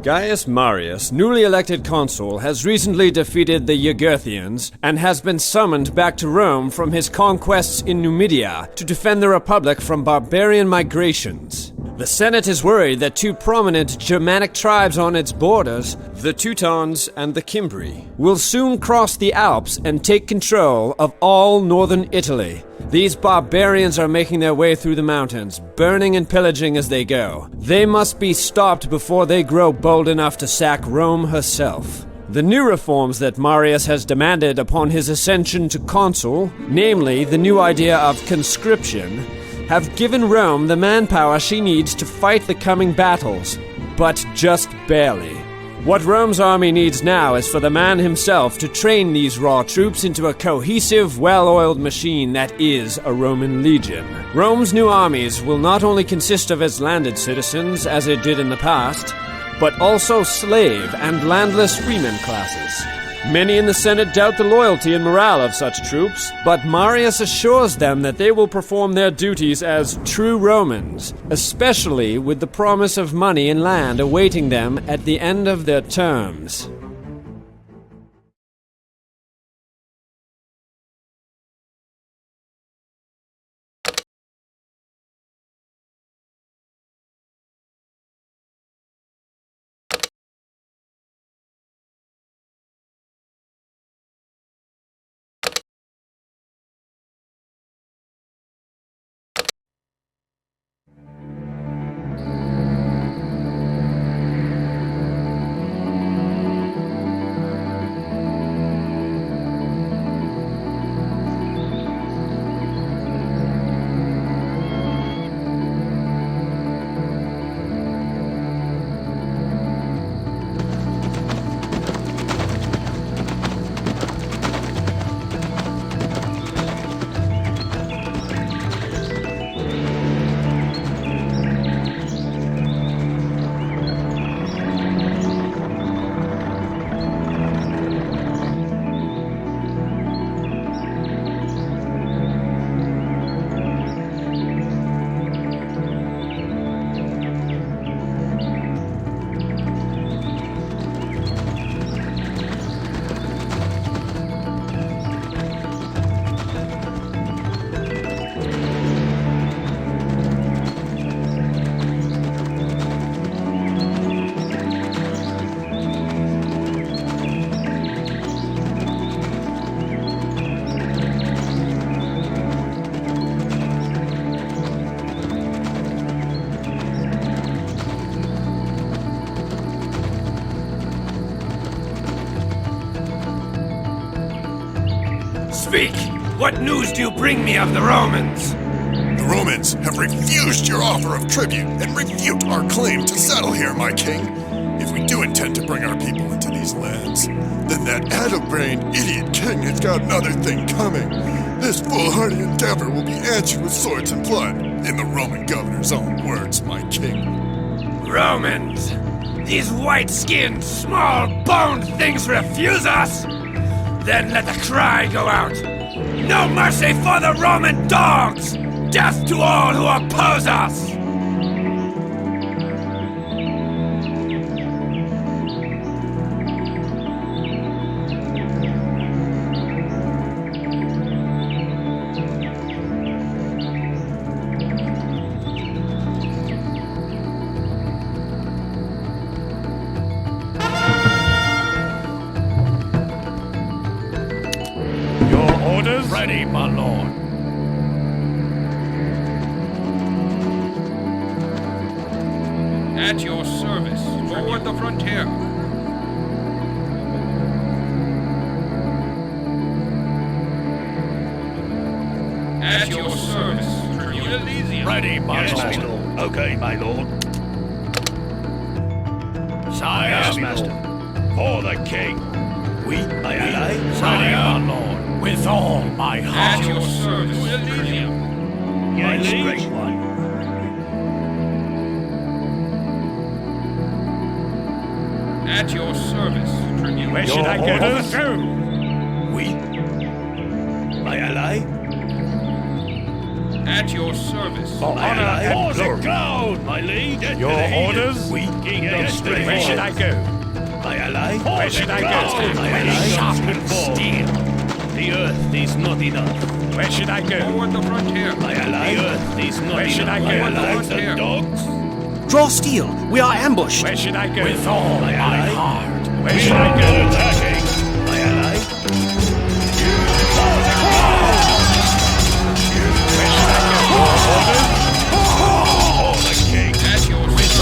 Gaius Marius, newly elected consul, has recently defeated the Jugurthians and has been summoned back to Rome from his conquests in Numidia to defend the Republic from barbarian migrations. The Senate is worried that two prominent Germanic tribes on its borders, the Teutons and the Cimbri, will soon cross the Alps and take control of all northern Italy. These barbarians are making their way through the mountains, burning and pillaging as they go. They must be stopped before they grow bold enough to sack Rome herself. The new reforms that Marius has demanded upon his ascension to consul, namely the new idea of conscription, have given Rome the manpower she needs to fight the coming battles, but just barely. What Rome's army needs now is for the man himself to train these raw troops into a cohesive, well-oiled machine that is a Roman legion. Rome's new armies will not only consist of its landed citizens, as it did in the past, but also slave and landless freeman classes. Many in the Senate doubt the loyalty and morale of such troops, but Marius assures them that they will perform their duties as true Romans, especially with the promise of money and land awaiting them at the end of their terms. Speak! What news do you bring me of the Romans? The Romans have refused your offer of tribute and refute our claim to settle here, my king. If we do intend to bring our people into these lands, then that addle-brained idiot king has got another thing coming. This foolhardy endeavor will be answered with swords and blood, in the Roman governor's own words, my king. Romans! These white-skinned, small-boned things refuse us? Then let the cry go out. No mercy for the Roman dogs! Death to all who oppose us! Ready, my lord. At your service, toward the frontier. At your service, Tribune Elysium. Ready, my lord. Okay, my lord. Sire, yes, master. For the king. Oui, aye, aye, aye. Sire, my lord. With all my heart. At your service, Elysium. Yes, great one. At your service, Tribune. Where should I go? orders? We? My ally? At your service. For honor and Cause glory. a cloud, my liege. Your orders? We? Where should I go? My ally? Where should I go? My ally? Sharpen steel. The earth is not enough. Where should I go? Forward the frontier. My ally? The earth is not Where should enough. I My go? allies Here. and dogs. Draw steel. We are ambushed. Where should I go? With all My my ally? heart. Where should I go? Attacking. My ally? Where should I go? Orders? For the king. At your service.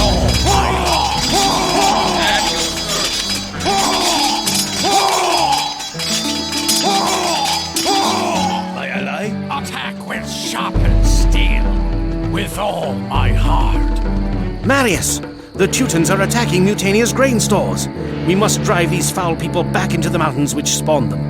At your service. My ally? Attack with sharpened steel. With all my heart. Marius, the Teutons are attacking Mutania's grain stores. We must drive these foul people back into the mountains which spawned them.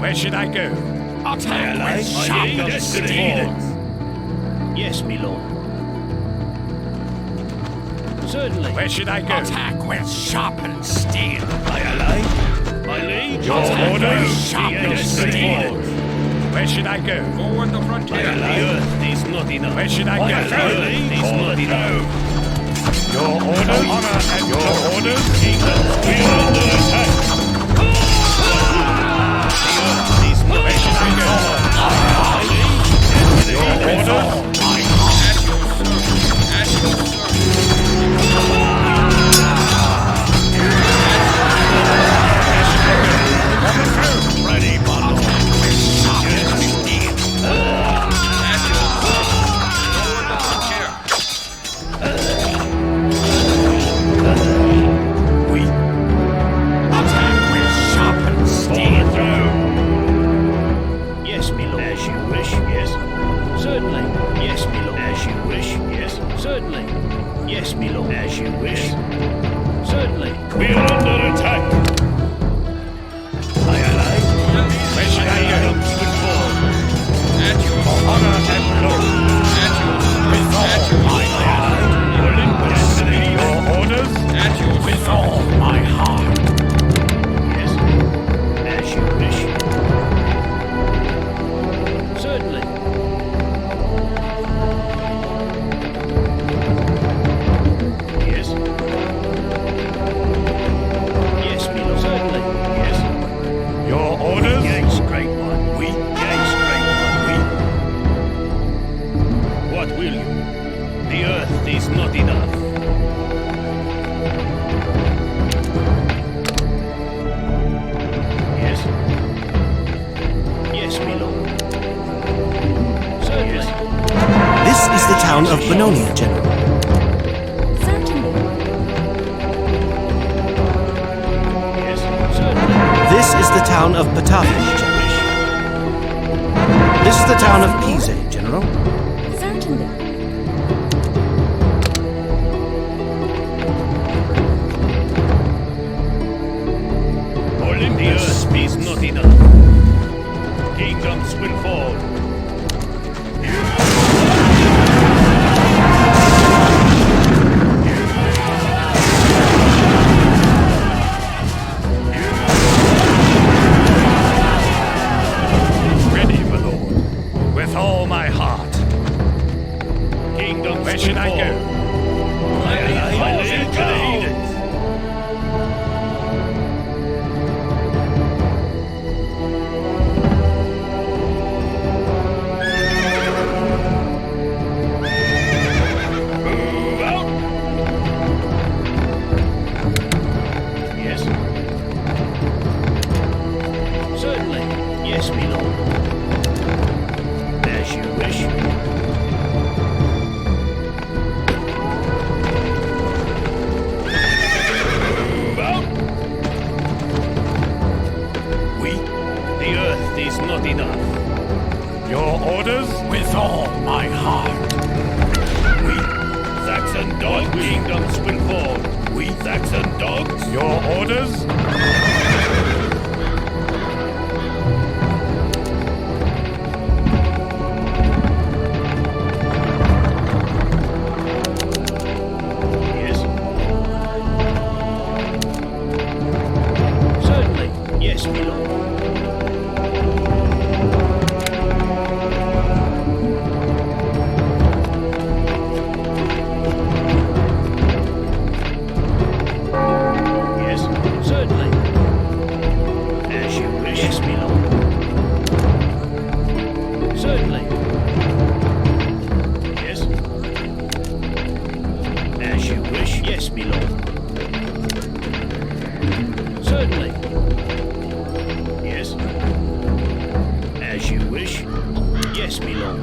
Where should I go? Attack ally? with My sharpened destiny. steel. Yes, my lord. Certainly. Where should I go? Attack with sharpened steel. My ally? My liege? Your Attack orders? with sharpened steel. Where should I go? Forward the My frontier. ally? The earth is not enough. Where should I My go? ally? The earth is not enough. Your orders? Honor and your orders? We are under attack. The earth is not Where should I go? Your orders? At your service. At your service. ready, my lord. Sharpened steel. At your service. Forward the frontier. We Attack with sharpened steel. Yes, my lord. As you wish, yes. Certainly. Yes, my lord. As you wish, yes. Certainly. Yes, my lord. As you wish. Certainly. We are under attack. My ally. Where should I go? At your Honor and glory. At your service. At your Your orders? At your With all my heart. Yes. As you wish. Certainly. Yes. Yes, my lord. Certainly. Yes. Your orders? Yes, great one. We. Yes, great one. We. What will you? The earth is not enough. Yes. Yes, my lord. Certainly. This is the town of Bononia, General. Certainly. Yes, certainly. This is the town of Batavia, General. Wish. This is the town of Pise, General. Certainly. Olympus is not enough. Kingdoms will fall. Ready, my lord. With all my heart. Kingdoms Where should will I fall. go? My ally, my liege, lead it. Move out. Yes. Certainly. Yes, my lord. As you wish. Move out. We. The earth is not enough. Your orders? With all my heart. We. Saxon dog kingdoms will fall. We. Saxon dogs. Your orders? Certainly. Yes. As you wish. Yes, my lord.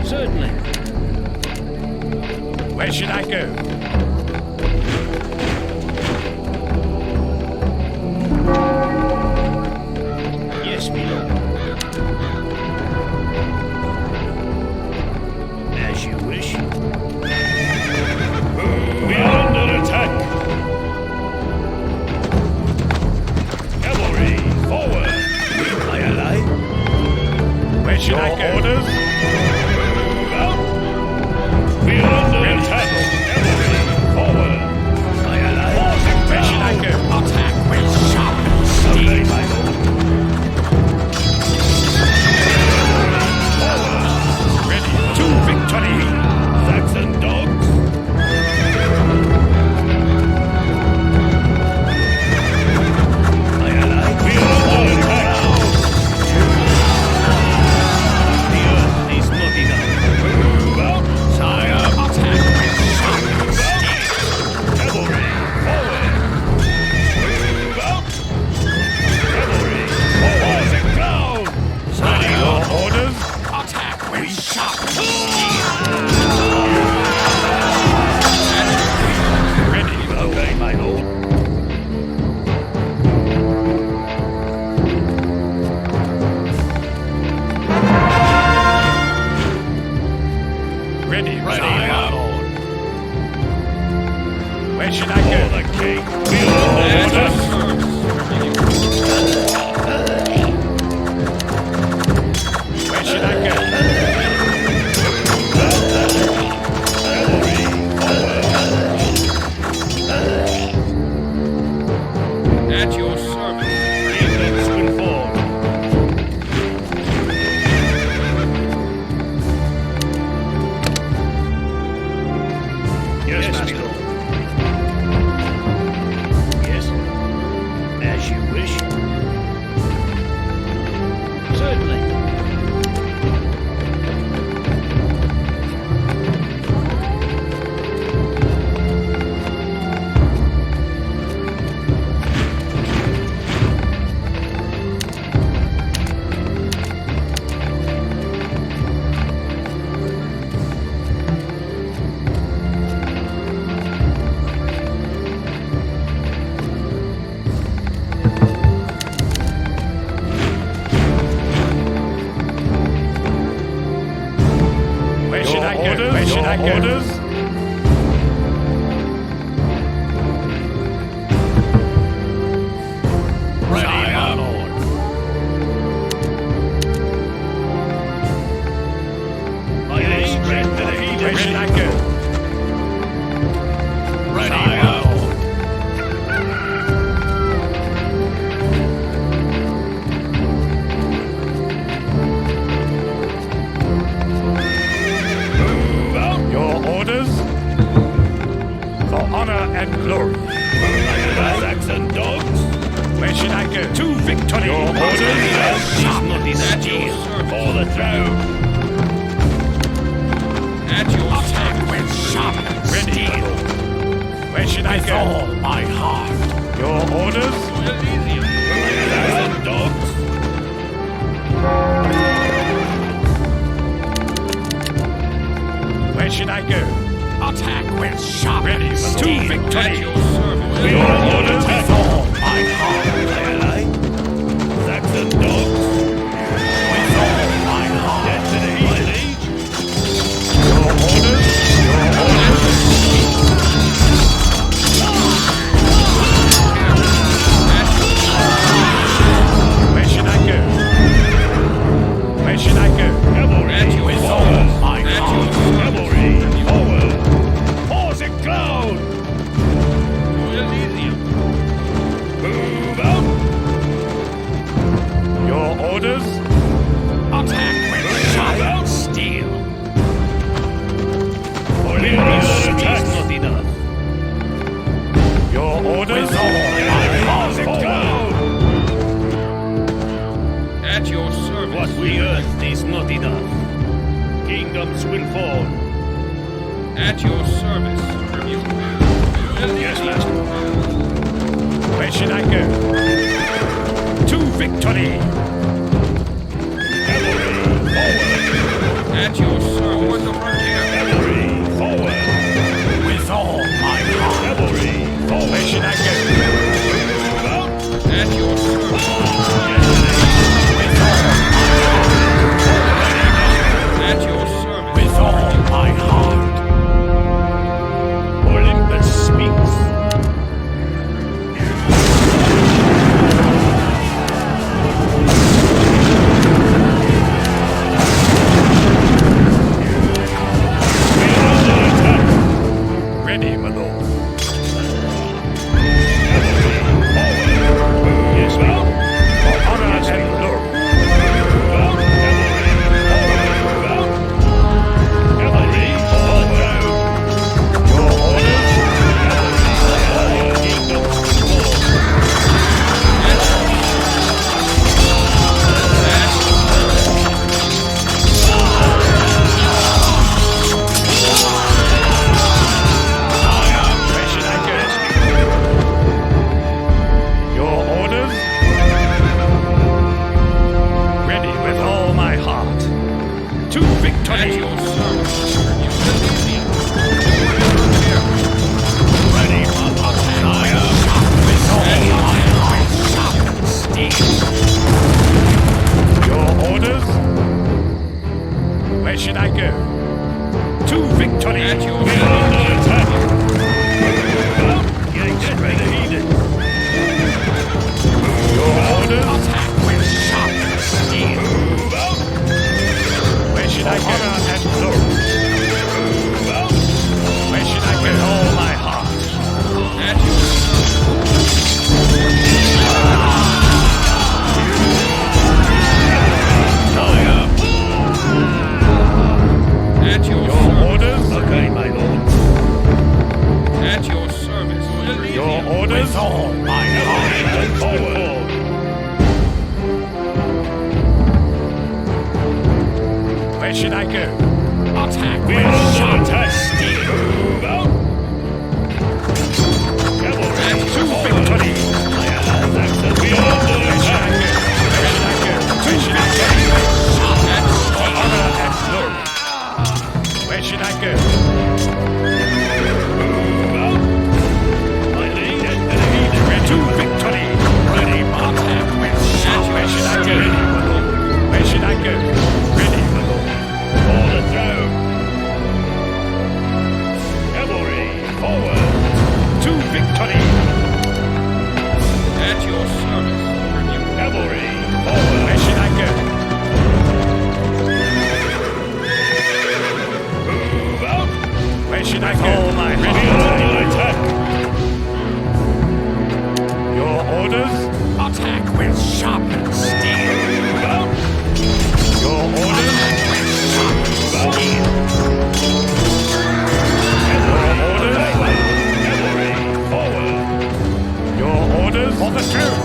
Certainly. Where should I go? Yes, my lord. As you wish. We are under attack. Cavalry, forward. Aye, aye, aye. Where should I go? Orders? Move out. We are under attack. Cavalry, forward. Aye, aye, aye. Where should I go? Attack with sharp Obey, my lord. Ready to victory. Saxon dogs. Aye, aye, aye. We are under attack. The earth is not enough. Move out. sire. Attack with sharp Cavalry, forward. Move out. Cavalry, forward and ground. Ready your orders. attack with sharp Ready. Obey, my lord. Ready. sire. Where should I go? The king. We are under orders. Where should I go? Cavalry, forward. At your service. England's good form. Yes, my lord. Yes. As you wish. Certainly. Where should I go? Where should I go? Orders? Ready, my lord. My lady strength and heed. Where should I go? Ready, my lord. Move out. Your orders? For honor and glory. Saxon dogs. Where should I go? To victory. Your orders? He's not in steel. For the throne. At your attack with sharp Ready. Where should I go? all my heart. Your orders? Saxon dogs. Where should I go? Attack with sharp Ready to steel. victory. At your service. We are under attack. all my heart. Aye, aye. Saxon dogs. With all my heart. Dead to the heat, liege. Your orders? Your orders? Where should I go? Where should I go? Cavalry, With all forward. my heart. Cavalry, forward. Horse and cloud. victory! Cavalry, forward! At your service. With the frontier. Cavalry, forward! With all my heart. Cavalry, forward! Where should I go? Move out! At your service. At your service. With all my heart. Olympus speaks. We are under attack. Ready, my lord. Cavalry, forward. Yes, well. For honor and glory. Well, cavalry, forward. Well. Cavalry, forward. Your orders. Cavalry, forward. Where should I go? Your orders? Ready with all my heart. To victory! At your service. You believe me. Ready for fire! With all my heart. Steel. Your orders? Where should I go? To victory! At your We are under attack! Well, getting ready. Your orders? Attack with sharp steel. Move out! Where should I go? Honor and glory. Move out! Where should I go? With all my heart. At your At your Your service. orders? Okay, my lord. At your service. Your orders? With all my heart. Forward. Where should I go? Attack. We are under attack. Move out. Cavalry. To victory. We are under attack. Where should I go? Where should I go? For honor and glory. Where should I go? Move out. My lead and ready to victory. Ready, attack. Where should I go? Where should I go? Ready, my lord. For the throne. Cavalry, forward. To victory. At your service. Cavalry, forward. Where should I go? Move out. Where should I go? All my ready under attack. Your orders? Attack with sharpened steel. Move out. Your orders? Attack with sharpened steel. Your orders? Cavalry, forward. Your orders? For the throne.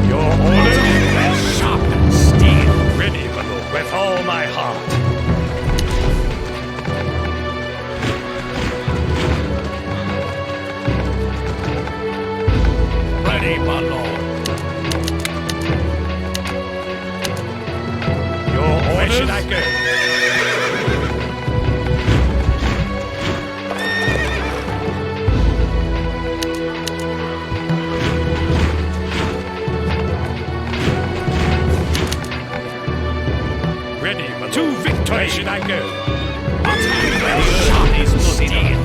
Your orders? Sharpened steel. Ready, my lord, with all my heart. Ready, my lord. Your orders? Where should I go? Ready, my lord. To victory! Where should I go? Attack is steel.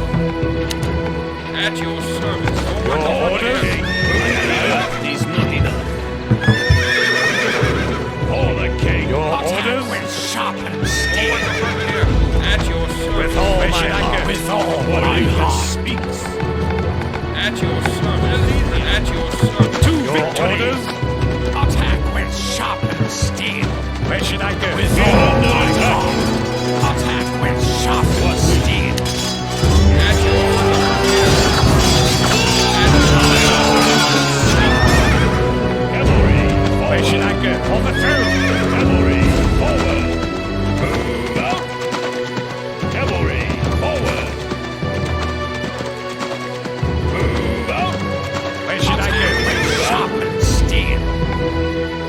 At your service. Your orders? Is not enough. For the king. Your orders? With sharpened steel. At your service. With all my heart. With all my heart. Speaks. At your service. At your service. To victory. Orders? Attack with sharpened steel. Where should I go? With all my heart. Attack with sharpened steel. At your service. Cavalry, where should I go? For the throne. Cavalry, forward. Move out.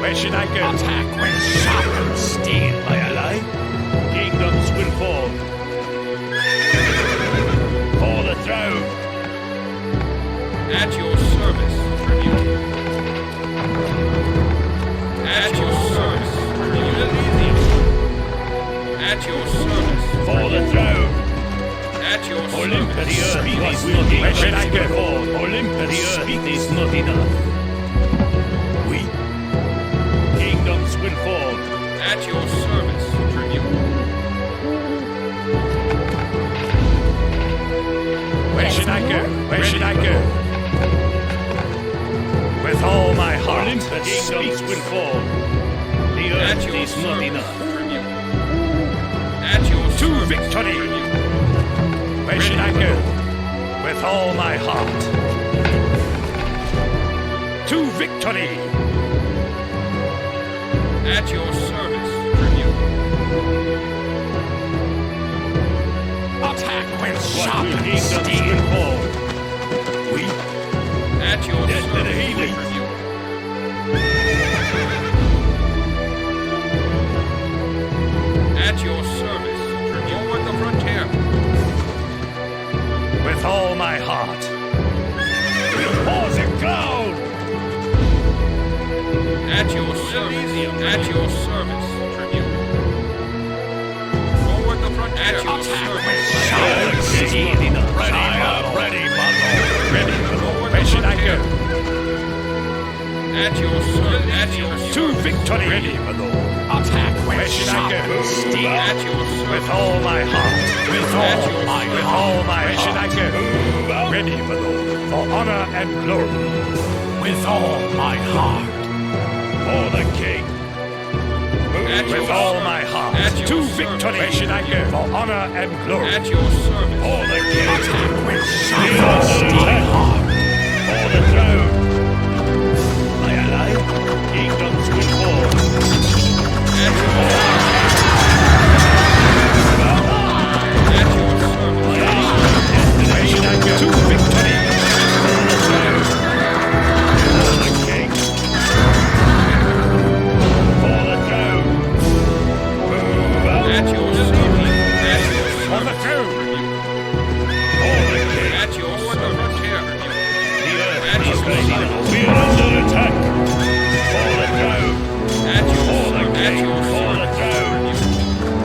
Where should I go? Attack with sharpened steel. My ally? Kingdoms will fall. For the throne. At your service, tribute. At your service, tribute. At your service. For the throne. At your Olympus, the service. earth is not enough. Where should I go? Olympus, the earth is not enough. We. Kingdoms will fall. At your service, tribute. Where should I go? Where should I go? With all my heart. Olympus, kingdoms will fall. The At earth your is not service, enough. tribute. At your To service, victory. tribute. Where should I go? With all my heart. To victory. At your service, tribute. Attack with What will sharpened kingdoms steel. will fall? We. At your Yes, service, the healing. tribute. At your service, tribute. Forward the frontier. With all my heart. Pausing ground. At your service, at your service, tribute. Forward the frontier. At your service. Ready, Ready. Where should I go? At your service, at your To victory. Ready, my lord. Attack Where with should I go? sharpened steel. At your service. With all my heart. With At all your my service. With all my Where should I go? Ready, my lord. For honor and glory. With all my heart. For the king. At With your all service. my heart. At your To service. victory. Where should I go? For honor and glory. At your service. For the king. Attack with For sharpened steel. the throne. My ally. Kingdoms will fall. At your service. At your service. Where should I go? To victory. For the throne. For the king. For the throne. At your service. At your For the service. throne. For the king. At your frontier. The earth At is your ready. service. We are under attack. For the throne. At your For the service. At king. your For the service. throne.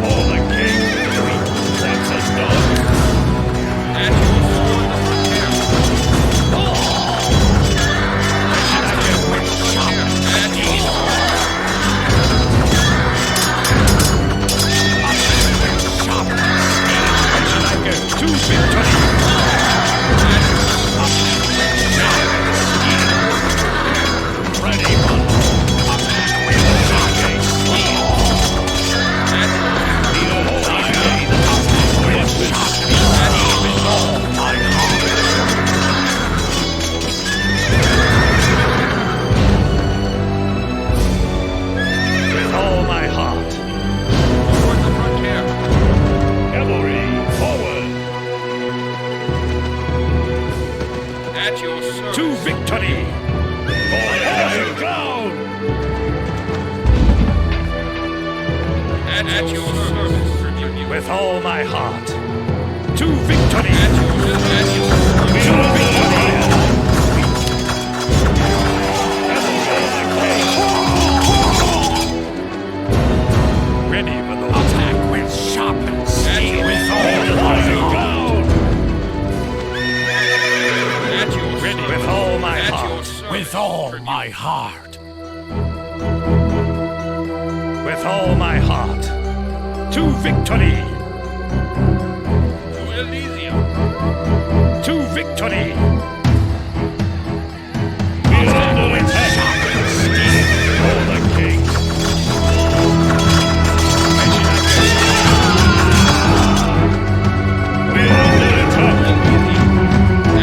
For the king. That's us done. At your service. At your To victory. Ready, one. With all my heart. Forward the frontier. Cavalry, forward. At your service. To victory. For the ground. At your service. Tribute. With all my heart. To victory. At your service. We are victorious. Ready, my lord. Attack with sharpened steel. With all my heart. At your Ready, service. with all my At heart. your service. With all my heart. With all my heart. To victory. To Elysium. To victory. We are under attack. For the king. We are under attack.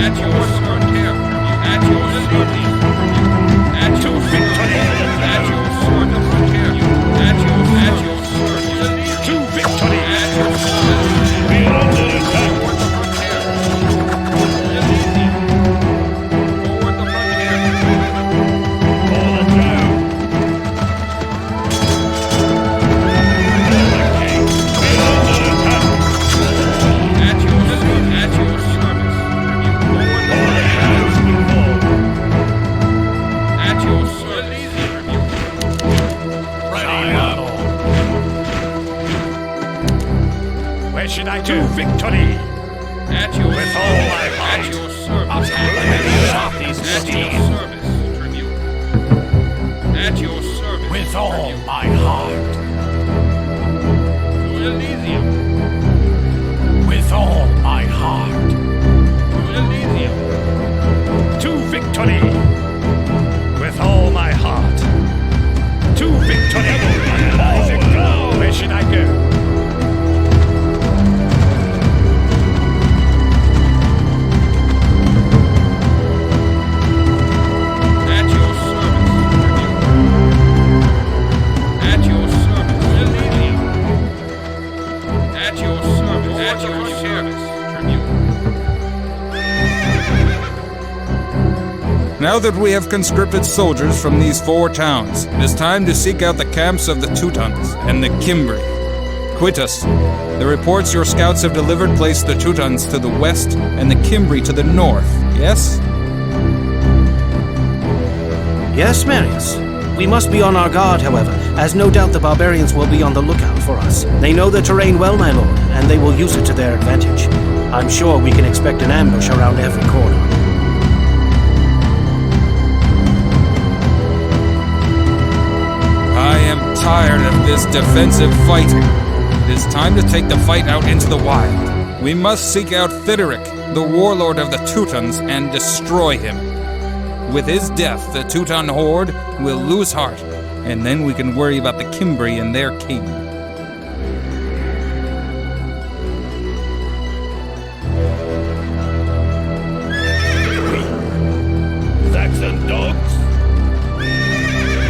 At your frontier. At your service. At To your victory. At your sword the frontier. At your service. To victory. At your service. We are under attack. Forward the frontier. Elysium. should I go? To victory! At your With all my at might. your service. Stop these At your steam. service, Tribune. At your service. With all Tribune. my heart. To Elysium. With all my heart. To Elysium. To victory! With all my heart. To victory! Where should I go? At your service, Tribune. At your service, Elysium. At your service, Tribune. Now that we have conscripted soldiers from these 4 towns, it is time to seek out the camps of the Teutons and the Cimbri. Quintus, the reports your scouts have delivered place the Teutons to the west and the Cimbri to the north, yes? Yes, Marius. We must be on our guard, however, as no doubt the barbarians will be on the lookout for us. They know the terrain well, my lord, and they will use it to their advantage. I'm sure we can expect an ambush around every corner. I am tired of this defensive fighting. It is time to take the fight out into the wild. We must seek out Theodoric, the warlord of the Teutons, and destroy him. With his death, the Teuton horde will lose heart, and then we can worry about the Cimbri and their king. Saxon dogs!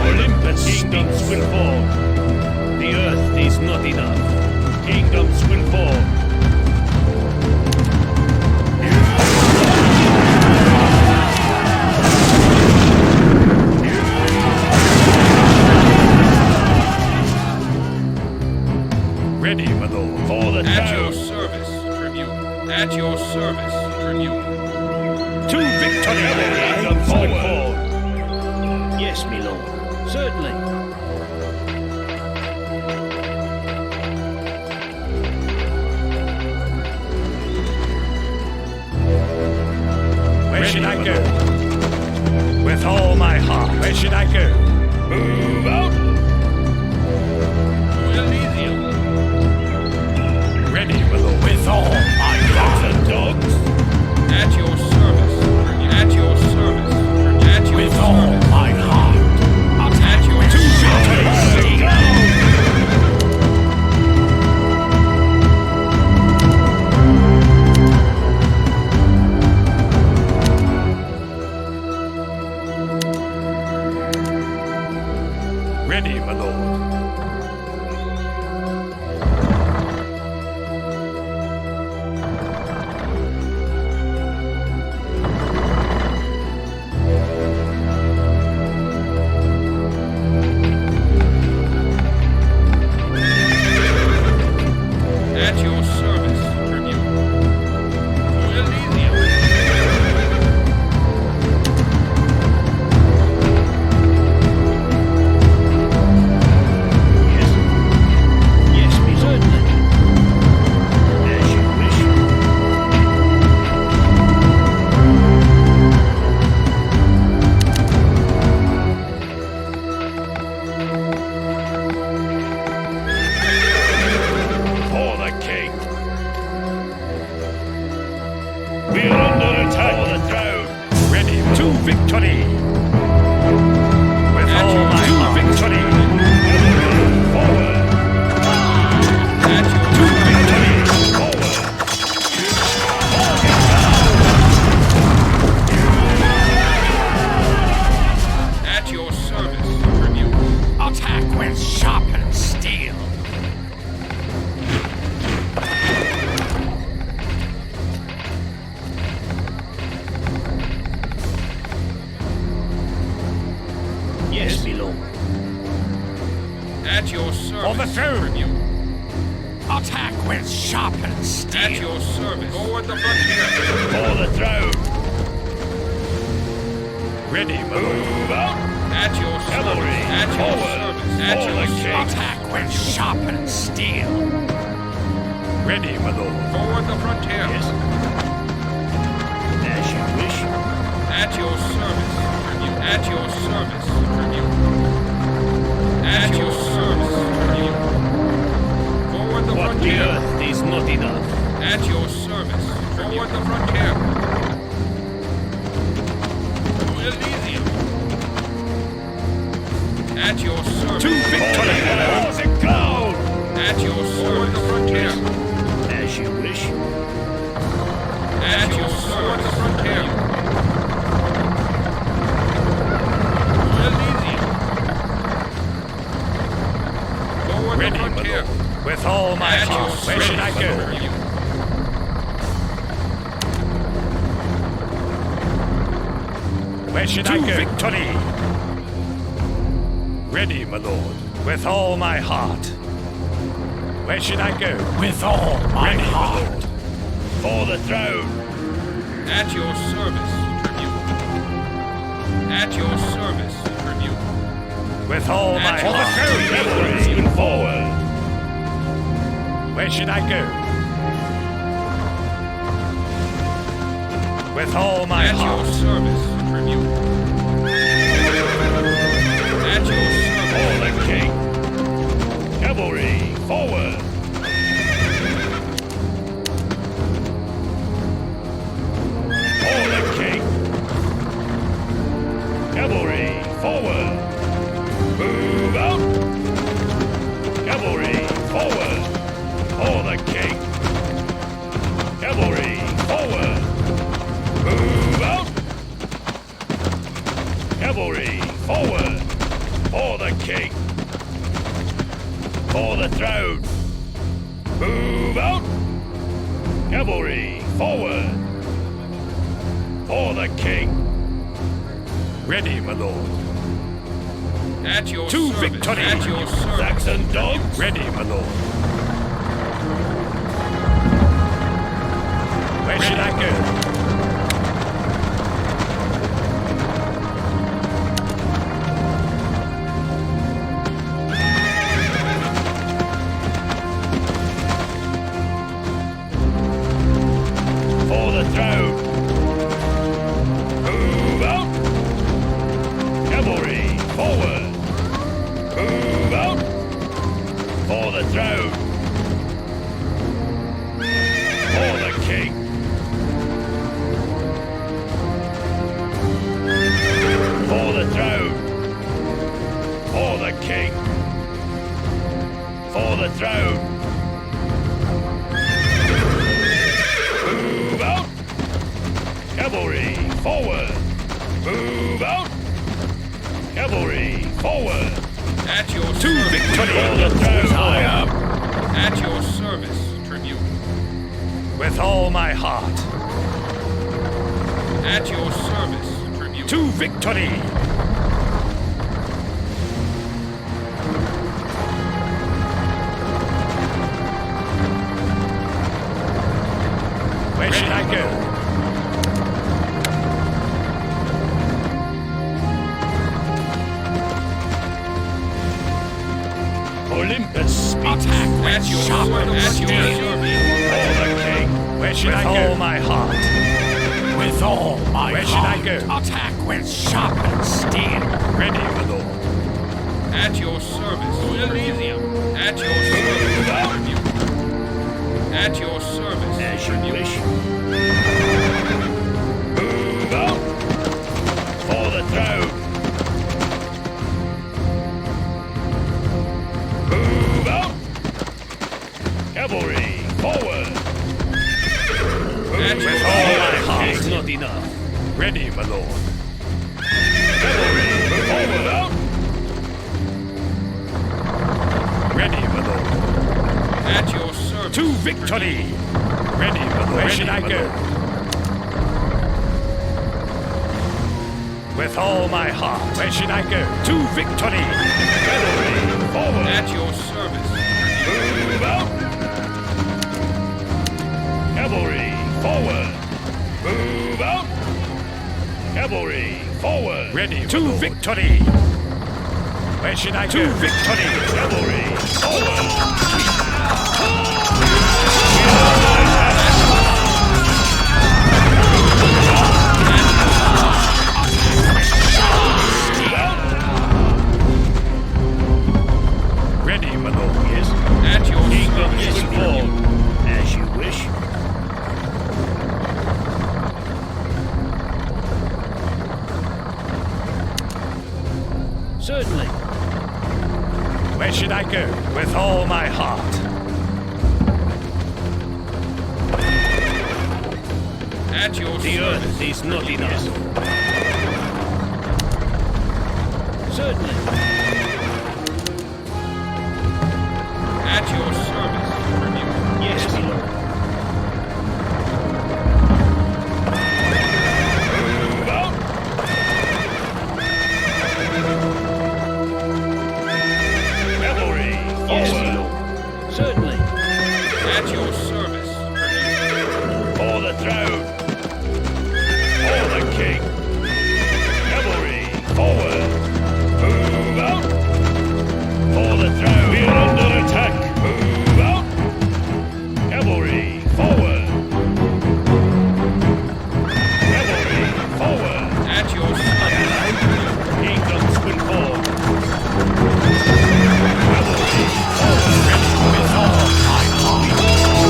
Olympus kingdoms will fall. The earth is not enough. Kingdoms will fall. Ready, my lord, for the At your town. service, Tribune. At your service, Tribune. To victory! Kingdoms will fall. Yes, my lord. Certainly. Where should I go? With all my heart. Where should I go? Move out! To Elysium. Ready, my lord. With all my heart. And dogs. At your service, Tribune. At your service, Tribune. At your With all service. my heart. At your Ready, my lord. At your service, Tribune. To Elysium. Yes, me certainly. As you wish. For the king. We're under attack. For the throne. Ready to victory. With all my heart. Victory. Forward. At your To victory. Forward. At your service, Tribune. Attack with sharpened steel. Yes, my lord. At your service, the throne. Tribune. Attack with sharpened steel. At your service. Forward the frontier. For the throne. Ready, move out. At your service. Cavalry, At your forward. service. At For your the king. service. Attack with sharpened steel. Ready, my lord. Forward the frontier. Yes. As you wish. At your service. Tribute. At your service. Tribute. At your service. Tribute. Forward the What the frontier. earth is not enough. At your service. Forward the frontier. To Elysium. At your service. To victory! Wars and cloud! At your service. The frontier. As you wish. At your service. The frontier. To Elysium. Forward Ready, the my frontier. lord. With all my At your heart. Where should I go? service. Where should I go? To victory! Ready, my lord. With all my heart. Where should I go? With all my heart. For the throne. At your service, tribute. At your service, tribute. With all At my your heart. service. Cavalry and forward. Where should I go? With all my At heart. your service, tribute. At your service. For the king. Cavalry, forward. For the king. Cavalry, forward. Move out. Cavalry, forward. For the king. Cavalry, forward. Move out. Cavalry, forward. For the king. For the throne. Move out. Cavalry, forward. For the king. Ready, my lord. At your To service. victory. At your service. Saxon dogs. Ready, my lord. Where should I go? For the throne. Move out. Cavalry, forward. Move out. For the throne. For the king. For the throne. For the king. For the throne. Move out. Cavalry, forward. Move out. Cavalry, forward. At your To service. victory. For the throne. I am. At your service, tribute. With all my heart. At your service, tribute. To victory. Where should I go? Olympus attack At your service. At your service. For the king. Where should I go? With all my heart. With all my Where should I go? Attack with sharpened steel. Ready, my lord. At your service. To Elysium. At your service, tribute. At your service, As you tribute. wish. Move out. For the throne. Move out. Cavalry, forward. At Move your with all my service. heart. Is not enough. Ready, my lord. Cavalry, forward out. Ready, my lord. At your service. To victory. Ready, my lord. Where should I go? With all my heart. Where should I go? To victory. Cavalry, forward. At your service. Move out. Cavalry, forward. Move out. Cavalry, forward. Ready to victory. Where should I go? To victory. Cavalry, forward. Where should I go? With all my heart. At your The service. earth is not enough. Certainly. At your service, Tribune. Yes, my lord. Move out. Cavalry, yes, my lord. Certainly. At your service, Tribune. For the throne. For the king. Cavalry, forward. Move out. For the throne. We're under attack. Move out. Cavalry, forward. Cavalry, forward. At your service. England's been forward. Cavalry, forward. With all my heart.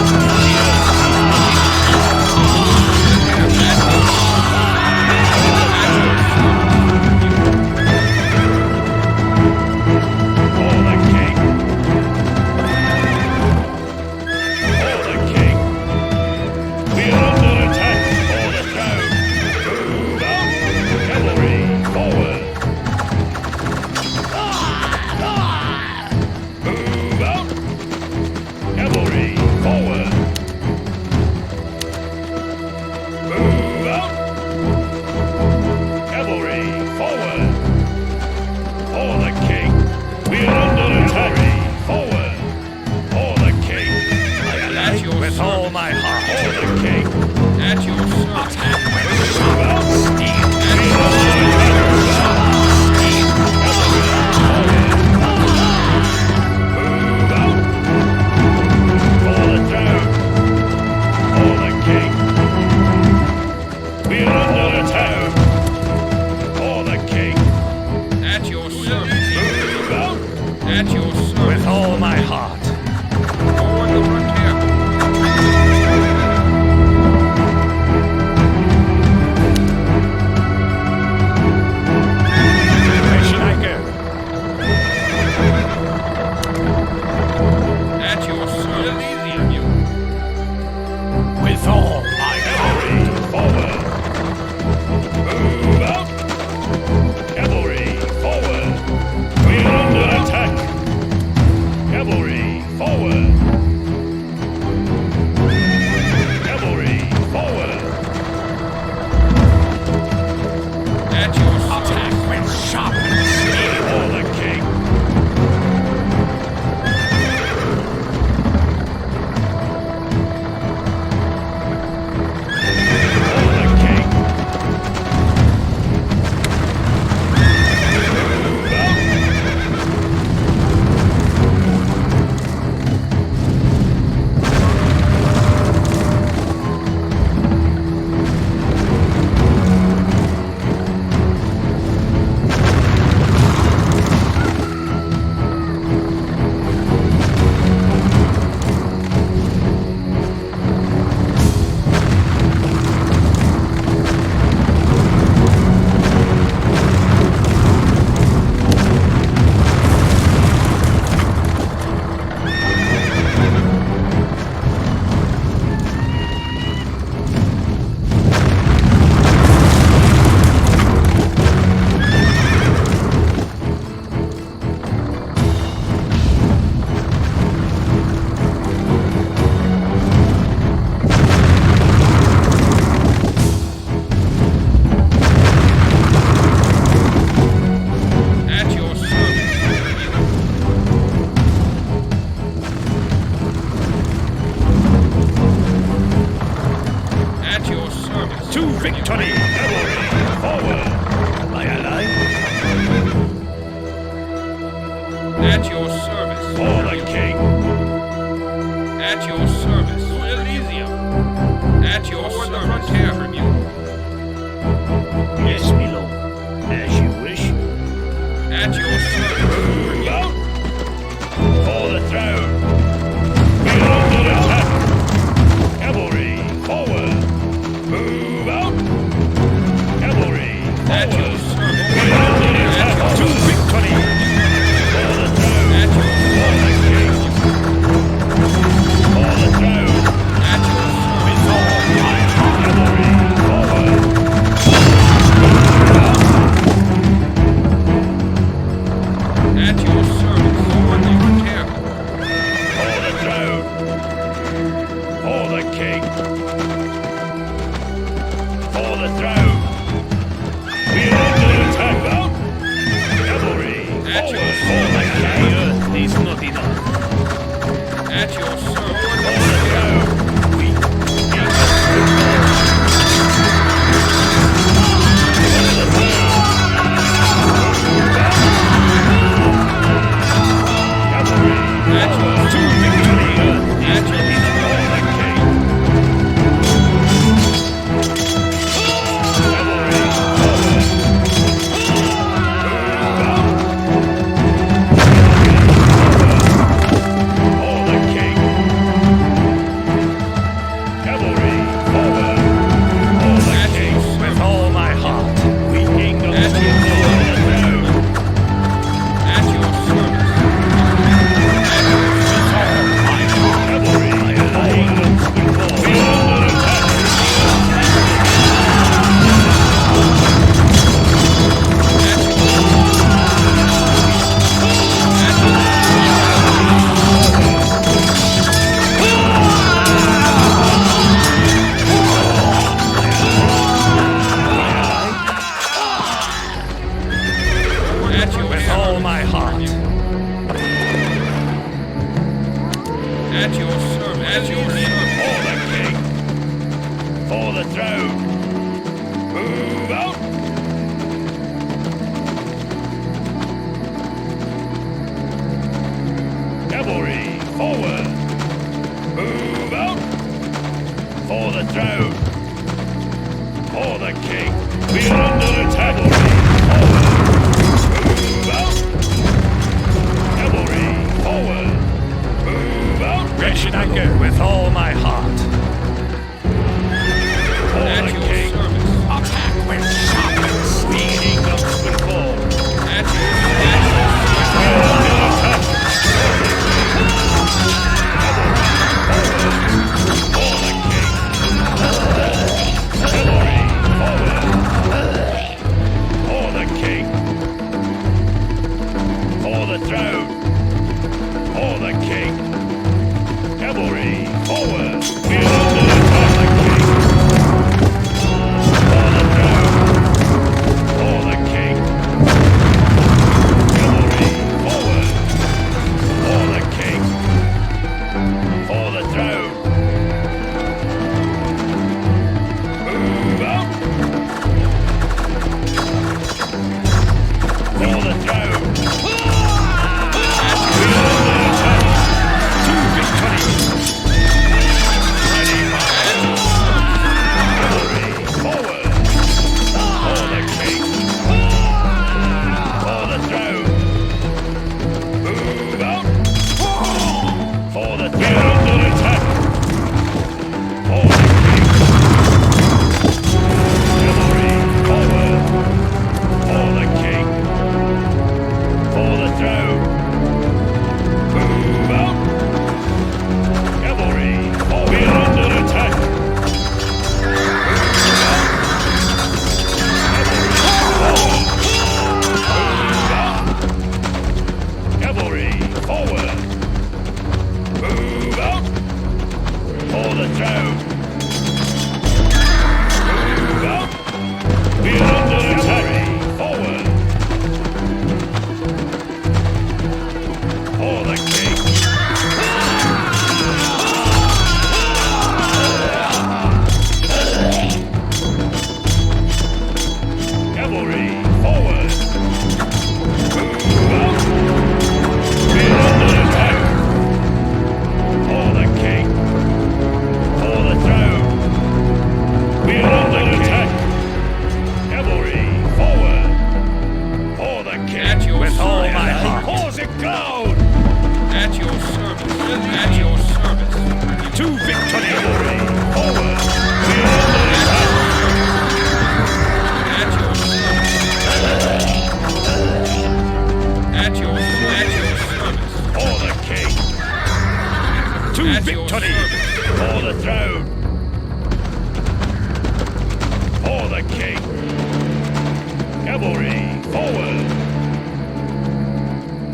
For the king. For the king. We're under attack. For the throne. Move out. Cavalry, forward. Move out. Cavalry, forward. Move out. Cavalry, forward. For the king. We're under attack. Forward. For the king. At your With all service. my heart. For the king. At your service. Move out. Move out. For the throne. For the king. We're under attack. For the king. At your service. Move out. At your service. With all my heart. On the frontier. Where should I go? At your service. Tribune. With all my cavalry forward. Move out. Cavalry forward. We're under attack. Cavalry forward. Cavalry forward. At your Attack service. with sharp steel. For the king. For the king. Move out. At your service. At your service. To victory! Cavalry forward! My ally. At your service. For the king. At your service. Elysium. At your service. Tribune. Yes, my lord. As you wish. At your service. Move out. For the throne. We're under attack. Cavalry forward. Move out. Cavalry At your forward. service. We're under attack. To victory. For the throne. At your At your service. On your care. For the throne. For the king. For the throne. We are under attack. Well, cavalry. At your Forward. For the king. Earth is not enough. At your service. For the throne.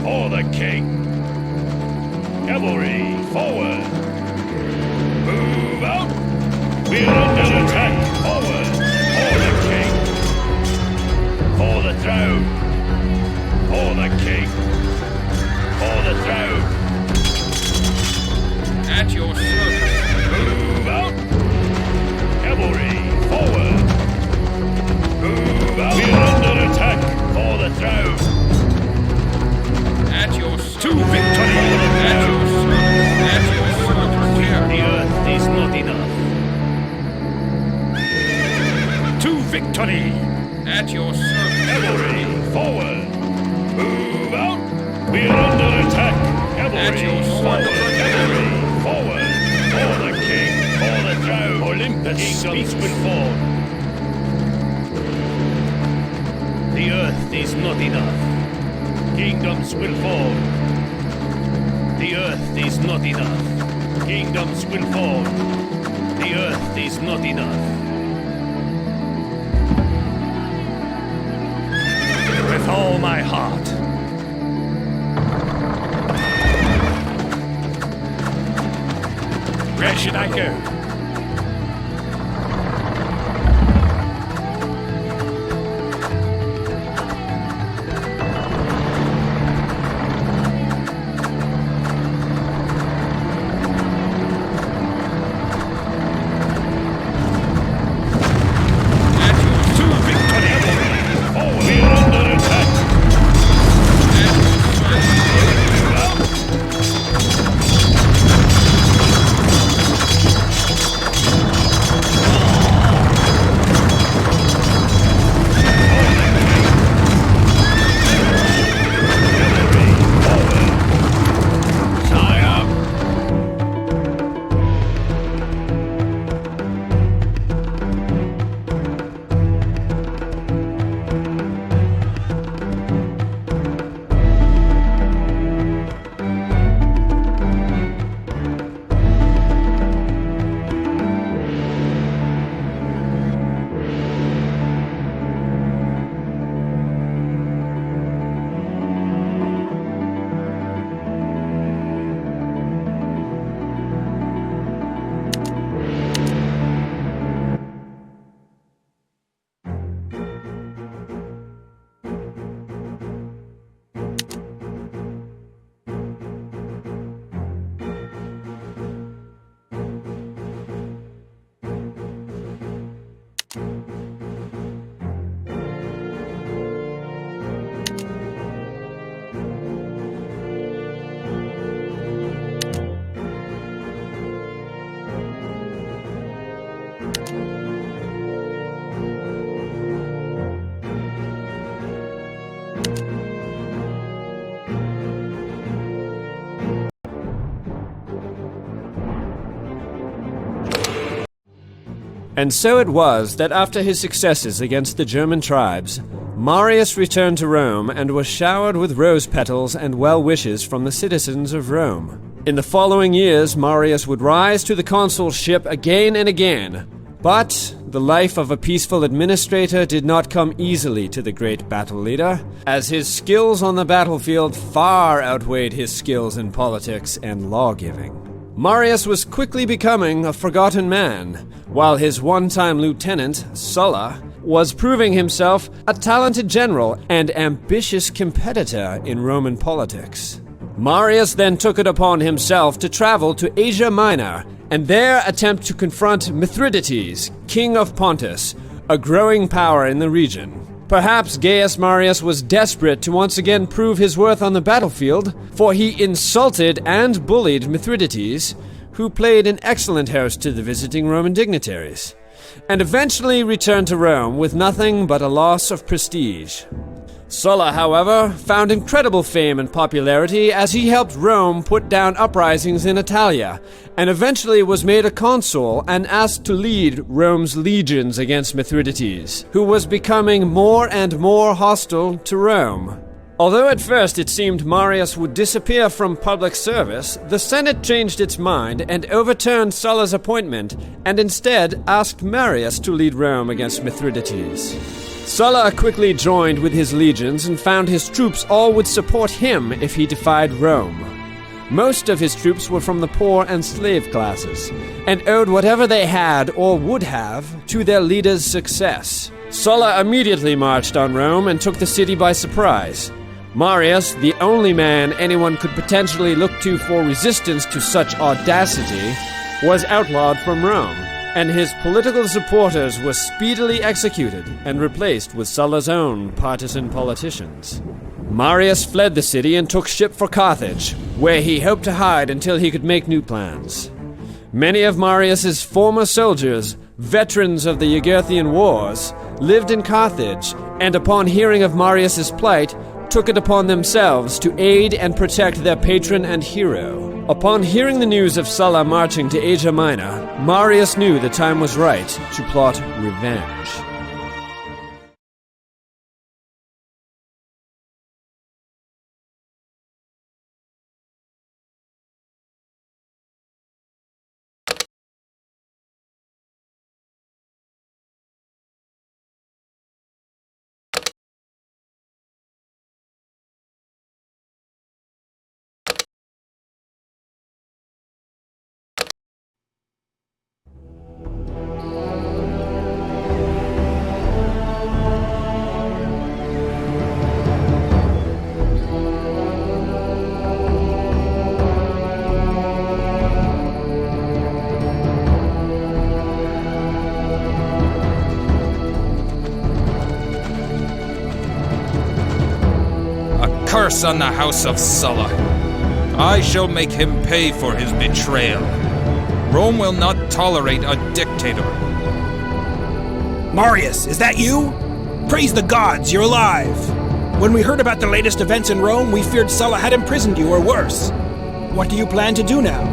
For the king. Cavalry, forward. Move out. We're under attack. Forward. For the king. For the throne. For the king. For the throne. At your service. Move out. Cavalry, forward. Move out. We're under attack. For the throne. At your service. To victory. At your service. At your service. The earth is not enough. To victory. At your service. Cavalry, forward. Move out. We're under attack. Cavalry, At your forward. service. Cavalry, forward. For the king. For the throne. Olympus speaks will fall. The earth is not enough. Kingdoms will fall. The earth is not enough. Kingdoms will fall. The earth is not enough. With all my heart. Where should I go? And so it was that after his successes against the German tribes, Marius returned to Rome and was showered with rose petals and well wishes from the citizens of Rome. In the following years, Marius would rise to the consulship again and again, but the life of a peaceful administrator did not come easily to the great battle leader, as his skills on the battlefield far outweighed his skills in politics and law-giving. Marius was quickly becoming a forgotten man, while his one-time lieutenant, Sulla, was proving himself a talented general and ambitious competitor in Roman politics. Marius then took it upon himself to travel to Asia Minor and there attempt to confront Mithridates, king of Pontus, a growing power in the region. Perhaps Gaius Marius was desperate to once again prove his worth on the battlefield, for he insulted and bullied Mithridates, who played an excellent host to the visiting Roman dignitaries, and eventually returned to Rome with nothing but a loss of prestige. Sulla, however, found incredible fame and popularity as he helped Rome put down uprisings in Italia, and eventually was made a consul and asked to lead Rome's legions against Mithridates, who was becoming more and more hostile to Rome. Although at first it seemed Marius would disappear from public service, the Senate changed its mind and overturned Sulla's appointment, and instead asked Marius to lead Rome against Mithridates. Sulla quickly joined with his legions and found his troops all would support him if he defied Rome. Most of his troops were from the poor and slave classes, and owed whatever they had or would have to their leader's success. Sulla immediately marched on Rome and took the city by surprise. Marius, the only man anyone could potentially look to for resistance to such audacity, was outlawed from Rome, and his political supporters were speedily executed and replaced with Sulla's own partisan politicians. Marius fled the city and took ship for Carthage, where he hoped to hide until he could make new plans. Many of Marius's former soldiers, veterans of the Jugurthian Wars, lived in Carthage, and upon hearing of Marius's plight, took it upon themselves to aid and protect their patron and hero. Upon hearing the news of Sulla marching to Asia Minor, Marius knew the time was right to plot revenge. Curse on the house of Sulla. I shall make him pay for his betrayal. Rome will not tolerate a dictator. Marius, is that you? Praise the gods, you're alive! When we heard about the latest events in Rome, we feared Sulla had imprisoned you, or worse. What do you plan to do now?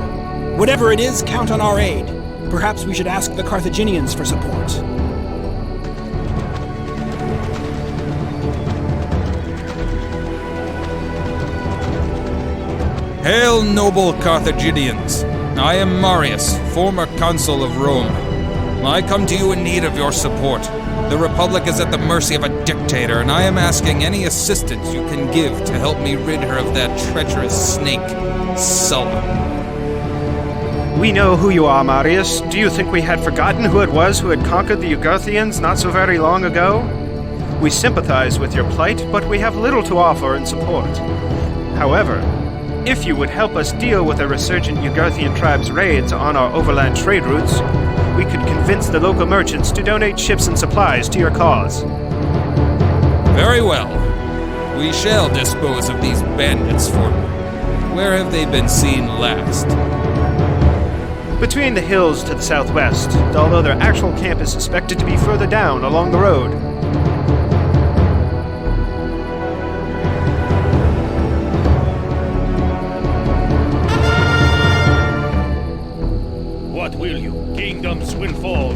Whatever it is, count on our aid. Perhaps we should ask the Carthaginians for support. Hail, noble Carthaginians! I am Marius, former consul of Rome. I come to you in need of your support. The Republic is at the mercy of a dictator, and I am asking any assistance you can give to help me rid her of that treacherous snake, Sulla. We know who you are, Marius. Do you think we had forgotten who it was who had conquered the Jugurthians not so very long ago? We sympathize with your plight, but we have little to offer in support. However, if you would help us deal with the resurgent Jugurthian tribe's raids on our overland trade routes, we could convince the local merchants to donate ships and supplies to your cause. Very well. We shall dispose of these bandits for you. Where have they been seen last? Between the hills to the southwest, although their actual camp is suspected to be further down along the road. What will you, kingdoms will fall?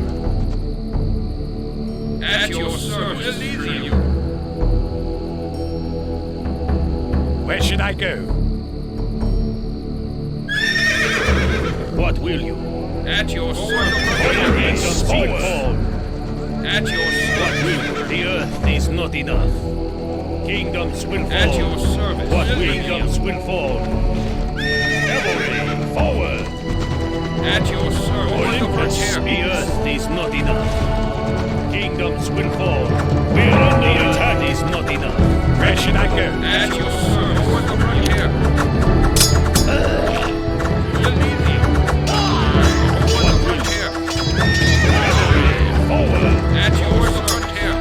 At your service, Tribune. Where should I go? What will you? At your service. Kingdoms will fall. At your What service. will you? The earth is not enough. Kingdoms will fall. At your service. What kingdoms will fall? Cavalry, forward! At your service. Olympus, the earth is not enough. Kingdoms will fall. We're under attack. Is not enough. Where should I go? At your service. Toward the frontier. Toward the frontier. Forward! At your frontier.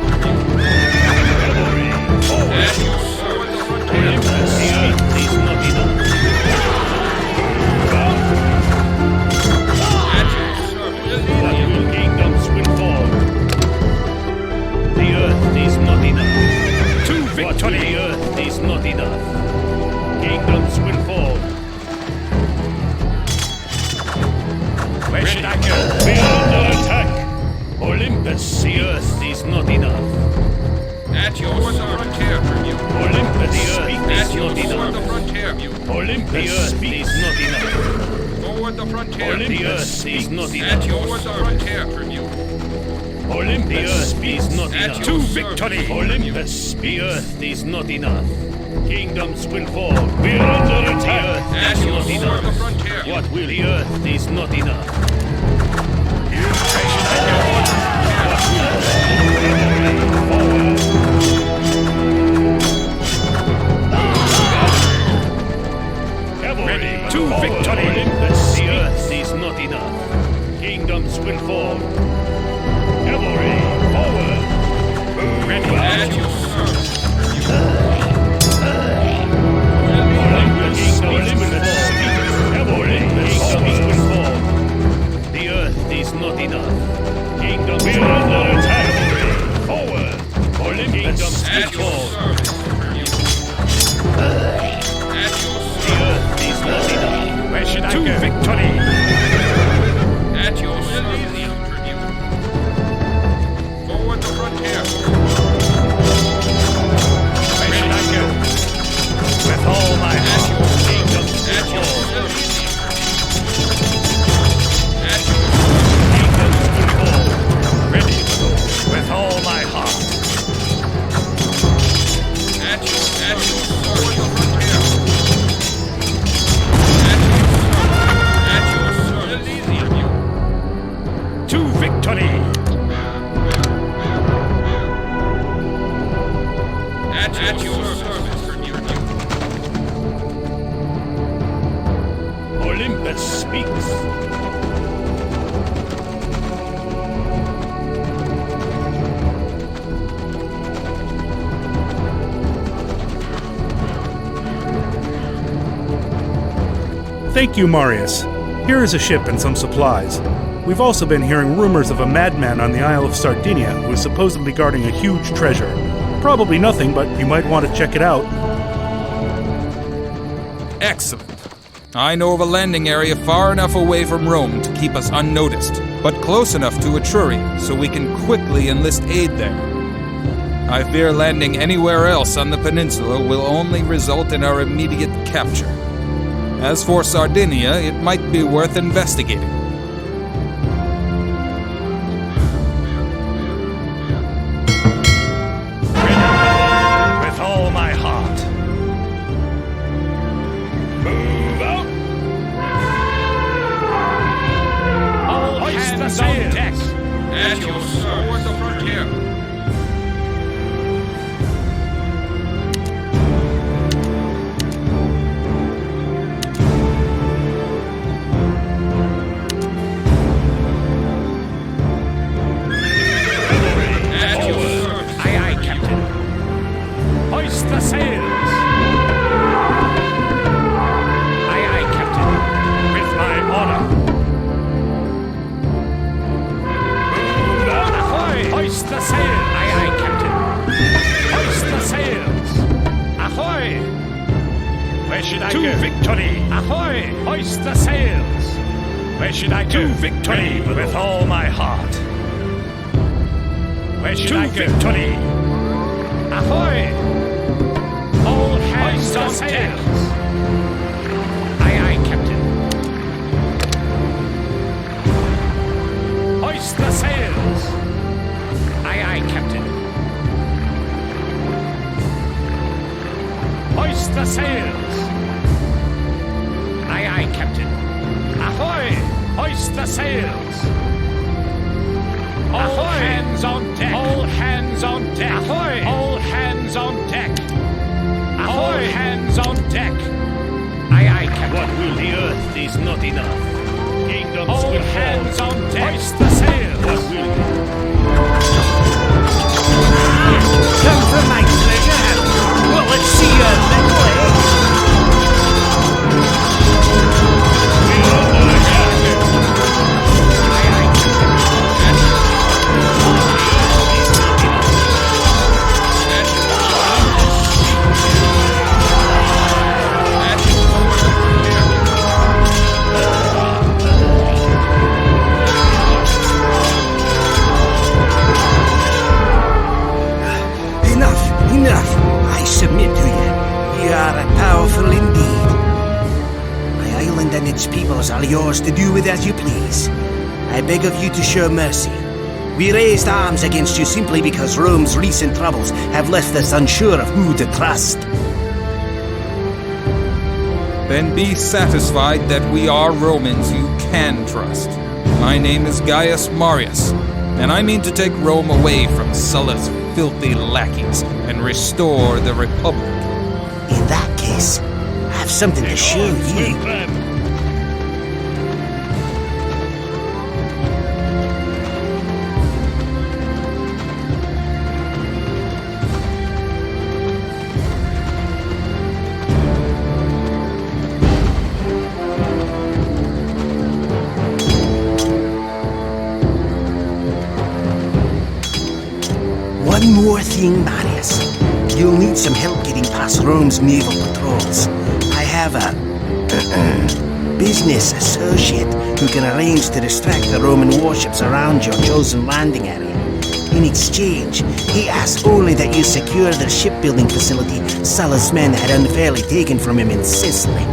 Cavalry, forward! At your service. The frontier. Olympus, the earth is not enough. At your service. What will kingdoms will fall? The earth is not enough. To victory! The earth is not enough. Kingdoms will fall. Where should I go? We're under attack! Olympus, the earth is not enough. At your frontier. Olympus, the earth At is your not toward the enough. frontier. Olympus, the earth is not enough. Toward the frontier. Olympus is not At enough. your frontier. Olympus is not enough. At To your victory! service. Olympus, the earth is not enough. Kingdoms will fall. We're under attack. The earth At is your not sword enough. of frontier. What will the earth is not enough? Ready to victory! Olympus, the earth is not enough. Kingdoms will fall. Cavalry, forward! Ready At your service. The earth is not enough. Kingdom we're under attack. Forward. Olympus At will your fall. service. At your The earth is not enough. Where should I go? To victory. At your service, tribute. Forward the frontier. Where should I go? With all my At your heart. service. Kingdoms At will your fall. service. At your Kingdoms will fall. Ready with all my heart. at your forward the frontier. At your service. Tribute. To victory. At your service. Tribute. Olympus speaks. Thank you, Marius. Here is a ship and some supplies. We've also been hearing rumors of a madman on the Isle of Sardinia who is supposedly guarding a huge treasure. Probably nothing, but you might want to check it out. Excellent. I know of a landing area far enough away from Rome to keep us unnoticed, but close enough to Etruria so we can quickly enlist aid there. I fear landing anywhere else on the peninsula will only result in our immediate capture. As for Sardinia, it might be worth investigating. With all my heart. Move out. All Hoist hands the on sails. deck. At your forward the frontier. At your service. Aye, aye, Captain. Hoist the sails. Aye, aye, Captain. With my honor. Move out. Ahoy! Hoist the sails. Aye, aye, Captain. Hoist the sails. Ahoy! Where should I go? To victory. Ahoy! Hoist the sails. Where should I go? To victory. With all my heart. Where should I go? Victory! Ahoy! All hands on deck! Aye, aye, Captain. Hoist the sails! Aye, aye, Captain. Hoist the sails! Aye, aye, Captain. Ahoy! Hoist the sails! All hands on deck! All hands on deck! Ahoy! All hands on deck! Ahoy! All hands on deck! Aye, aye, Captain. What will the earth is not enough. Kingdoms all will hands fall. On deck! Hoist the sails! What will Come for my treasure house. Well, let's see your metal, Enough! I submit to you. You are powerful indeed. My island and its peoples are yours to do with as you please. I beg of you to show mercy. We raised arms against you simply because Rome's recent troubles have left us unsure of who to trust. Then be satisfied that we are Romans you can trust. My name is Gaius Marius, and I mean to take Rome away from Sulla's filthy lackeys and restore the Republic. In that case, I have something to show you. One more thing, Marius. You'll need some help getting past Rome's naval patrols. I have a business associate who can arrange to distract the Roman warships around your chosen landing area. In exchange, he asks only that you secure the shipbuilding facility Sulla's men had unfairly taken from him in Sicily.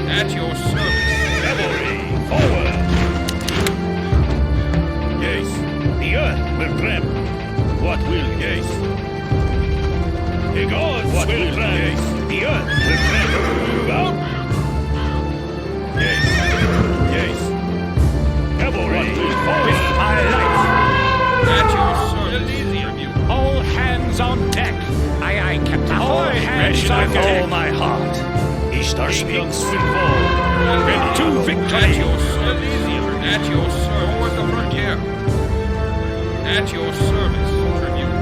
At your service. Cavalry, forward! Yes, the earth will tremble. What will, yes? The gods will tremble. Yes, the earth will tremble. Move out! Yes, yes. Cavalry, forward! With my life! At your service. Elysium, you. All hands on deck! Aye, aye, Captain. All hands on deck! With all my heart. Ishtar speaks will fall. Ready to victory. At your service. At your service. Forward the frontier. At your service, Tribune.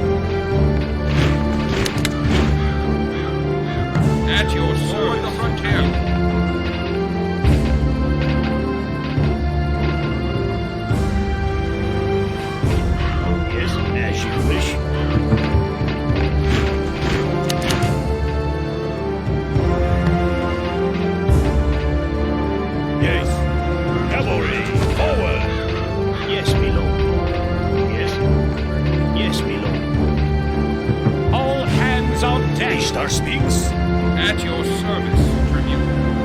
At your service. Forward the frontier. Yes, as you wish. Ishtar speaks. At your service, Tribune.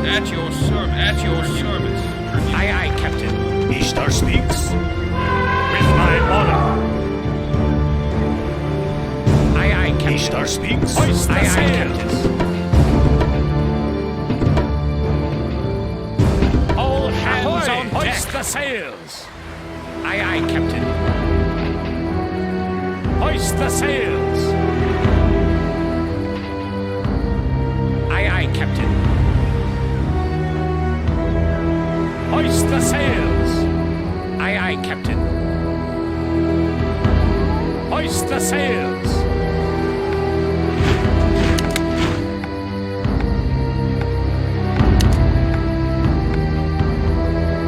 At your service. At your service, Tribune. Aye, aye, Captain. Ishtar speaks. With my honor. Aye, aye, Captain. Ishtar speaks. Hoist the sails. All hands on deck. Hoist the sails. Aye, aye, Captain. Hoist the sails. Captain. Hoist the sails. Aye, aye, Captain. Hoist the sails.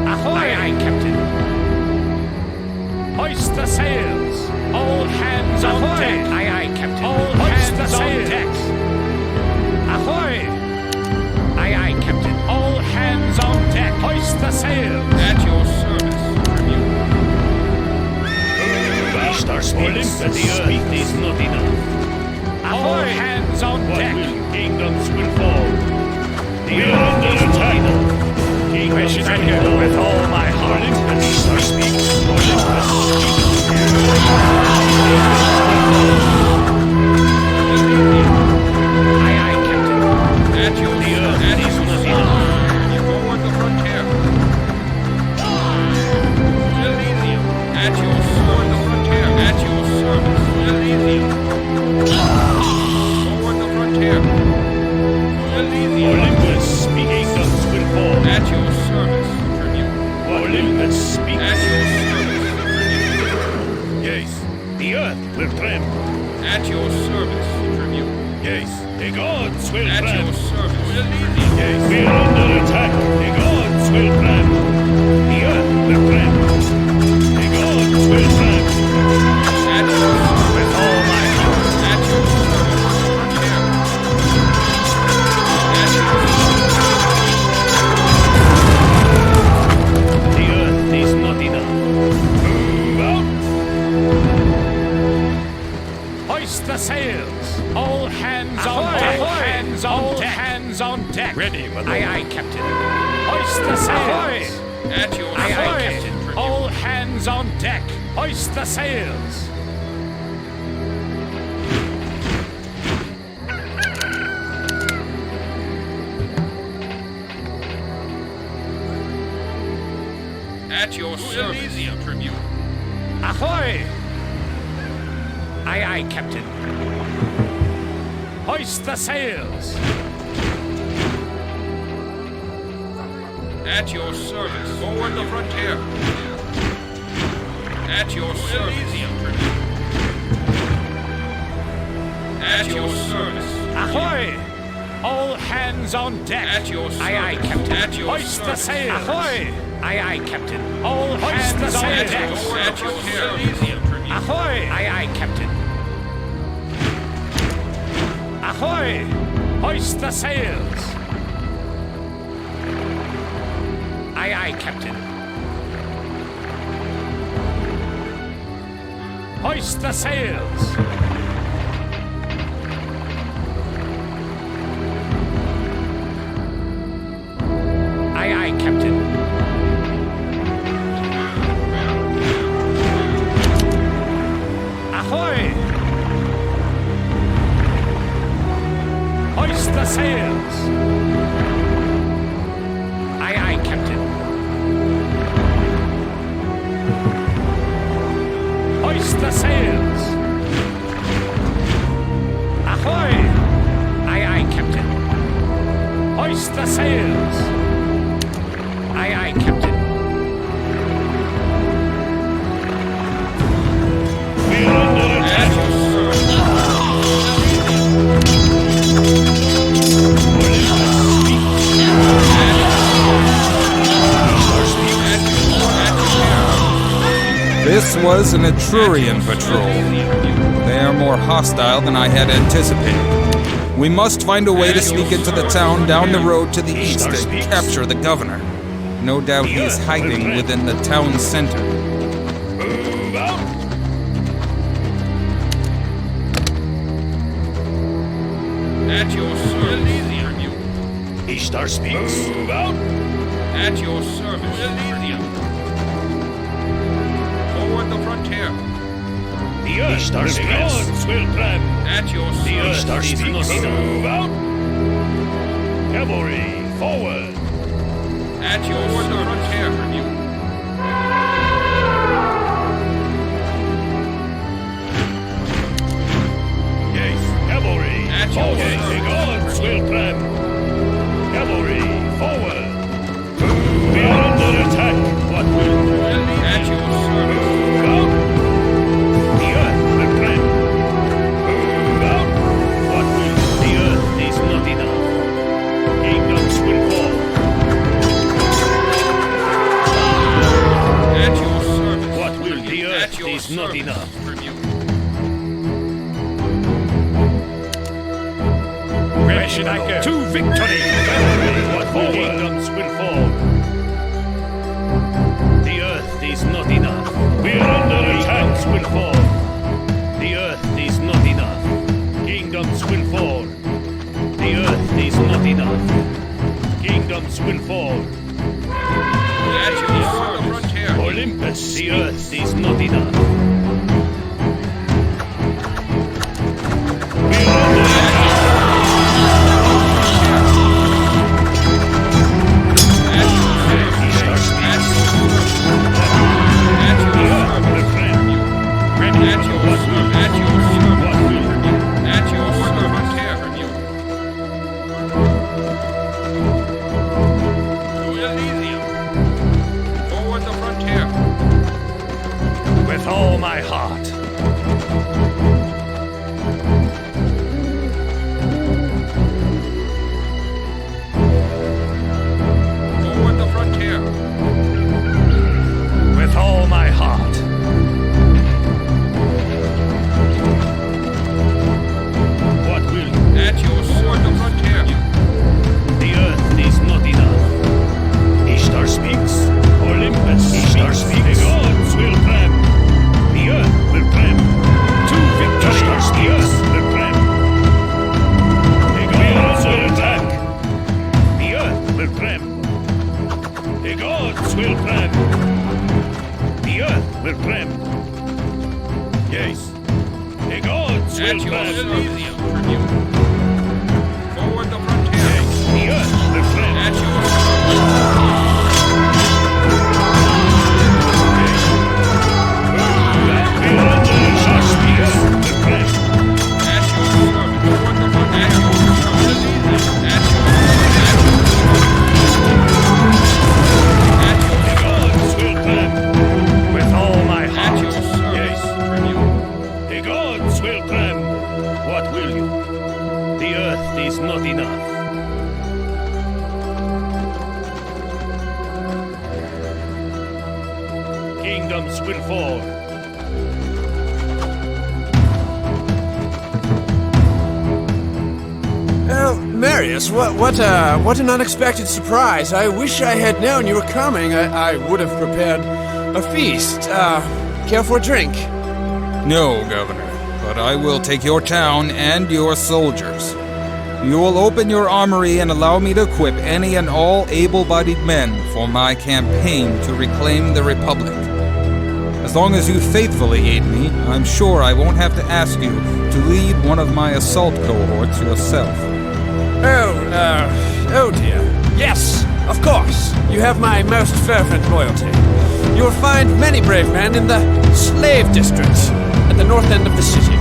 Ahoy! Aye, aye, Captain. Hoist the sails. All hands on deck. Aye, aye, Captain. All hands on deck. Ahoy! Aye, aye, Captain. All hands on deck. Hoist the sails. At your service, Tribune. Ishtar speaks that the earth is not enough. All hands on deck. Kingdoms will fall. The earth is not enough. Kingdoms will fall with all my heart. And Ishtar speaks. At your service. At your service. You forward the frontier. Elysium. At your service. The frontier. At your service. Elysium. Forward the frontier. Elysium. Olympus speaking guns will fall. At your service, Tribune. Olympus speaks. At your service, Tribune. Yes, the earth will tremble. At your service, Tribune. Yes, the gods will At grant. your service. Yes, we are under attack. The gods will grant. The earth will grant. The gods will grant. At your service. With all my heart. At your service. Frontier. At your service. The earth is not enough. Move out. Hoist the sails. All hands on deck. Hands on deck. Hands on deck. Ready, my lord. Aye, aye, Captain. Hoist the sails. At your Aye, service. aye, Captain. All hands on deck. Hoist the sails. At your service. Tribute. Ahoy! Aye, aye, Captain. Hoist the sails. At your service. Forward the frontier. At your service. At your service. Ahoy! All hands on deck. At your service. Aye, aye, Captain. At your Hoist the service. sails. Ahoy! Aye, aye, Captain. All hands on deck. At your service. Ahoy! Aye, aye, Captain. Ahoy! Hoist the sails. Aye, aye, Captain. Hoist the sails. Aye, aye, Captain. Ahoy! Hoist the sails. Aye, aye, Captain. Hoist the sails. Ahoy! Aye, aye, Captain. Hoist the sails. Aye, aye, Captain. We're under attack. This was an Etrurian patrol. They are more hostile than I had anticipated. We must find a way to sneak into the town down the road to the east and capture the governor. No doubt he is hiding within the town center. Move out. At your service. Ishtar speaks. Move out. At your service. Forward the frontier. The earth Ishtar speaks. Will grab. At your service. The Ishtar speaks. Move out. Cavalry, forward. At your frontier. Yes, cavalry. At your forward. The gods will grab. Cavalry, forward. We are under attack. What will? At your service. Move out. The earth will grab. Move out. What will? The earth is not enough. Kingdoms will fall. At your service. What will? The earth is not enough. Where should I go? To victory! What will? Kingdoms will fall. The earth is not enough. We're under attack. Will fall. The earth is not enough. Kingdoms will fall. The earth is not enough. Kingdoms will fall. At your frontier. Olympus, the earth is not enough. We're under attack. With all my heart. Yes. The gods At will your plan. Elysium, Tribune. Forward the frontier. Yes. The earth will plan. At your With all my heart. Yes. The gods will plan. What will you? The earth is not enough. Kingdoms will fall. Oh, Marius, what an unexpected surprise. I wish I had known you were coming. I would have prepared a feast. Care for a drink? No, Governor, but I will take your town and your soldiers. You will open your armory and allow me to equip any and all able-bodied men for my campaign to reclaim the Republic. As long as you faithfully aid me, I'm sure I won't have to ask you to lead one of my assault cohorts yourself. Oh dear. Yes, of course. You have my most fervent loyalty. You will find many brave men in the slave districts at the north end of the city.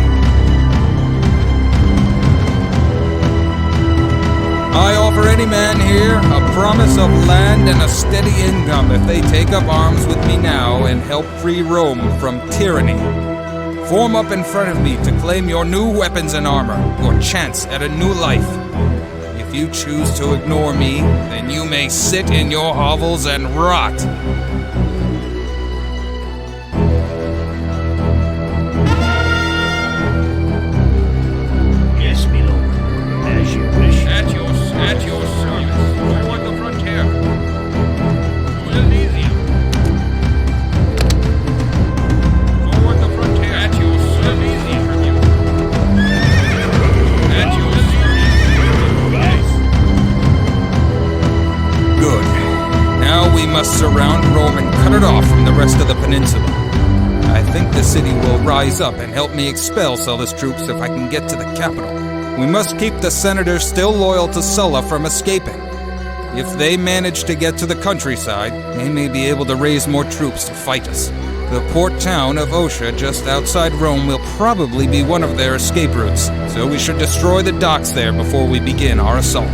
I offer any man here a promise of land and a steady income if they take up arms with me now and help free Rome from tyranny. Form up in front of me to claim your new weapons and armor, your chance at a new life. If you choose to ignore me, then you may sit in your hovels and rot. Yes, my lord. As you wish. At your service. Forward the frontier. To Elysium. Forward the frontier. At your Elysium, Tribune. At your Good. Now we must surround Rome and cut it off from the rest of the peninsula. I think the city will rise up and help me expel Sulla's troops if I can get to the capital. We must keep the senators still loyal to Sulla from escaping. If they manage to get to the countryside, they may be able to raise more troops to fight us. The port town of Ostia just outside Rome will probably be one of their escape routes, so we should destroy the docks there before we begin our assault.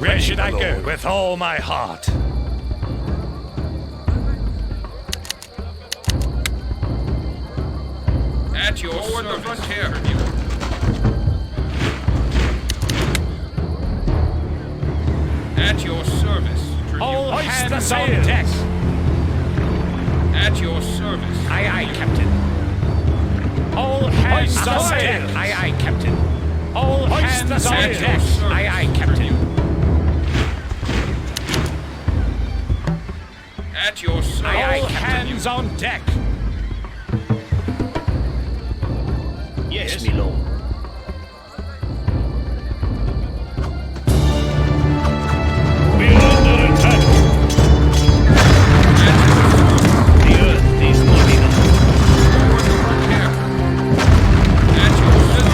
Where should I go? With all my heart. At your service. Frontier. At your service. All hands on deck. At your service. Aye, aye, Captain. All hands on deck. Aye, aye, Captain. All hands on deck. Aye, aye, Captain. At your service. Aye, aye, hands on deck. Yes, my lord. We're under attack. The earth is moving up. At your service.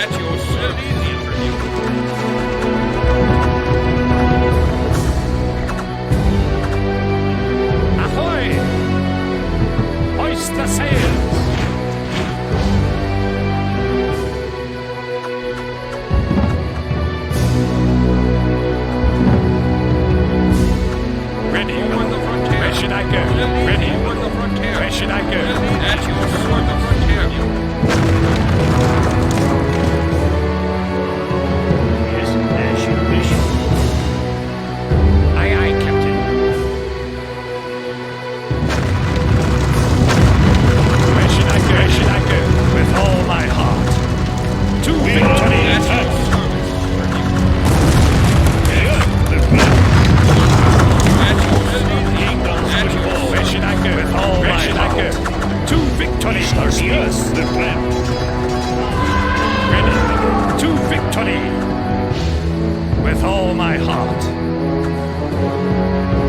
At your service. Ahoy! Hoist the sails! Ready. Where should I go? Ready. Where should I go? At your service. Yes, as you wish. Aye, aye, Captain. Where should I go? Where should I go? With all my heart. To victory! At your service. Where should I go? With all my heart. To victory! Yes, the plan. Ready. To victory! With all my heart.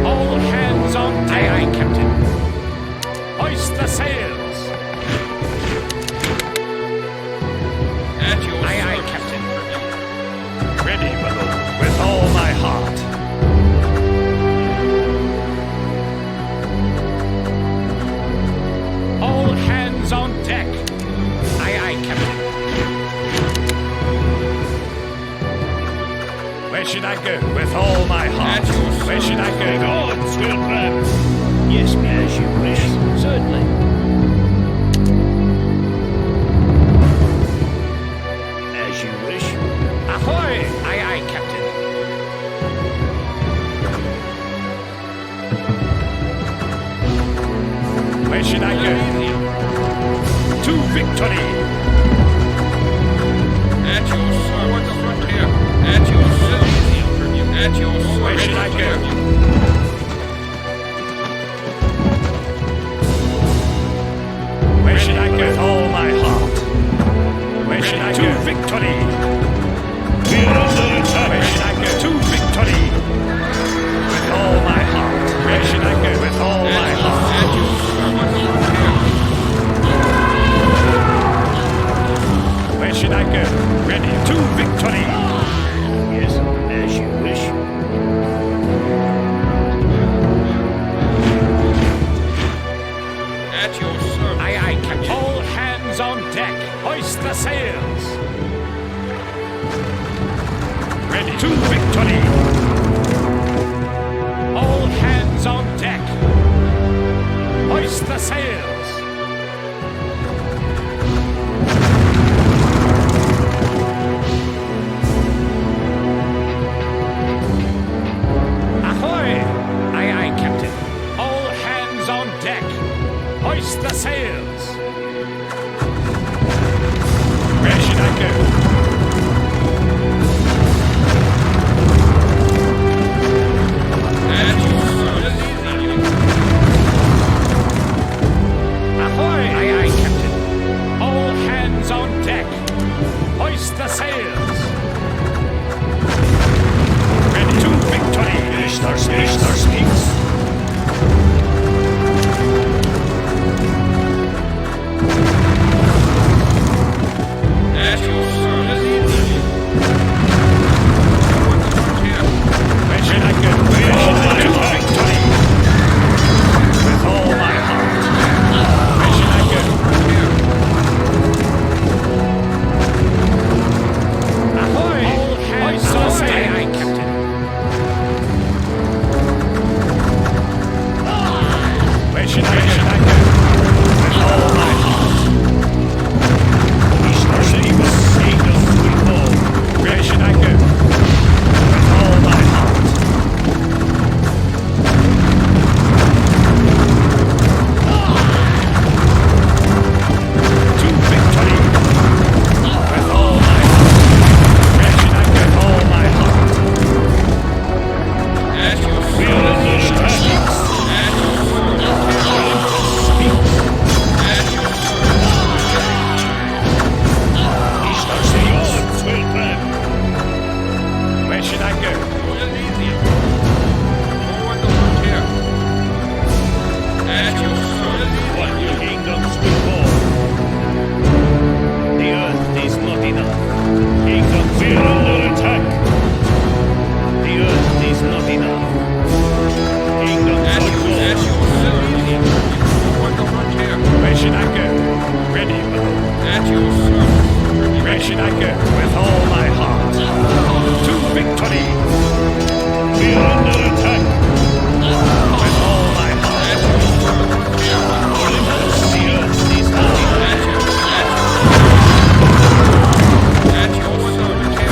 All hands on deck. Aye, aye, Captain. Hoist the sails. At your Aye, aye, service. Captain. Ready, my lord. With all my heart. All hands on deck. Aye, aye, Captain. Where should I go? With all my heart. At your service. Where should I go? God's will plan. Yes, as you wish. Certainly. As you wish. Ahoy! Aye, aye, Captain. Where should I go? To victory! At your service. At your service. At your service. Where should I go? Where should I go? With all my heart. Where should I go? To victory! We're under attack. Where should I go? To victory! With all my heart. Where should I go? With all my heart. At your service. Where should I go? Ready to victory! Yes, as you wish. At your service. Aye, aye, Captain. All hands on deck. Hoist the sails. Ready to victory! All hands on deck. Hoist the sails. Ahoy! Aye, aye, Captain. All hands on deck. Hoist the sails. Where should I go? At your service. victory! We are under attack! With all my heart! The earth needs nothing. At your service.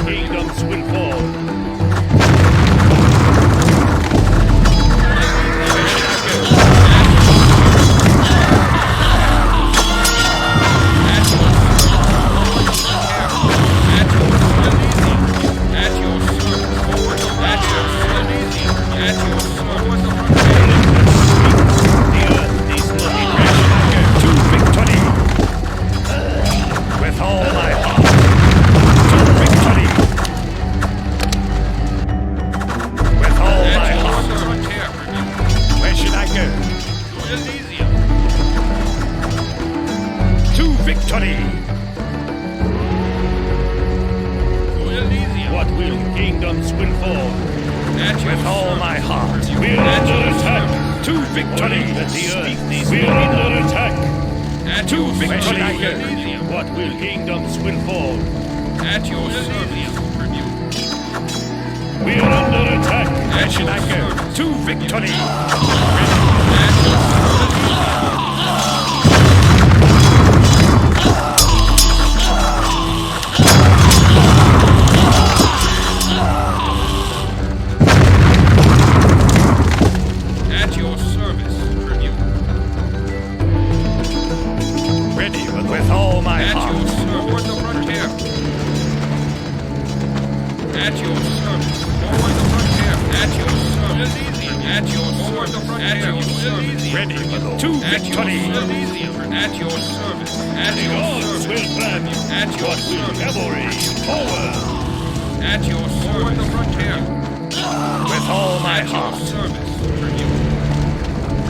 Kingdoms will fall. What will kingdoms will fall? With all my heart. We're under attack. To victory. The earth. We're under attack. To victory. What will kingdoms will fall? At your service. We're under attack. Where should I go? To victory. At your service, Tribune. Ready with all my At heart. your service, the frontier. At your service, forward the frontier. At your service, at your forward the frontier. At your service, Ready to victory. At your service, at The your gods service. will plan. At your What will service. cavalry? Forward. At your forward the frontier. With all my At your heart. service, Tribune.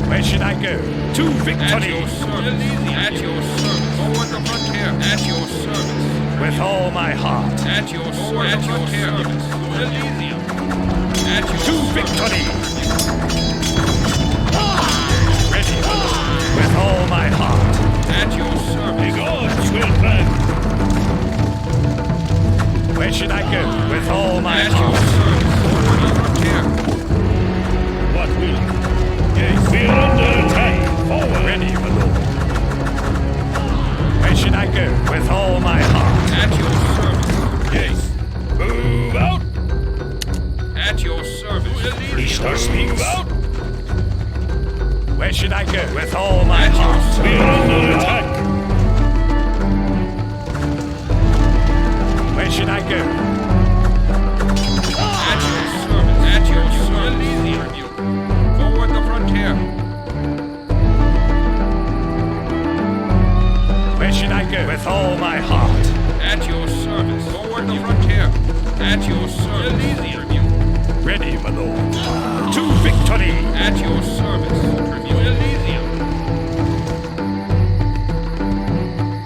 Where should I go? To At victory. your service, at your service. Forward the frontier. At your service. With all my heart. At your service. At your service. At your To victory. Ready with all my heart. At your service. The gods will plan. Where should I go? With all my At your heart. service. Forward the frontier. What will? Yes, we're under attack. Forward. Ready, my lord. Where should I go? With all my heart. At your service. Yes. Move out. At your service. Move out. Where should I go? With all my At your heart. service. We're under attack. Where should I go? At your service. At your service. Forward the frontier. Where should I go? With all my heart. At your service. Forward the frontier. At your service. Ready, my lord. To victory. At your service. Elysium.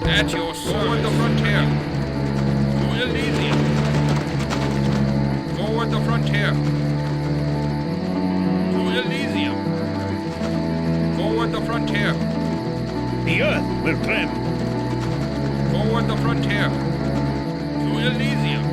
At your service. Forward the frontier. To Elysium. Forward the frontier. To Elysium. Forward the frontier. The earth will tremble. Forward the frontier. To Elysium.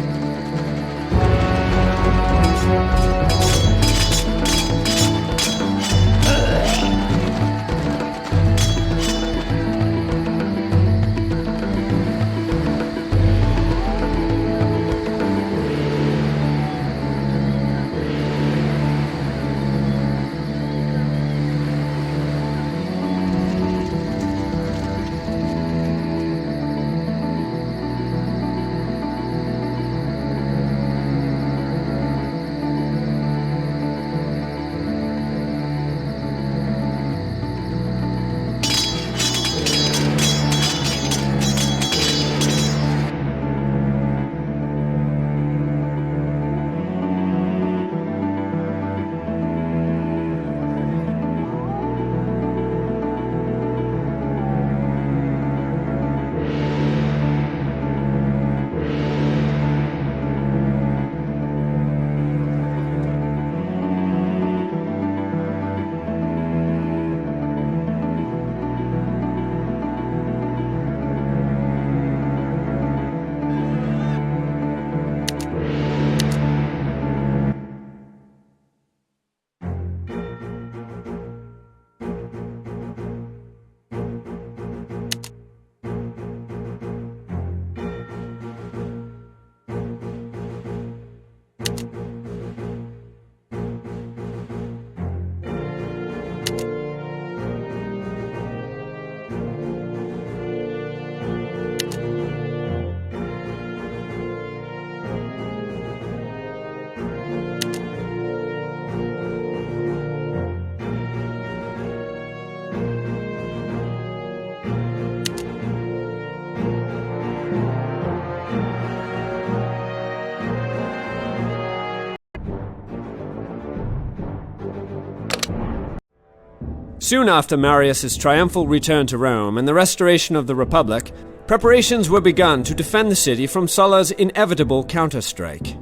Soon after Marius' triumphal return to Rome and the restoration of the Republic, preparations were begun to defend the city from Sulla's inevitable counterstrike.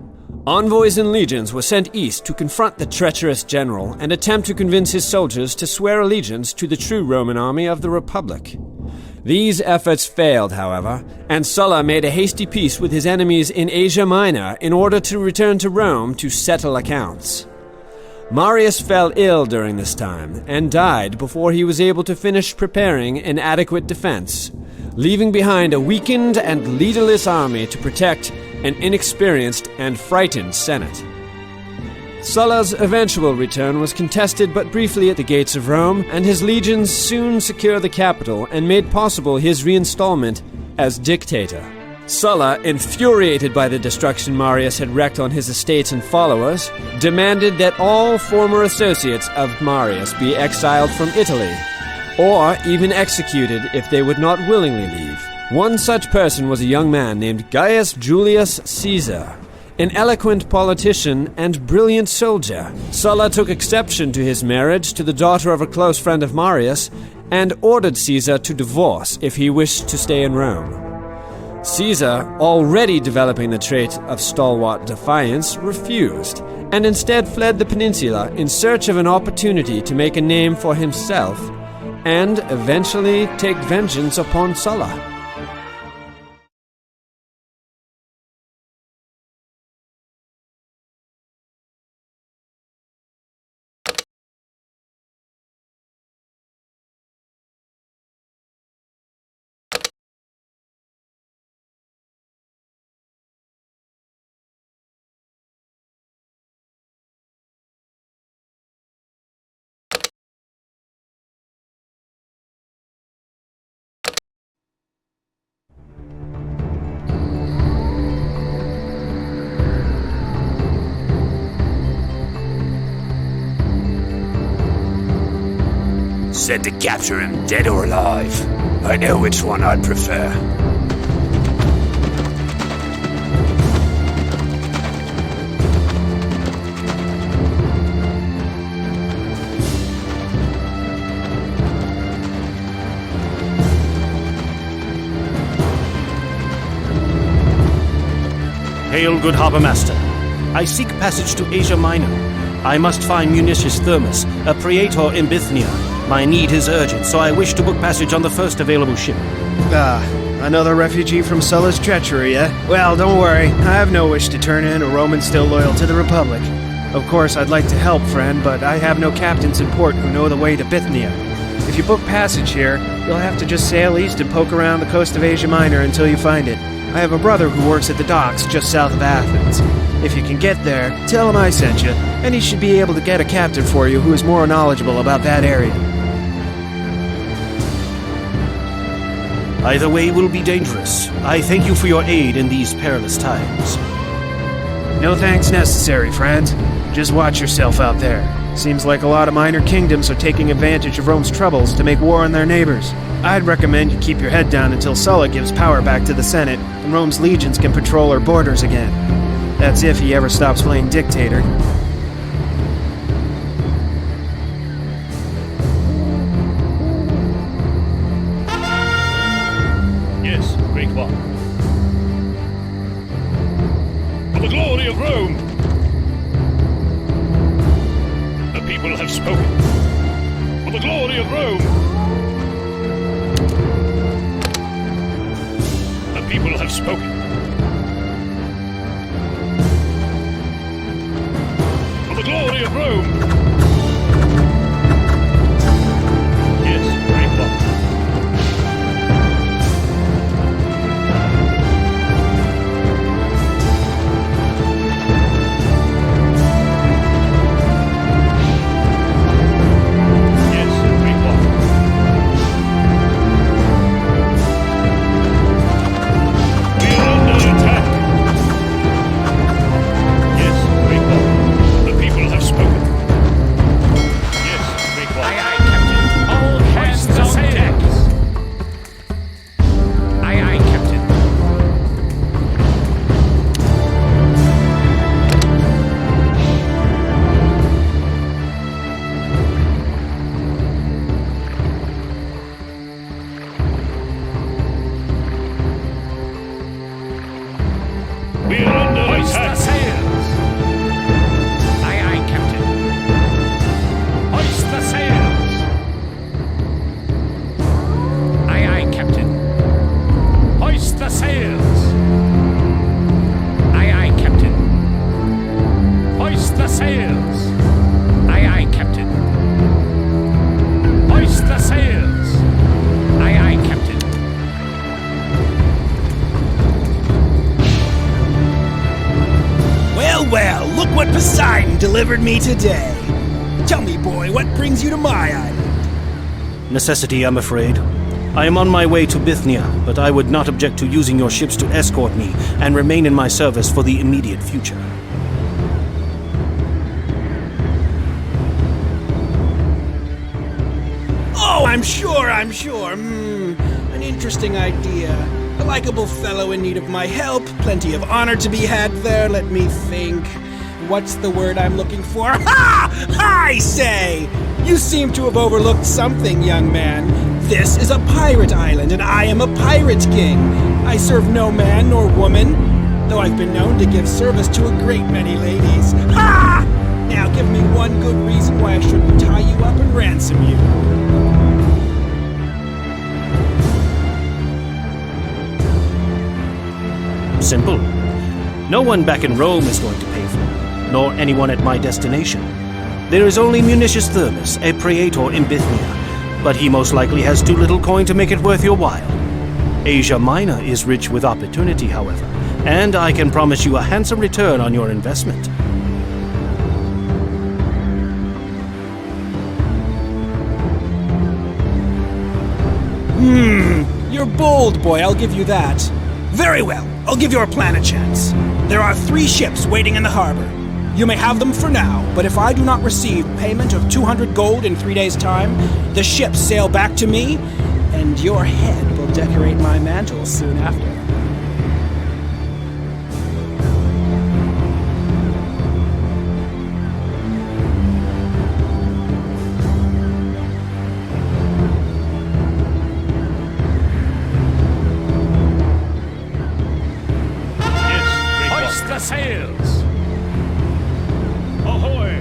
Envoys and legions were sent east to confront the treacherous general and attempt to convince his soldiers to swear allegiance to the true Roman army of the Republic. These efforts failed, however, and Sulla made a hasty peace with his enemies in Asia Minor in order to return to Rome to settle accounts. Marius fell ill during this time and died before he was able to finish preparing an adequate defense, leaving behind a weakened and leaderless army to protect an inexperienced and frightened Senate. Sulla's eventual return was contested but briefly at the gates of Rome, and his legions soon secured the capital and made possible his reinstallment as dictator. Sulla, infuriated by the destruction Marius had wreaked on his estates and followers, demanded that all former associates of Marius be exiled from Italy, or even executed if they would not willingly leave. One such person was a young man named Gaius Julius Caesar, an eloquent politician and brilliant soldier. Sulla took exception to his marriage to the daughter of a close friend of Marius and ordered Caesar to divorce if he wished to stay in Rome. Caesar, already developing the trait of stalwart defiance, refused, and instead fled the peninsula in search of an opportunity to make a name for himself and eventually take vengeance upon Sulla. Said to capture him dead or alive. I know which one I'd prefer. Hail, good harbour master. I seek passage to Asia Minor. I must find Municius Thermus, a praetor in Bithynia. My need is urgent, so I wish to book passage on the first available ship. Another refugee from Sulla's treachery, eh? Well, don't worry. I have no wish to turn in a Roman still loyal to the Republic. Of course, I'd like to help, friend, but I have no captains in port who know the way to Bithynia. If you book passage here, you'll have to just sail east and poke around the coast of Asia Minor until you find it. I have a brother who works at the docks just south of Athens. If you can get there, tell him I sent you, and he should be able to get a captain for you who is more knowledgeable about that area. Either way will be dangerous. I thank you for your aid in these perilous times. No thanks necessary, friend. Just watch yourself out there. Seems like a lot of minor kingdoms are taking advantage of Rome's troubles to make war on their neighbors. I'd recommend you keep your head down until Sulla gives power back to the Senate and Rome's legions can patrol our borders again. That's if he ever stops playing dictator. Yes, great one. For the glory of Rome! The people have spoken. For the glory of Rome! The people have spoken. For the glory of Rome! Yes, great one. We're under Hoist attack. the sails! Aye, aye, Captain. Hoist the sails! Aye, aye, Captain. Hoist the sails! Aye, aye, Captain. Hoist the sails! Aye, aye, Captain. Hoist the sails! Aye, aye, Captain. Well, well, look what Poseidon delivered me today. Tell me, boy, what brings you to my island? Necessity, I'm afraid. I am on my way to Bithynia, but I would not object to using your ships to escort me and remain in my service for the immediate future. Oh, I'm sure. An interesting idea. A likable fellow in need of my help. Plenty of honor to be had there. Let me think. What's the word I'm looking for? Ha! I say! You seem to have overlooked something, young man. This is a pirate island, and I am a pirate king. I serve no man nor woman, though I've been known to give service to a great many ladies. Ha! Now give me one good reason why I shouldn't tie you up and ransom you. Simple. No one back in Rome is going to pay for it, nor anyone at my destination. There is only Munitius Thermus, a praetor in Bithynia, but he most likely has too little coin to make it worth your while. Asia Minor is rich with opportunity, however, and I can promise you a handsome return on your investment. You're bold, boy, I'll give you that. Very well, I'll give your plan a chance. There are 3 ships waiting in the harbor. You may have them for now, but if I do not receive payment of 200 gold in 3 days' time, the ships sail back to me, and your head will decorate my mantle soon after. Hoist the sails! Ahoy!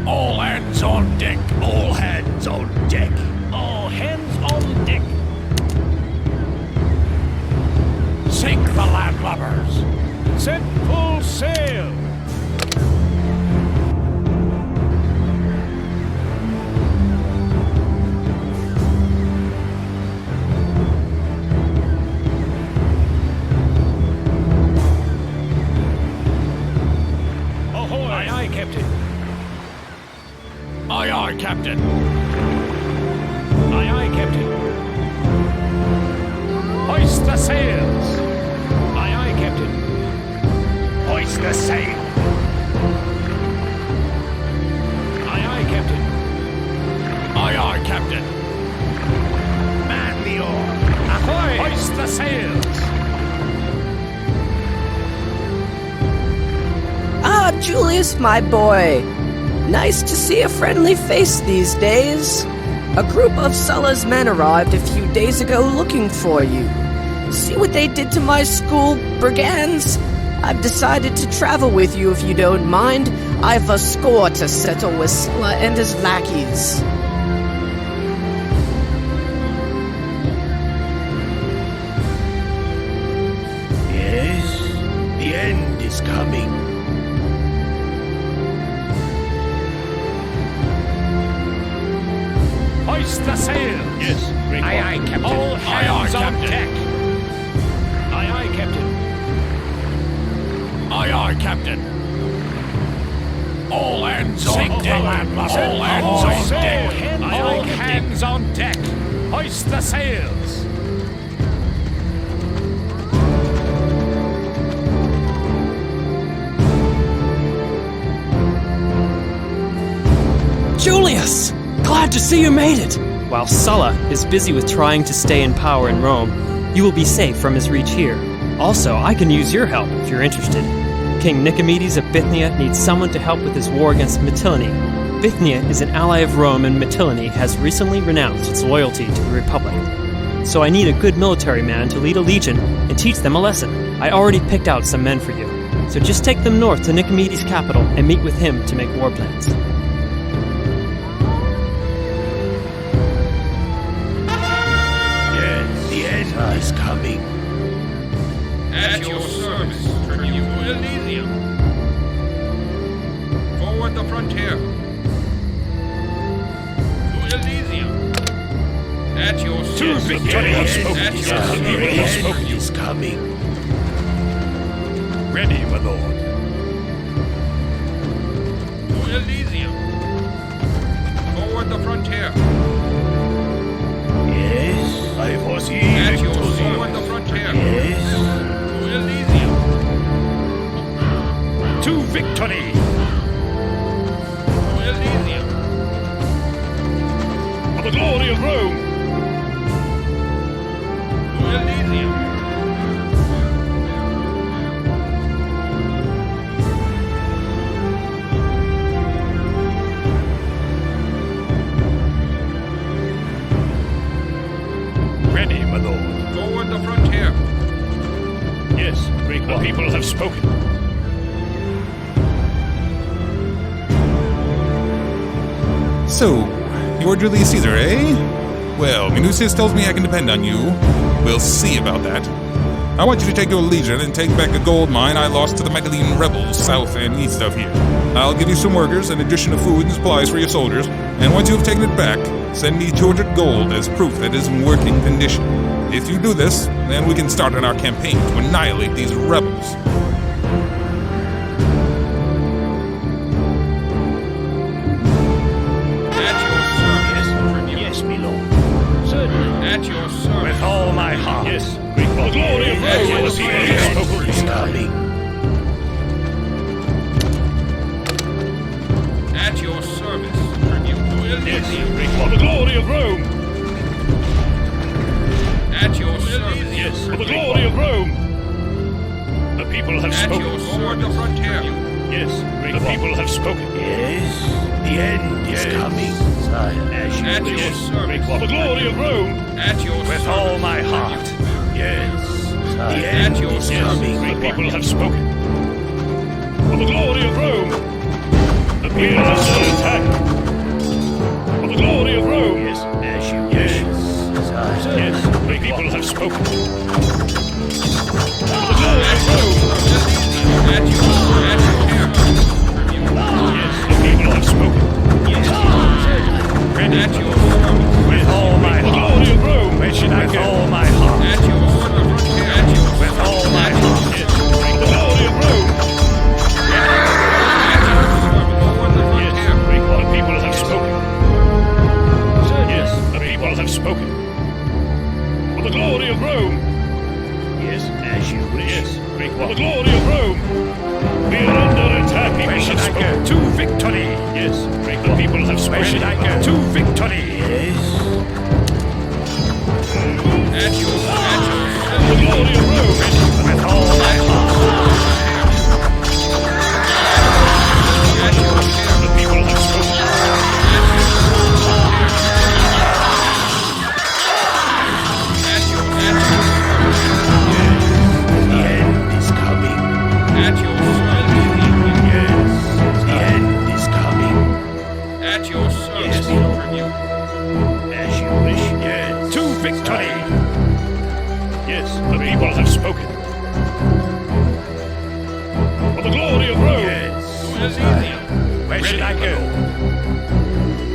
All hands on deck! All hands on deck! All hands on deck! Sink the landlubbers! Set full sail! Ahoy! Aye, aye, Captain. Aye, aye, Captain! Aye, aye, Captain. Hoist the sails! Aye, aye, Captain. Hoist the sail! Aye, aye, Captain. Aye, aye, Captain! Man the oar! Ahoy! Hoist the sails! Ah, Julius, my boy. Nice to see a friendly face these days. A group of Sulla's men arrived a few days ago looking for you. See what they did to my school, brigands? I've decided to travel with you if you don't mind. I've a score to settle with Sulla and his lackeys. Yes, the end is coming. Hoist the sails! Yes, great Aye, one. aye, Captain. Aye, All aye, hands on Captain. deck! Aye, aye, Captain. Aye, aye, Captain! All hands on Sink the deck! landlubbers! All hands on deck! Aye, aye, hands on deck! Hoist the sails! Julius! Glad to see you made it! While Sulla is busy with trying to stay in power in Rome, you will be safe from his reach here. Also, I can use your help if you're interested. King Nicomedes of Bithynia needs someone to help with his war against Mytilene. Bithynia is an ally of Rome, and Mytilene has recently renounced its loyalty to the Republic. So I need a good military man to lead a legion and teach them a lesson. I already picked out some men for you. So just take them north to Nicomedes' capital and meet with him to make war plans. Yes, the end is coming. At your service, Tribune. To Elysium. Forward the frontier. To Elysium. At your service. To victory. At your service. The end is coming. Ready, my lord. To Elysium. Forward the frontier. Yes, I foresee At your victory. forward the frontier. Yes. To Elysium. To victory. To Elysium. For the glory of Rome. To Elysium. Ready, my lord. Forward the frontier. Yes, great the people have spoken. So, you're Julius Caesar, eh? Well, Minucius tells me I can depend on you. We'll see about that. I want you to take your legion and take back a gold mine I lost to the Mytilene rebels south and east of here. I'll give you some workers, an addition of food and supplies for your soldiers, and once you have taken it back, send me 200 gold as proof that it is in working condition. If you do this, then we can start on our campaign to annihilate these rebels. Yes, my lord. Certainly. At your service. With all my heart. Yes, great the glory of Rome is coming. At your service. Tribune. To Elysium. Yes, great for the glory of Rome. At your service. Yes, for the glory of Rome. The people have At spoken. your forward the frontier. Yes, great the people have spoken. Yes, the end is coming. As you At wish. your service. For the glory of Rome. At your With service. all my heart. Yes, the At end your is service. coming. Great people have spoken. For the glory of Rome. The people have stood attack. For the glory of Rome. Yes, as you wish. Yes, great people have spoken. For the glory of Rome. At your Yes, the people have spoken. Yes, ready. At your service. With all my heart. The glory of Rome. Where should I go? With all my heart. At your frontier. At your With all my heart. Yes, the glory of Rome. Yes, great the people have spoken. Yes, the people have spoken. For the glory of Rome. Yes, as you wish. Yes, great for the glory of Rome. We are under attack. Where should I go? To victory. Yes, great the people have spoken. Where should I go? To victory. Yes. At your The glory of Rome. With all my heart. The people have spoken. The end is coming. At your service. Yes, the end is coming. At your service. Tribune. As you wish. Yes. To victory. Yes, the people have spoken. For the glory of Rome. Yes. Where should I go?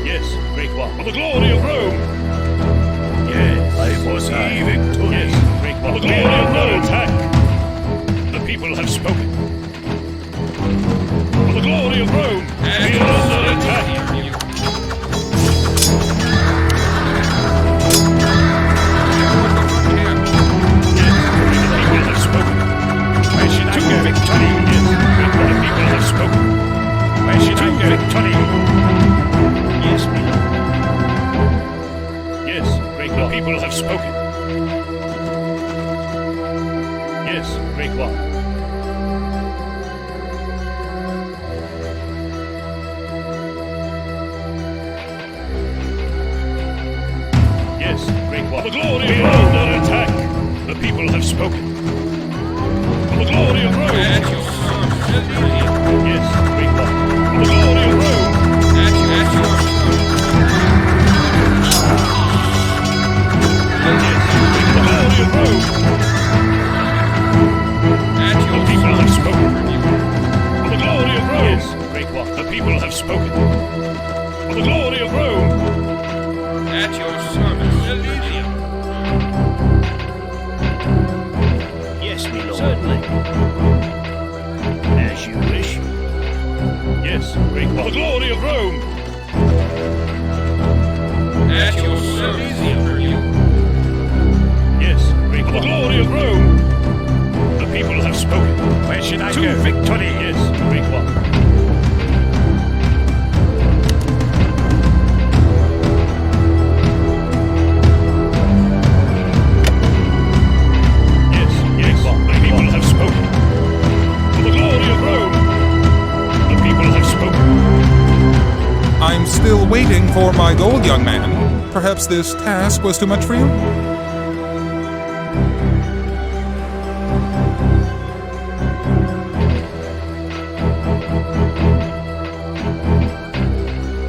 Yes, great one. For the glory of Rome. Yes, I foresee victory. Yes, great one. For the glory of Rome. Attack. The people have spoken. For the glory of Rome. We are under attack. Where should I go? Victory! Yes, the people have spoken. Where should I go? Victory! Yes, my lord. Yes, great the people have spoken. Yes, great one. Yes, great one. The glory of Rome under attack. The people have spoken. For the glory of Rome. At your service, Tribune. Yes, great Lord. For the glory of Rome. At your service. The glory of Rome. At your The people have spoken. Tribune. For the glory of Rome. Yes, great Lord. The people have spoken. For the glory of Rome. At your service, Elysium. Yes, my lord. Certainly. As you wish. Yes, great Lord. For the glory of Rome. At your service, Tribune. Yes, great Lord. For the glory of Rome. The people have spoken. Where should I To go? victory. Yes, great Lord. Yes, Lord. The people have spoken. For the glory of Rome. The people have spoken. I'm still waiting for my gold, young man. Perhaps this task was too much for you?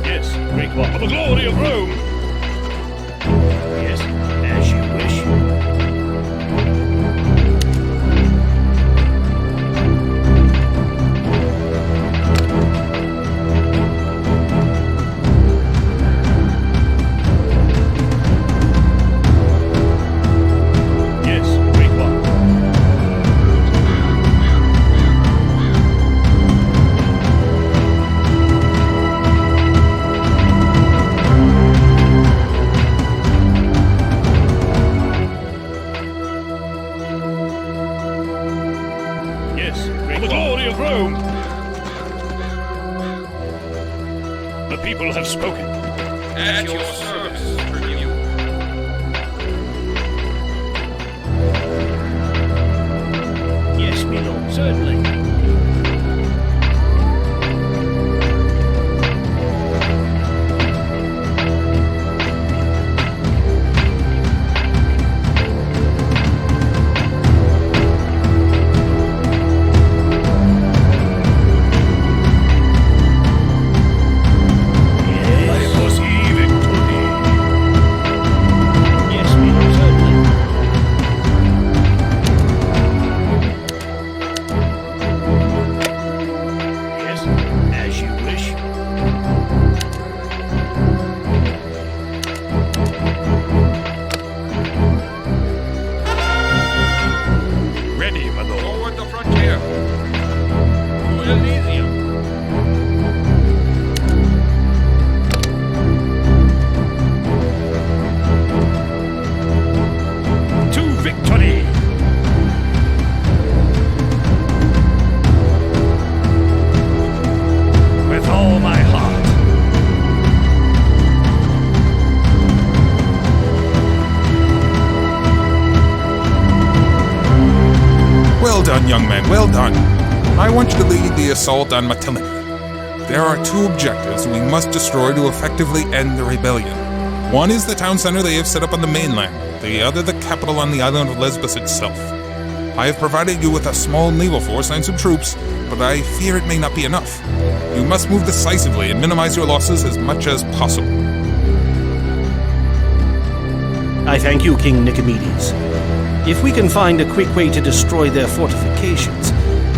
Yes, great Lord. For the glory of Rome. Yes, as you wish. Yes, great Lord. Yes, great for the glory of Rome. The people have spoken. At your service, Tribune. Yes, my lord. Certainly. Yes, my lord. Certainly. Yes, as you wish. Ready, my lord. Forward the frontier. To Elysium. To victory. With all my heart. Well done, young man, well done. I want you to lead the assault on Matillion. There are two objectives we must destroy to effectively end the rebellion. One is the town center they have set up on the mainland, the other the capital on the island of Lesbos itself. I have provided you with a small naval force and some troops, but I fear it may not be enough. You must move decisively and minimize your losses as much as possible. I thank you, King Nicomedes. If we can find a quick way to destroy their fortifications,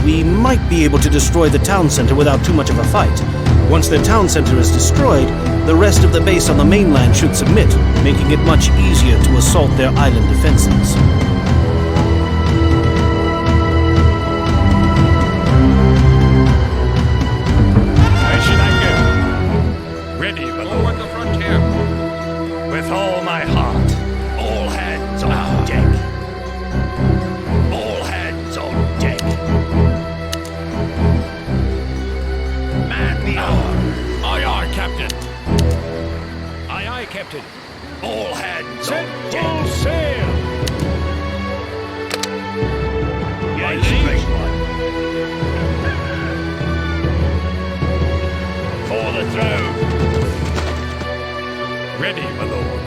we might be able to destroy the town center without too much of a fight. Once the town center is destroyed, the rest of the base on the mainland should submit, making it much easier to assault their island defenses. Where should I go? Ready, my lord. Forward the frontier. With all my heart. All hands on deck. All hands on deck. Man the arm. Aye, aye, Captain. Aye, aye, Captain. All hands on deck. Full sail. Yes, great one. For the throne. Ready, my lord.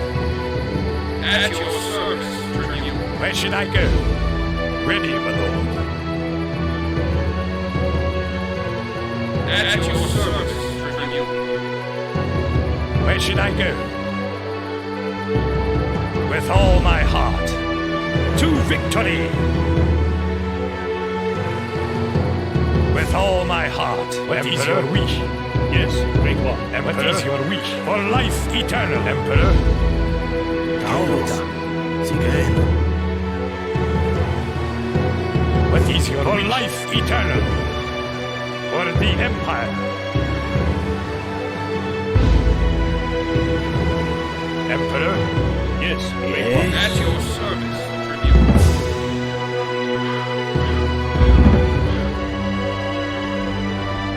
At your service, Tribune. Where should I go? Ready, my lord. At your service, tribute. Where should I go? With all my heart. To victory! With all my heart. What is your wish? Yes, great one. Emperor. What is your wish? For life eternal, Emperor. What is your wish? For life eternal. For the Empire. Emperor? Yes, great one. At your service, tribute.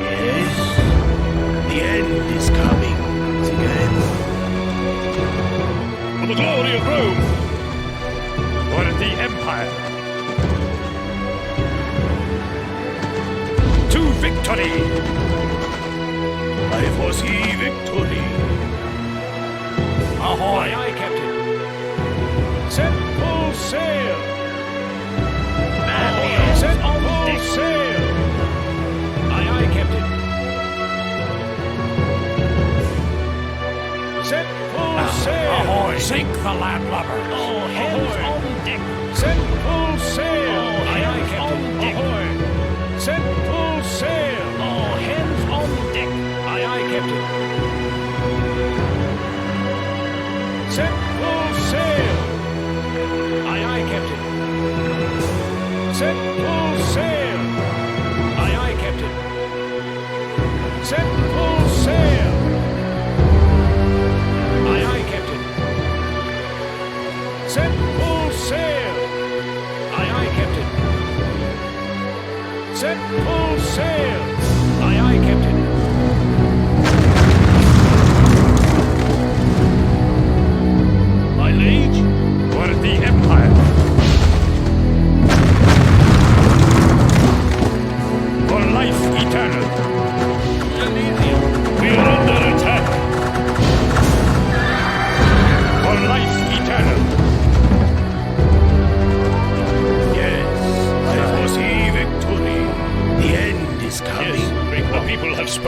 Yes, the end is coming. For the glory of Rome. For the Empire. To victory. I foresee victory. Ahoy! Aye, aye, Captain. Set full sail. Ahoy! Set full sail. Aye, aye, Captain. Set full sail. Ahoy! Sink the landlubber. All hands on deck. Set full sail. Aye, aye, Captain. Ahoy! Set full sail. All hands on deck. Aye, aye, Captain. Set full sail. Aye, aye, Captain. Set full sail. Aye, aye, Captain. Set full sail. Aye, aye, Captain. Set full sail. Aye, aye, Captain. Set full sail. Aye, aye, Captain. My liege, for the Empire. For life eternal. We're under attack. For life eternal. Yes, I foresee victory. The end is coming. Yes, the people have spoken.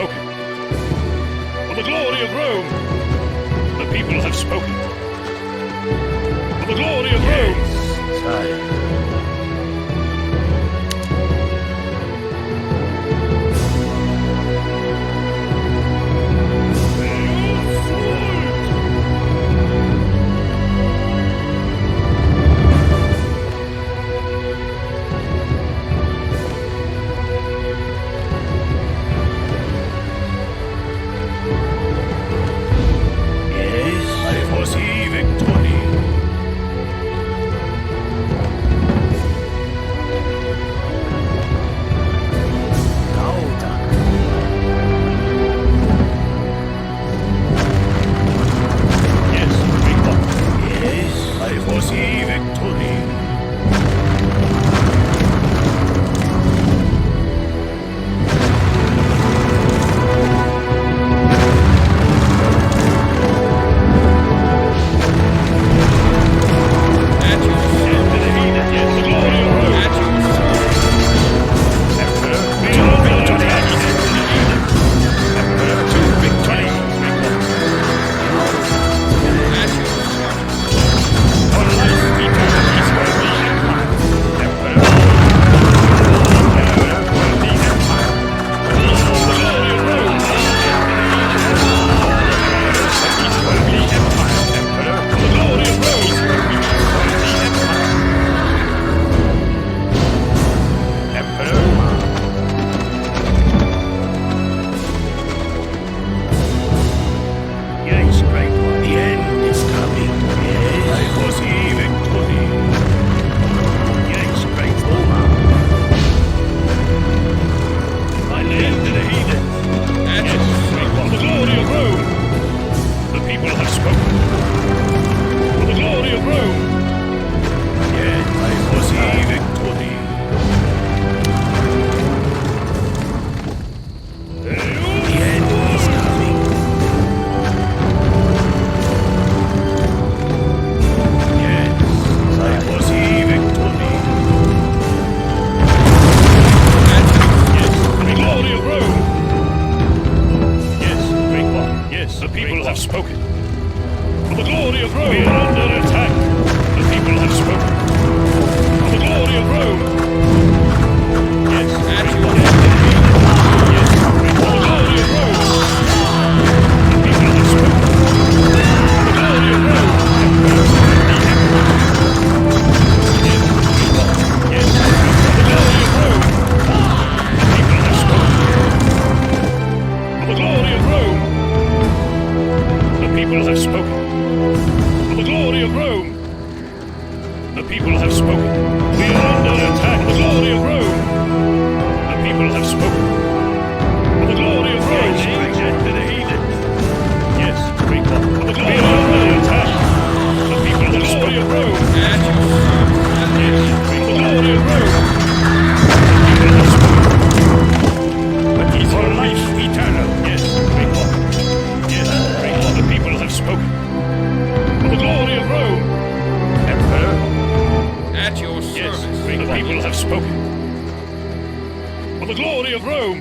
For the glory of Rome!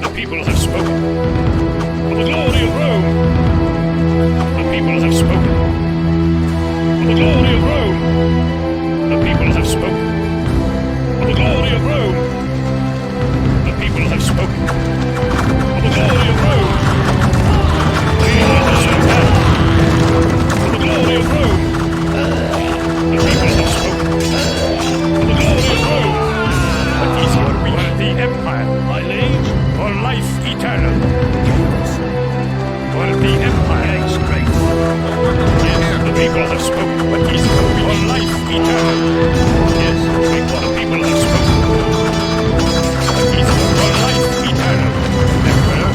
The people have spoken. For the glory of Rome! The people have spoken. For the glory of Rome! The people have spoken. For the glory of Rome! The people have spoken. For the glory of Rome! The people have spoken. For the glory of Rome! The people have spoken. For the glory of Rome! What is your wish? For the empire, my liege, for life eternal. For the empire is great. Yes, the people have spoken. What is your wish? For life eternal. Yes, the people have spoken. What is your for life eternal? Emperor.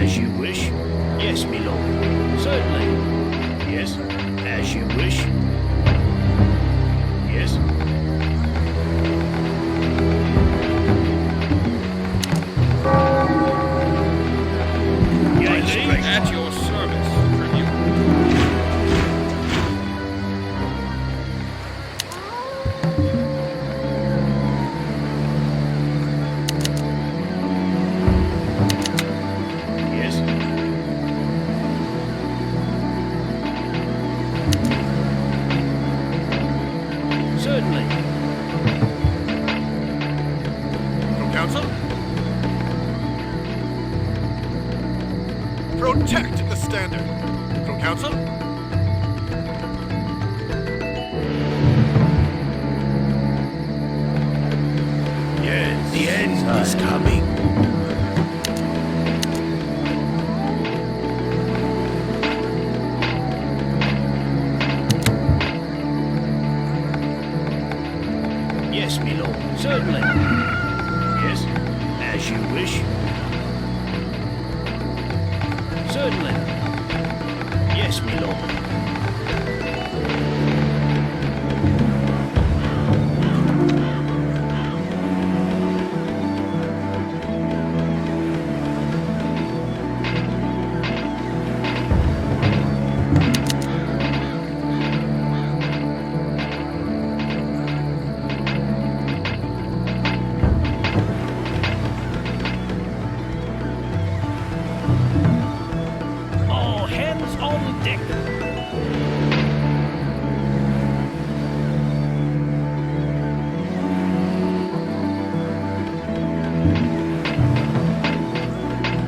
As you wish. Yes, my lord. Certainly. Yes, as you Certainly. Council? Protect the standard. Council? Yes, the end is coming. Yes, my lord. Certainly. Yes, as you wish. Certainly. Yes, my lord. All hands on deck.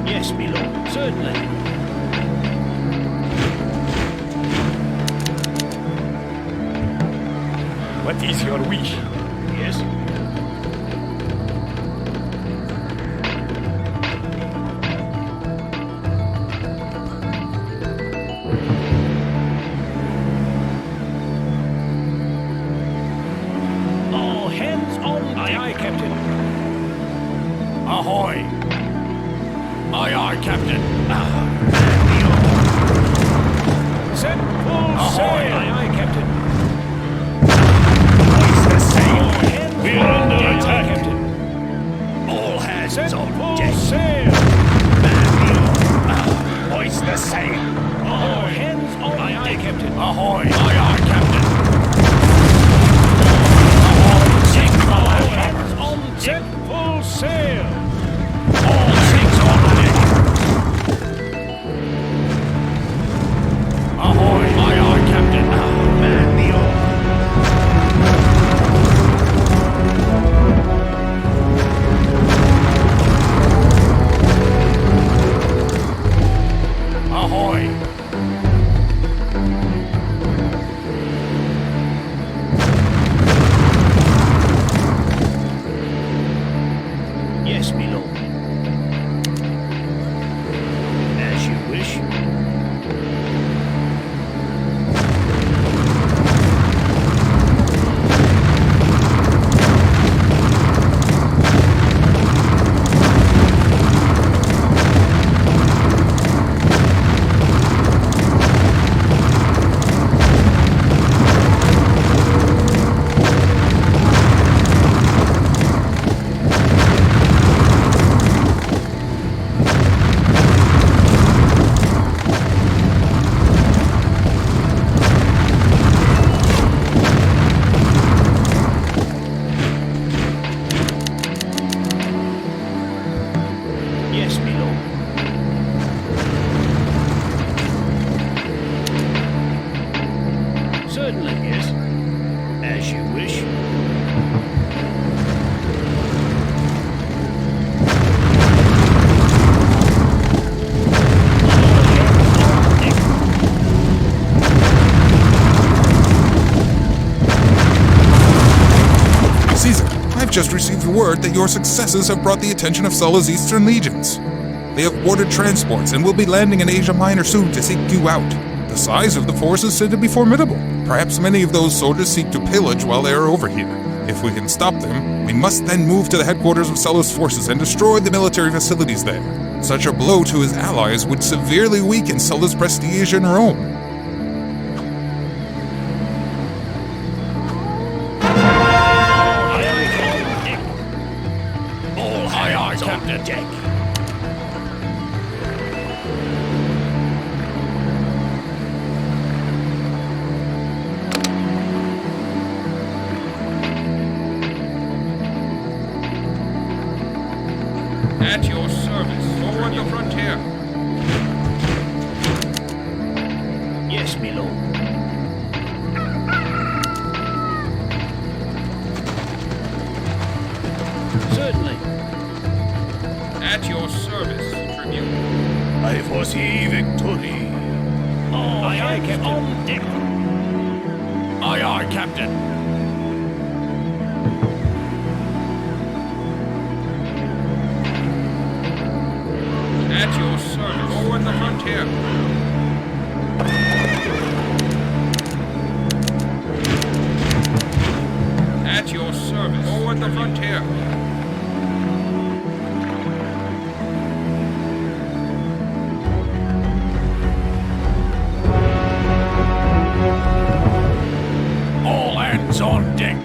Yes, my lord. Certainly. What is your wish? Yes. All hands on deck. Aye, aye, Captain. Ahoy! Aye, aye, Captain. Set full sail. Aye, aye, Captain. Hoist the sail. All hands We're on under deck. attack. Aye, Captain. All hands Set on full deck. sail. Hoist the sail. All hands on aye, aye, Captain. Ahoy! Aye, aye, Captain. All hands on deck. Full sail. All six on deck. Ahoy! Aye, aye, Captain. Man the oar. Ahoy! Yes, my lord. As you wish. Yes, my lord. Certainly, yes. As you wish. Caesar, I've just received word that your successes have brought the attention of Sulla's eastern legions. They have ordered transports and will be landing in Asia Minor soon to seek you out. The size of the force is said to be formidable. Perhaps many of those soldiers seek to pillage while they are over here. If we can stop them, we must then move to the headquarters of Sulla's forces and destroy the military facilities there. Such a blow to his allies would severely weaken Sulla's prestige in Rome. All hands on deck. At your service. Forward the frontier. Yes, my lord. Certainly. At your service, Tribune. I foresee victory. All Aye, aye, hands Captain. on deck. Aye, aye, Captain. At your service. Forward the frontier. At your service. Forward the frontier. All hands on deck.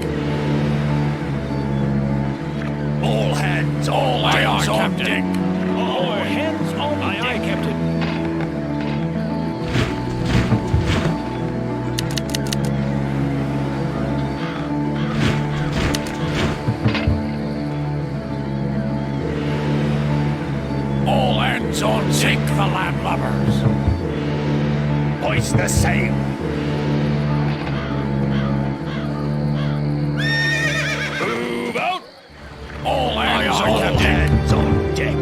All hands on deck. All hands on Aye, deck. aye, Captain. All hands on sink the landlubbers. Hoist the sail. Move out. All hands on deck.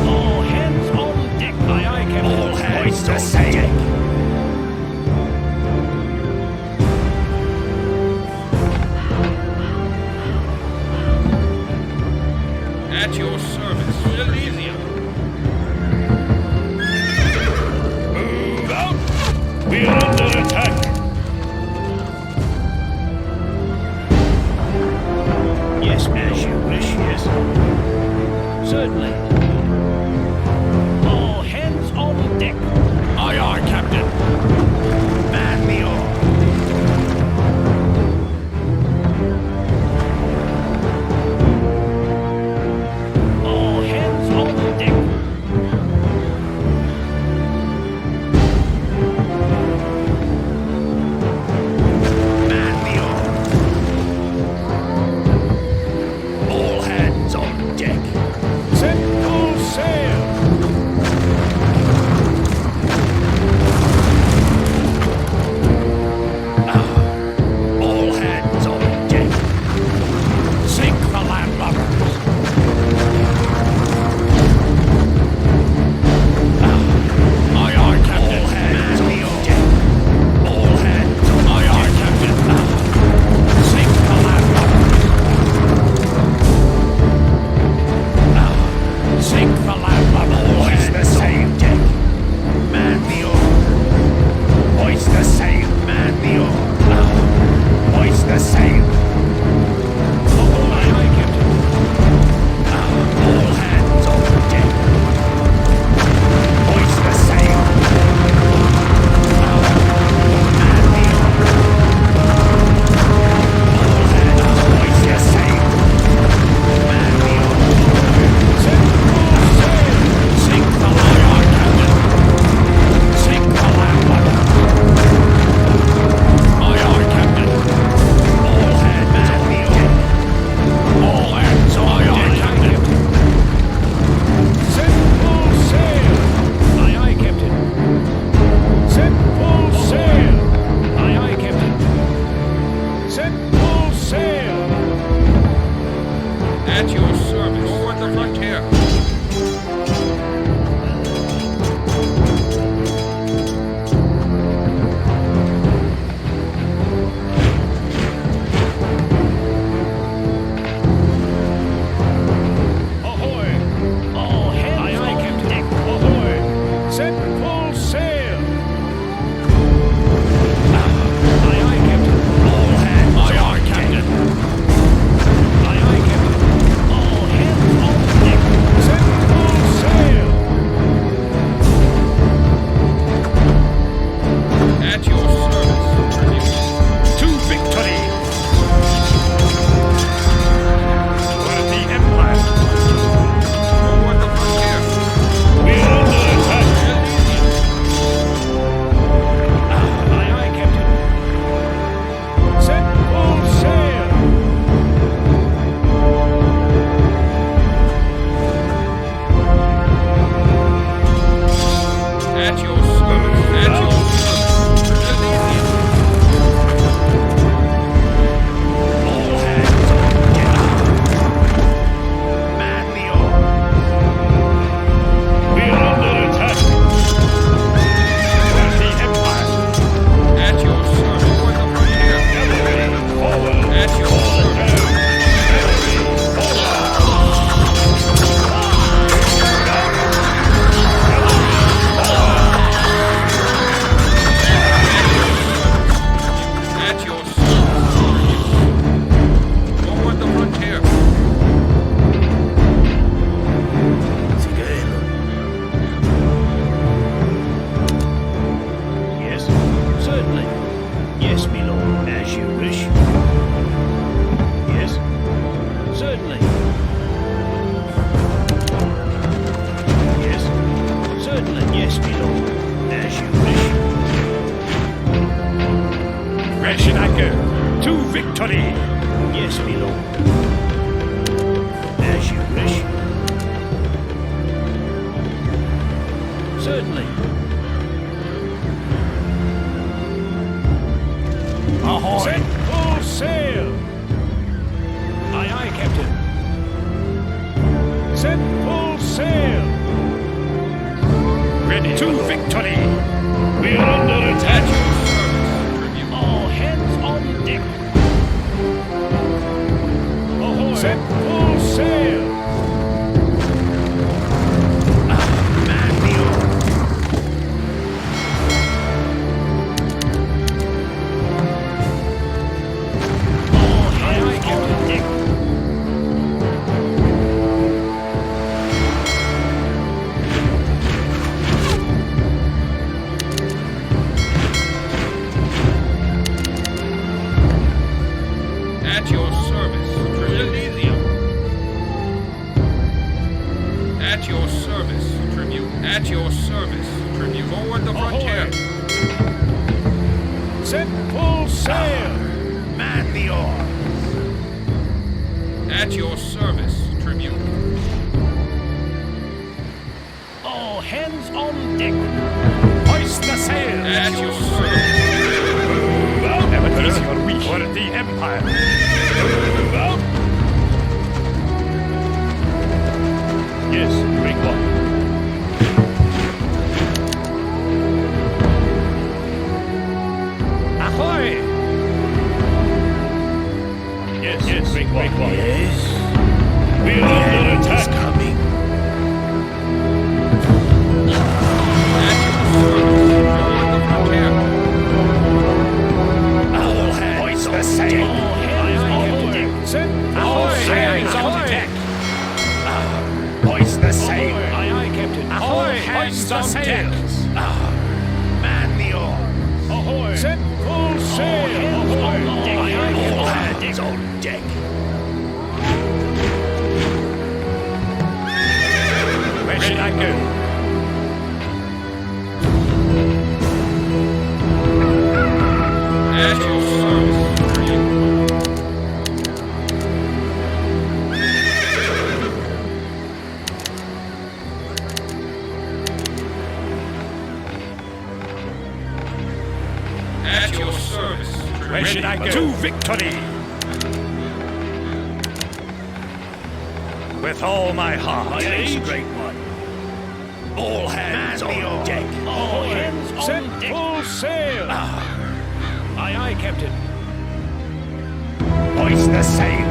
All hands on deck. Aye, aye, Captain. All hands hoist the sail. At your service. Elysium. Move out. We're under attack. Yes, as you wish, yes. Certainly. All hands on deck. Aye, aye, Captain. Man the oar. All hands on deck. Certainly. Yes, my lord, as you wish. Yes? Certainly. Yes? Certainly. Yes, my lord, as you wish. Where should I go? To victory! Yes, my lord. As you wish. Certainly. Ahoy! Set full sail! Aye, aye, Captain. Set full sail! Ready to victory! We're under attack! All hands on deck! Ahoy! Set full sail! Man the oar! At your service, Tribune. At your service, Tribune. At your service, Tribune. Forward the frontier. Set full sail. Man the oars. At your service, Tribune. All hands on deck. Hoist the sail. At your service. Never easy or weak. For the Empire. Yes, big one. Ahoy! Yes, big one. Yes. We're under attack. Coming. All hands on deck. Set all hands on deck. Hoist the sail. Aye, aye, Captain. Ahoy! Hoist the sails. Man the oars. Ahoy! Set full sail. Ahoy! All hands on deck. Where should I go? At your service. At your service. Where should I go? To victory! With all my heart. Yes, great one. All hands on deck. All hands on deck. Set full sail. Aye, aye, Captain. Hoist the sail.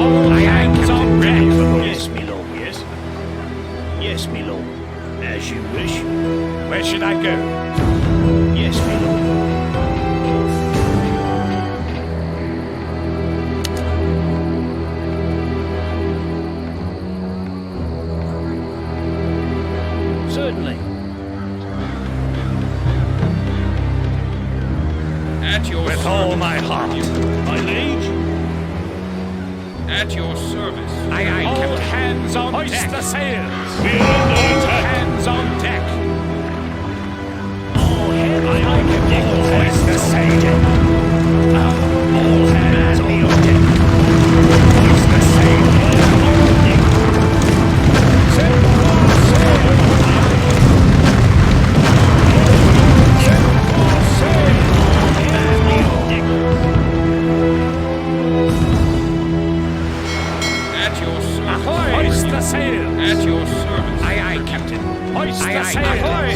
All hands on deck. Yes, me lord, yes. Yes, me lord. As you wish. Where should I go? Yes, me lord. Certainly. At your with service. All my heart. My liege. At your service. Aye, aye, all Captain. Hands on hoist deck. The sails. We're under attack. Hands on deck. All hands aye, aye, Captain. Hoist the sail. All hands on deck. Hoist the sail. On deck. Set full sail. Set full sail. At your service. Hoist the sail. At your service. Aye, aye, Captain. Hoist the sail. Ahoy!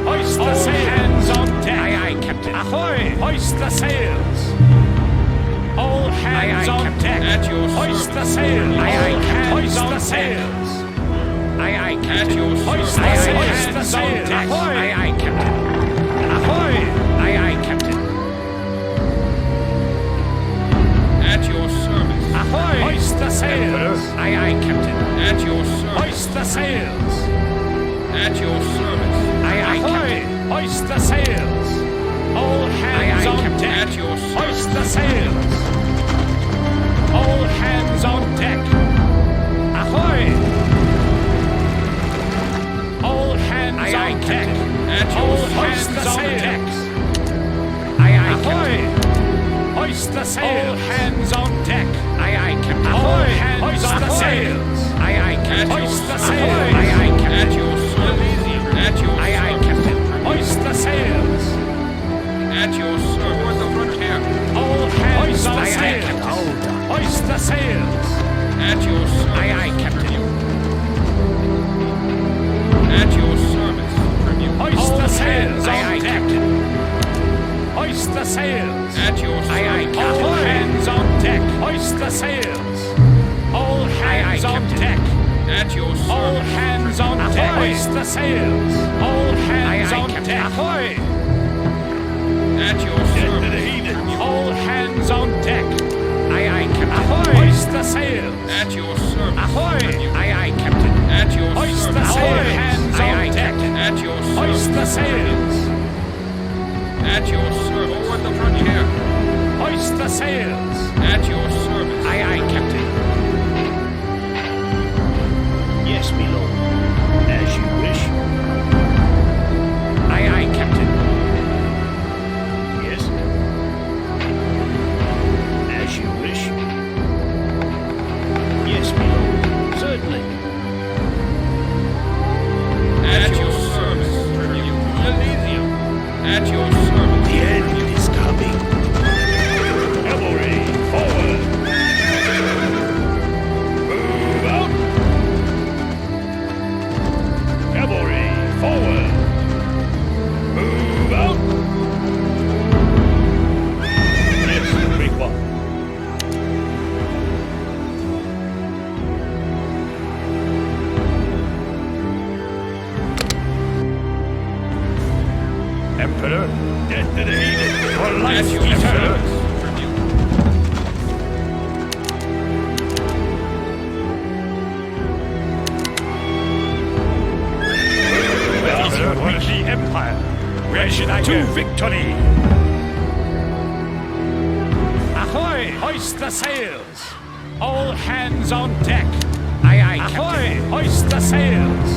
Hoist the sail. Hands on deck. Aye, aye, Captain. Ahoy! Hoist the sails. All hands on deck. At your service. Hoist the sail. Aye, aye, Captain. Hoist the sails. Aye, aye, Captain. At your service. Hoist the sail. Hoist the sail. Ahoy! Aye, aye, Captain. Ahoy! Aye, aye, Captain. At your service. Ahoy! Hoist the sails. Aye, aye, Captain. At your service. Hoist the sails. At your service. Aye, aye, Captain. Hoist the sails! All hands on deck! Aye, aye, Captain. All hands on the sails! Aye, aye, Captain. Hoist the sails! Aye, aye, Captain. At your service. At your aye, aye, Captain. Hoist the sails! At your service. Toward the frontier. All hands on the sails! Hoist the sails! At your service. Aye, aye, Captain. At your service. Hoist the sails! Aye, aye, Captain. Hoist the sails! At your service. Aye, aye, Captain. All hands on deck! Hoist the sails! All hands on deck! At your service. All hands on deck! Hoist the sails! All hands on deck! Ahoy! At your service. All hands on deck! Aye, aye, Captain. Ahoy! Hoist the sails! At your service. Ahoy! Aye, aye, Captain. At your service. Hoist the sails! All hands on deck! At your service. Hoist the sails! At your service. Toward the frontier. Hoist the sails! At your service. Aye, aye, Captain. Yes, my lord. As you wish. Aye, aye, Captain. Yes. As you wish. Yes, my lord. Certainly. At your service. Elysium. At your service. The end is coming. Cavalry, forward! Move out. Cavalry, forward! Move out. Yes, great one. Emperor, death to the heathen! For life, Emperor! Emperor, with the Empire! Where should I go? To victory! Ahoy! Hoist the sails! All hands on deck! Aye, aye, Ahoy! Hoist the sails!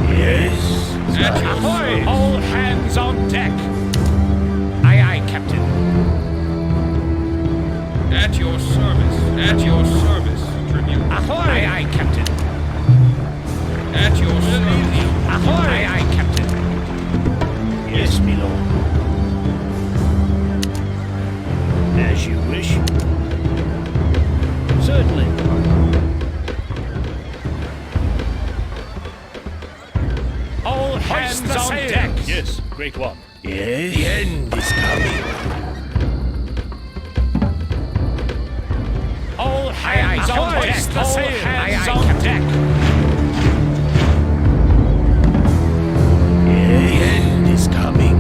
Yes. Ahoy! All hands on deck! Aye, aye, Captain. At your service. At your service. Tribune. Ahoy! Aye, aye, Captain. At your service. Ahoy! Aye, aye, Captain. Yes, my lord. As you wish. Certainly. All hands on deck! Yes, great one. Yes. The end is coming. All hands on deck! All hands on deck! The end is coming.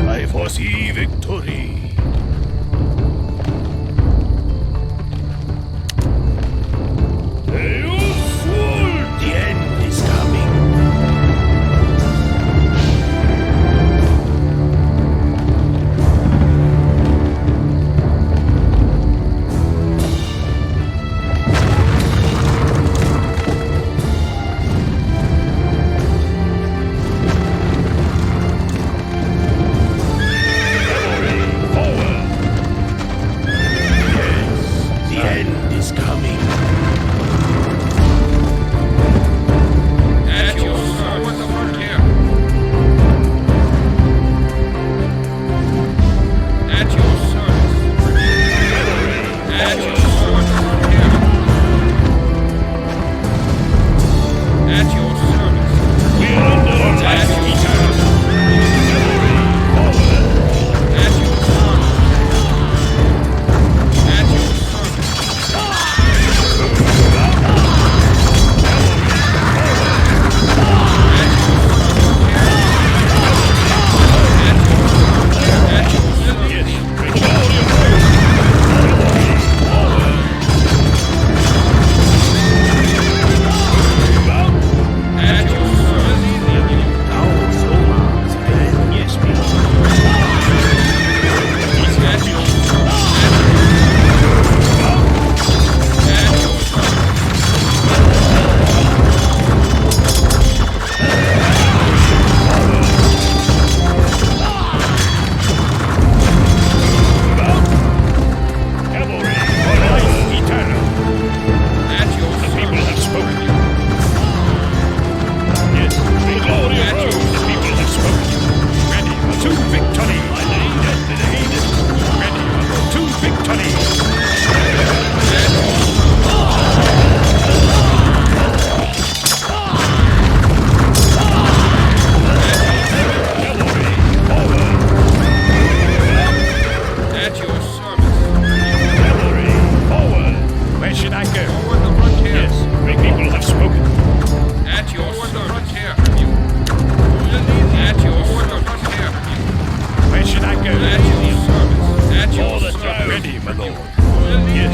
I foresee victory. The end is coming.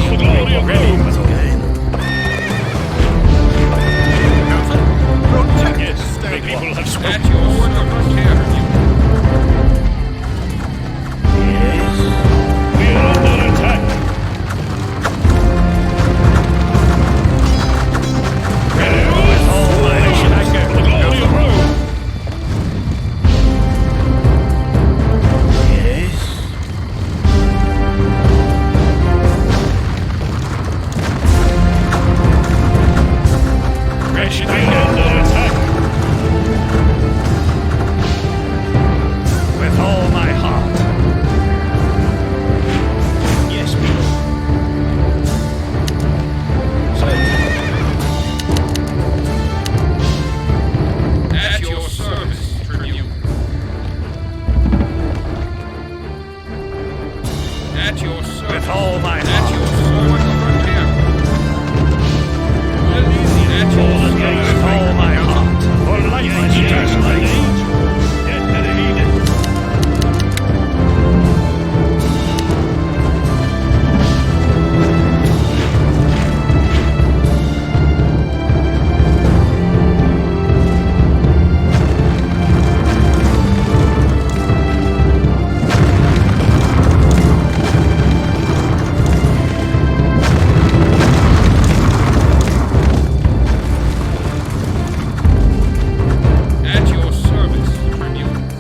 The glory of Rome. Yes, the people have spoken. At your service, tribute. We are under attack. With all my nation I go. The glory of Rome. Where should I go? Under attack. With all my heart. Yes, people. At your service, tribute. At your service. With all my At heart. your sword's frontier. At your service. With all my heart. For life I eternally. Yet better heed it. At your service, tribute.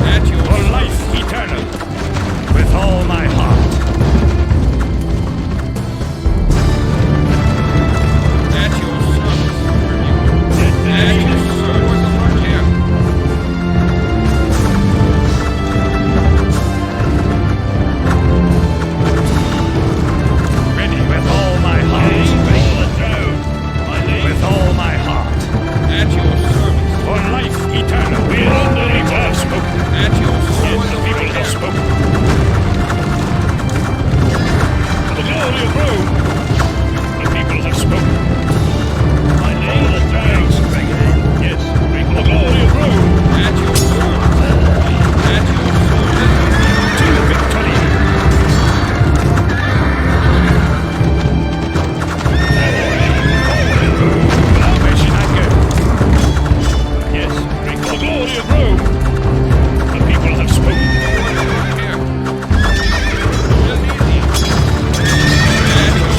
At your For life eternal. With all my heart. At your service, tribute. Yet better At heed your it. sword's frontier. Ready with all my heart. With all my heart. At your service. For life eternal. We are under attack. Spoken. At your Yes, sword's the people have frontier. spoken. For the glory of Rome. The people have spoken. My name is thanks. Yes, for the glory of Rome. At your service. At your service. To victory. Where should I go? Yes, for the glory of Rome. The people have spoken. Here. Real easy. At your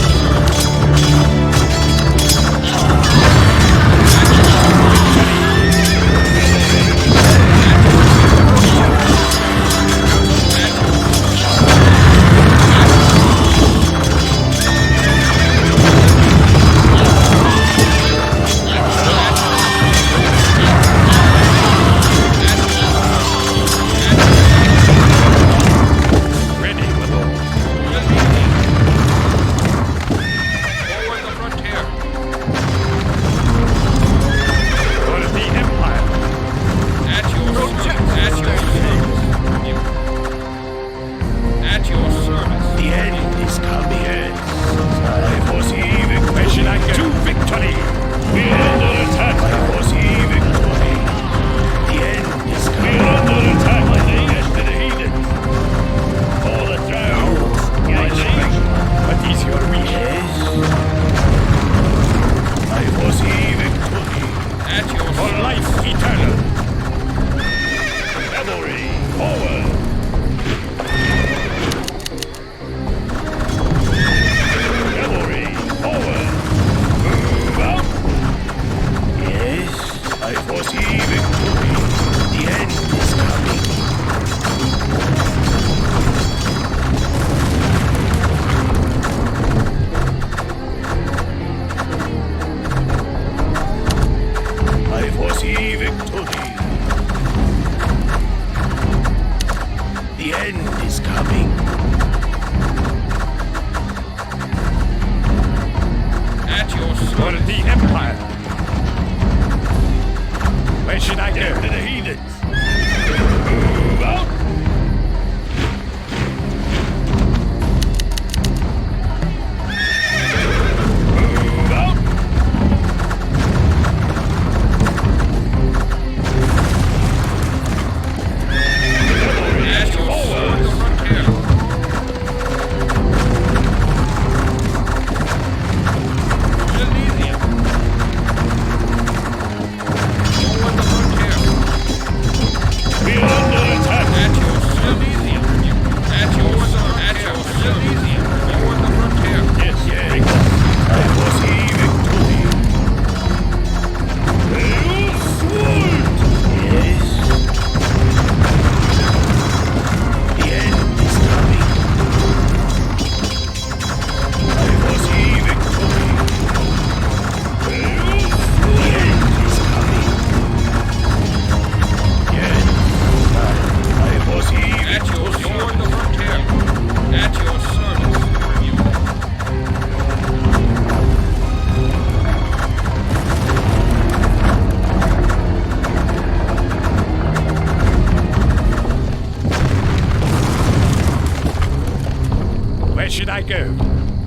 Where should I go?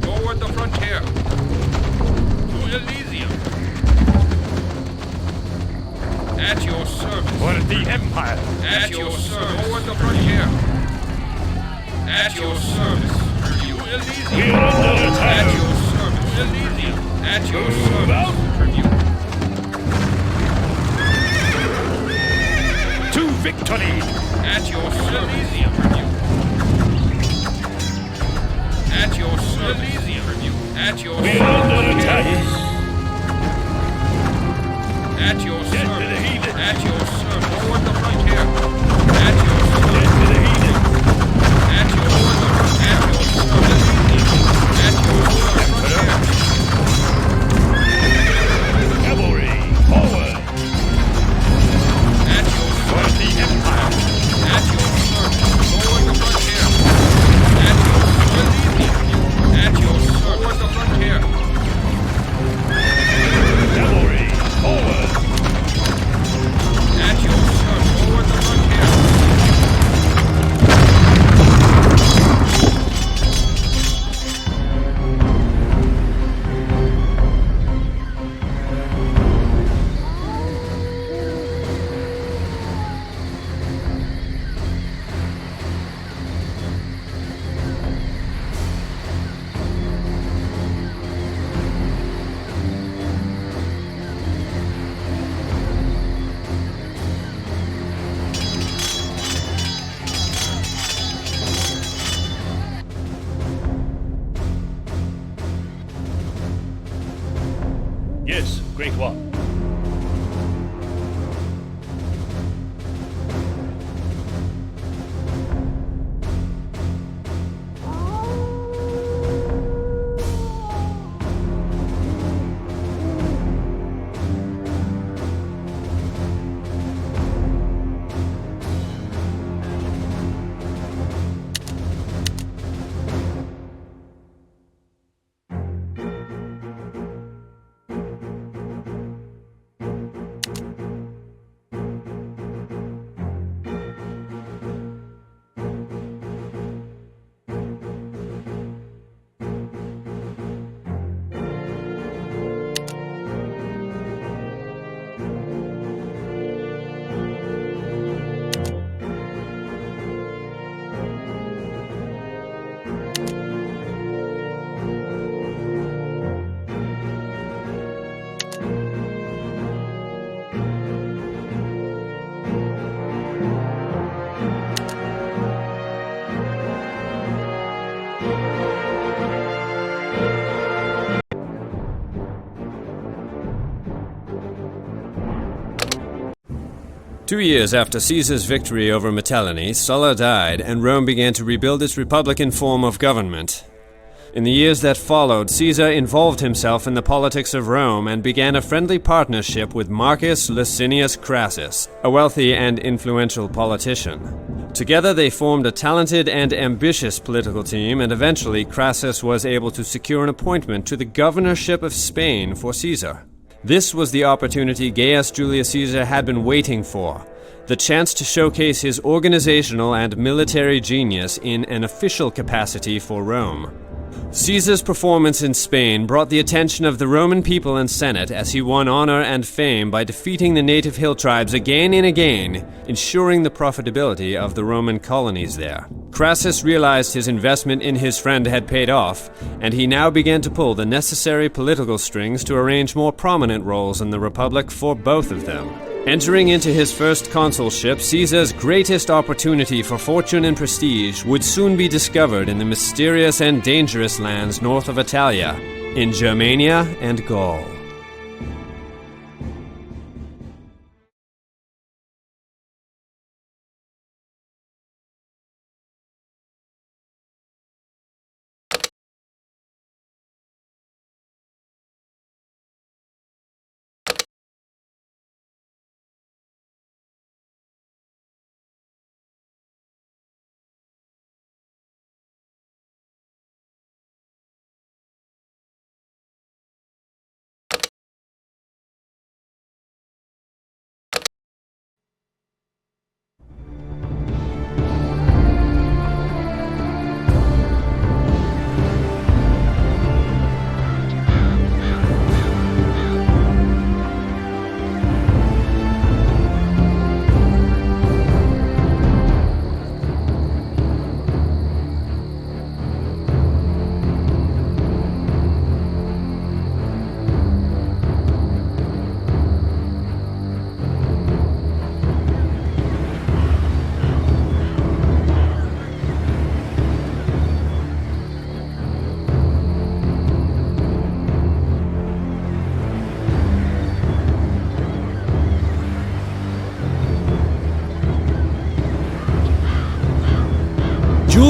Forward the frontier. To Elysium. At your service. For the Empire. At your service. Forward the frontier. At your service. To Elysium. We're under attack. At your service. To Elysium. At your service. Tribute. To victory. At your service. Elysium. Tribute. At your service. Elysium. Tribute. At your We're service. under attack. At your Get to service. the heathen. At your service. Forward the frontier. At your service. Get to the heathen. At your service. At your service. At your service. Frontier. Cavalry, forward. At your For service. the Empire. At your service. Forward the frontier. At your service. At your service. Forward the frontier. Cavalry, forward. At your service. Forward the frontier. Yes, great one. Two years after Caesar's victory over Mitylene, Sulla died, and Rome began to rebuild its republican form of government. In the years that followed, Caesar involved himself in the politics of Rome and began a friendly partnership with Marcus Licinius Crassus, a wealthy and influential politician. Together they formed a talented and ambitious political team, and eventually Crassus was able to secure an appointment to the governorship of Spain for Caesar. This was the opportunity Gaius Julius Caesar had been waiting for, the chance to showcase his organizational and military genius in an official capacity for Rome. Caesar's performance in Spain brought the attention of the Roman people and Senate as he won honor and fame by defeating the native hill tribes again and again, ensuring the profitability of the Roman colonies there. Crassus realized his investment in his friend had paid off, and he now began to pull the necessary political strings to arrange more prominent roles in the Republic for both of them. Entering into his first consulship, Caesar's greatest opportunity for fortune and prestige would soon be discovered in the mysterious and dangerous lands north of Italia, in Germania and Gaul.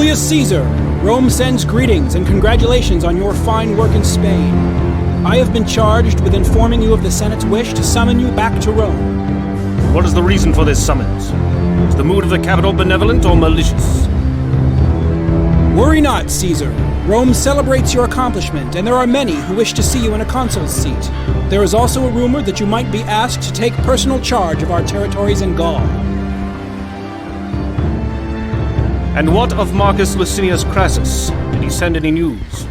Julius Caesar, Rome sends greetings and congratulations on your fine work in Spain. I have been charged with informing you of the Senate's wish to summon you back to Rome. What is the reason for this summons? Is the mood of the capital benevolent or malicious? Worry not, Caesar. Rome celebrates your accomplishment, and there are many who wish to see you in a consul's seat. There is also a rumor that you might be asked to take personal charge of our territories in Gaul. And what of Marcus Licinius Crassus? Did he send any news?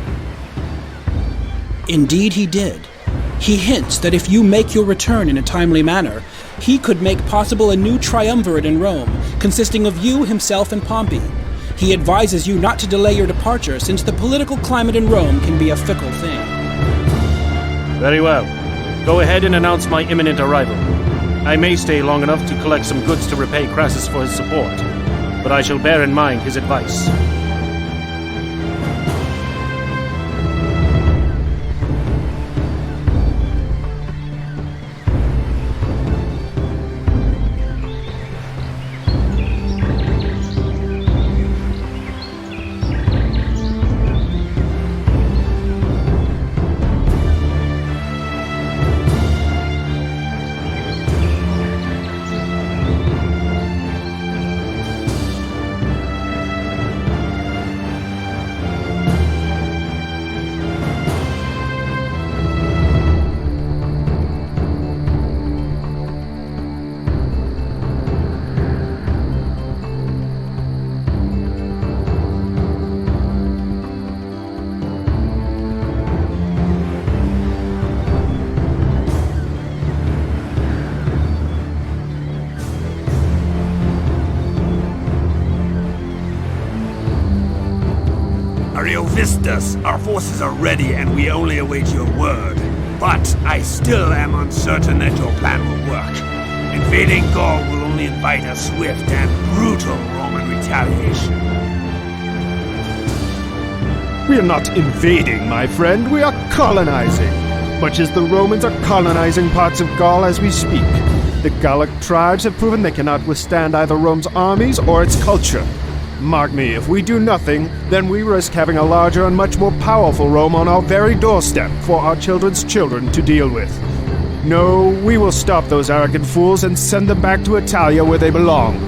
Indeed he did. He hints that if you make your return in a timely manner, he could make possible a new triumvirate in Rome, consisting of you, himself, and Pompey. He advises you not to delay your departure, since the political climate in Rome can be a fickle thing. Very well. Go ahead and announce my imminent arrival. I may stay long enough to collect some goods to repay Crassus for his support, but I shall bear in mind his advice. Vistas, our forces are ready and we only await your word. But I still am uncertain that your plan will work. Invading Gaul will only invite a swift and brutal Roman retaliation. We are not invading, my friend. We are colonizing. Much as the Romans are colonizing parts of Gaul as we speak. The Gallic tribes have proven they cannot withstand either Rome's armies or its culture. Mark me, if we do nothing, then we risk having a larger and much more powerful Rome on our very doorstep for our children's children to deal with. No, we will stop those arrogant fools and send them back to Italia where they belong.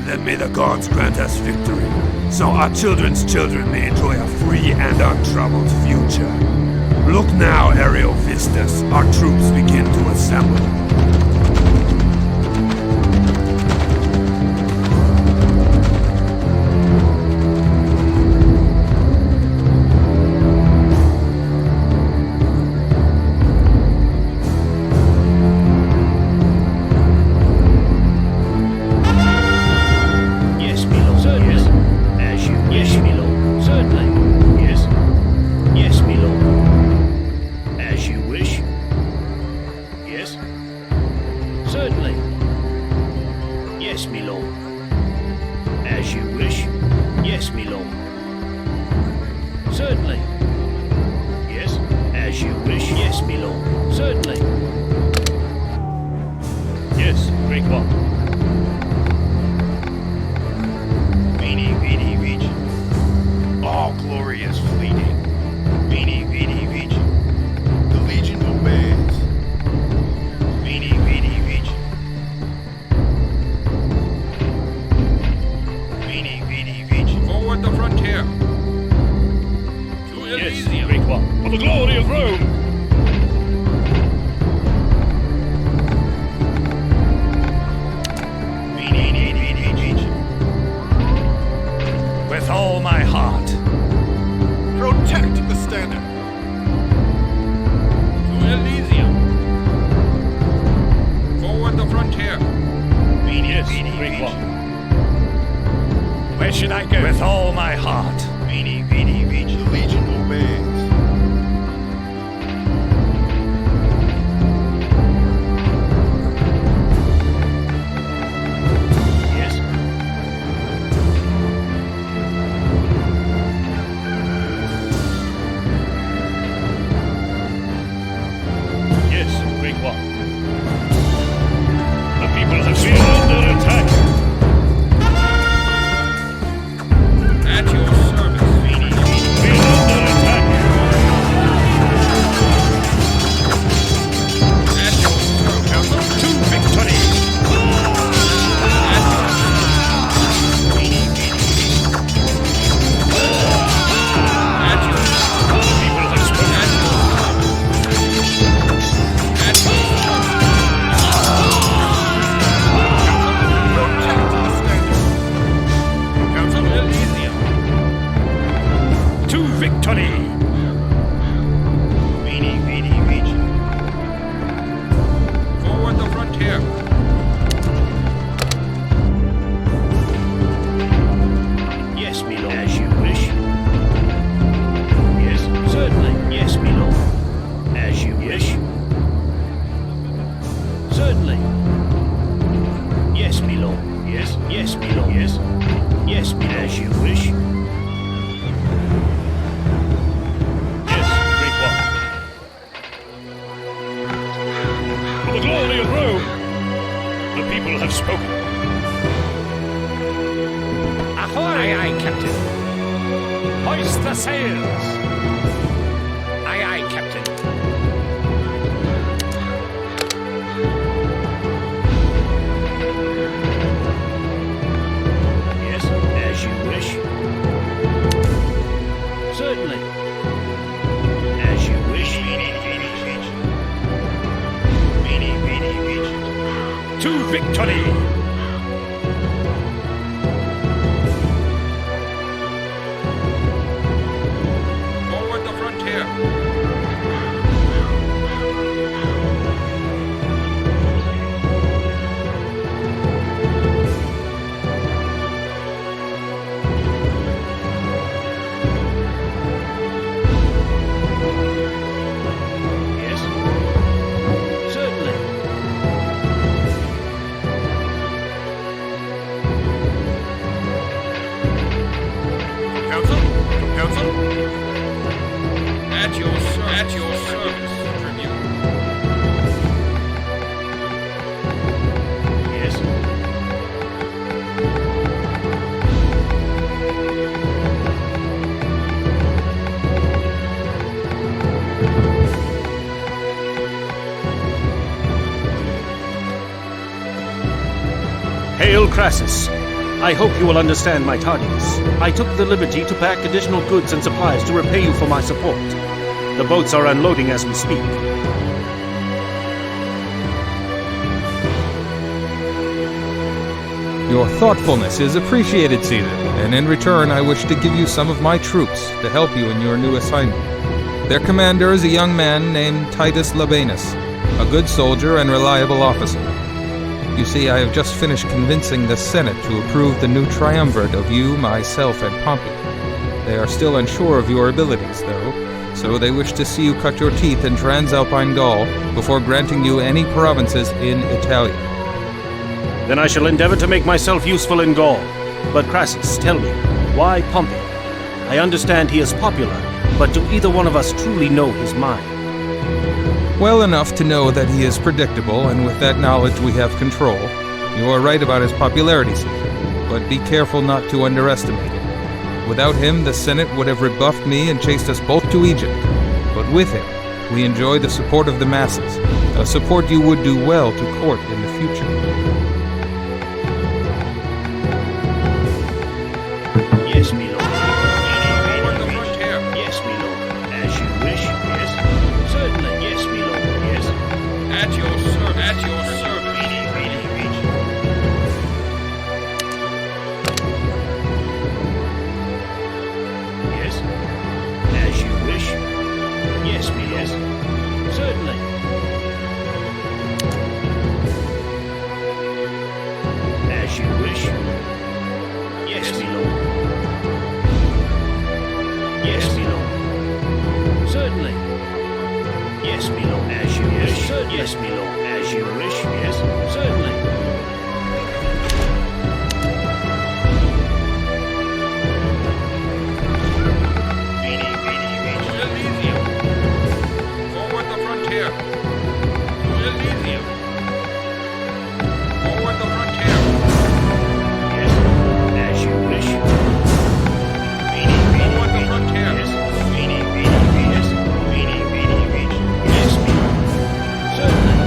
Then may the gods grant us victory, so our children's children may enjoy a free and untroubled future. Look now, Aerial Vistas, our troops begin to assemble. victory! Forward the frontier. Yes, my lord. As you wish. Yes, certainly. Yes, my lord. As you wish. Certainly. Yes, my lord. Yes, yes, my lord. Yes, yes, my lord. As you wish. Yes, great one. For the glory of Rome, the people have spoken. Ahoy! Aye, aye, Captain. Hoist the sails! Aye, aye, Captain. Yes, as you wish. Certainly. As you wish. To victory! Forward the frontier. Yes. Certainly. Council? Council? At your service, Tribune. Yes. Hail Crassus! I hope you will understand my tardiness. I took the liberty to pack additional goods and supplies to repay you for my support. The boats are unloading as we speak. Your thoughtfulness is appreciated, Caesar, and in return I wish to give you some of my troops to help you in your new assignment. Their commander is a young man named Titus Labanus, a good soldier and reliable officer. You see, I have just finished convincing the Senate to approve the new triumvirate of you, myself, and Pompey. They are still unsure of your abilities, though, so they wish to see you cut your teeth in Transalpine Gaul before granting you any provinces in Italia. Then I shall endeavor to make myself useful in Gaul. But Crassus, tell me, why Pompey? I understand he is popular, but do either one of us truly know his mind? Well enough to know that he is predictable, and with that knowledge we have control. You are right about his popularity, Caesar, but be careful not to underestimate him. Without him, the Senate would have rebuffed me and chased us both to Egypt. But with him, we enjoy the support of the masses, a support you would do well to court in the future. Yes, my lord. Forward the frontier. Yes, my lord. As you wish. Yes. Certainly. Yes, my lord. Yes. At your service. Yes. As you wish. Yes, me. Yes. Certainly. As you wish. Yes, me lord. Yes, me lord. Certainly. Yes, me lord. As you wish. Yes, me lord. As you wish. Yes, certainly. Forward the frontier. Forward the frontier. Yes, as you wish. Forward the frontier. Yes. Yes, me. Certainly.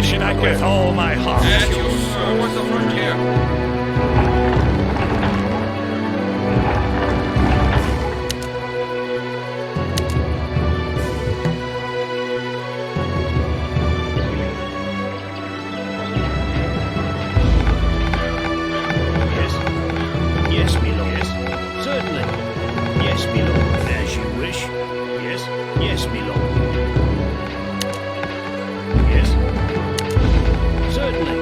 should I go? With all my heart. At your service. The frontier. Yes, my lord. Yes. Certainly. Yes, my lord. As you wish. Yes. Yes, my lord. Yes. Certainly.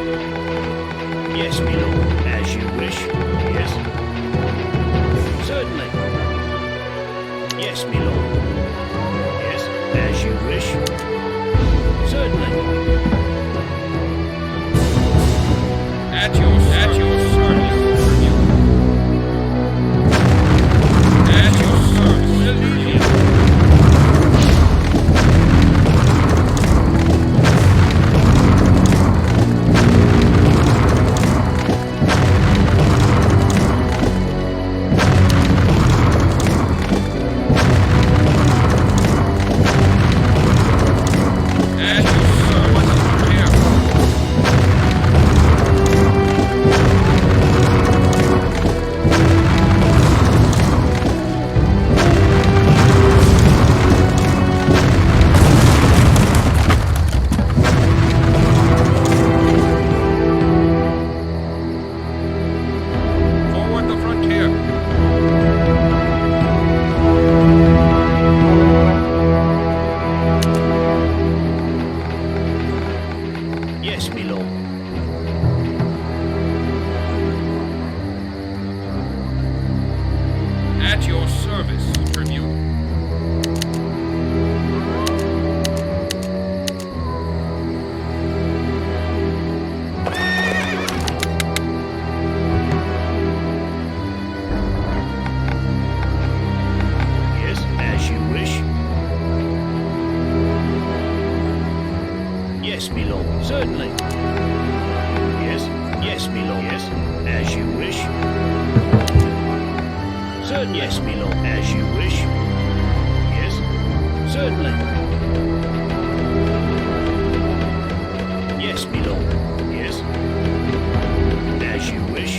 Yes, my lord. As you wish. Yes. Certainly. Yes, my lord. Yes. As you wish. Certainly. At your service. At your service. At your service, Tribune. Yes, as you wish. Yes, my lord. Certainly. Yes, yes, my lord. Yes, as you wish. Certainly. Yes, my lord. As you wish. Yes, certainly. Yes, my lord. Yes. As you wish.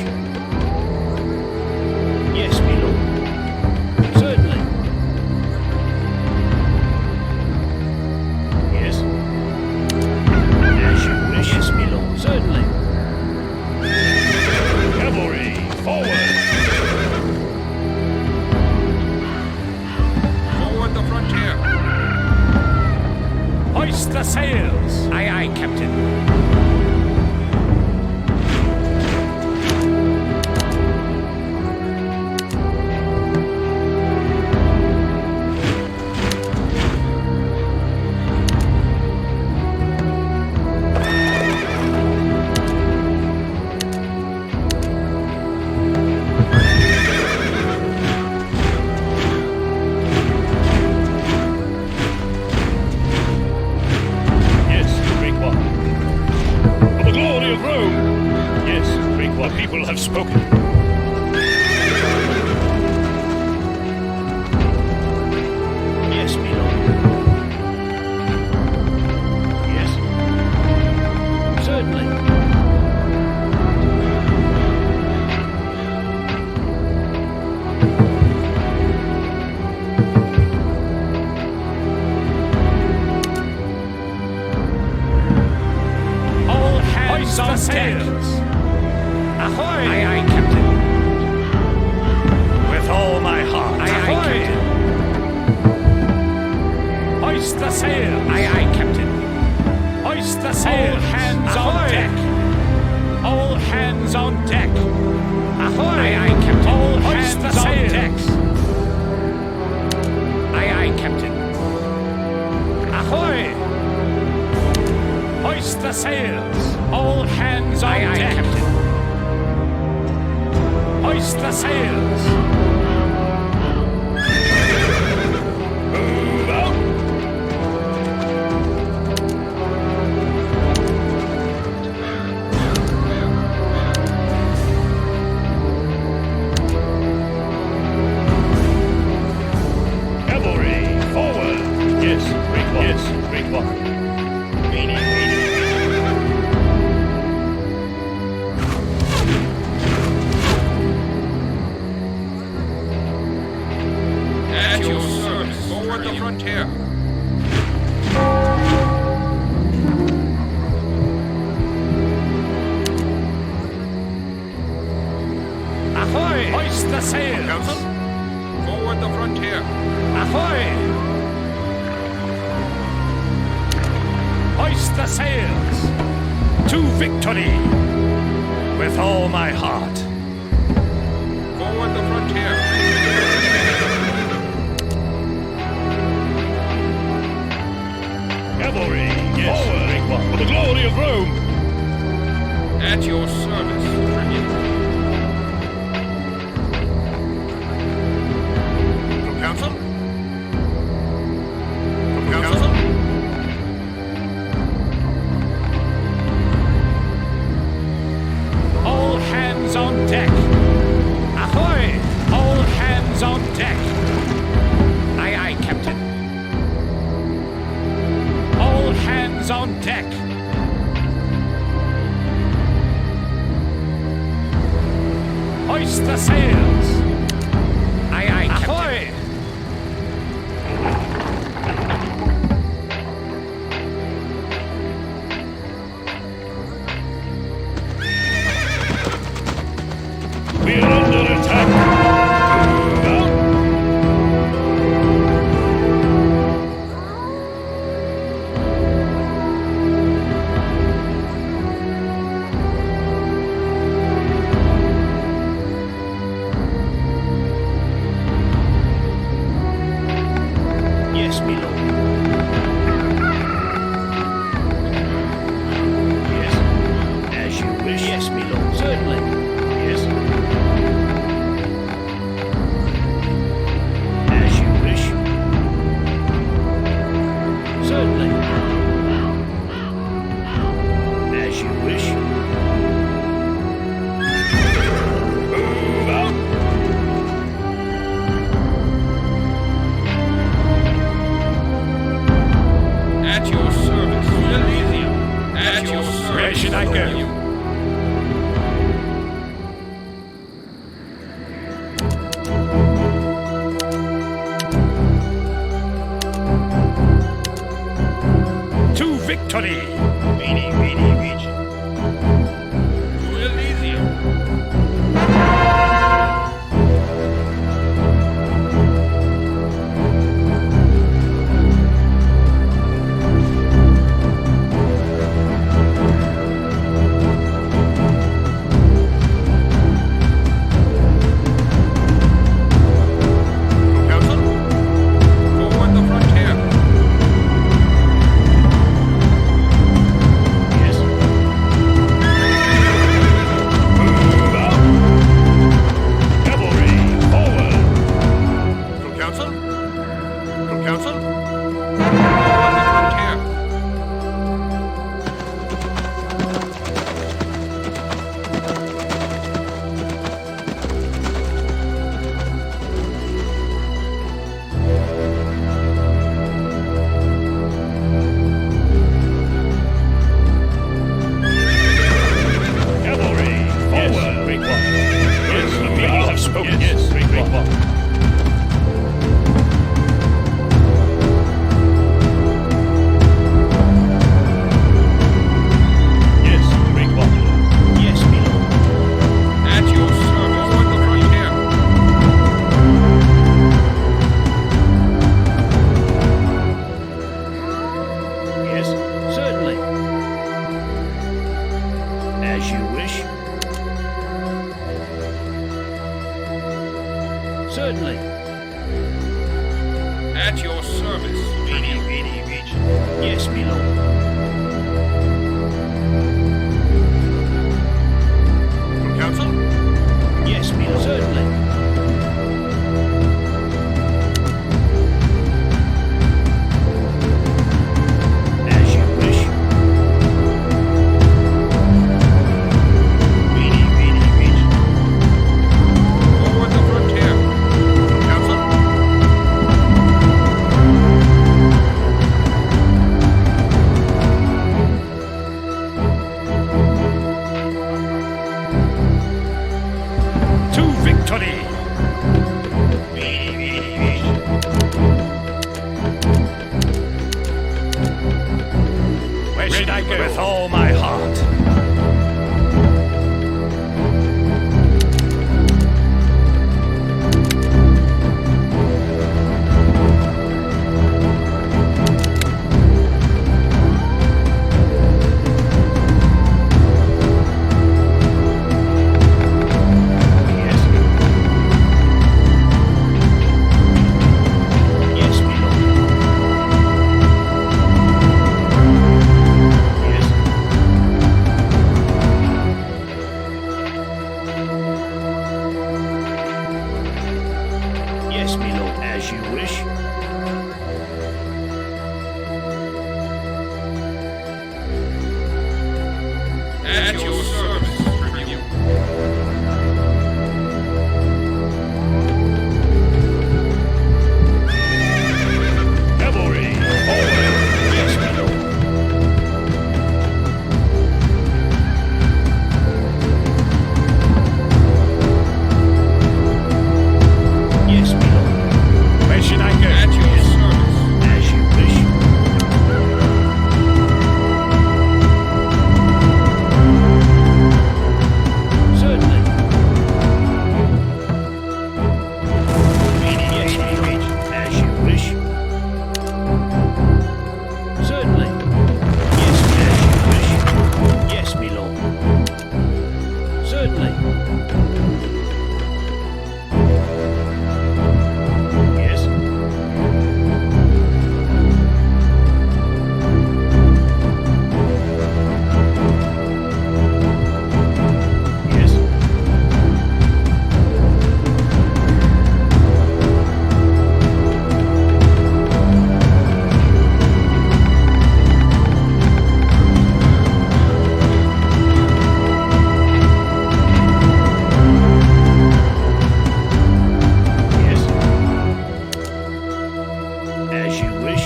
Yes, my lord. Certainly. Yes. As you wish. Yes, my lord. Certainly. Cavalry, forward! Forward the frontier. Hoist the sails! Aye, aye, Captain. People have spoken. Yes, my lord. Yes. Certainly. All hands on sails. Ahoy! Aye, aye, Captain. With all my heart. Aye, aye, Captain. Hoist the sail. Aye, aye, Captain. Hoist the sail. All hands on deck. All hands on deck. Ahoy! Aye, aye, Captain. All hands on deck. Aye, aye, Captain. Ahoy! Hoist the sails. All hands on deck. Captain. Hoist the sails! Move out! Cavalry, forward! Yes, great walk. Yes, great walk. Meaning. Forward the frontier. Ahoy! Hoist the sails! Council? Forward the frontier. Ahoy! Hoist the sails! To victory! With all my heart. Forward the frontier. Cavalry, yes. Forward! For the glory of Rome! At your service, Tribune. From Council? From Council? All hands on deck! Ahoy! All hands on deck! Aye, aye, Captain. All hands on deck! Hoist the sails! Aye, aye, Captain. Ahoy! We're under attack! Yes, my lord. Yes. As you wish. Yes, my lord. Certainly. Yes. As you wish. Certainly. As you wish. Move out. At your service, Elysium. At your service. Where should I go? To victory! Meeny, meeny, region. To Elysium. Council? Forward the frontier. Yes. Move out. Cavalry, forward. From Council? From Council? Forward the frontier. Cavalry, forward. Great one. Yes, the people have spoken. Yes, great one. Yes, great one. Yes, my lord. At your service. Forward the frontier. Yes, Certainly. as you wish. Certainly. At your service. Meeny, meeny, region. Yes, my lord. From Council? Yes, my lord. Certainly. As you wish. Meeny, meeny, region. Forward the frontier. From Council? To victory! go. With all my heart. At your service, Tribune. Cavalry, forward! Yes, my lord. Yes, my lord. Where should I go? At your service. As you wish. Certainly. Yes, my lord. As you wish. Certainly. Yes, as you wish. Yes, my lord. Certainly. Yes. Yes. Yes. As you wish.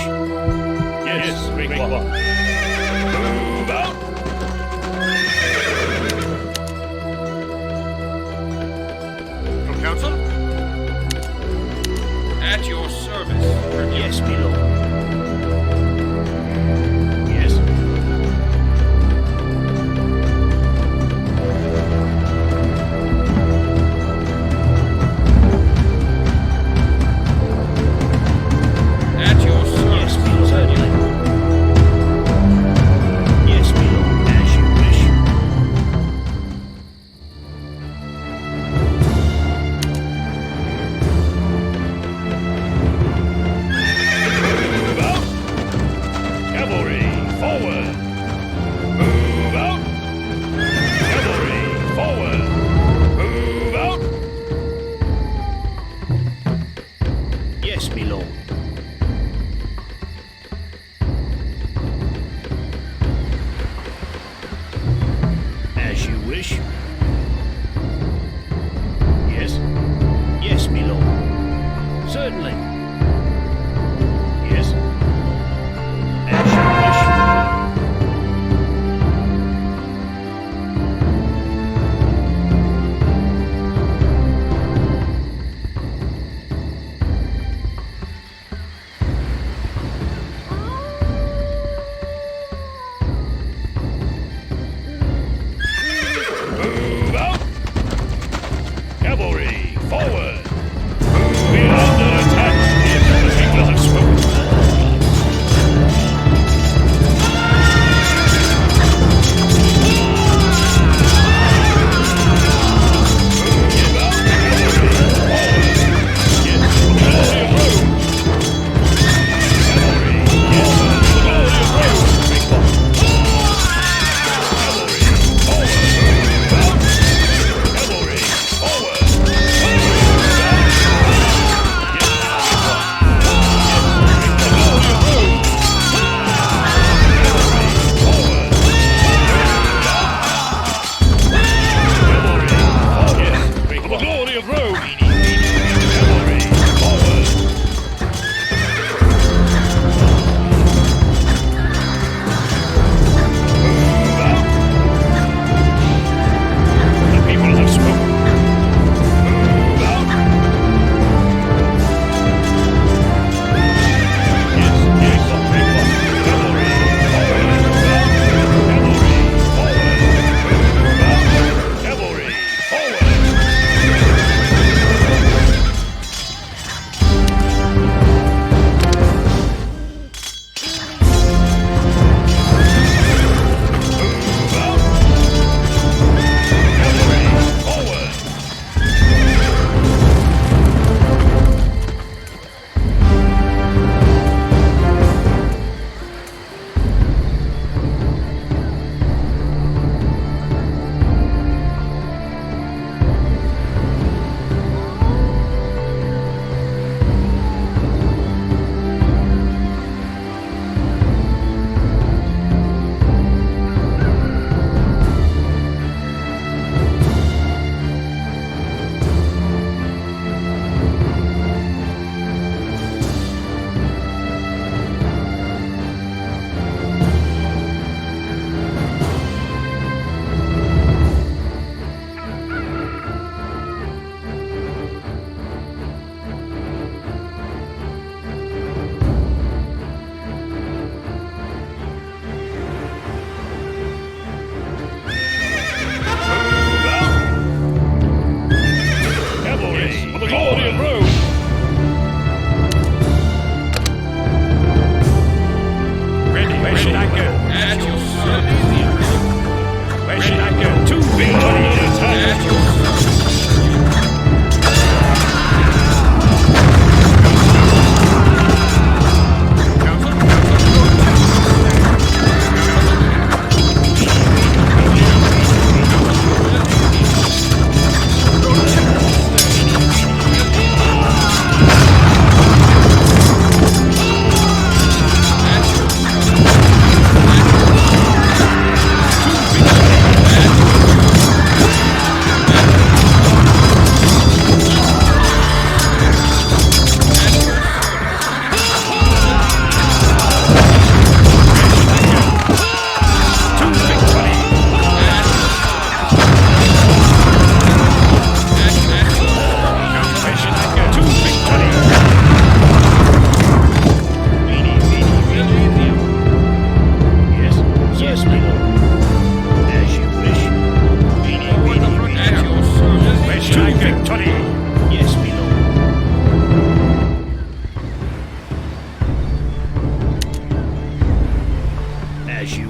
Yes, great one. Move out. From council? At your service, Tribune. Yes, my lord. Yes. At your Yes, service. my lord. Certainly. Yes, my lord. As you wish.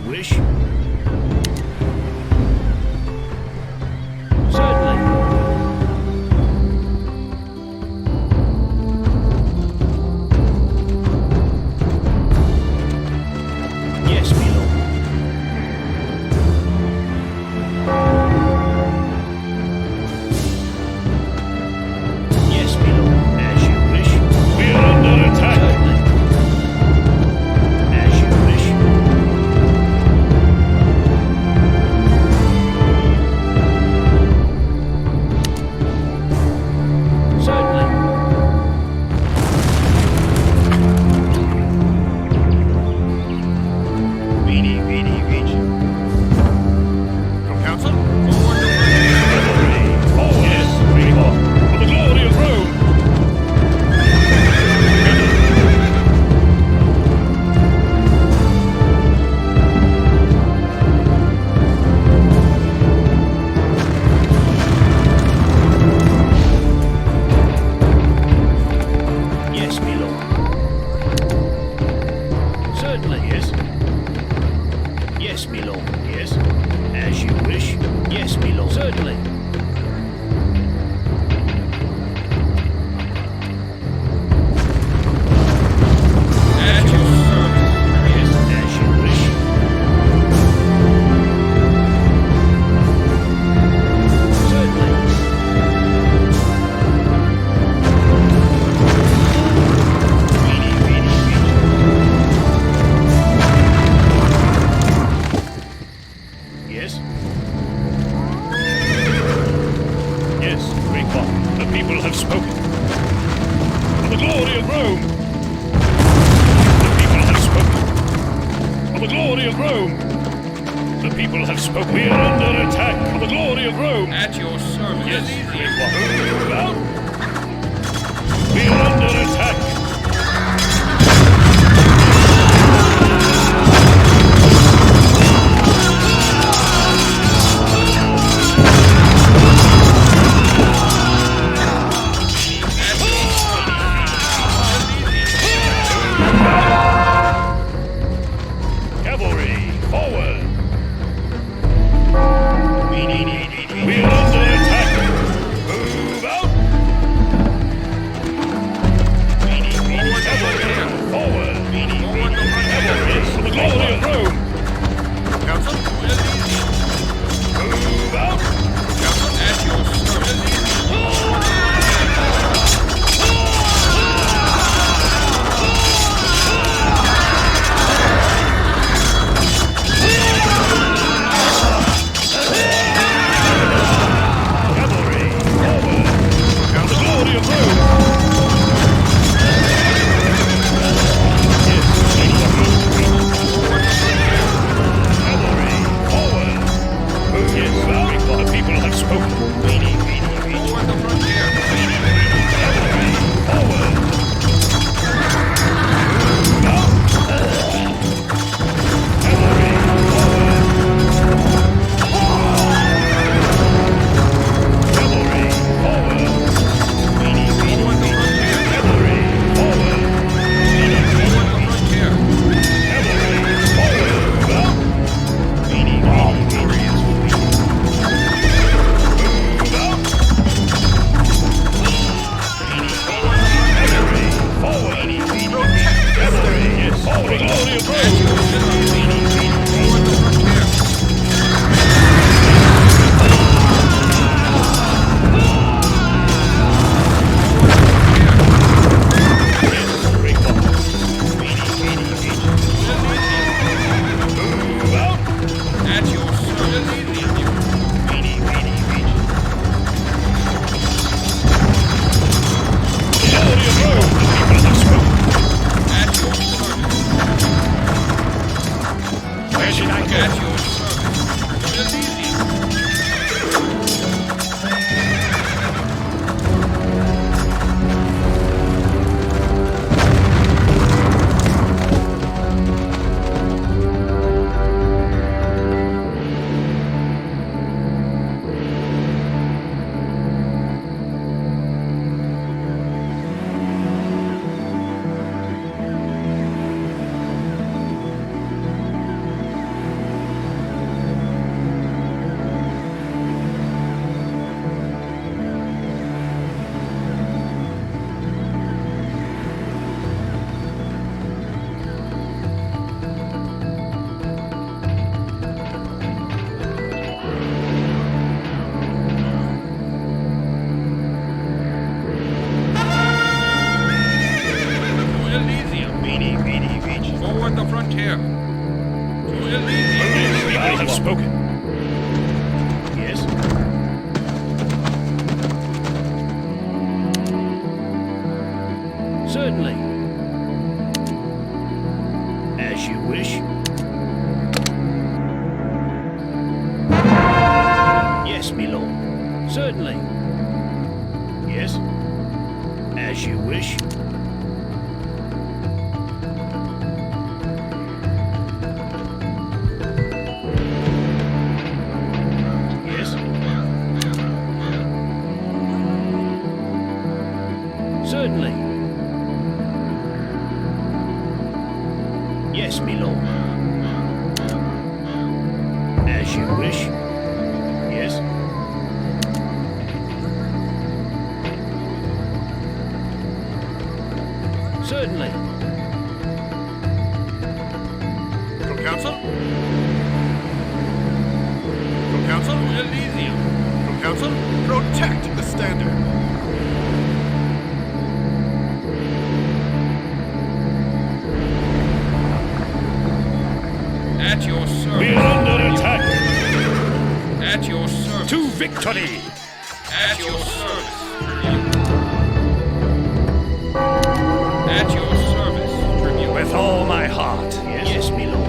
wish. Certainly. Yes, my lord. Yes, my lord. As you wish. We are under attack. Certainly. As you wish. Certainly. Weenie, weenie, weenie. From council? Forward. Yes, Rubicon. For the glory of Rome. Yes, my lord. Certainly, yes. Yes, my lord, yes. As you wish. Yes, my lord. Certainly. At your service. Yes, as you wish. Certainly. Weenie, weenie, weenie. Yes? Yes, Rubicon. The people have spoken. For the glory of Rome. The people have spoken. For the glory of Rome. The people have spoken. We are under attack. For the glory of Rome. At your service. Yes, Rubicon. Well, we are under attack. Cavalry, forward! We are under attack! Move out! Cavalry, forward! Cavalry, for the glory of Rome! Council? Move out! Council, at your service. Cavalry, forward! For the glory of Rome! Yes, Cavalry, forward! Yes, the people have spoken. Forward the frontier. Cavalry, forward! Cavalry, forward! Cavalry, forward! Cavalry, forward! Frontier. Cavalry, forward! Cavalry, forward! Cavalry, yes, forward! Glory of Rome! Forward the frontier. Move out! At your service. Glory of Rome! The people have spoken. At your service. Forward the frontier. To Elysium. People have spoken. Yes. Certainly. As you wish. Yes, my lord. Certainly. Yes. As you wish. Yes. Certainly. Yes, my lord. As you wish. Yes. Certainly. From council? From council? Elysium. From council? Protect the standard. At your service. We're under attack. At your service. To victory. At your service. At your service, Tribune. With all my heart. Yes, my lord.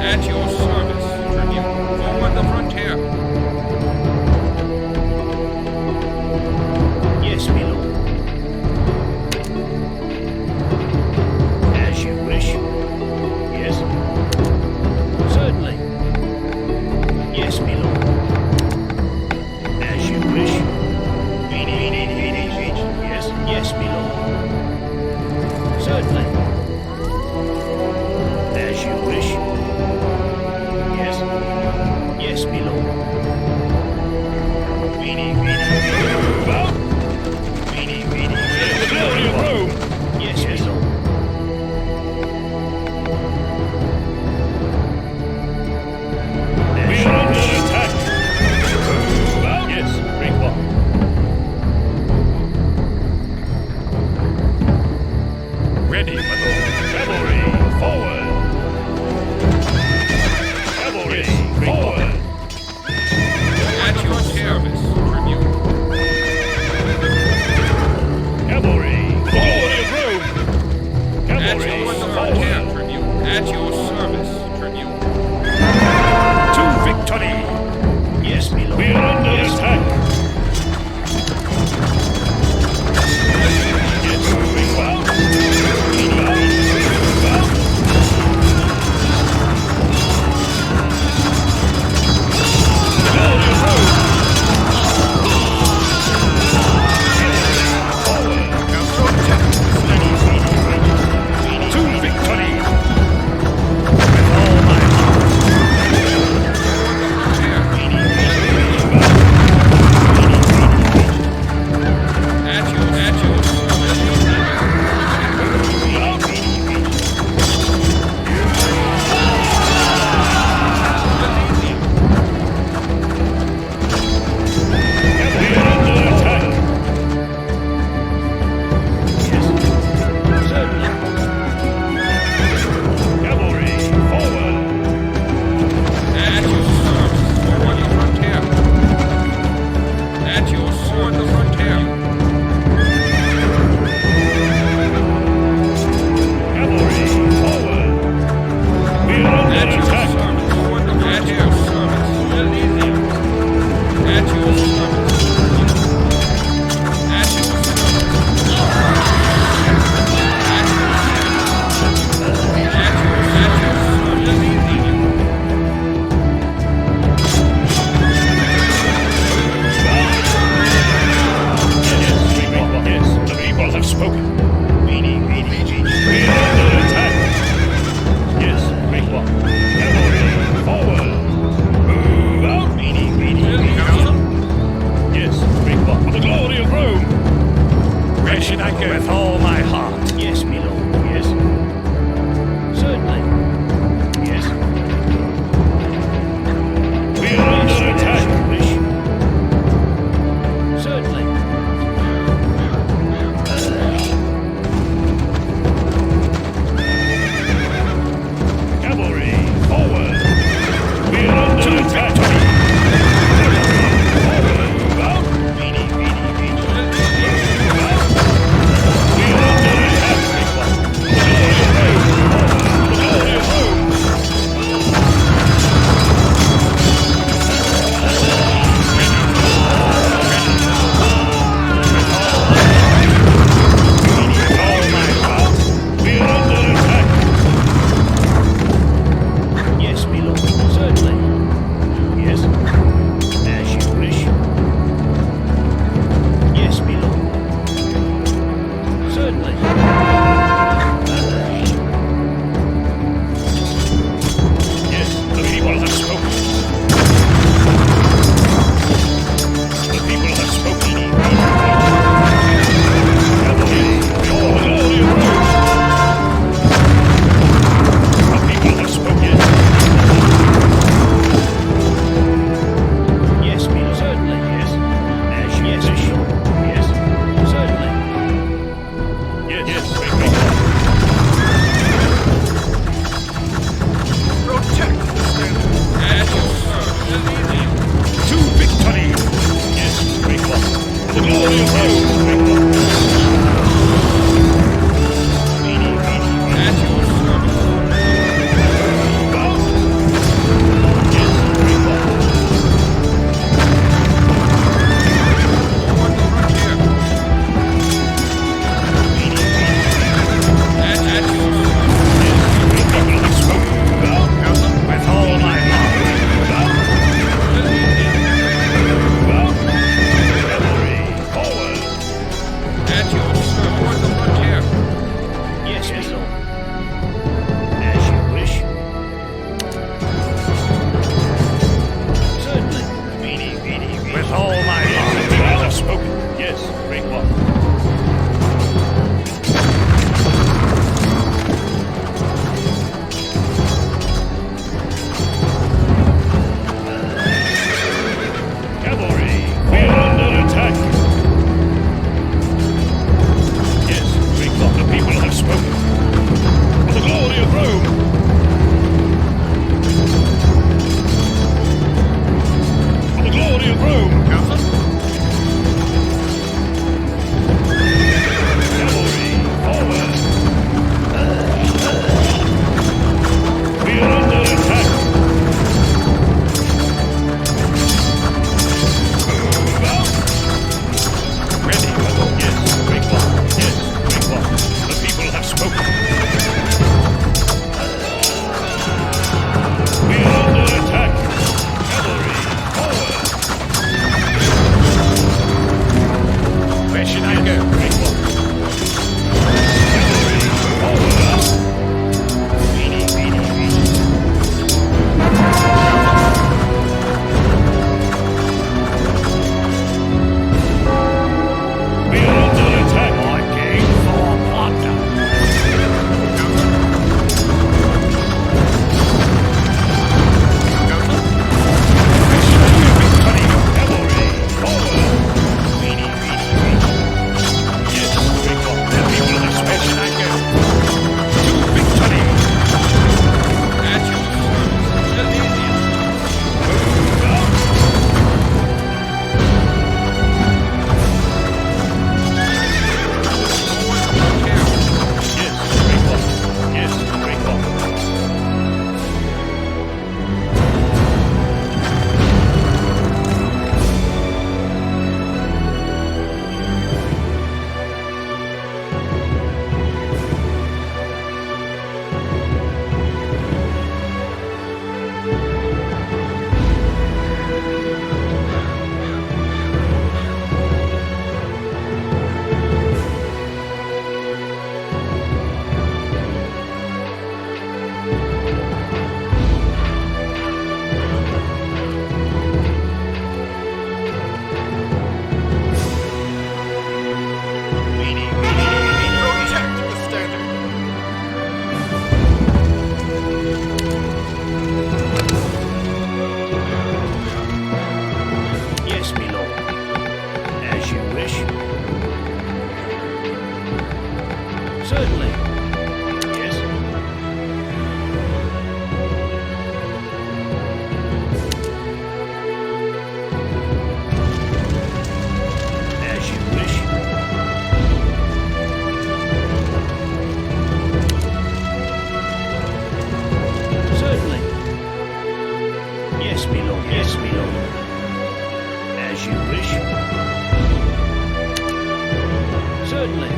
At your service, Tribune. Forward the frontier. Yes, my lord. As you wish. Yes. Certainly. Yes, my lord. As you wish. Yes, yes, my lord. Certainly. As you wish. Yes. Yes, my lord. Move out. The glory of Rome. Yes, my lord. We are under attack. Move out. Yes, bring one. Ready, my lord. Cavalry, forward. Cavalry, forward. At your service, Tribune. Cavalry, glory of Rome. At Cavalry, your forward. frontier, Tribune. At your service, Tribune. To victory. Yes, my lord. We are under attack. Yes, move out. Move out. Move out. Glory of Rome. Forward. To victory. With all my heart. As you wish. Certainly. Yes. As you wish. Certainly. Yes, my lord. Yes, my lord. As you wish. Certainly.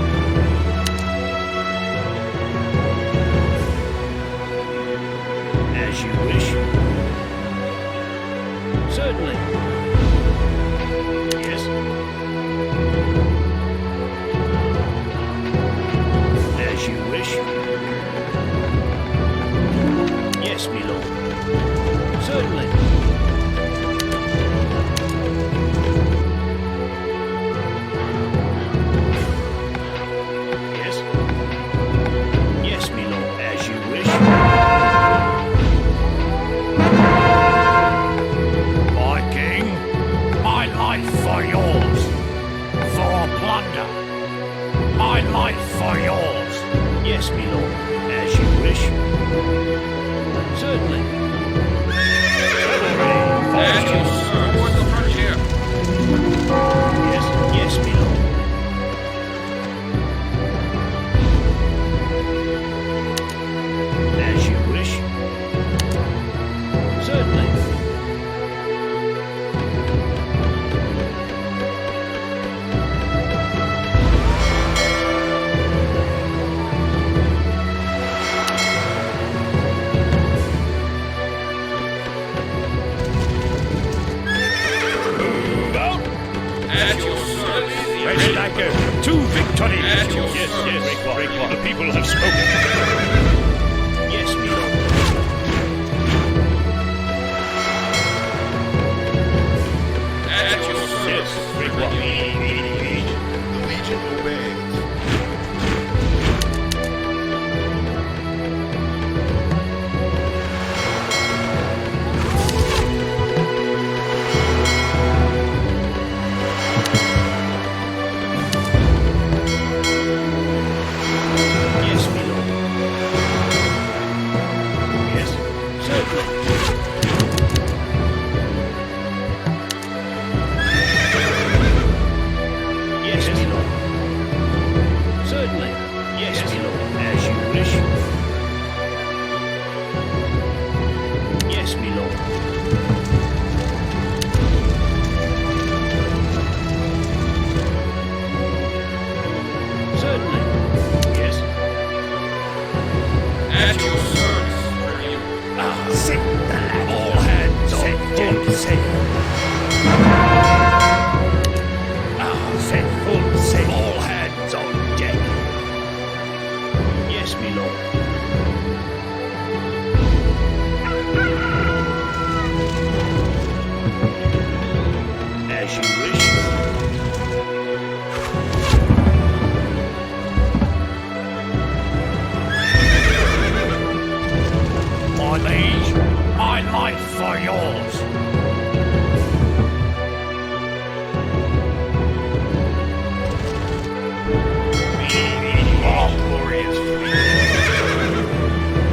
As you wish. Certainly. Yes. As you wish. Yes, my lord. Certainly. Yes. Yes, my lord. As you wish. My king, my life for yours. For plunder. My life for yours. Yes, my lord. As you wish. Certainly. At your service. Toward the frontier. Yes, yes, my lord. As you wish. Certainly. At your service. Where should I go? To victory! At your Yes, service. yes, the people have spoken. Yes, my lord. At your service. The Legion obeys. Yes, my lord. Yes, certainly. Yes, my lord. Certainly. Yes, my lord. As you wish. Yes, my lord. Certainly. Yes. At your service. Set the land. All hands on deck. Sail. Set full sail. All hands on deck. Yes, my lord. As you wish. My liege, my life for yours. All warriors flee.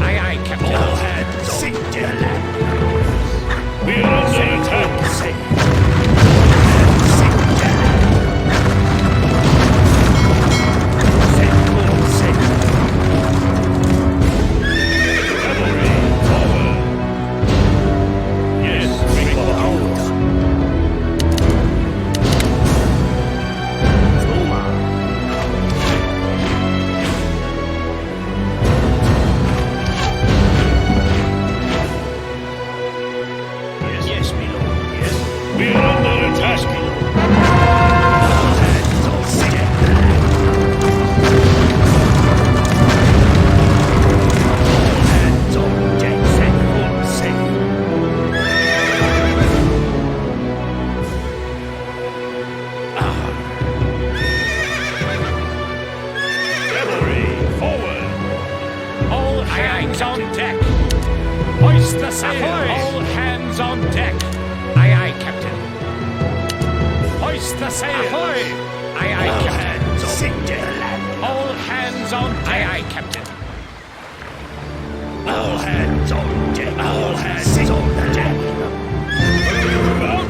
Aye, aye, Captain. All hands sink to the land. We are under attack. Sink to the land. Set full sail. Cavalry, forward. Yes, we go out. Yes, yes, my lord. Yes. We are under attack. All hands on deck. All hands on deck. Set full sail. Cavalry, forward. All hands on deck. Hoist the sail. All hands on deck. Aye, aye, Captain. Hoist Hoist the sails! Ahoy! Aye, aye, Captain. Sink to the land. All hands on deck. Aye, aye, Captain. All hands on deck. All hands on deck. Move out.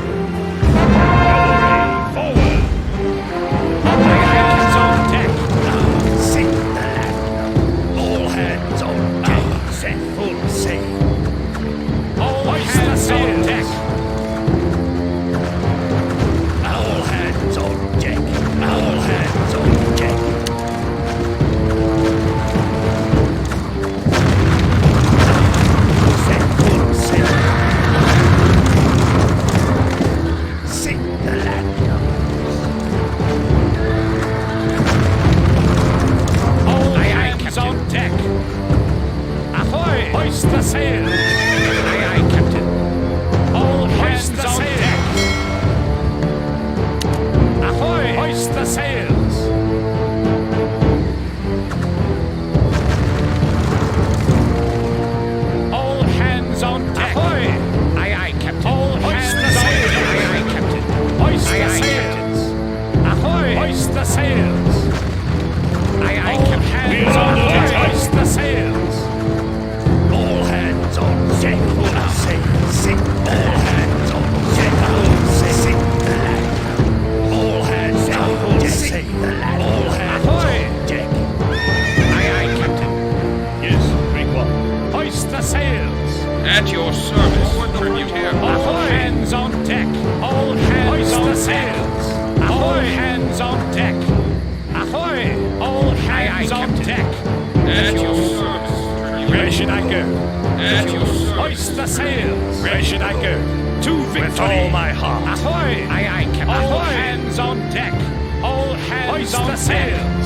Cavalry, forward. All hands on deck. Sink the land. All hands on deck. Set full sail. All hands on deck. All hands on deck. All hands on deck. Set full sail. Sink the land. All hands on deck. Ahoy! Hoist the sail. Aye, aye, Captain. All hands on deck. Ahoy! Hoist the sails. All hands on deck. Ahoy! Aye, aye, Captain. All hands on deck. Aye, aye, Captain. Hoist the sails. Ahoy! Hoist the sails. Aye, aye, Captain. Hands on deck. Hoist the sails. All hands on deck. Full sail. Sink. All hands on deck. Full sail. Sink the land. All hands on deck. Sink the land. All hands on deck. Aye, aye, Captain. Yes, Rubicon. Hoist the sails. At your service, tribute here. All hands on deck. All hands on the sails. All hands on deck. Ahoy! All hands on deck. At your service, tribute. Where should I go? At your service. Hoist the sails. Where should I go? To victory. With all my heart. Ahoy! Aye, aye, Captain. All hands on deck. All hands hoist on the sails.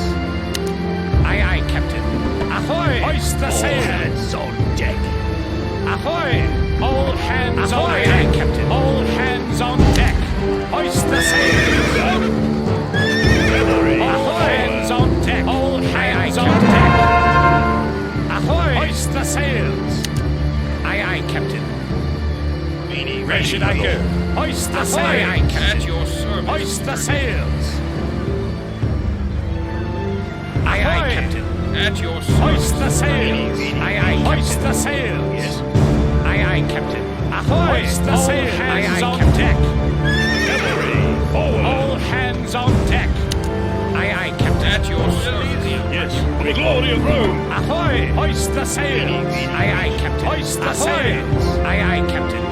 Aye, aye, Captain. Ahoy! Hoist the sails. All hands on deck. Ahoy! All hands on deck. Aye, aye, Captain. All hands on deck. Hoist the sails. Cavalry, All hands on deck. All hands on deck. Ahoy! Hoist the sails. Aye, aye, Captain. Where should I go? Hoist the sails. Aye, aye, Captain. At your service. Hoist the sails. Aye, aye, Captain. At your service. Hoist the sails. Aye, aye, hoist the sails. Yes. Aye, aye, Captain. Ahoy! Hoist the sails. Aye, aye, on deck. Cavalry, forward. All hands on deck. Aye, aye, Captain. At your service. Yes, for the glory of Rome. Ahoy! Hoist the sails. Aye, aye, Captain. Hoist the sails. Aye, aye, Captain.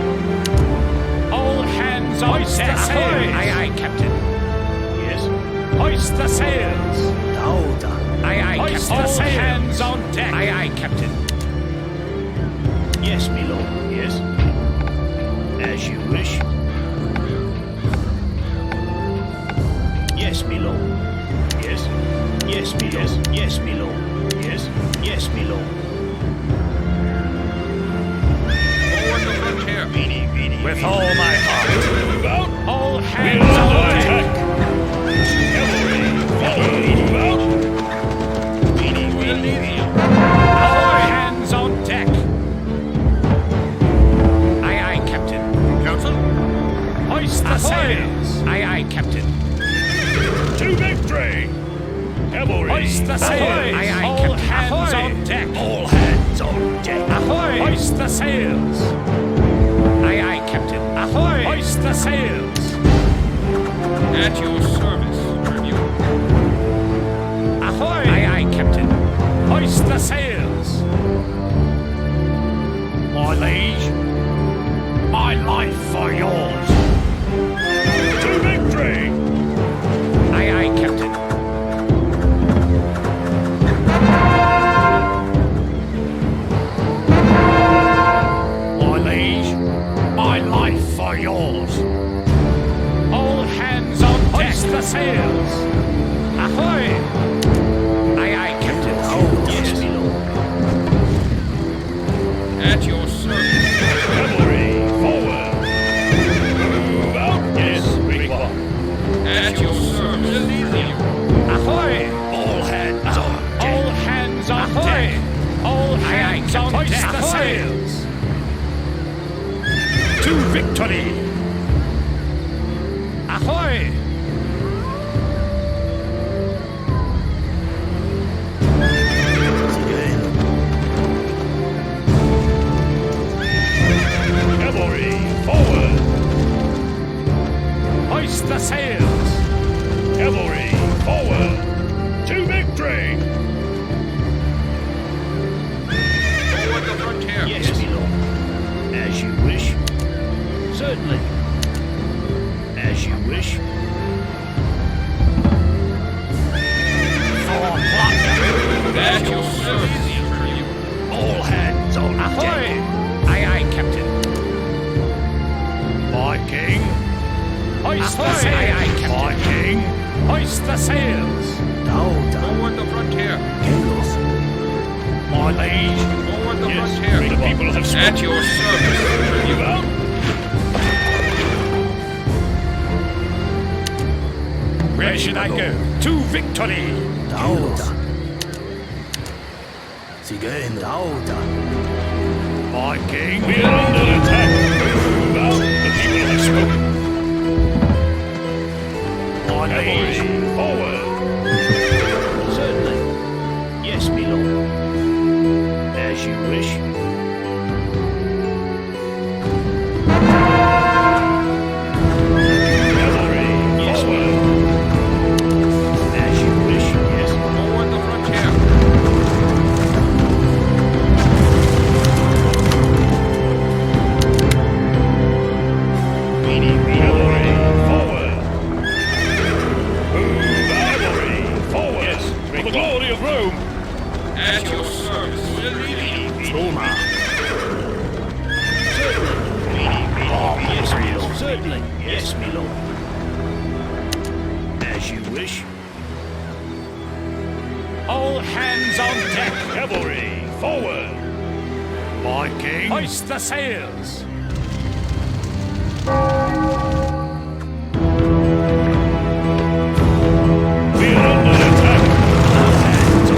All hands on deck. Ahoy! Aye, aye, Captain. Yes. Hoist the sails. Louder. Aye, aye, Hoist Captain. All hands on deck. Aye, aye, Captain. Yes, my lord. Yes. As you wish. Yes, my lord. Yes. Yes, my lord. Yes, my lord. Yes. Yes, my lord. Forward the frontier. With all my heart. Move out. All We're hands under on deck. attack. Cavalry, forward. Move out. Ahoy! Hands on deck. Aye, aye, Captain. Council. Hoist the sails. Aye, aye, Captain. To victory. Cavalry. Hoist the sails. Aye, aye, all hands on deck. All hands on deck. Ahoy! Hoist the sails. Aye, aye, Captain. Ahoy! Hoist the sails. At your service, tribute. Ahoy! Aye, aye, Captain. Hoist the sails. My liege. My life for yours. To victory. Aye, aye, Captain. My liege. My life for yours. All hands on deck. Hoist the sails. Ahoy! Aye, aye, Captain. Yes, my lord. At your service. Cavalry, forward. Move out. Yes, Rubicon. At your service. Ahoy! All hands on deck. All hands on deck. All hands on deck. Hoist the sails. To victory. Ahoy! Ahoy! Aye, aye, Captain. My king. Hoist the sails! Aye, aye, Captain. My king. Hoist the sails! Forward the frontier. My liege. Forward the Yes, frontier. the people have spoken. At your service, tribute. Where should I go? To victory! My king. We are under attack. Move out. The people have spoken. My liege. Forward. Certainly. Yes, my lord. As you wish. Cavalry. Yes, my lord. As you wish. Yes. Forward the frontier. Cavalry. Forward. Move cavalry. Forward. Yes. For the glory of Rome. At your service. Yes, my lord. Certainly. Yes, my lord. As you wish. All hands on deck. Cavalry. Forward. My king. Hoist the sails! We are under attack. All hands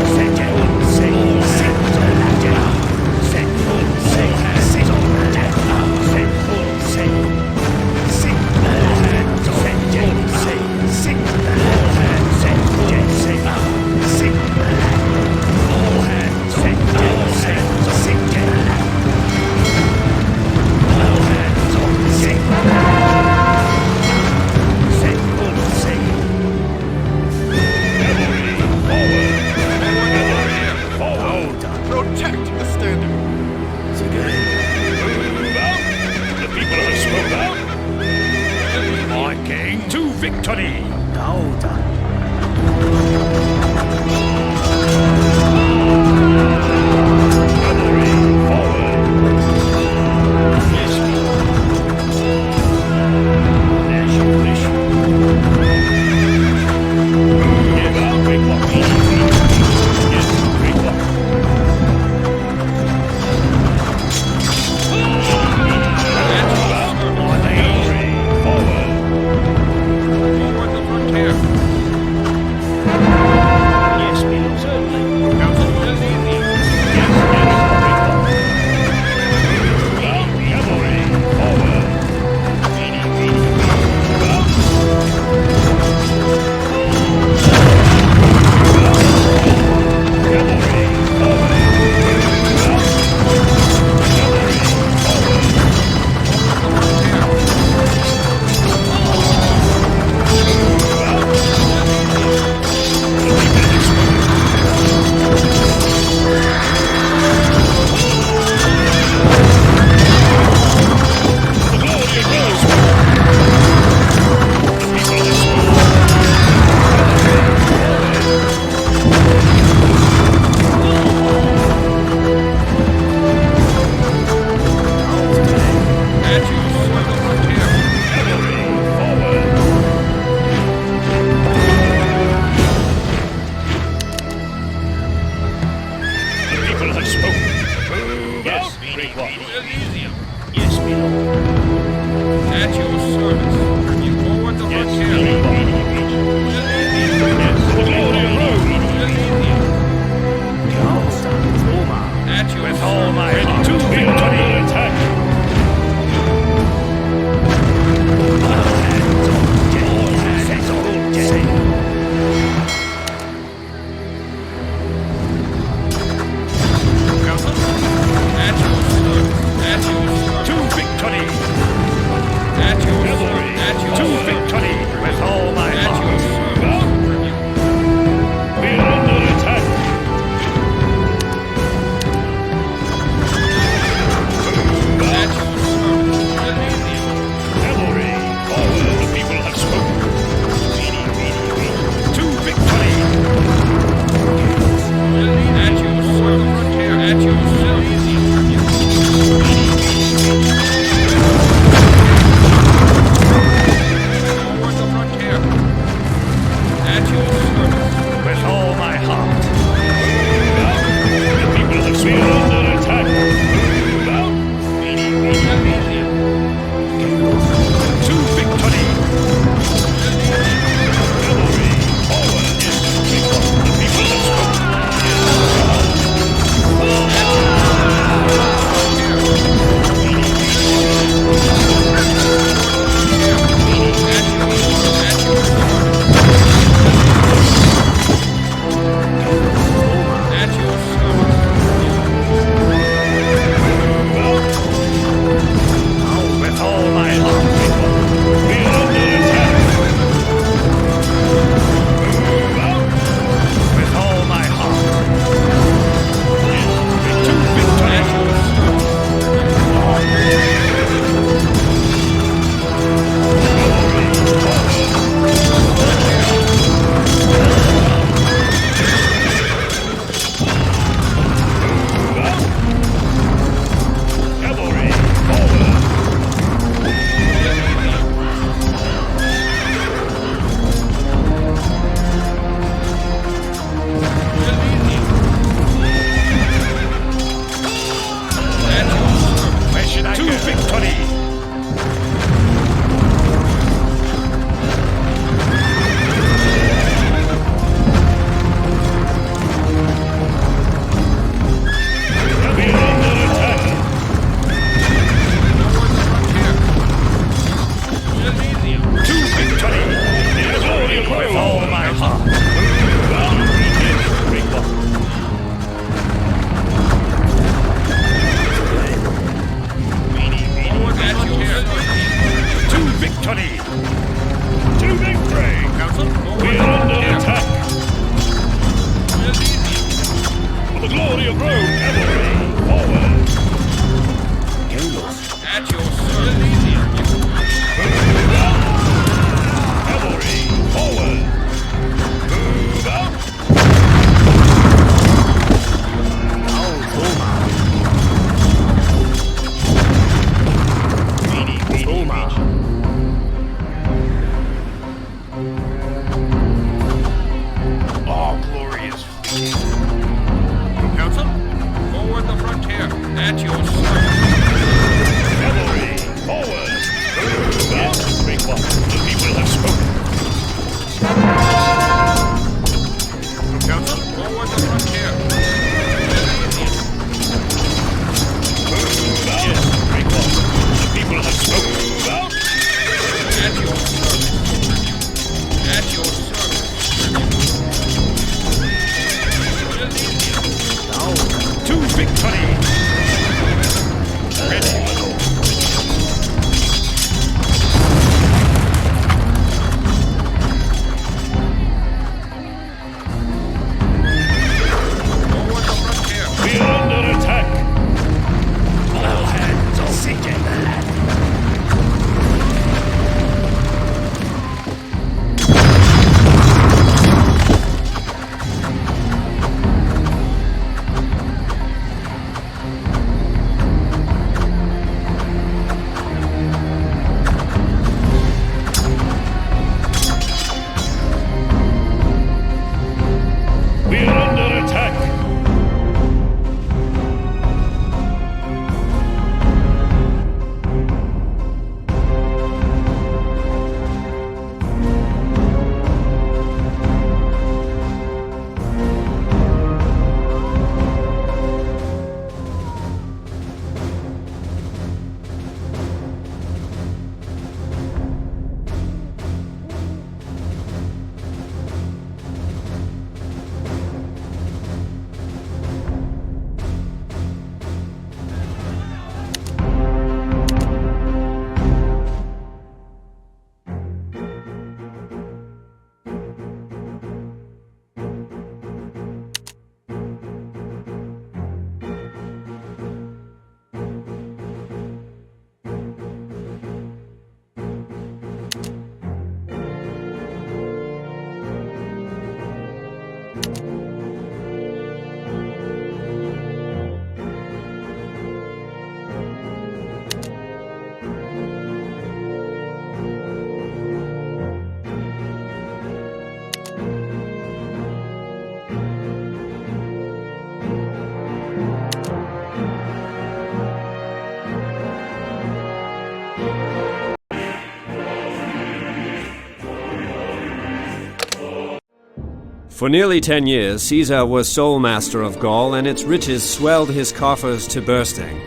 For nearly 10 years, Caesar was sole master of Gaul, and its riches swelled his coffers to bursting.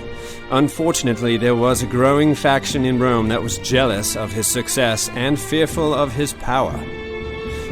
Unfortunately, there was a growing faction in Rome that was jealous of his success and fearful of his power.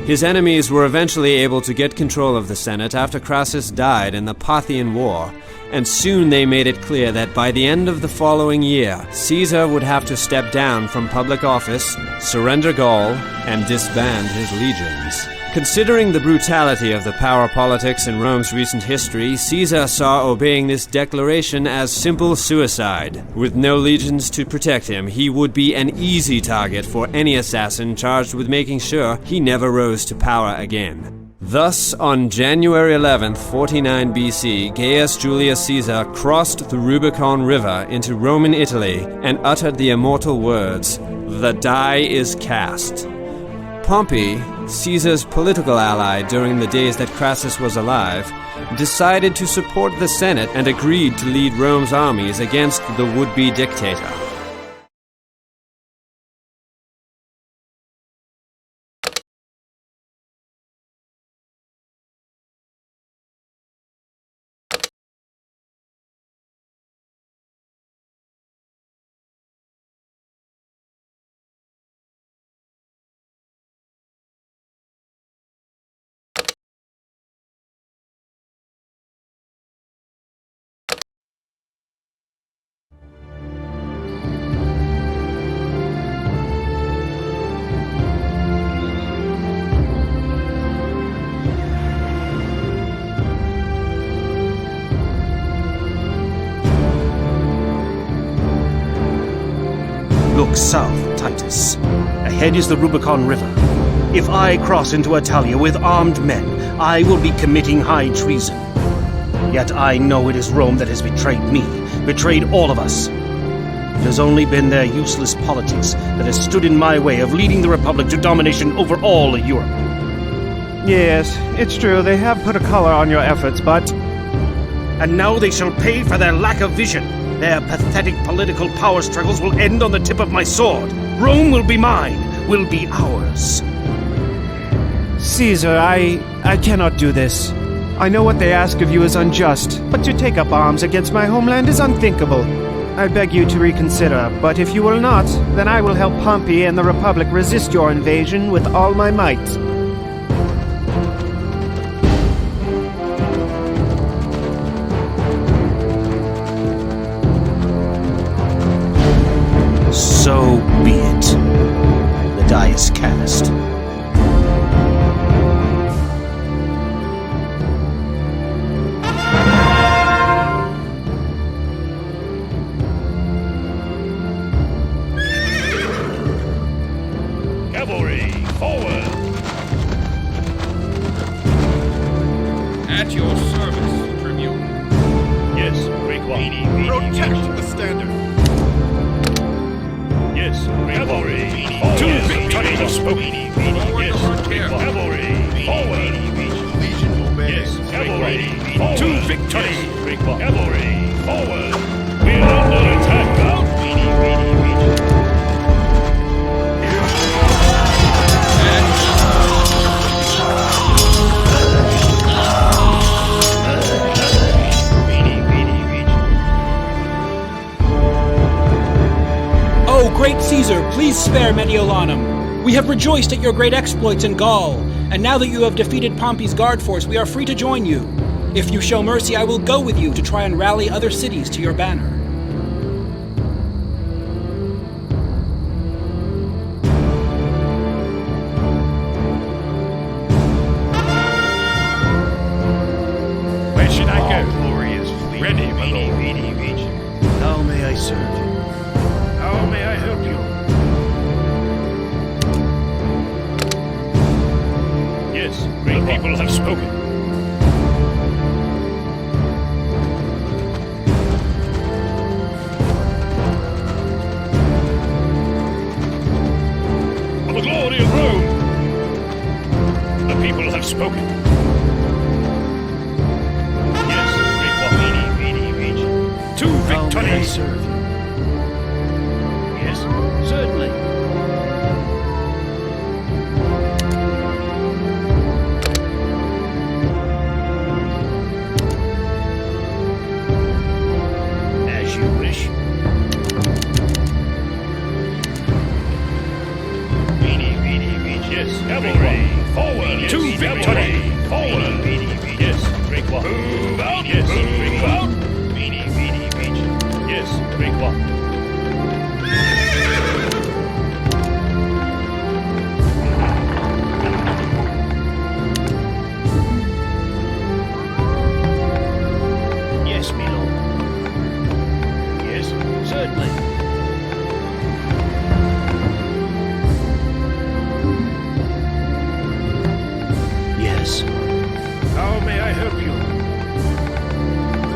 His enemies were eventually able to get control of the Senate after Crassus died in the Parthian War, and soon they made it clear that by the end of the following year, Caesar would have to step down from public office, surrender Gaul, and disband his legions. Considering the brutality of the power politics in Rome's recent history, Caesar saw obeying this declaration as simple suicide. With no legions to protect him, he would be an easy target for any assassin charged with making sure he never rose to power again. Thus, on January 11th, 49 BC, Gaius Julius Caesar crossed the Rubicon River into Roman Italy and uttered the immortal words, "The die is cast." Pompey, Caesar's political ally during the days that Crassus was alive, decided to support the Senate and agreed to lead Rome's armies against the would-be dictator. Look south, Titus. Ahead is the Rubicon River. If I cross into Italia with armed men, I will be committing high treason. Yet I know it is Rome that has betrayed me, betrayed all of us. It has only been their useless politics that has stood in my way of leading the Republic to domination over all Europe. Yes, it's true, they have put a color on your efforts, but... And now they shall pay for their lack of vision. Their pathetic political power struggles will end on the tip of my sword. Rome will be mine, will be ours. Caesar, I cannot do this. I know what they ask of you is unjust, but to take up arms against my homeland is unthinkable. I beg you to reconsider, but if you will not, then I will help Pompey and the Republic resist your invasion with all my might. So be it. The die is cast. Cavalry, forward! At your service, Tribune. Yes, great one. Protect the standard. Yes, cavalry, forward. To victory was spoken. Yes, cavalry, forward. Yes, cavalry, forward. To victory. Cavalry, forward. We're under attack now. Oh, great Caesar, please spare Mediolanum. We have rejoiced at your great exploits in Gaul, and now that you have defeated Pompey's guard force, we are free to join you. If you show mercy, I will go with you to try and rally other cities to your banner. Where should I go? Glorious fleet. Ready, my lord. How may I serve you? How may I help you? Yes, great people have spoken. For the glory of Rome, the people have spoken. Yes, great one. To How may I victory! serve you? Yes, certainly. Yes. How may I help you?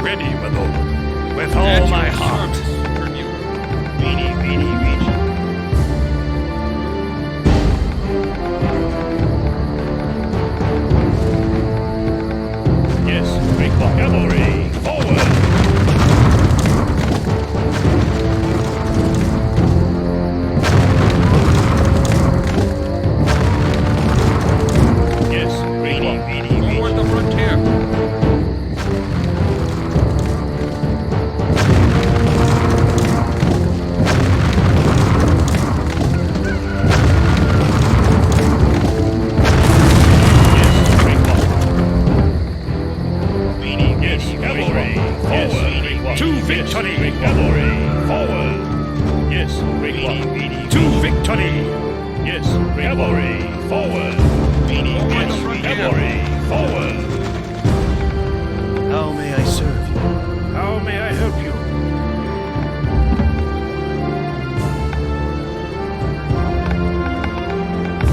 Ready, my lord. With all my heart. Vini, vini, vici. Yes, great one. Cavalry, forward! Yes, great one. Forward the frontier. To victory! Cavalry, forward! Yes, great one. To victory! Yes, cavalry, forward! Yes, cavalry, forward! How may I serve you? How may I help you?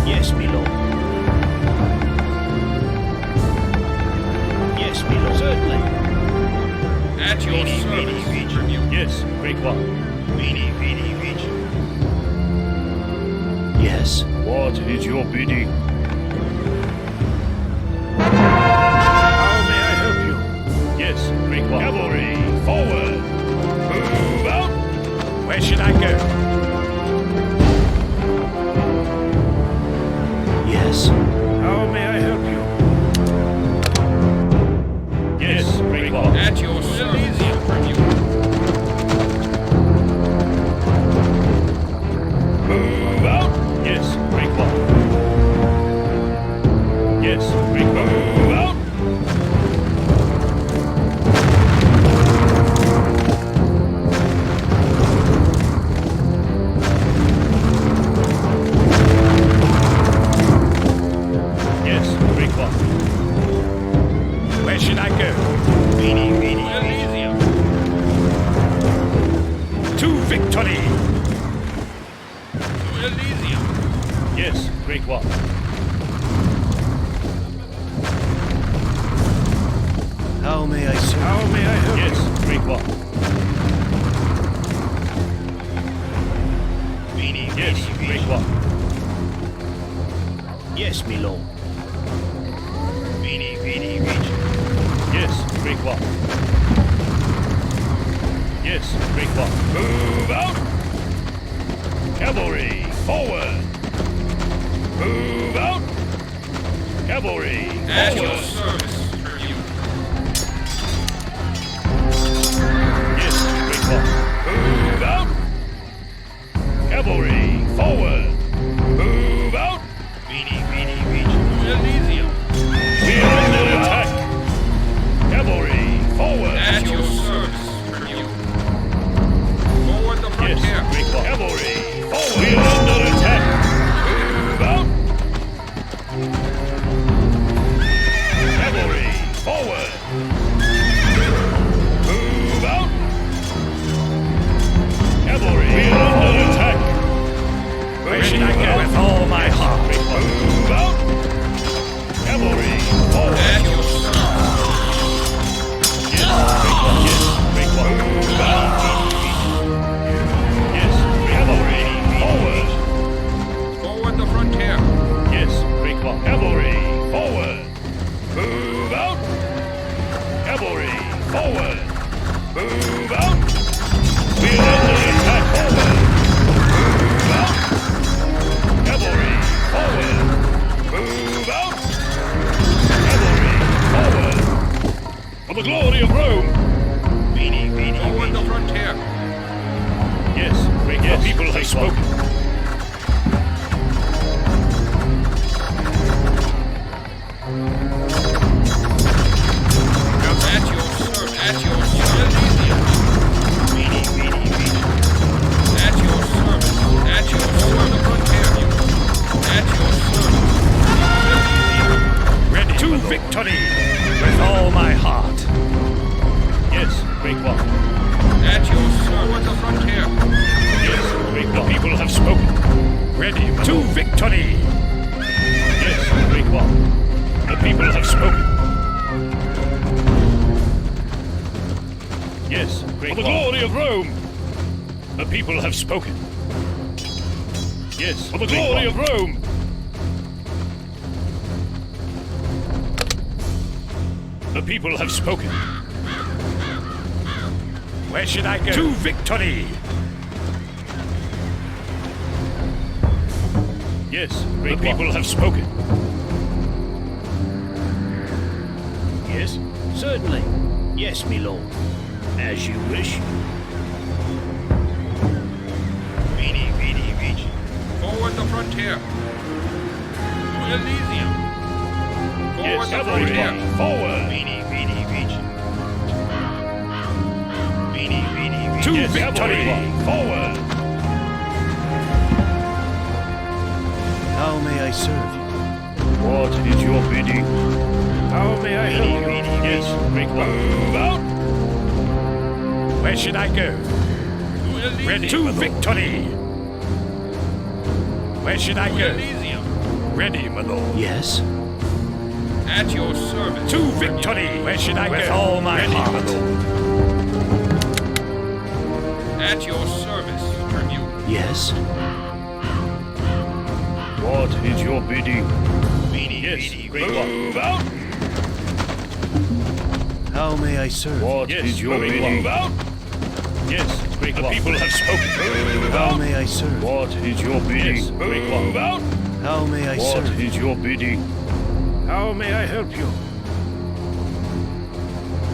Yes, my lord. Yes, my lord. Certainly. At your service. Yes, great one. Vini, vini, vici. Yes. What is your bidding? How may I help you? Yes, great one. Cavalry, forward! Move out! Where should I go? Yes. How may I help you? Yes, great one. At your service. Move out! Yes, great one. Yes, great one. Move out! Yes, great one. Where should I go? Vini, vini, Elysium. To victory! To Elysium. Yes, great one. How may I serve? How may I help you? Yes, great one. vini, Yes, vini, great vici. one. Yes, my lord. Vini, vini, vici. Yes, great one. Yes, great one. Move out! Cavalry, forward! Move out! Cavalry, At your forward! service. Yes, great one. Move out! Cavalry, forward! Move out! Vini, vini, vici. To Elysium. We are under attack! Cavalry, forward! At your service. Forward the Yes, frontier. great one. Cavalry, forward! We are under attack! Move out! Cavalry, forward! Move out! Cavalry, we are under attack! Where should I go? With all my heart! Move out! Cavalry, forward! At your service. Yes, great one. Yes, great one. Move out! Yes, cavalry, forward! Forward the frontier. Yes, great one. Cavalry, forward! Move out! Cavalry, forward! Move out! We are under attack, forward! Move out! Cavalry, forward! Move out! Cavalry, forward! For the glory of Rome! Vini, vini, Forward the vici. frontier. Yes, great yes, the people have spoken. At your service. At your service. Elysium. Vini, vini, vici. At your service. At your service. The frontier. At your service. Elysium. Ready to victory with all my heart. Yes, great one. At your service. The frontier. Yes, great one. The people have people have spoken. Yes, for the glory of Rome. The people have spoken. Yes, for the glory of Rome. The people have spoken. Where should I go? To victory! Yes, the people have spoken. Yes, certainly. Yes, my lord. As you wish. Veni, veni, vici. Forward the frontier. To Elysium. Forward the frontier. Forward. Veni, veni, vici. Veni, veni, vici. To victory! Forward! How may I serve you? What is your bidding? How may I help you? Yes, great one. Move out! Where should I go? Ready to victory! Where should I go? Elysium. Ready, my lord. Yes? At your service. To victory! Where should I With go? all my Ready, heart. my lord. At your service, tribune. Yes? What is your bidding? Veni, Yes, veni, great vici. one. Move out! How may I serve? What Yes, is your great bidding? Move out! Yes, great the people have spoken. Move How out! may I serve? What is your bidding? Yes, great one. Move out! How may I What serve? is your bidding? How may I help you?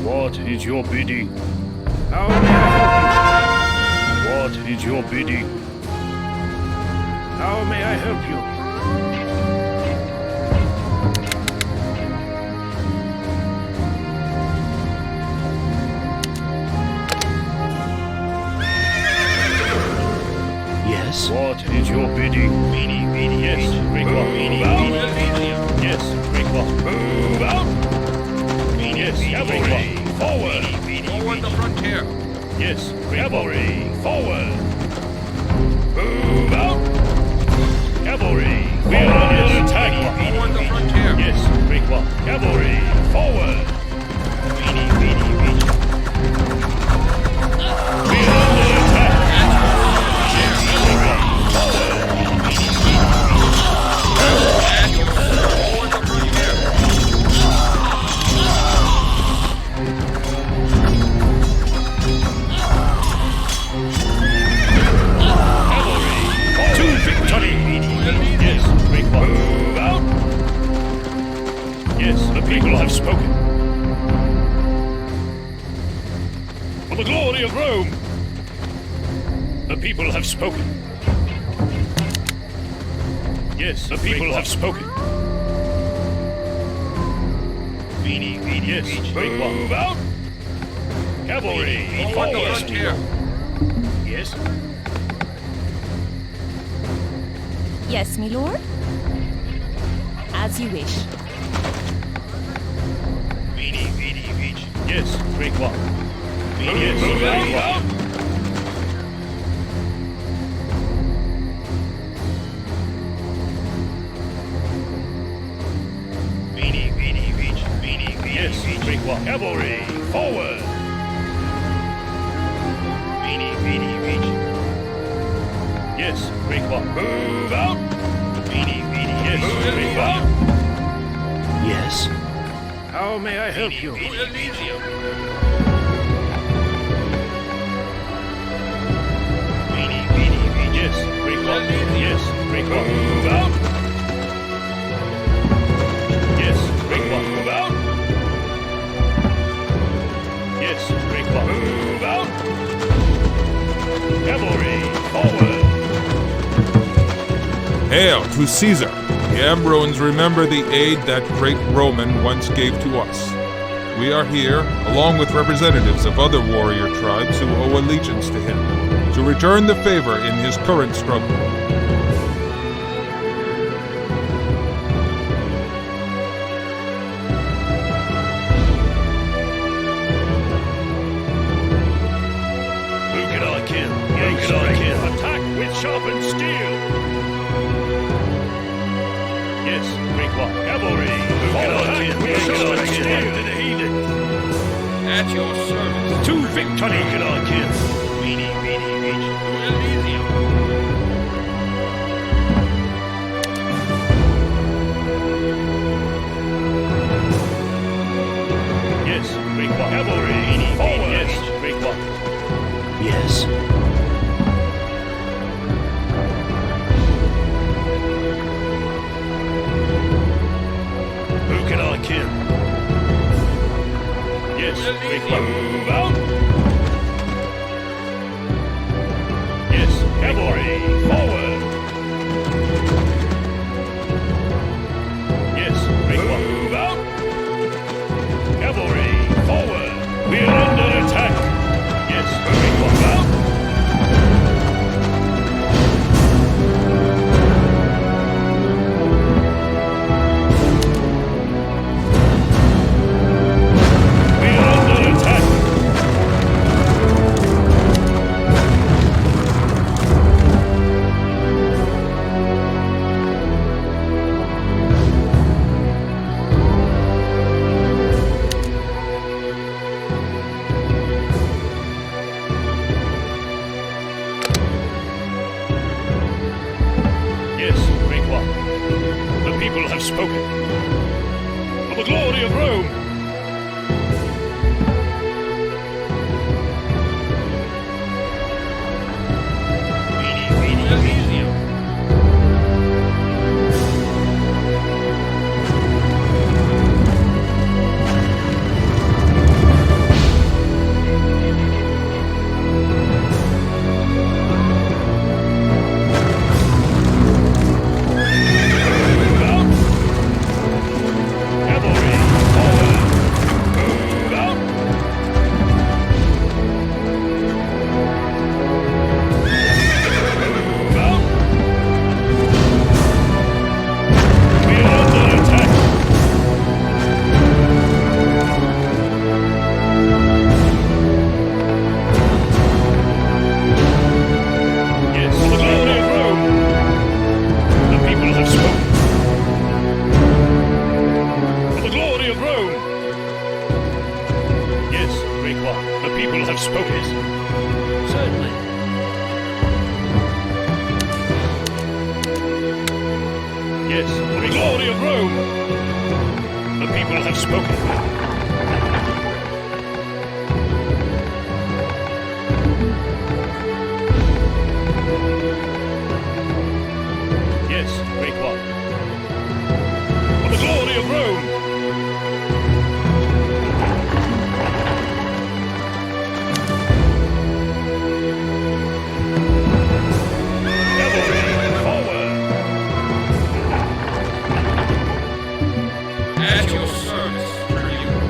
What is your bidding? How may I help What is your bidding? you? How may I help you? Yes? What is your bidding? Veni, veni, Yes, vici. great one. Veni, Move out! veni, Elysium. Yes, great one. Move out! Veni, Yes, veni, cavalry, vici. forward! Veni, veni, Forward the vici. frontier. Yes, cavalry, forward! Move out! Cavalry, we are under attack! Forward the frontier. Yes, great one. Cavalry, forward! Veni, veni, vici. We are under attack! Forward the frontier. To victory! Yes, great one. Move out! Yes, the people have spoken. For the glory of Rome! The people have spoken. Yes, the people have spoken. Veni, veni, Yes, vici. great one. Move out! Cavalry, Forward the forward! frontier. Yes, Yes, my lord? As you wish. Veni, veni, vici. yes, great one. Veni, Move veni, out! vici. Veni, veni, vici. Veni, veni, Yes, vici. great one. Cavalry, forward! Veni, veni, vici. Yes, great one. Move out! Veni, veni, Yes, vici. great one. Yes? How may I help you? To Elysium. Veni, veni, vici. Yes, great one. Yes, great one. Move out! Yes, great one. Move out! Yes, great one. Move out! Cavalry, forward! Hail to Caesar! The Ambrones remember the aid that great Roman once gave to us. We are here, along with representatives of other warrior tribes who owe allegiance to him, to return the favor in his current struggle. Who can I kill? Who can I kill? Attack with sharpened steel! Yes, great one. Cavalry, who can I kill? victory. Look at our kin. Weenie, weenie, weenie. Elysium. Yes, great one. Cavalry. Forward. Yes, great one. Yes. Who can I kill? Yes, great one. Move out. Yes, cavalry. Forward. Yes, great one. Move out. Cavalry. Forward. We're under attack. Yes, great one. Out. Yes, great one. The people have spoken. For the glory of Rome! Weenie, weenie, Elysium. Yes, for the glory of Rome! The people have spoken. Yes, great one. For the glory of Rome! At your service, tribune.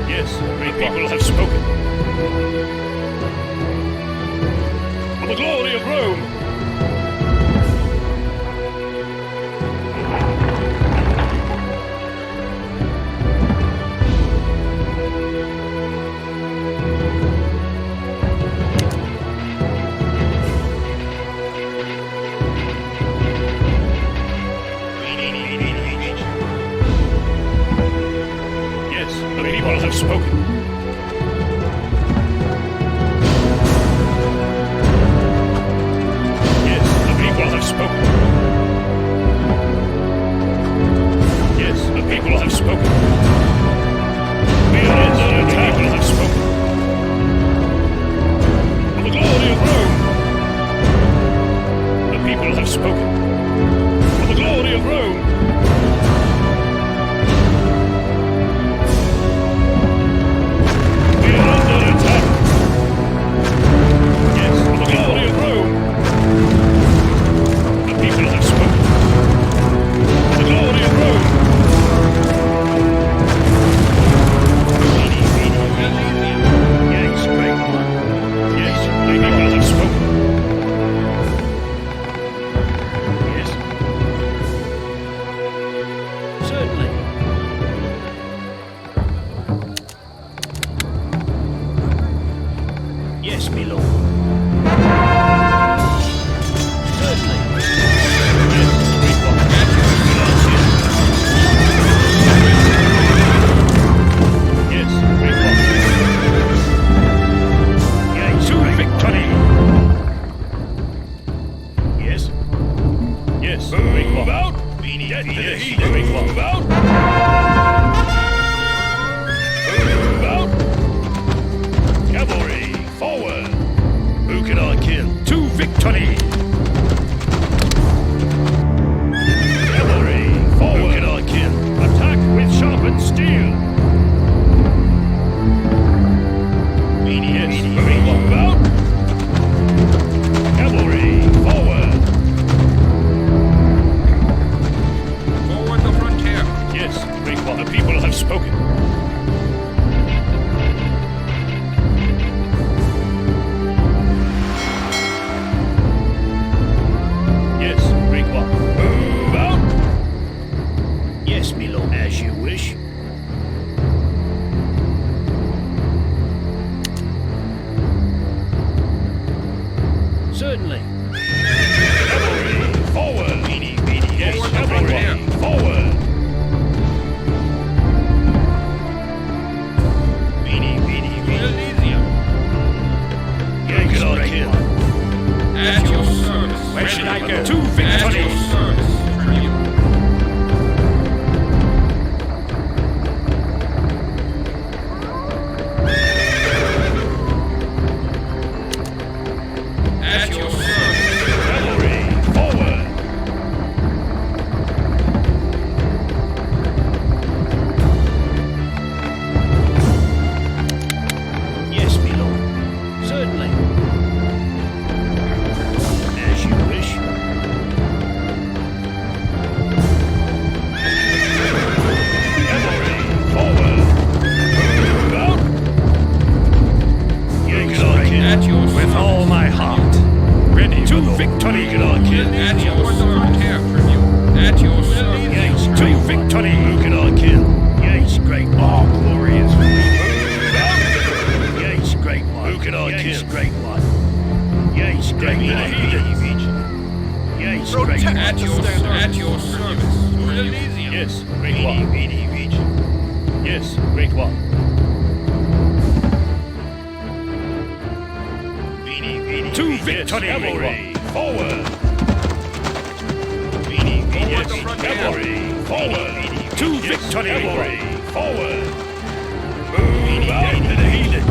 Yes, great people have spoken. For the glory of Rome! Yes, the people have spoken. Yes, the people have spoken. Yes, the people have spoken. We are under attack. The people have spoken. For the glory of Rome! The people have spoken. For the glory of Rome! We are under attack. Yes, for the glory of Rome! The people have spoken. For the glory of Rome! Yes, great one. Yes, the people have spoken. Yes. Certainly. Yes, my lord. Certainly. Cavalry, forward! Yes, cavalry, forward! Elysium. Take it on, kid. At your service. Where should I go? To At victory! your service, Tribune. At your service. Cavalry, forward! Yes, my lord. Certainly. As you wish. Cavalry, forward! Move out! Take it on, kid. At your With service. all my heart. Ready to victory. Take it on, kid. At your service, Tribune. At your service. Yes, to victory. Look at our kill. Yes, great one. Glorious. Yes, great one. Look at our kill. Yes, great one. Yes, great one. Yes, great one. At your service. Elysium. Yes, great one. Yes, great one. To victory. Cavalry, forward. Yes, cavalry, forward. To victory. Cavalry, forward. Move out to the heathen.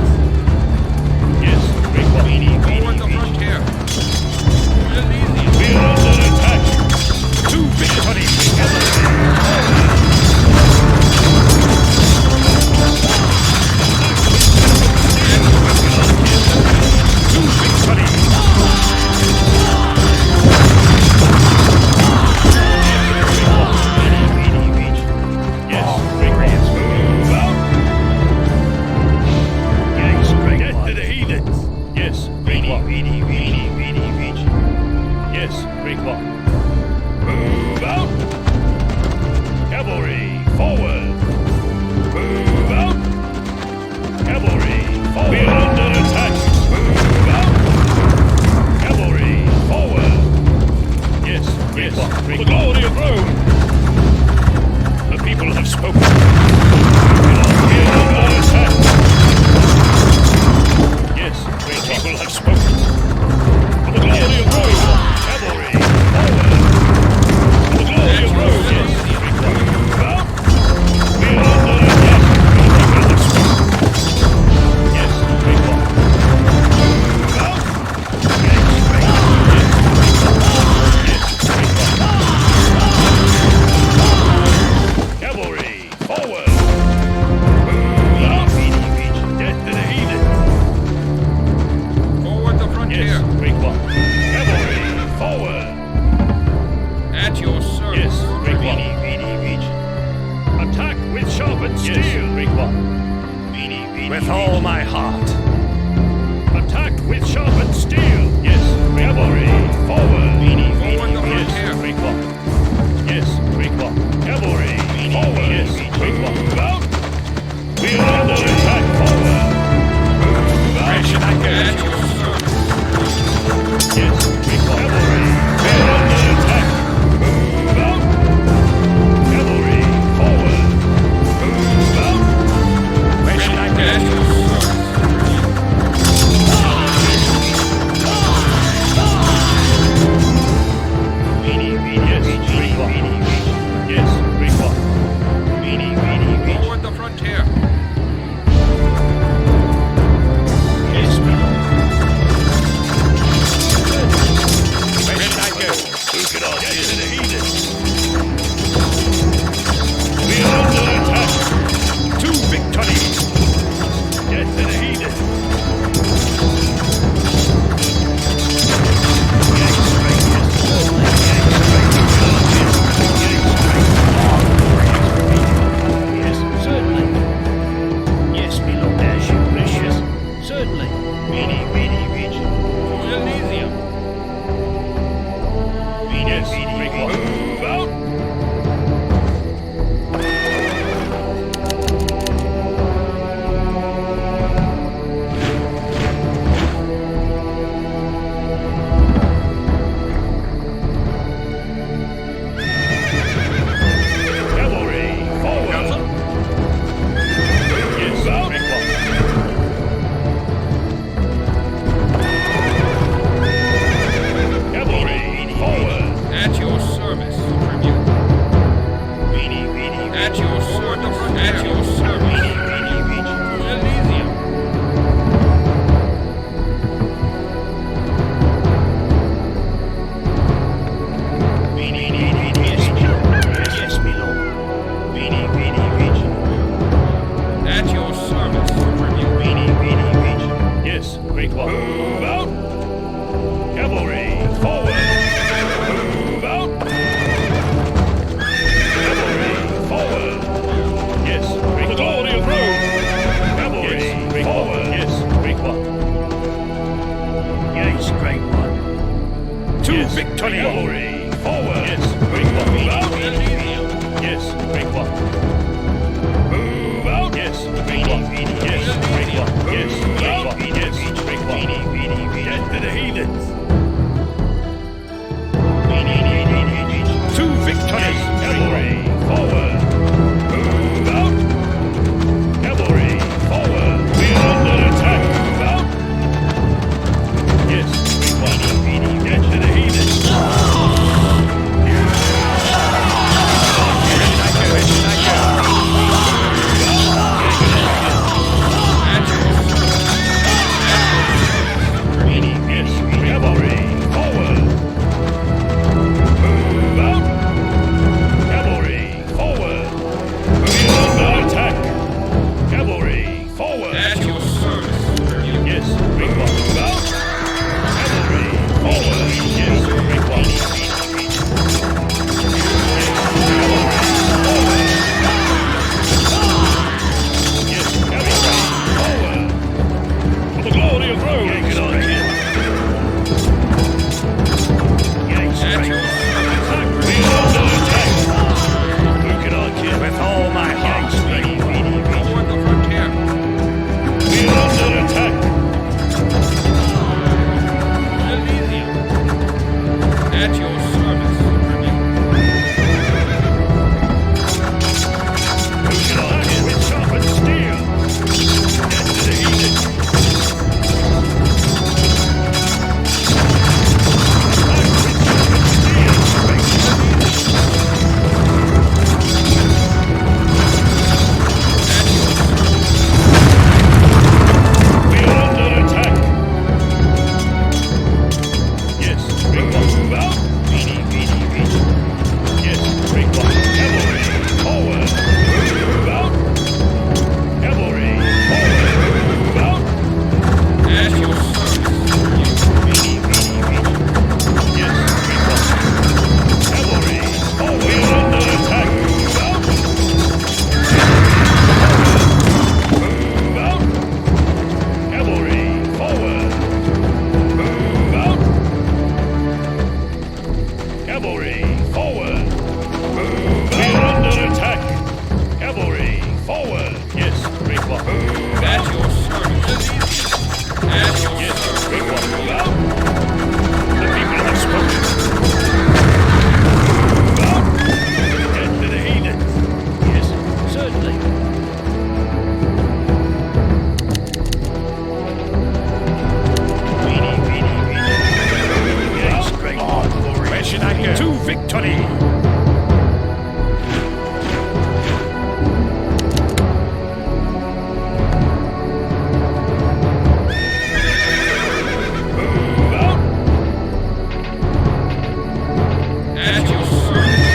Yes, great one. Forward the frontier. Elysium. We are under attack. To victory. To victory. Move out! Cavalry, forward! Move out! Cavalry, forward! We are under attack! Move out! Cavalry, forward! Yes, yes, for the glory of Rome! The people have spoken. We are under attack! Yes, the people have spoken. For the glory of Rome! Cavalry, forward! For the glory of Rome! Yes, move out! We are under attack! The people have spoken. Yes, great one. Move out! Yes, great one. Yes, great one. Cavalry, forward! Move out! Death to the heathen! Forward the frontier. Yes, great one. Cavalry, forward! At your service. Yes, great one. Attack with sharpened steel! Yes, great one. With all my heart. Attack with sharpened steel! Yes, cavalry, forward! Forward the Yes, frontier. great one. Yes, great one. Cavalry, forward! Yes, great one. Move out! We are under attack, forward! Move out! Where should I go? At your service. Yes, great one. Cavalry, we are under attack! Move out! Cavalry, forward! Move out! Where should I go? At your service. Yes, great one. Yes, great one. Forward the frontier. To victory! Cavalry, forward! Yes, great one. Move out! Yes, great one. Move out! Yes, great one. Yes, great one. Yes, great one. Yes, great one. Death to the heathens! To victory! Cavalry, forward! Move out! Cavalry, forward! We are under attack! Move out! Yes, great one. Get to the heathens! Cavalry, forward! Move out! Cavalry, forward! We are under attack! Cavalry, forward! At your service! Yes, great one. Move out! Cavalry, forward! Yes, great one. Yes, cavalry, forward! For the glory of Rome! Yes, great one. We are under attack! Who can I kill? With all my heart! Forward the frontier! We are under attack! At your service. Who can I kill? With sharpened steel! Get to the heathen! We are under attack! Yes, great one. Move out! Yes, great one. Cavalry, forward! Move out! Cavalry, forward! Move out! At your service. Yes, great one. Cavalry, forward! We are under attack! Move out! Move out! Cavalry, forward! Move out! Cavalry, forward! Move out! We are under attack! Cavalry, forward! Yes, great one. Move at your service. At your yes, great one. Move out! The people have spoken. Move out! Get to the heathens. Yes, certainly. Yes, great one. Where should I go? To victory! Move out! At your service.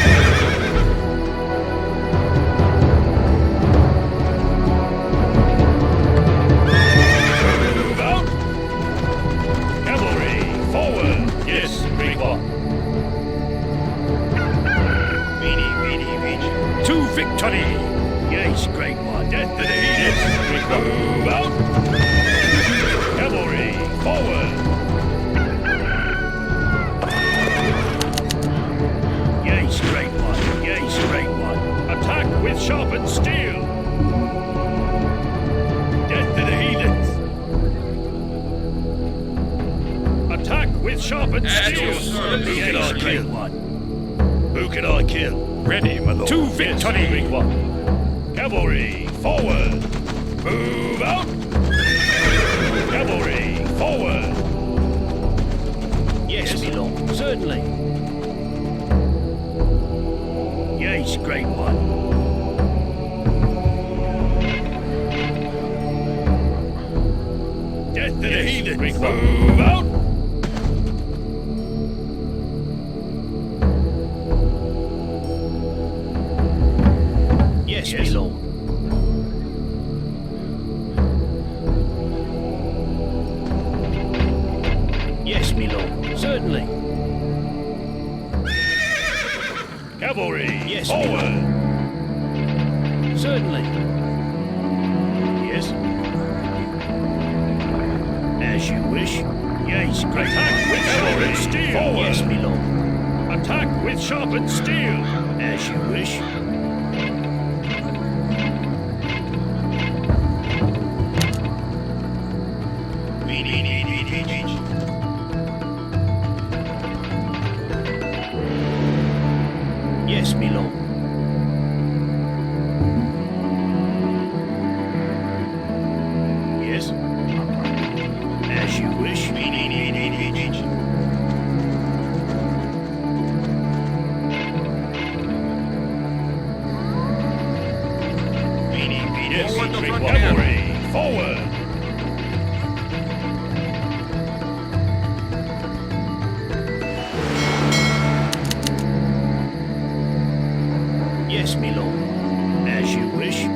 Move out! Cavalry, forward! Yes, great one. To victory! Yes, great one. Death to the heathen! Yes, great one. Move out! Cavalry, forward! Yes, great one. Yes, great one. Attack with sharpened steel! Death to the heathens! Attack with sharpened steel! At your service. Who can I kill? Who can I kill? Ready, my lord. To victory! Yes, big one. Cavalry, forward! Move out! Cavalry, forward! Yes, my lord. Certainly. Yes, great one. Death to the heathen! Move out! Yes, my lord. Yes, my lord. Certainly. Cavalry, yes, forward. Certainly. Yes. As you wish. Yes, great. Attack with sharpened steel. Forward. Yes, my lord. Attack with sharpened steel. As you wish. Yes, my lord. Yes. As you wish. Yes, Forward the front cavalry. Forward. Yes, my lord. As you wish.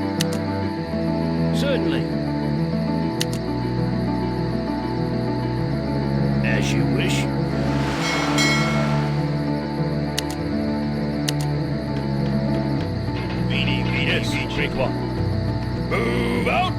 Certainly. As you wish. Yes, quick one. Move out.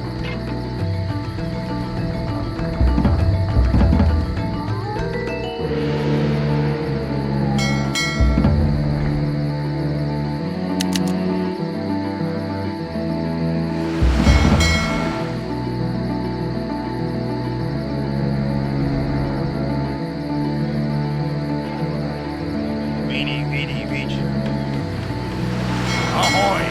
Ahoy!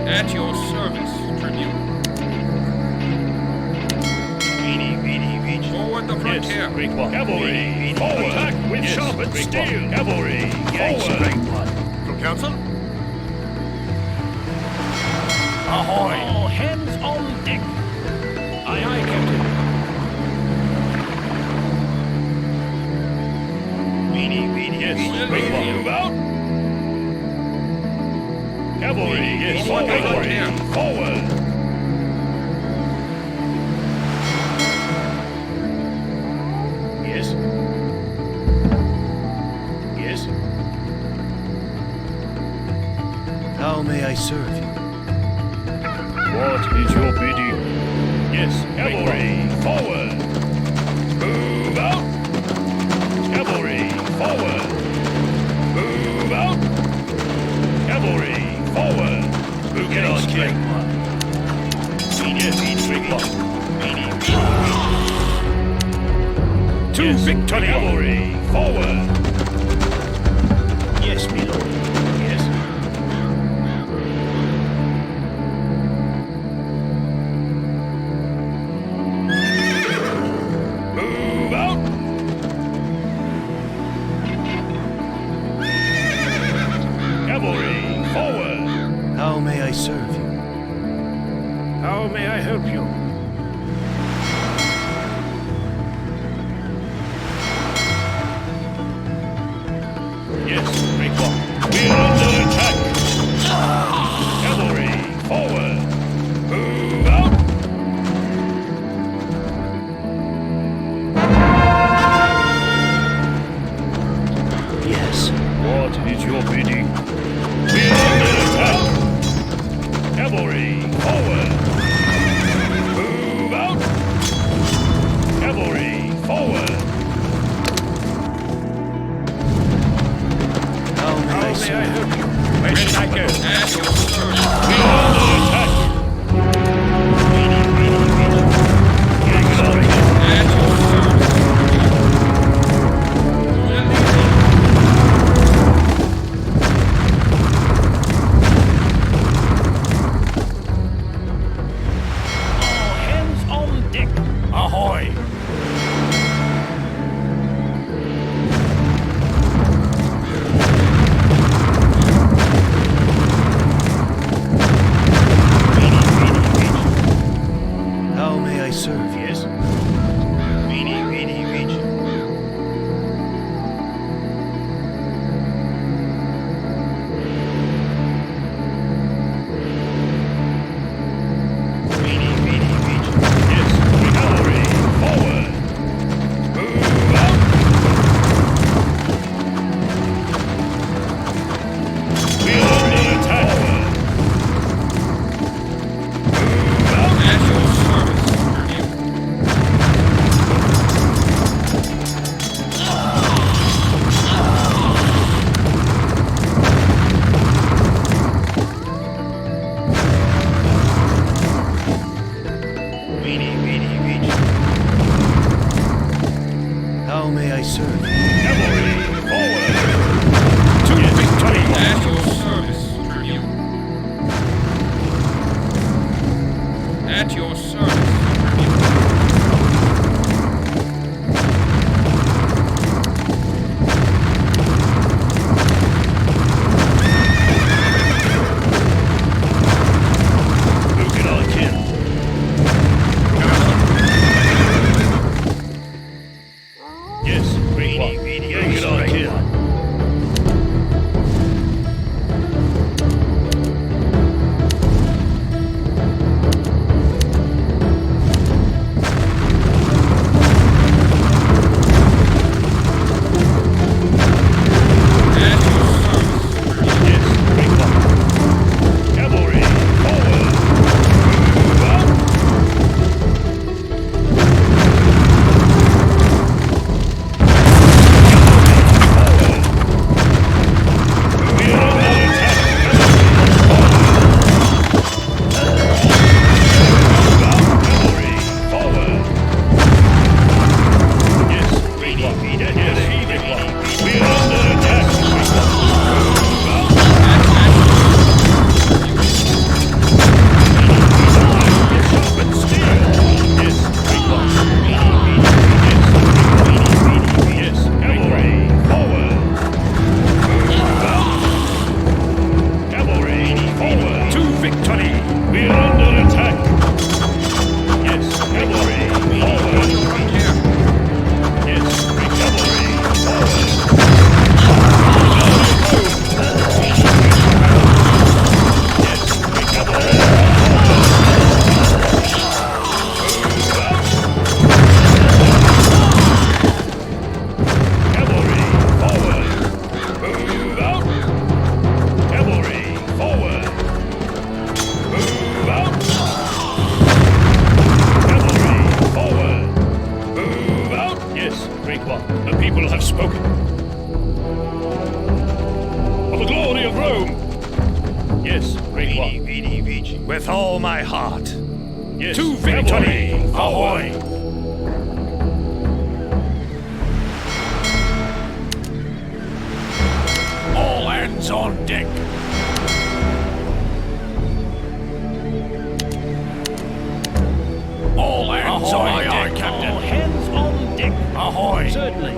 At your service, Tribune. Forward the frontier. Great one. Cavalry, forward. Attack with sharpened steel. Cavalry, forward. From council? Ahoy! All hands on deck. Aye, aye, Captain. Yes, great one. Move out. Cavalry, yes, forward. Forward. Yes. Yes. How may I serve you? What is your bidding? Yes, cavalry, forward. Move out. Cavalry, forward. Move out. Cavalry, forward. Move get on, kid. Yes, big one. To victory. Cavalry, forward. Yes, my lord. Yes. Move out. Cavalry, forward. How may I serve you? How may I help you? Yes, great one. We're under attack. Cavalry, forward. Move out. Yes. What is your bidding? We're under attack. Cavalry, forward. Move out. Cavalry, forward. How may I serve you? Where should I go? At your service. We're under attack. At your service. All hands on deck. Ahoy. How may I serve you? Yes. Yes, cavalry, serve? Cavalry, forward! To victory! At your service, Tribune. At your service, Tribune. Who can I kill? Yes, greedy. Who can I kill? Cavalry, forward! Move out! We are under attack! Cavalry, forward! Yes, greedy. Yes, we are under attack! The people have spoken. For the glory of Rome! Yes, great one. With all my heart. Yes, to victory! Ahoy! All hands on deck! All hands Ahoy, on deck, aye, Captain. all hands on deck. Ahoy! Certainly.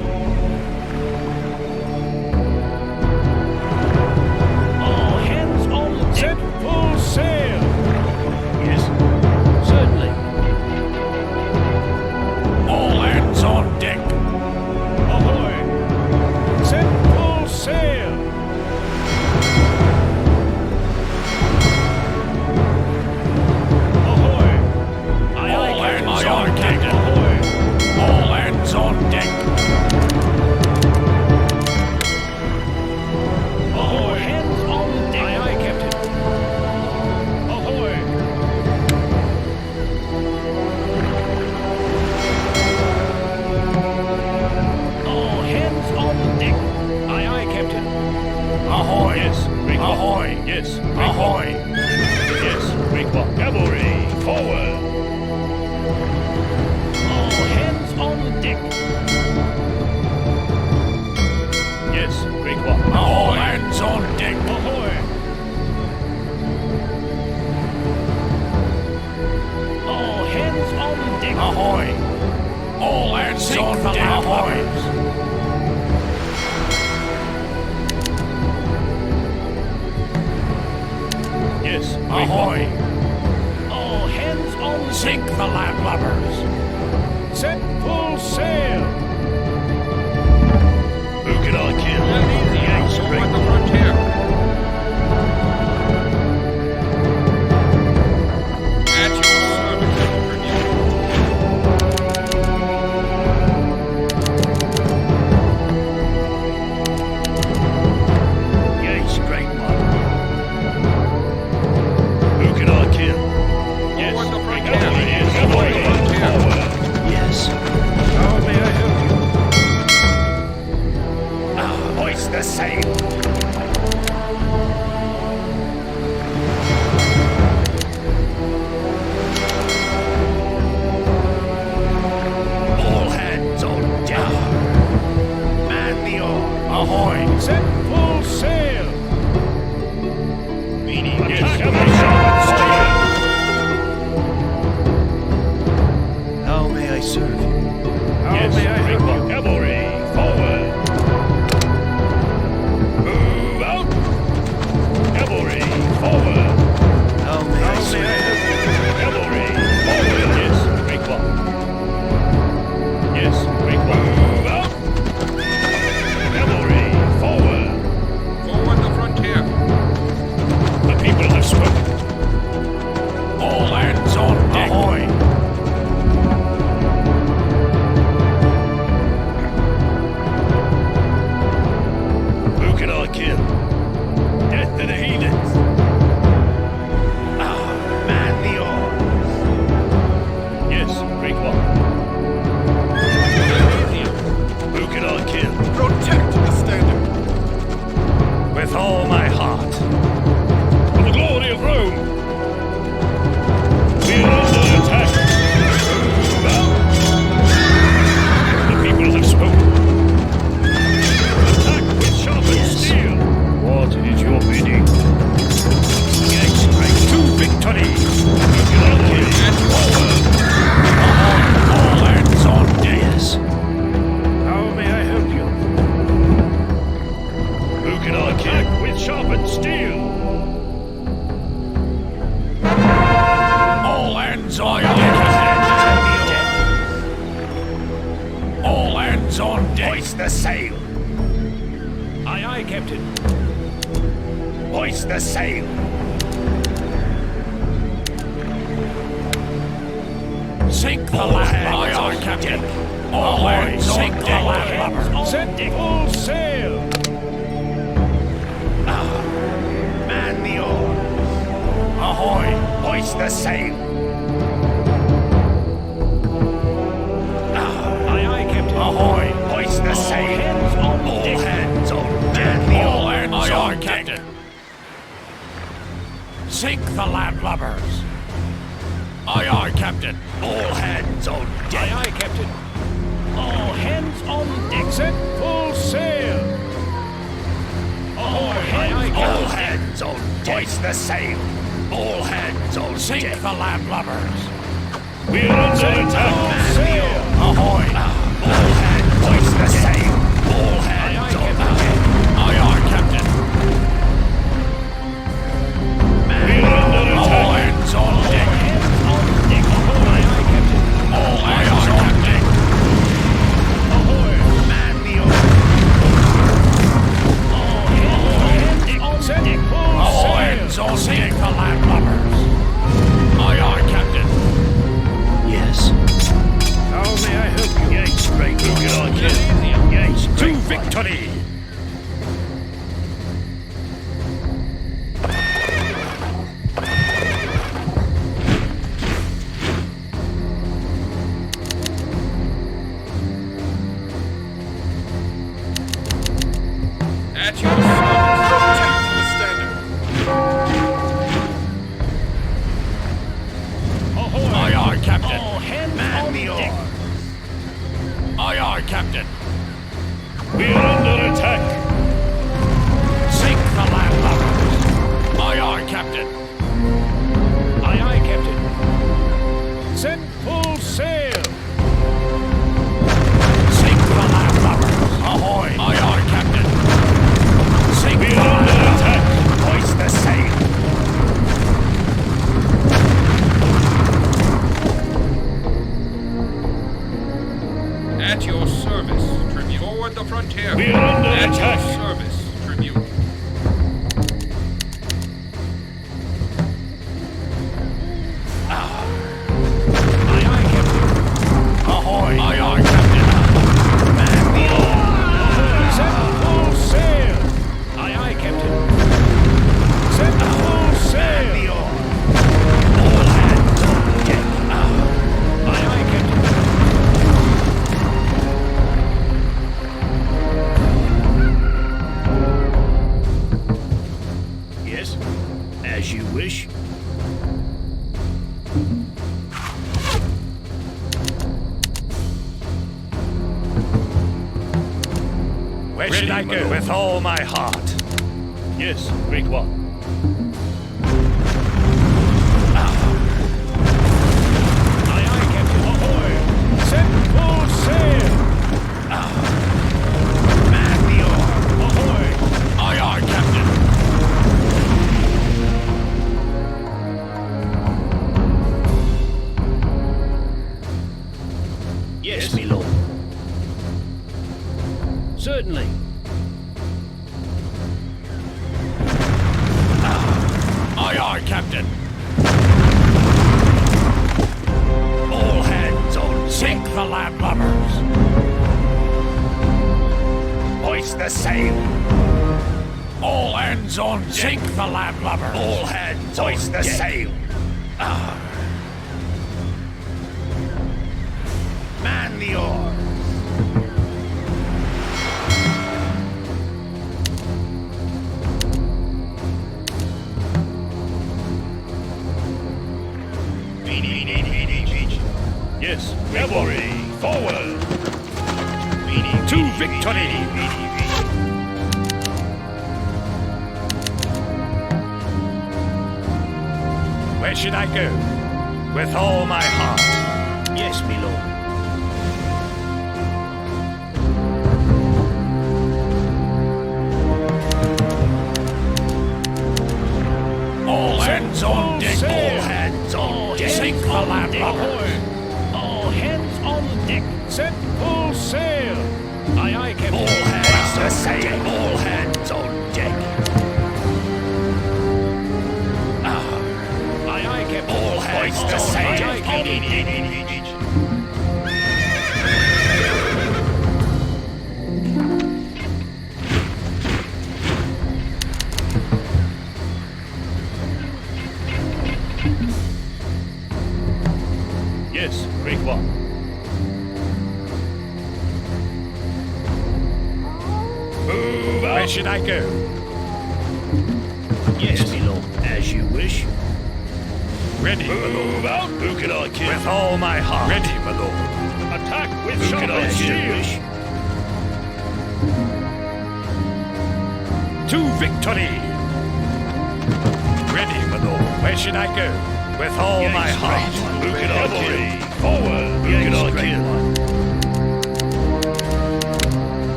All hands on deck. Set full sail. Yes. Certainly. All hands on deck. Ahoy. Set full sail. Ahoy. Aye, All aye, hands Captain. on deck. Ahoy. All hands on deck. Ahoy. Hands on deck. Aye, aye, Captain. Ahoy. All hands on deck. Aye, aye, Captain. Ahoy! Yes, great one. Ahoy! Yes, ahoy! Yes, great one. Cavalry, forward! All hands on deck. Yes, great one. All hands on deck. Ahoy. All hands on deck. Ahoy! All hands Sink on the deck. Ahoy. Yes, ahoy! All hands on Sink the landlubbers. set full sail. Who can I kill? The axe over at the frontier. At your service, Tribune. Yes, great one. Who can I kill? Yes, Forward the frontier. cavalry, yes, Forward the cavalry, frontier. forward. Yes. How may I help you? sail. Aye, aye, Captain. Hoist the sail. Sink the landlubbers. Aye, aye, Captain. All hands sink the landlubbers. Set full sail. Man the oar. Ahoy! Hoist the sail. Aye, aye, Captain. Ahoy! Hoist the sail. Hands on All deck. hands on man the All oar. hands Aye, on aye, deck. Captain. Sink the landlubbers. Aye, aye, Captain. All hands on deck. Aye, aye, Captain. All hands on deck. Set full sail. All hands All on hands on deck. Hoist the sail. All hands on Sink deck. the landlubbers. We're under attack. Sail. Ahoy! All hands hoist the sail. All hands on deck. Aye, aye, Captain. We're under All attack. hands on deck. Hands on deck. Aye, aye, Captain. All hands on deck. Ahoy. Man the oar. All hands on deck. Full All sail. hands on deck. The landlubbers. Aye, aye, Captain. Yes. How may I help you? Yay, straight. Get on, kid. Yay, To straight. victory. At your service. Ahoy. Aye, aye, Captain. All hands Man on the deck. oar. Aye, aye, Captain. We're under attack. Sink the landlubbers. Aye, aye, Captain. Aye, aye, Captain. Set full sail. Sink the landlubbers. Ahoy! Aye, aye, Captain. Sink the We're under landlubbers. attack. Hoist the sail. At your service, Tribune. Forward the frontier. We're under At attack. your service, Tribune. Aye, aye, Captain. Ahoy! Aye, aye, Captain. Man the oar. Set full sail. Aye, aye, Captain. Set full Man sail. the oar. All hands on deck. Aye, aye, Captain. Yes, as you wish. Where should I go? With all my heart. Yes, great one. Aye, aye, Captain. Ahoy. Set full sail. Man the oar. Ahoy. Aye, aye, Captain. Yes, me lord. Certainly. Aye, aye, Captain. All hands on sink the landlubbers. Hoist the sail. All hands on deck. Sink the landlubbers. All hands hoist the sail. Man the oar. Yes, cavalry, forward. To victory. Where should I go? With all my heart. Yes, me lord. All hands on deck. sail. All hands on deck. Sink the landlubbers. All hands on deck. Set full sail. Aye, aye, Captain. All Yes, great one. Move out. Where should I go? Yes, my lord. As you wish. Ready, my lord. Move out. Who can I kill? With all my heart. Ready, my lord. Attack with sharpened steel. To victory! Ready, my lord. Where should I go? With all my heart. Who can I kill? Forward. Who can I kill?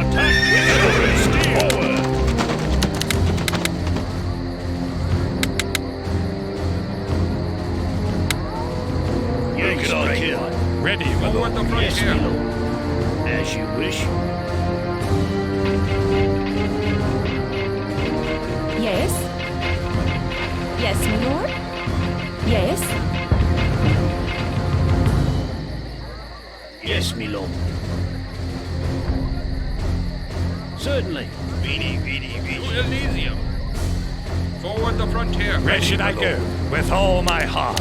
Attack with sharpened steel. Forward. Who can I kill? Ready, my lord. Yes, my lord. As you wish. Yes? Yes, my lord? Yes? Yes, my lord. Certainly. Vini, vini, vini. To Elysium. Forward the frontier. Where should I go? With all my heart.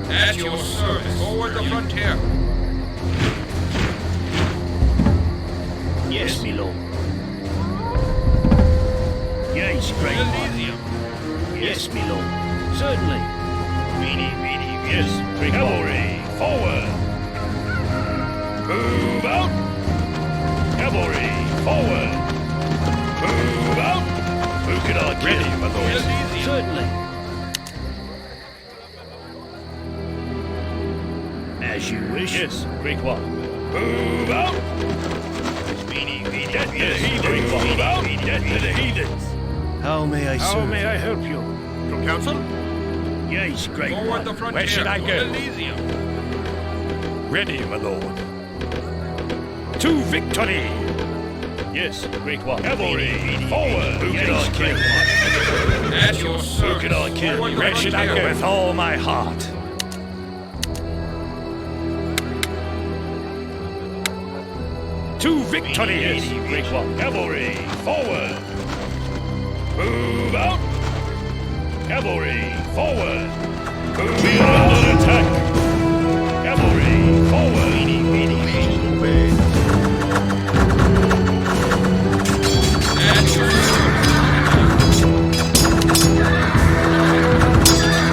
At your service. Forward the frontier. Yes, my lord. Yes, great Elysium. Yes, my lord. Certainly. Vini, vini, vini. Yes, great cavalry. Forward. Move out. Cavalry. Forward. Move out. Who can I kill? Ready, my lord. Elysium. Certainly. As you wish. Yes, great one. Move out. Vini, vini, get to the heathens. Move out. Get to the heathens. How may I serve? How may I help you? From council? Yes, great Forward one. the frontier. Where should I to go? Elysium. Ready, my lord. To victory! Yes, great one. Cavalry, forward! Who can I kill? At your service. Who can I kill? Forward the Where should I go? frontier. With all my heart. To victory! Yes, great one. Cavalry, forward! Move out! Cavalry, forward! We are under attack! Cavalry, forward! Meeny, meeny, meeny. At your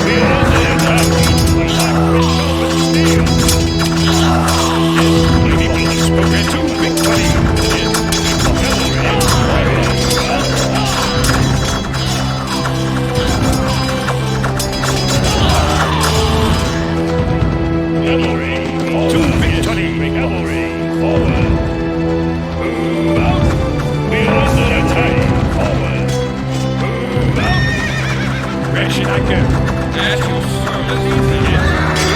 We are under attack! Attack with sharpened steel! Mighty blows spoken to victory! Cavalry, forward! Cavalry, To victory! cavalry, forward! Move out! We are under attack! Forward! Move out! Where should I go? At your service.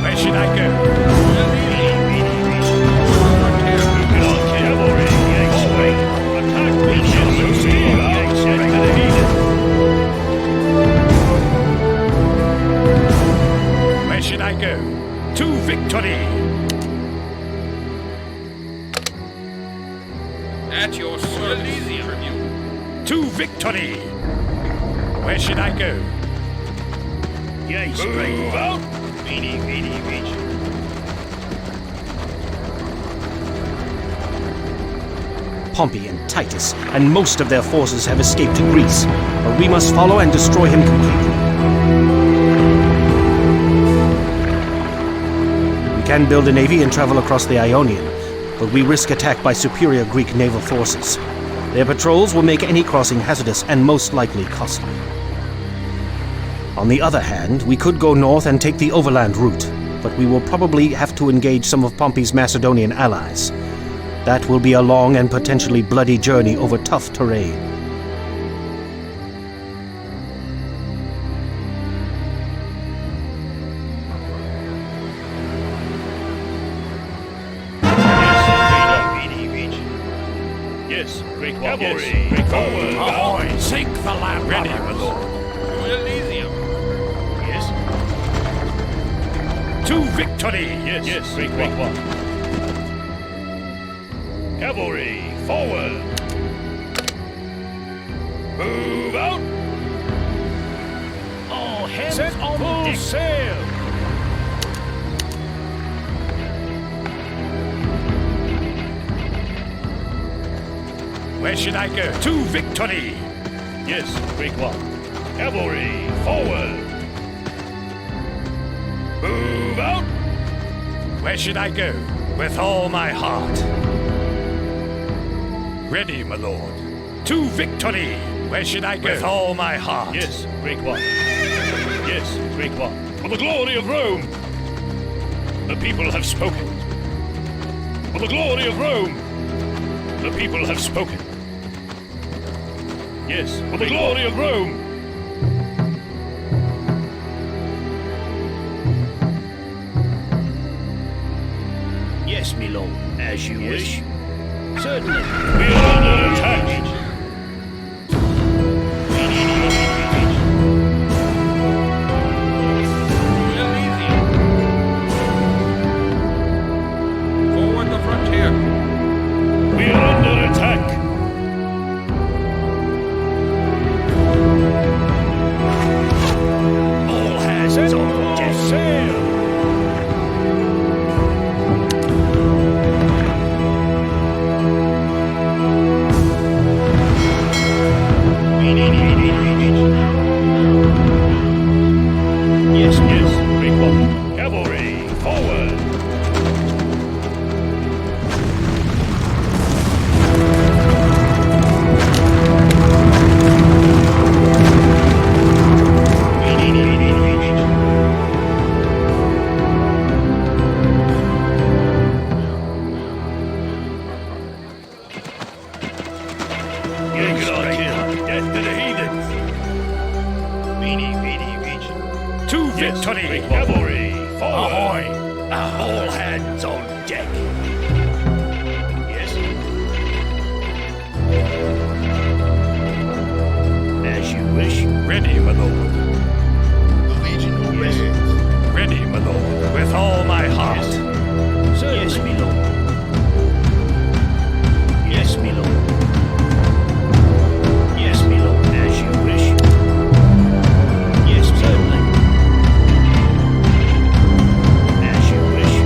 Where should I go? Cavalry, forward! Attack with sharpened steel! Get to the heathens! Where should I go? To victory! At your service. Elysium. To victory! Where should I go? Yes, move out! Meeny, meeny, meeny. Pompey and Titus and most of their forces have escaped to Greece, but we must follow and destroy him completely. We can build a navy and travel across the Ionian, but we risk attack by superior Greek naval forces. Their patrols will make any crossing hazardous and most likely costly. On the other hand, we could go north and take the overland route, but we will probably have to engage some of Pompey's Macedonian allies. That will be a long and potentially bloody journey over tough terrain. Yes, great one. Cavalry, Yes, great forward. Ahoy! Sink the land. Ready, my lord. To Elysium. Yes. To victory. Yes, yes, great one. Cavalry, forward. Move out. All hands Set on full deck. sail. Where should I go? To victory. Yes, great one. Cavalry, forward. Move out. Where should I go? With all my heart. Ready, my lord. To victory. Where should I go? With all my heart. Yes, great one. Yes, great one. For the glory of Rome. The people have spoken. For the glory of Rome. The people have spoken. Yes, For the glory of Rome. Yes, my lord. As you wish. Certainly. We are under attack. Forward the frontier. We are under attack. All hands on deck. Sail. Yes, yes, great one. Cavalry, forward. Yes, great. Death to the heathens. To victory. great one. Cavalry, forward. Ahoy. All hands on deck. Yes. As you wish. Ready, my lord. The Legion obeys. Ready, my lord. With all my heart. Yes, my lord. Yes, my lord. Yes, my lord. As you wish. Yes, certainly. As you wish.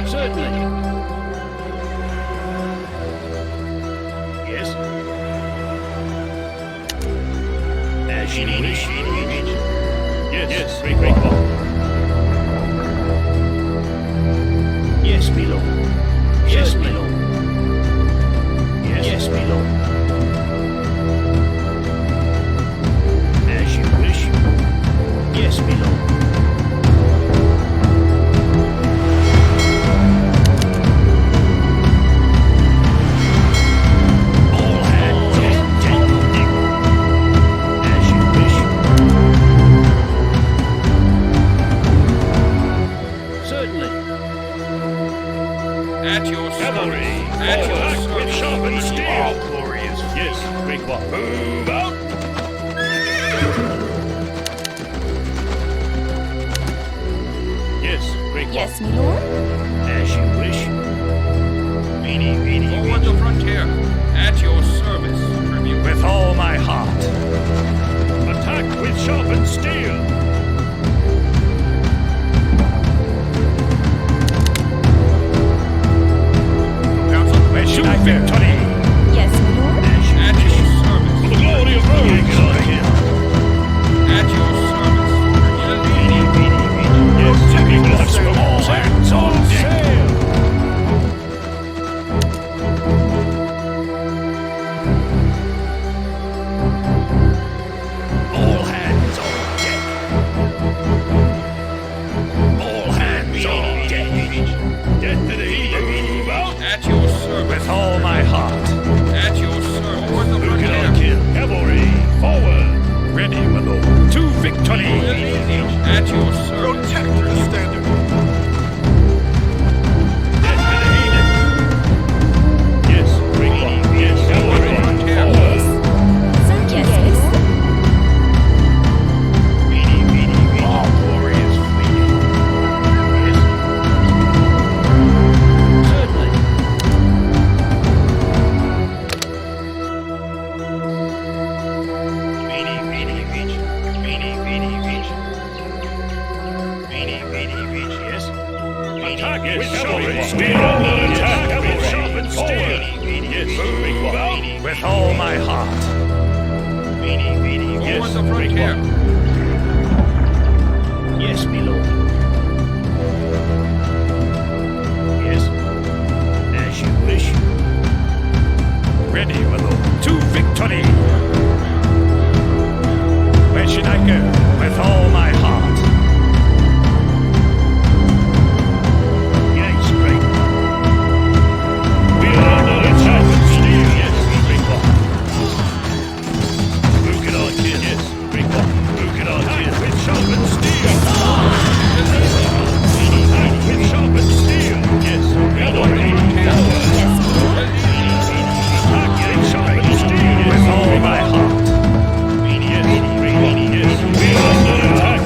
Certainly. Yes. As you wish. Yes, yes, great one. Yes, my lord. Yes, my lord. Yes, my lord. As you wish. Yes, my lord. All hands on deck. As you wish. Certainly. At your Cavalry, service. At your forward. With service. sharpened steel. All glorious. Yes, great one. Move out. Yes, great one. Yes, my lord. As you wish. Forward the frontier. At your service, tribute. With all my heart. Attack with sharpened steel. Council, where should I victory? Yes, my lord. At your service. For the glory of Rome. At your service. Yes, the people have spoken. All hands on deck. Sail. We are under attack with sharpened steel. Yes, move out with all my heart. Forward the frontier. Yes, my lord. Yes, as you wish. Ready, my lord. To victory! Where should I go? With all my heart. Yes, great. We are under attack with steel. Yes, big one. Who can I kill? Yes, big one. Who can I kill? With sharpened steel. Attack with sharpened steel. Yes, we are ready. Attack with sharpened steel. With all my heart. Yes, we are under attack.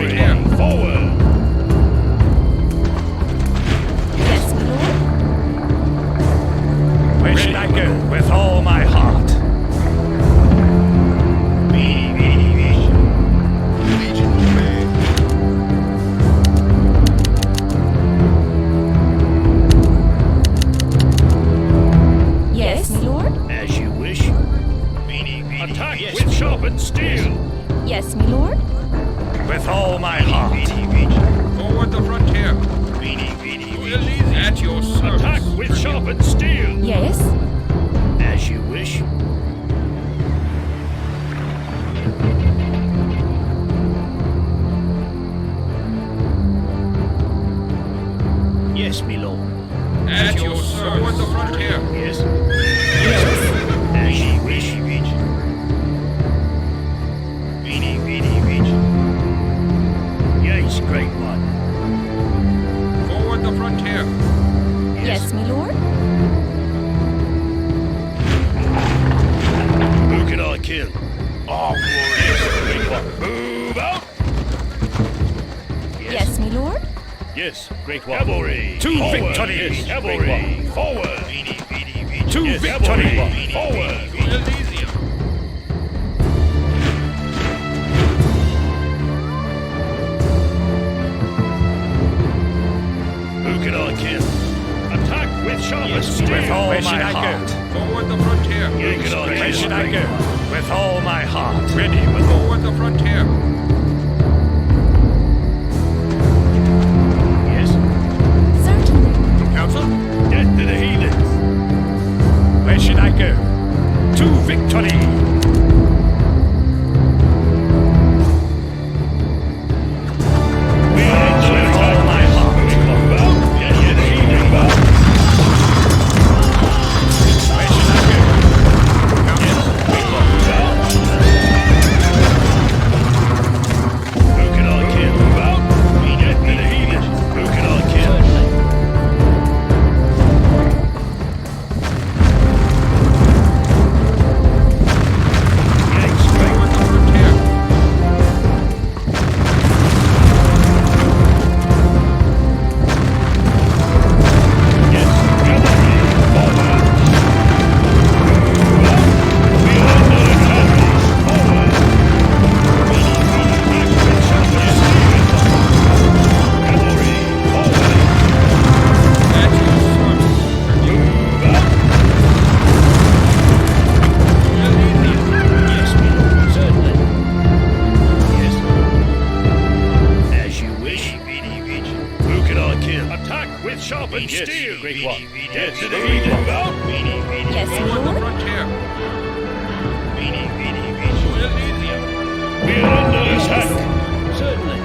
Cavalry, forward! Yes, my lord. Where should I go? With all my heart. Legion command. Yes, my lord. As you wish. Attack with sharpened steel! Yes, my lord. With all my heart. Forward the frontier. At your service. Attack with sharpened steel! Yes. As you wish. Yes, my lord. At your service. Forward the frontier. Yes. As you wish. Yes, great one. Forward the frontier. Yes, my lord. Who can I kill? Oh, glorious. Great one. Move out! Yes, my lord. Yes, great one. Cavalry! To forward. victory. Yes, cavalry! Forward! To Yes, victory. cavalry. Forward! Elysium. Who can I kill? Attack with sharpened steel! With all Where my should I heart. go? Forward the frontier. Who can I Where kill? should I go? With all my heart. Ready with all. Forward the frontier. Yes. Certainly. Council. Death to the heathens! Where should I go? To victory. We are to attack my heart! Move out! Get the heathen! Move out! Where should I go? Who can I kill? Move out! Get to the heathen! Who can I kill? Yes, great. Forward the frontier. Yes, cavalry! Forward! We are under attack! Forward! Attack with sharpened steel! Cavalry! Forward! At your service. Move out! Elysium. Yes, my lord, certainly. Yes. As you wish. Who can I kill? Attack with sharpened steel! Great one. Yes, to the heathen. Move out! Yes, my Forward the lord. frontier. Elysium. We are under attack! Certainly.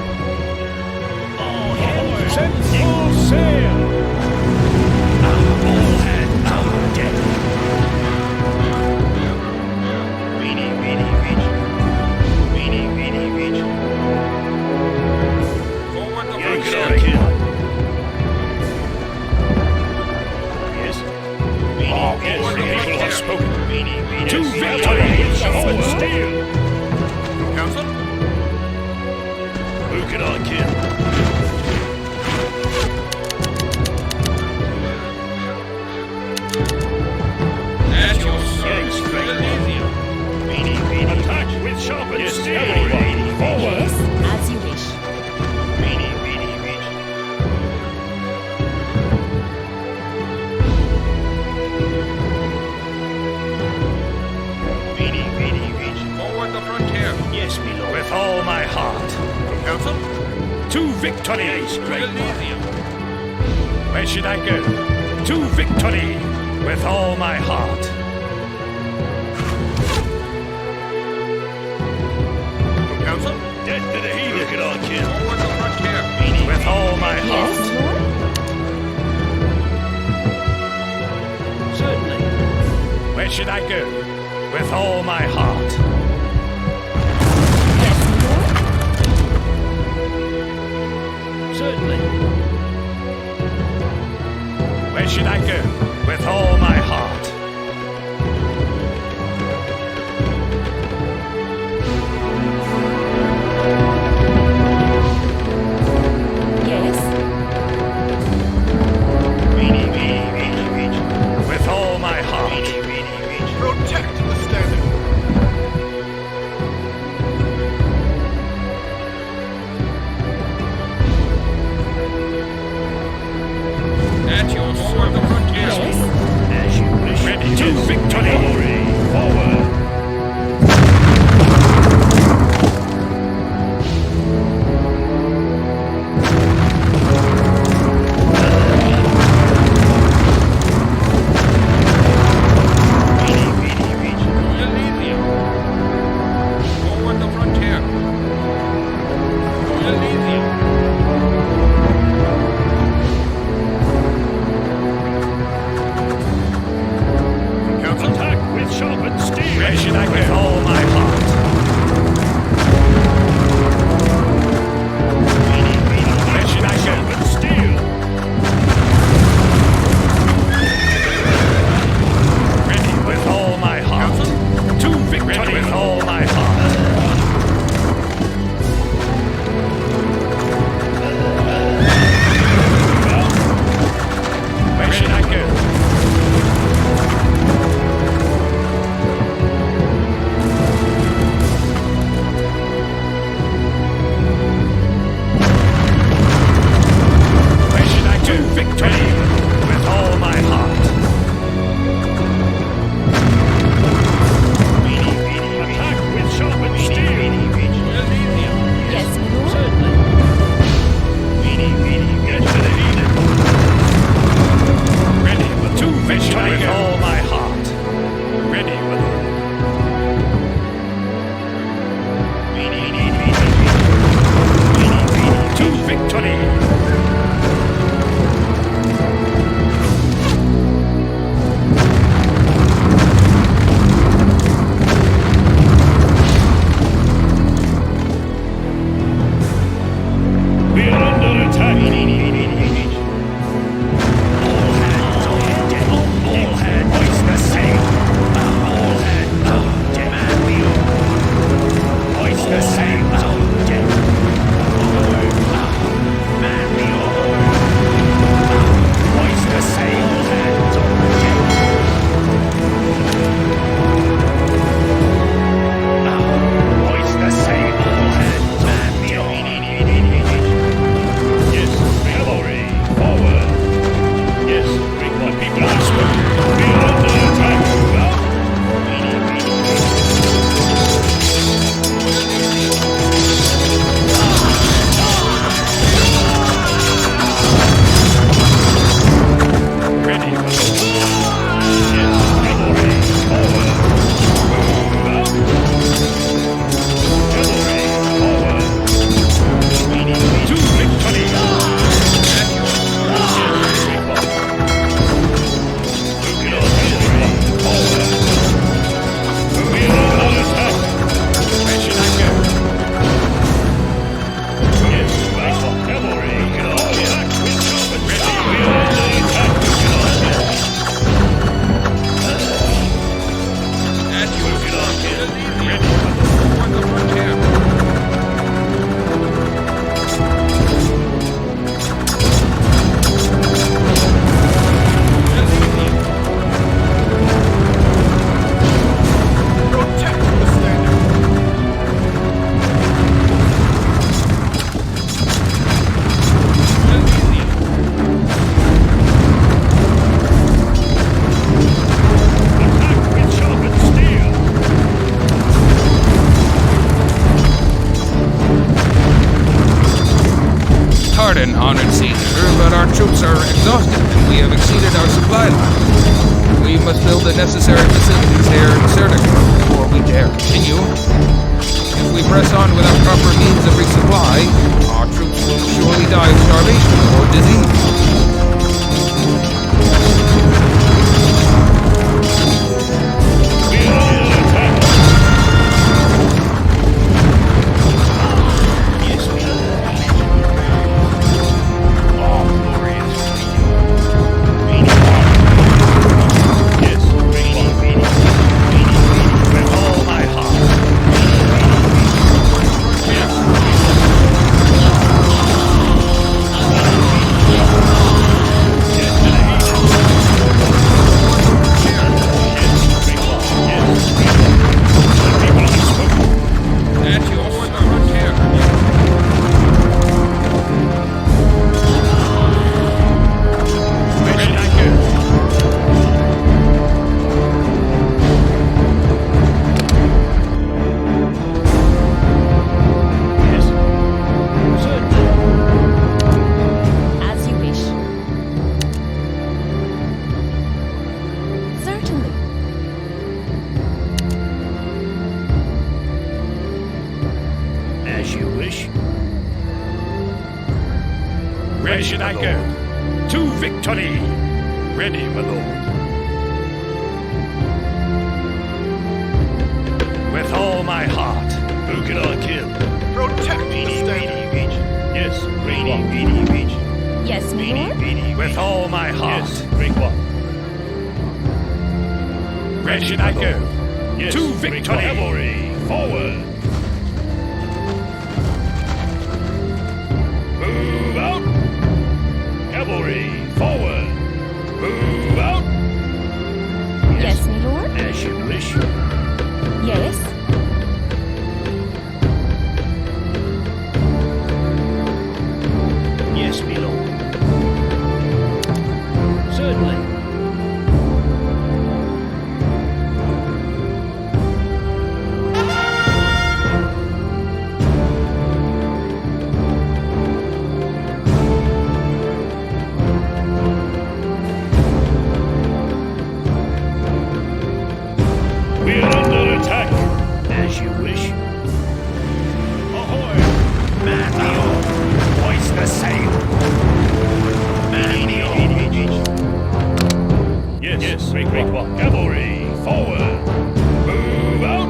All hands set full sail! All hands on deck! Forward the Who can frontier. I kill? Yes. Yes, the people have spoken. To victory! Sharpened steel! Council. Who can I kill? At your service. Elysium. Attack with sharpened steel! Forward! Yes, as you wish. Forward the frontier. Yes, my lord. With all my heart. Council. To victory. Yes, great one. Elysium. Where should I go? To victory. With all my heart. Council. Death to the heathen! Who can I kill? Forward the frontier. With all my heart. Yes, my lord. Certainly. Where should I go? With all my heart. Yes, my lord. Certainly. Where should I go? With all my heart. pardon, honored Caesar, but our troops are exhausted and we have exceeded our supply line. We must build the necessary facilities here in Serdica before we dare continue. If we press on without proper means of resupply, our troops will surely die of starvation or disease. Where should I go? To victory! Ready, my lord. With all my heart. Who can I kill? Protect Beanie, beanie, beach. Yes, beanie, beanie, beach. Yes, my Beanie, lord. beanie, with all my heart. Yes, great one. Where should I go? Yes, to victory! Cavalry, forward! Move out! Cavalry, forward! Move out! Yes, my lord. As you wish. Yes. Yes, my lord. Certainly. We're under attack. As you wish. Ahoy! Man the oar. Hoist the sail. Man the oar. Yes, yes, great one. Cavalry, forward. Move out.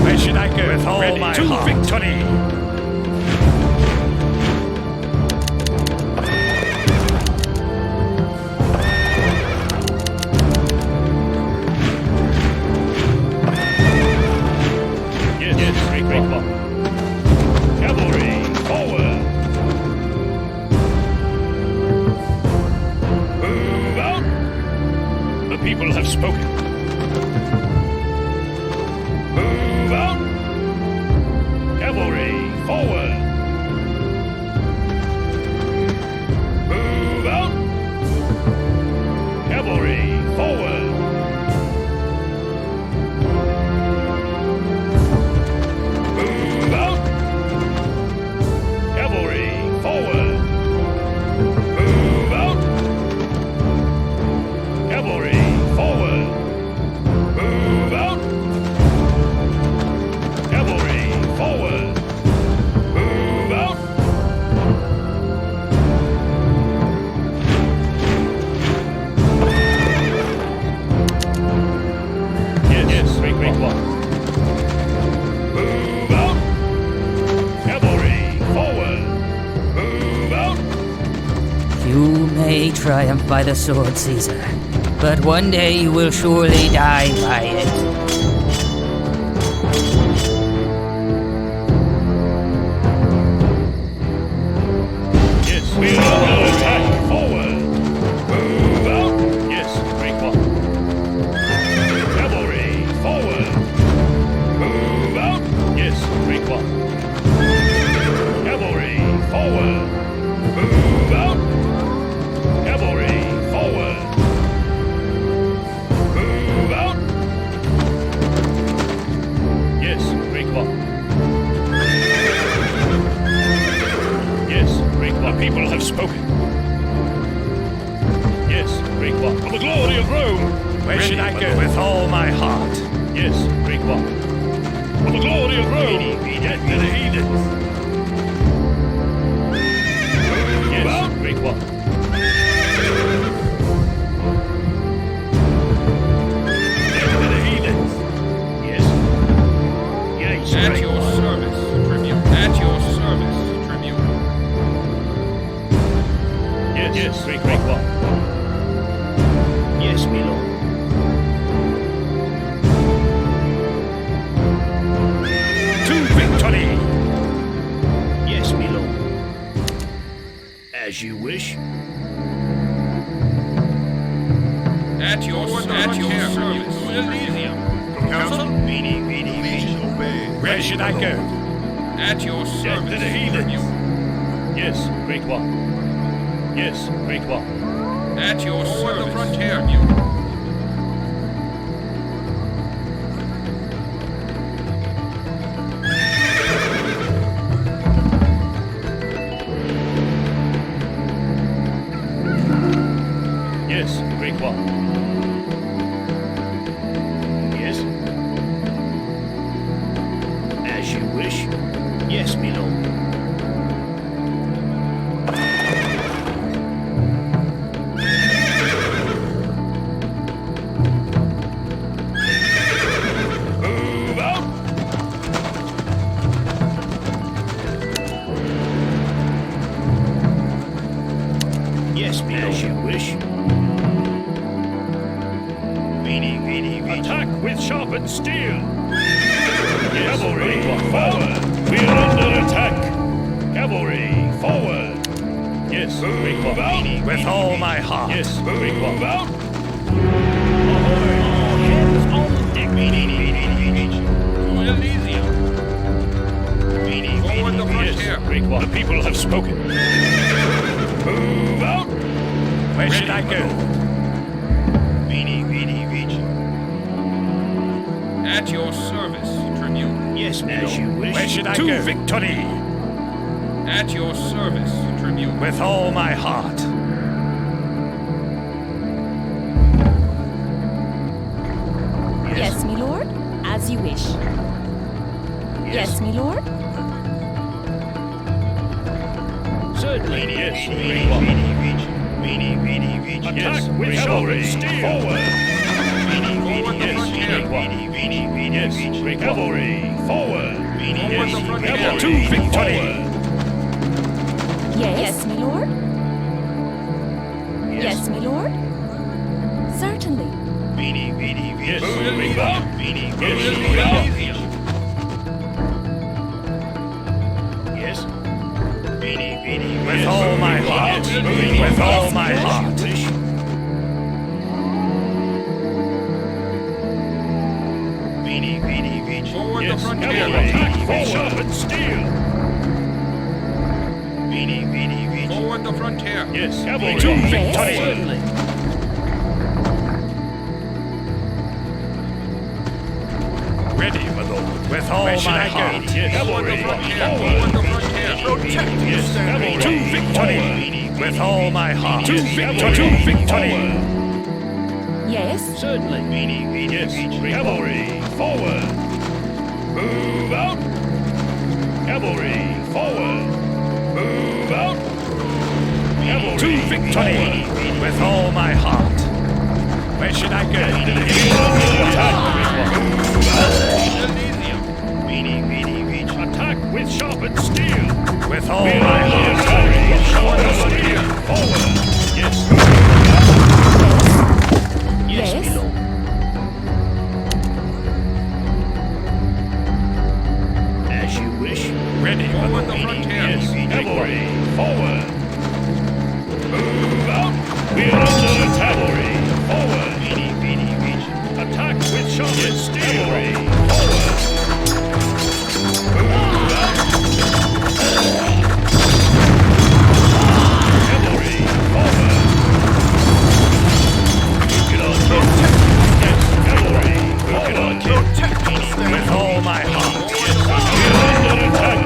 Where should I go? With all ready my to heart. Victory. Cavalry, forward! Move out! The people have spoken. Move out! Cavalry, forward! Move out! Cavalry, forward! Move out! Cavalry, forward! Move out! Cavalry, forward! Move out! Cavalry, forward! Move out! Yes, yes, great one. Move out! Cavalry, forward! Move out! You may triumph by the sword, Caesar, but one day you will surely die by it. Yes, we are under attack! Forward! Move out! Yes, great one. Cavalry, forward! Move out! Yes, great one. Cavalry, forward! Move out! Cavalry, forward! Move out! Yes, great one. The people have spoken. Yes, great one. For the glory of Rome. Where should I go? With all my heart. Yes, great one. For the glory of Rome. Get to the heathens. Yes, great one. Get to the heathens. Yes. Yes, At great your one. service, tribune. At your service, tribune. Yes, great one. Yes, my lord. To victory! Yes, my lord. As you wish. At your service, Elysium. From council? Legion obey. Where should I go? At your Death service, to the heathens. Yes, great one. Yes, great one. At your service, the frontier. Yes, great one. Yes. As you wish. Yes, my lord. Move out. Yes, my lord. As you wish. Attack with sharpened steel. Yes, cavalry, forward. We're under attack. Cavalry, forward. Yes, move out. With all my heart. Yes, move out. Ahoy, all hands on deck. To Elysium. Forward the frontier. Yes, the people have spoken. Move out. Where should I go? At your service, tribune. Yes, as you wish. Where should I to go? victory. At your service, tribune. With all my heart. Yes, my lord. As you wish. Yes, my lord. Certainly, yes. Attack with cavalry. Forward. Yes, cavalry. Forward. Yes, cavalry. To victory. Yes, my lord. Yes, my lord. Certainly. Yes, move out. Yes, Yes. With all my heart. With all my heart. Forward the Yes, frontier. cavalry. Attack with sharpened steel. Forward the frontier. Yes, cavalry. To victory. Ready, my lord. With all Where should my I go? heart. Yes, cavalry. Forward Forward. the frontier. Yes, cavalry. To victory. With all my heart. To victory. To victory. Yes. Certainly. Yes, cavalry. Forward. Move out. Cavalry. Forward. Move out. Cavalry. To victory. With all my heart. Where should I go? Attack with sharpened steel. With all my heart. Sharpened steel. Forward. Yes. Yes, my lord. As you wish. Ready. Forward the frontier. Yes, cavalry. Forward. Move out. We're under cavalry. Forward. Attack with sharpened steel. Forward. Move out. Cavalry. Forward. Get on. Yes, cavalry. Forward. With all my heart. Yes, we're under attack.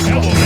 Victory!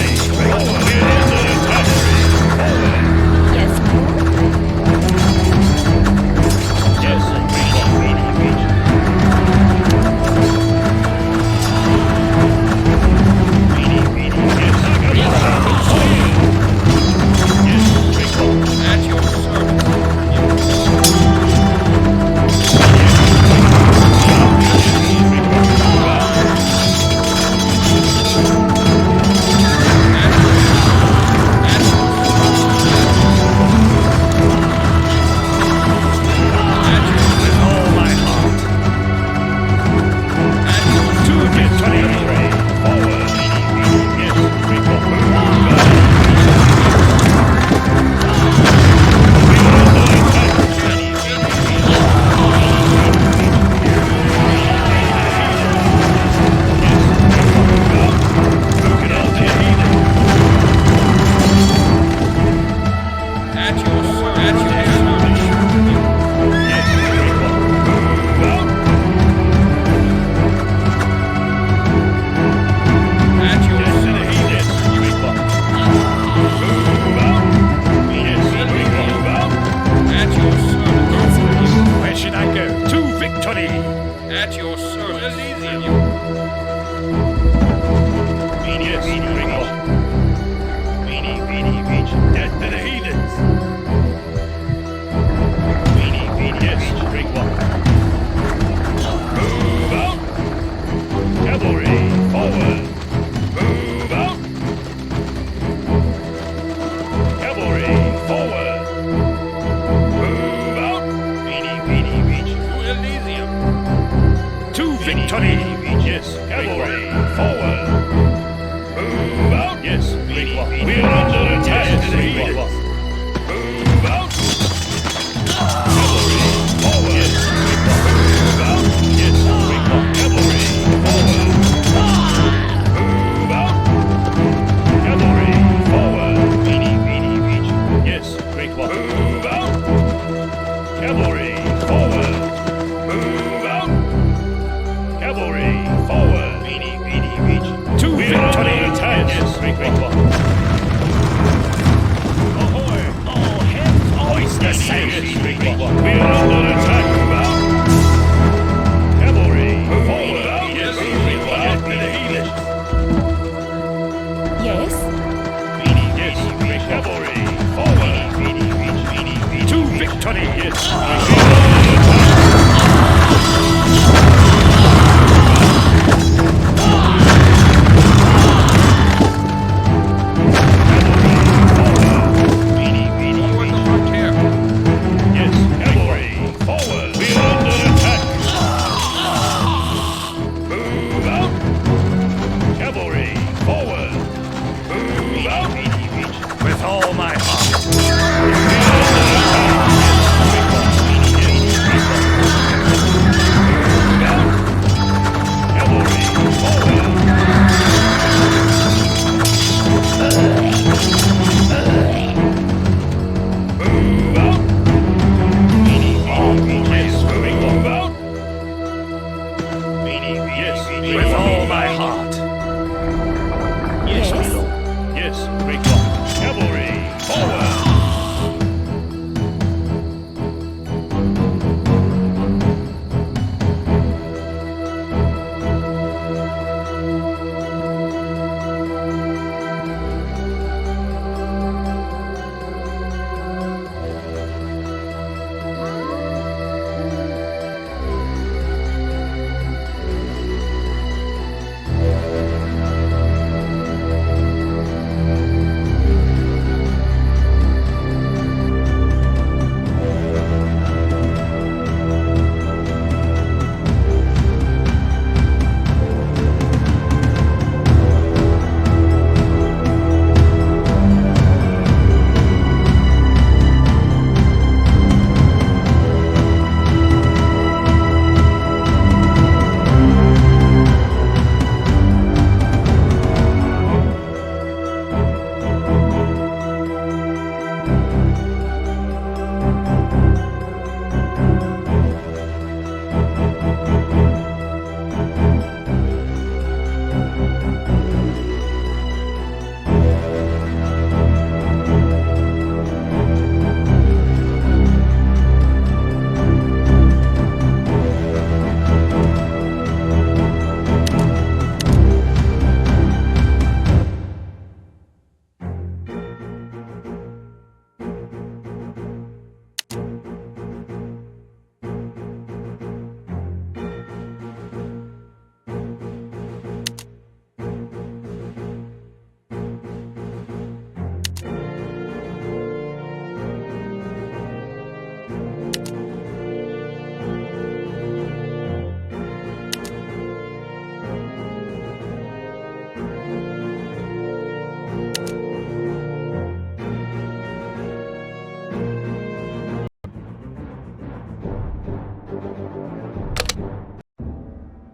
Yes, great walk.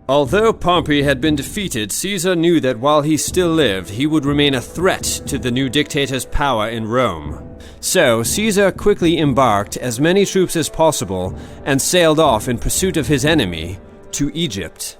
Although Pompey had been defeated, Caesar knew that while he still lived, he would remain a threat to the new dictator's power in Rome. So, Caesar quickly embarked as many troops as possible and sailed off in pursuit of his enemy to Egypt.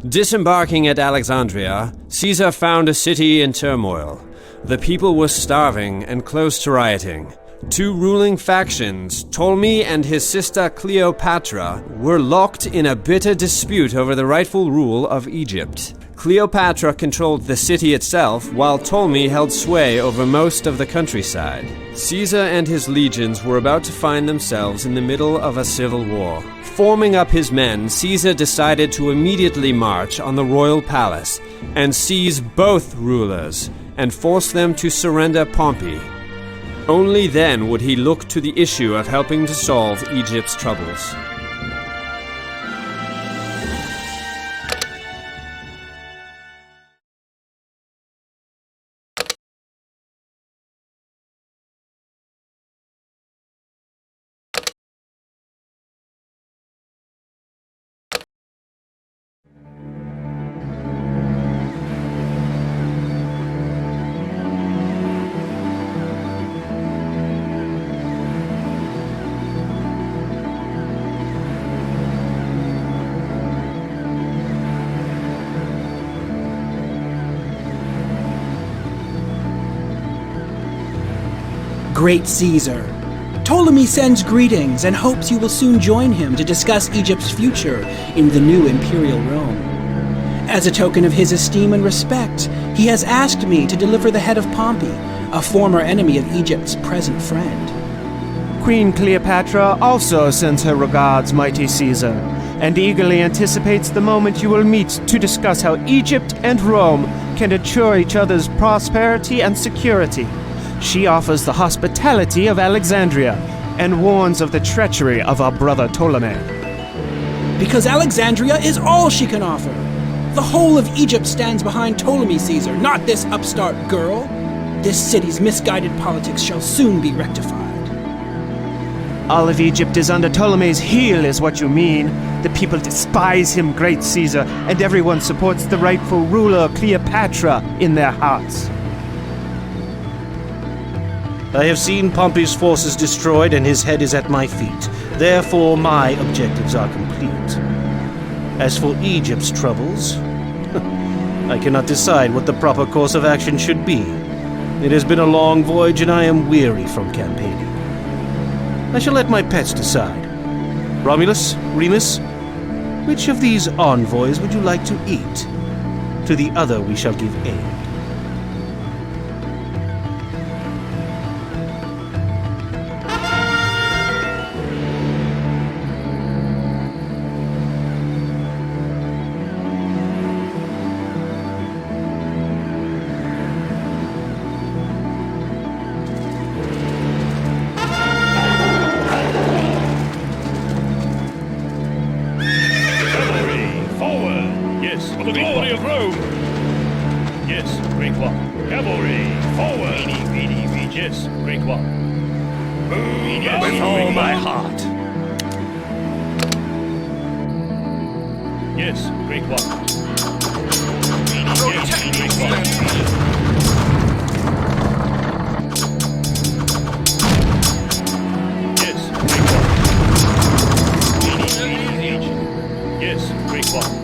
Disembarking at Alexandria, Caesar found a city in turmoil. The people were starving and close to rioting. Two ruling factions, Ptolemy and his sister Cleopatra, were locked in a bitter dispute over the rightful rule of Egypt. Cleopatra controlled the city itself, while Ptolemy held sway over most of the countryside. Caesar and his legions were about to find themselves in the middle of a civil war. Forming up his men, Caesar decided to immediately march on the royal palace and seize both rulers and force them to surrender Pompey. Only then would he look to the issue of helping to solve Egypt's troubles. Great Caesar, Ptolemy sends greetings and hopes you will soon join him to discuss Egypt's future in the new imperial Rome. As a token of his esteem and respect, he has asked me to deliver the head of Pompey, a former enemy of Egypt's present friend. Queen Cleopatra also sends her regards, mighty Caesar, and eagerly anticipates the moment you will meet to discuss how Egypt and Rome can ensure each other's prosperity and security. She offers the hospitality of Alexandria and warns of the treachery of our brother Ptolemy. Because Alexandria is all she can offer. The whole of Egypt stands behind Ptolemy Caesar, not this upstart girl. This city's misguided politics shall soon be rectified. All of Egypt is under Ptolemy's heel, is what you mean. The people despise him, great Caesar, and everyone supports the rightful ruler Cleopatra in their hearts. I have seen Pompey's forces destroyed and his head is at my feet. Therefore, my objectives are complete. As for Egypt's troubles, I cannot decide what the proper course of action should be. It has been a long voyage and I am weary from campaigning. I shall let my pets decide. Romulus, Remus, which of these envoys would you like to eat? To the other we shall give aid. For the glory of Rome! Yes, great one. Cavalry, forward! Yes, great one. With all my heart. Yes, great one. Yes, great one. Yes, great one.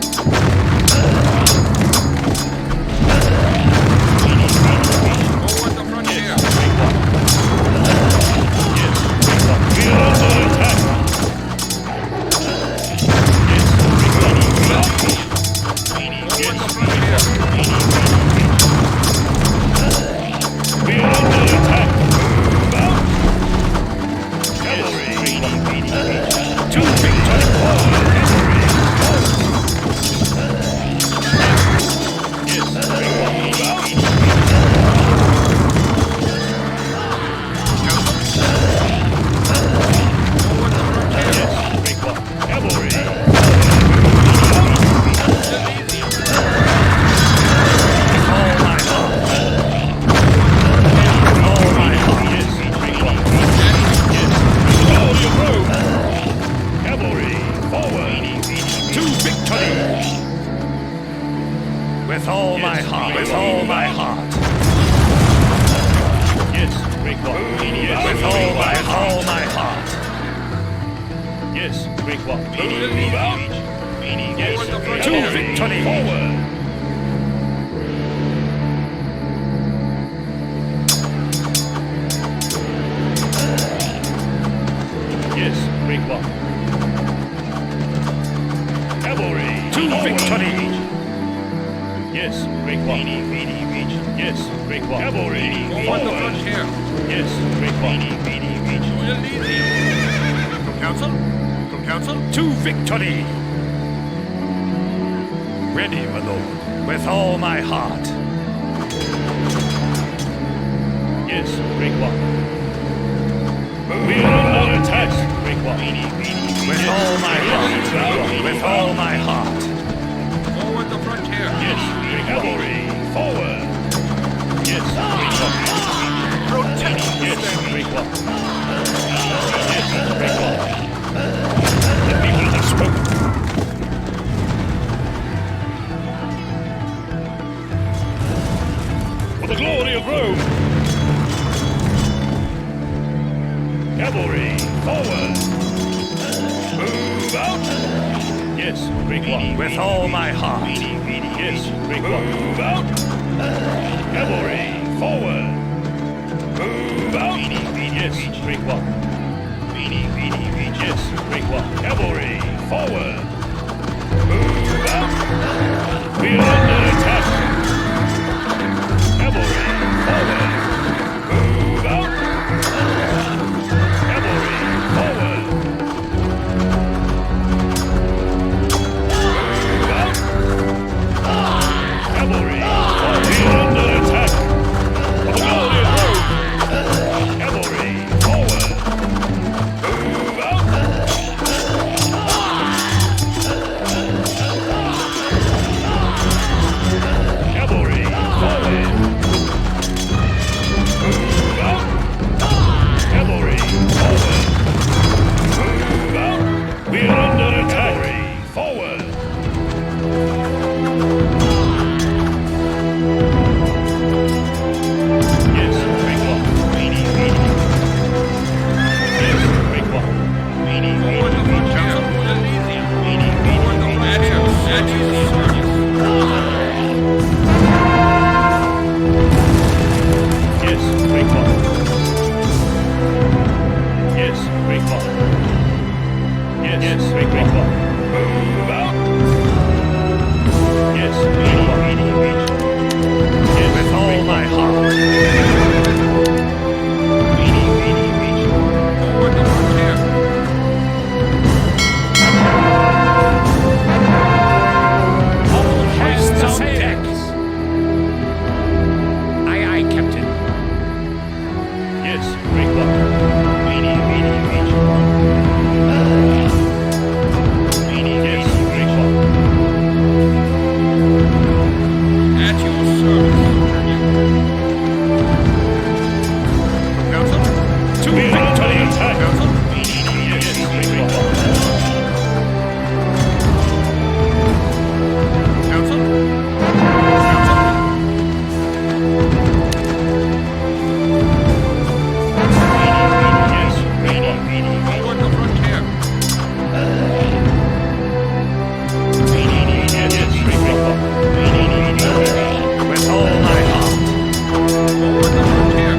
To victory! With all my heart. With all my heart. Yes, great one. With all my heart. Yes, great one. Yes, to victory. Forward. Yes, great one. Cavalry. To victory. Yes, great one. Yes, great one. Cavalry. On the frontier. Yes, great one. From council? From council? To victory. Ready, my lord. With all my heart. Yes, great one. We are under attack. Great one. With all my heart. With all my heart. Forward the frontier. Yes, cavalry. Forward. Yes, great one. Protect. Yes, great one. Yes, great one. The people have spoken. For the glory of Rome. Cavalry, forward! Move out! Yes, great one. With all my heart. Yes, great one. Move out! Cavalry, forward! Move out! Yes, great one. Yes, great one. Cavalry, forward! Move out! We are under attack! Cavalry, forward! Move out! Cavalry, forward! Move out! Cavalry, forward! We are under attack! For the glory of Rome! Cavalry, forward! Move out! Cavalry, forward! Move out! Cavalry, forward! Move out! We are under attack! Cavalry, forward! Yes, great one. Yes, great one. Forward the frontier. Forward the frontier. At your service. Yes, great one. Yes, great one. Yes, great one. Move out. Yes, great one. Yes, with all my heart. Forward the frontier. All hands on deck. Aye, aye, Captain. Yes, great one. Yes, great one. At your service. Council? To victory attack. Yes, great one. Council? Yes, great one. Forward the frontier. Yes, great one. With all my heart. Forward the frontier.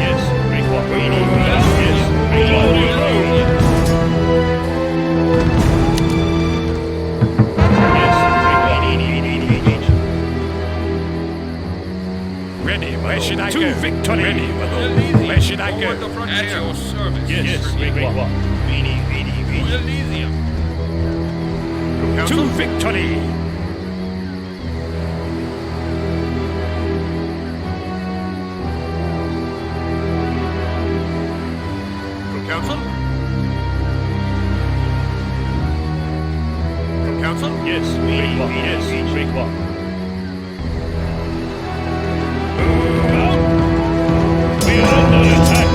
Yes, great one. Yes, great one. Ready, where should I go? To victory! Ready, where should I go? Forward the frontier. At your service. Yes, great one. Elysium. To victory! From council? From council? Yes, great one. Yes, great one. We are under attack!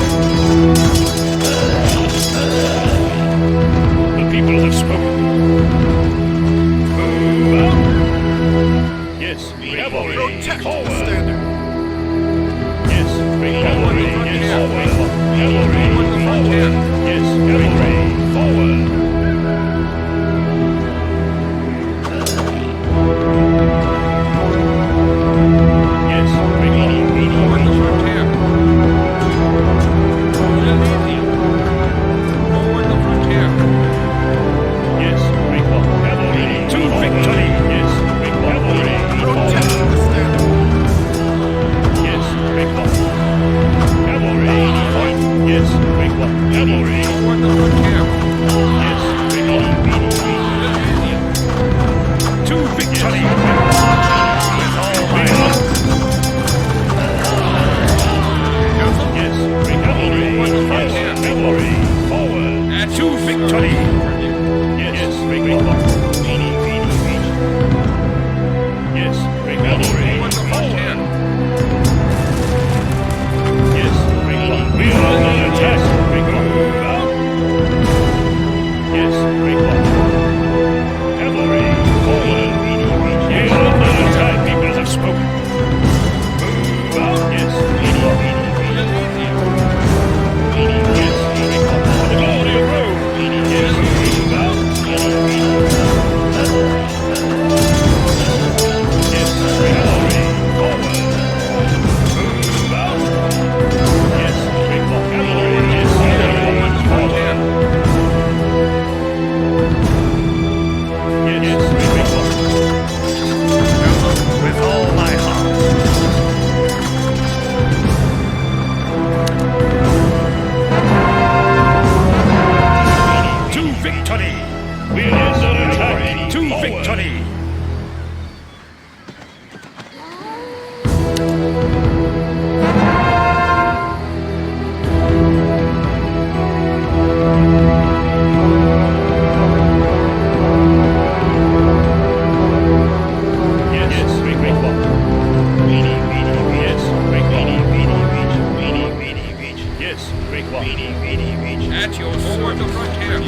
At your sword the frontier.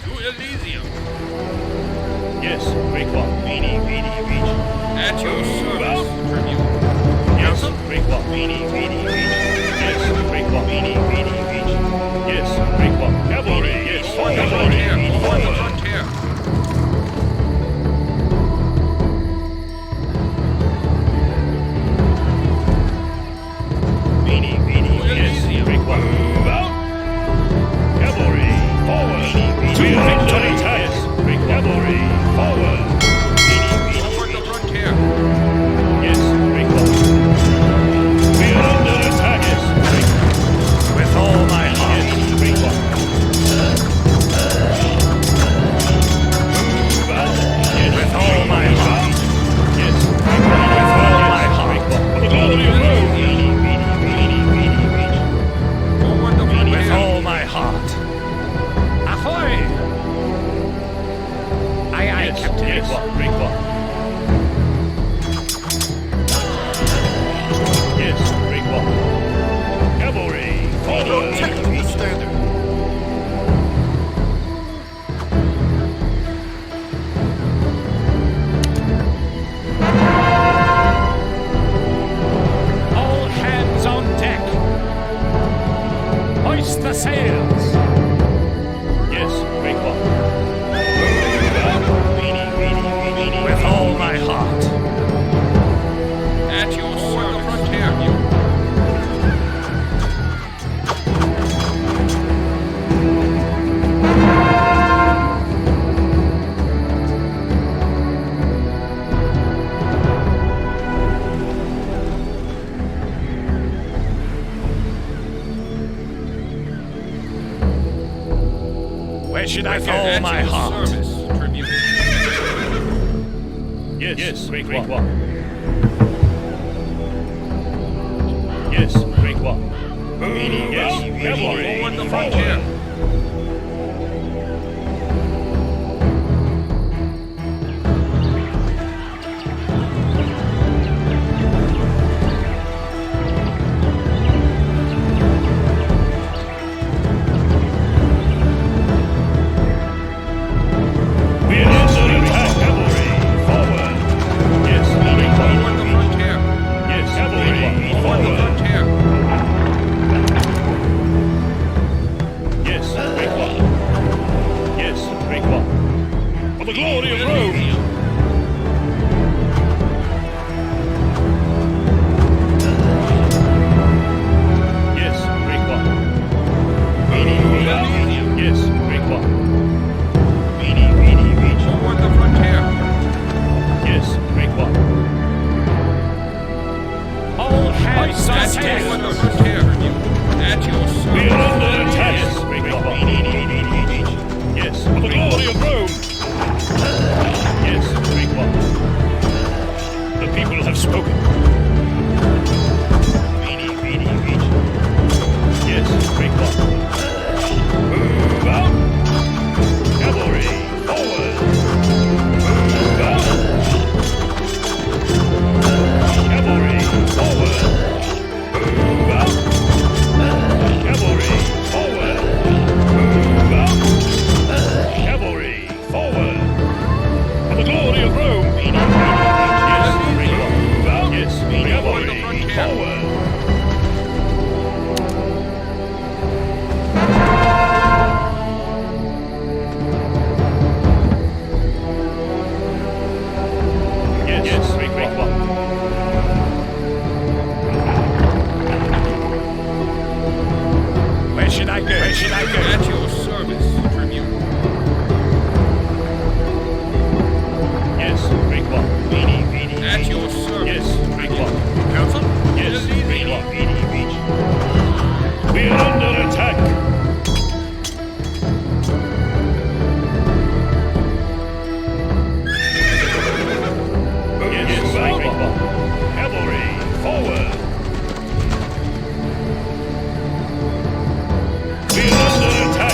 To Elysium. Yes, great one. At your service, tribune. Yes, great one. Yes, great one. Yes, great one. Cavalry. Yes, On the frontier. On the frontier. Yes, great one. Move out. Cavalry, forward. To victory. Yes, great cavalry, forward. Forward the frontier. Yes, great one. We are under attack. Yes, great. With all my heart. Yes, great one. Move out. Yes, with all my heart. Yes, great one. With all my heart. For the glory of Rome. With all my heart. Ahoy! Aye, aye, Yes, Captain. yes, great one. Yes, great one. Cavalry, forward. Protect the standard. All hands on deck. Hoist the sails. Yes, great one. With all my heart. At your sword the frontier. Where should I With go? all my heart. Service, tribune. Yes, great one. Yes, great one. Yes, cavalry, Forward the frontier. We are under attack. Cavalry, forward. Yes, great one. Forward the frontier. Yes, cavalry, Forward the forward. frontier. Yes, great one. Yes, great one. For the glory of Rome. Yes, great one. Yes, great one. Forward the frontier. Yes, great one. All hands on At deck. forward the frontier. At your We service. are under attack. Yes, great one. Yes, for the glory of Rome. Yes, great one. The people have spoken. Yes, great one. Move out. Cavalry, forward. Move out. Cavalry, forward. Move out. Cavalry, forward. Move out. Cavalry, forward. For the glory of Rome. Yes, great one. Move out. Yes, cavalry, forward. Yes, great one. Where should I go? Where should I go? At your service, tribune. Yes, great one. At your service. Yes, great one. Council? Yes, great one. We are under attack. Yes, great one. Cavalry, forward. We are under attack.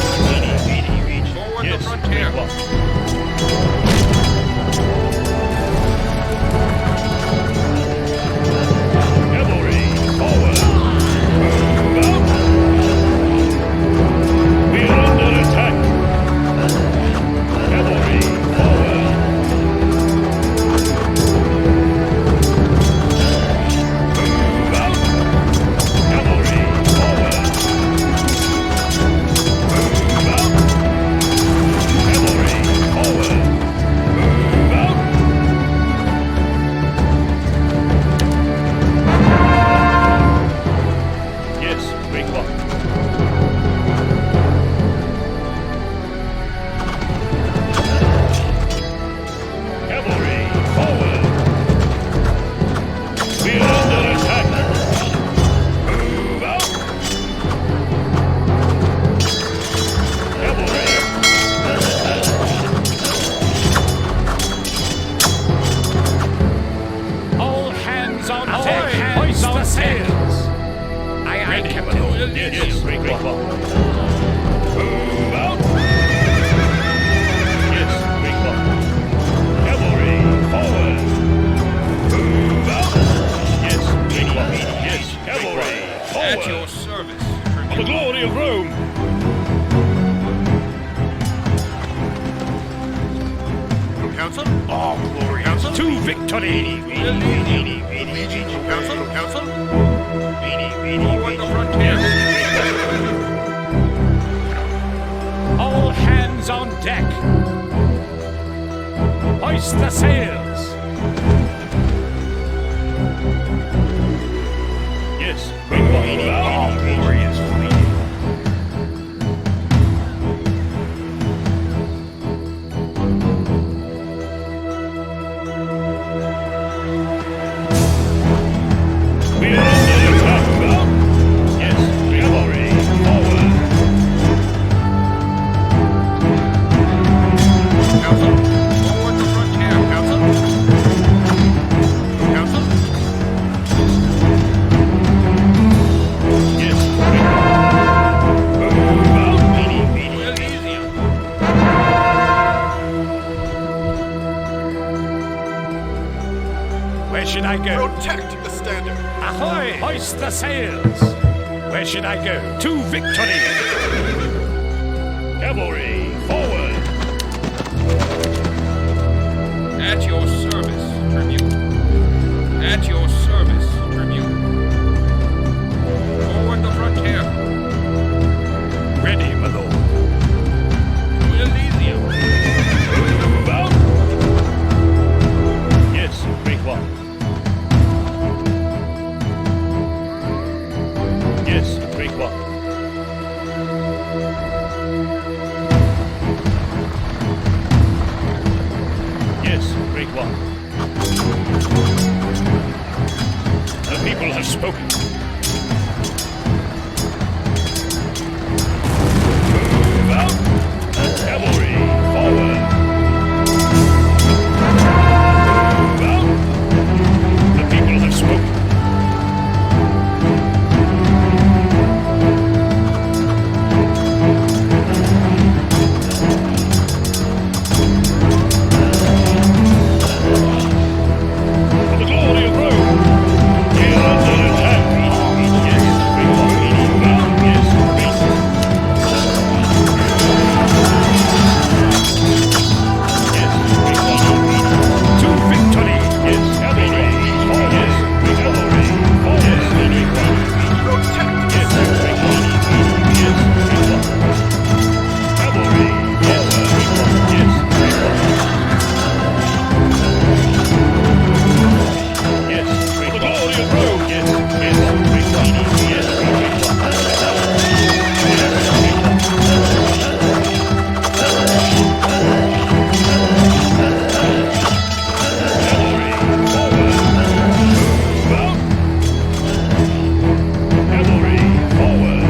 Aye, Captain. Yes, great one. Move out. Yes, great one. Cavalry, forward. Move out. Yes, great one. Yes, cavalry, forward. At your service. For the glory of Rome. Council? All glory. Council? To victory. Council? Council? Forward the frontier. All hands on deck. Hoist the sails. Yes, great one. All glorious fleet. We are under attack. Yes, cavalry, forward. Council? Forward the frontier. Council? Council? Yes, great one. Move out. Elysium. Where should I go? Protect the standard. Ahoy! Hoist the sails. Where should I go? To victory. Cavalry, forward. At your service, Tribune. At your service, Tribune. Forward the frontier. Ready, my lord. To Elysium. Move out. Yes, great one. Yes, great one. Yes, great one. The people have spoken. Move out. Cavalry, forward. Move out. The people have spoken. For the glory of Rome. We are under attack. Yes, great one. Move out. Yes, great. Yes, great one. To victory. Yes, cavalry. Yes, great cavalry. Yes, great one. Yes, great one. Yes, great one. Cavalry. Yes, great one. Yes, great one. Yes, for the glory of Rome. Yes, yes, great one. Yes, great one. Cavalry, forward. Move out. Cavalry, forward.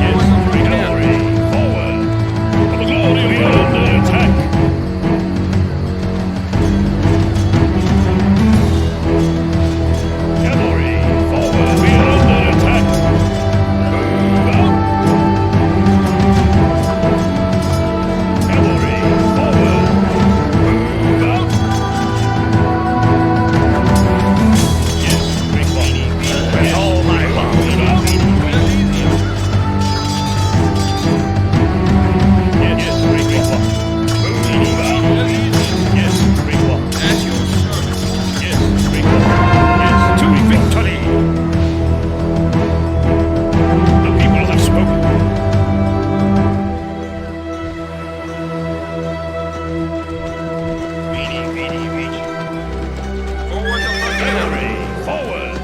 Yes, cavalry, forward. For the glory of Rome. Under attack. Cavalry, forward. We are under attack. Move out. Cavalry, forward. Move out. Yes, great one. With all my love. Move out. Yes, great one. Move out. Yes, great one. At your service. Yes, great one. Yes, To victory. the people have spoken. Forward the frontier. Cavalry, forward.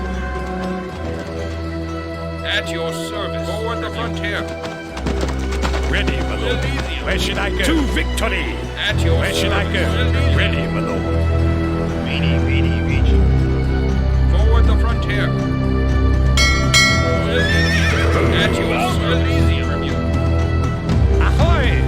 At your service. Forward the frontier. Ready, my lord. Elysium. Where should I go? To victory. At your Where should I go? service. Ready, my lord. Forward the frontier. At your Elysium. Tribune. Ahoy!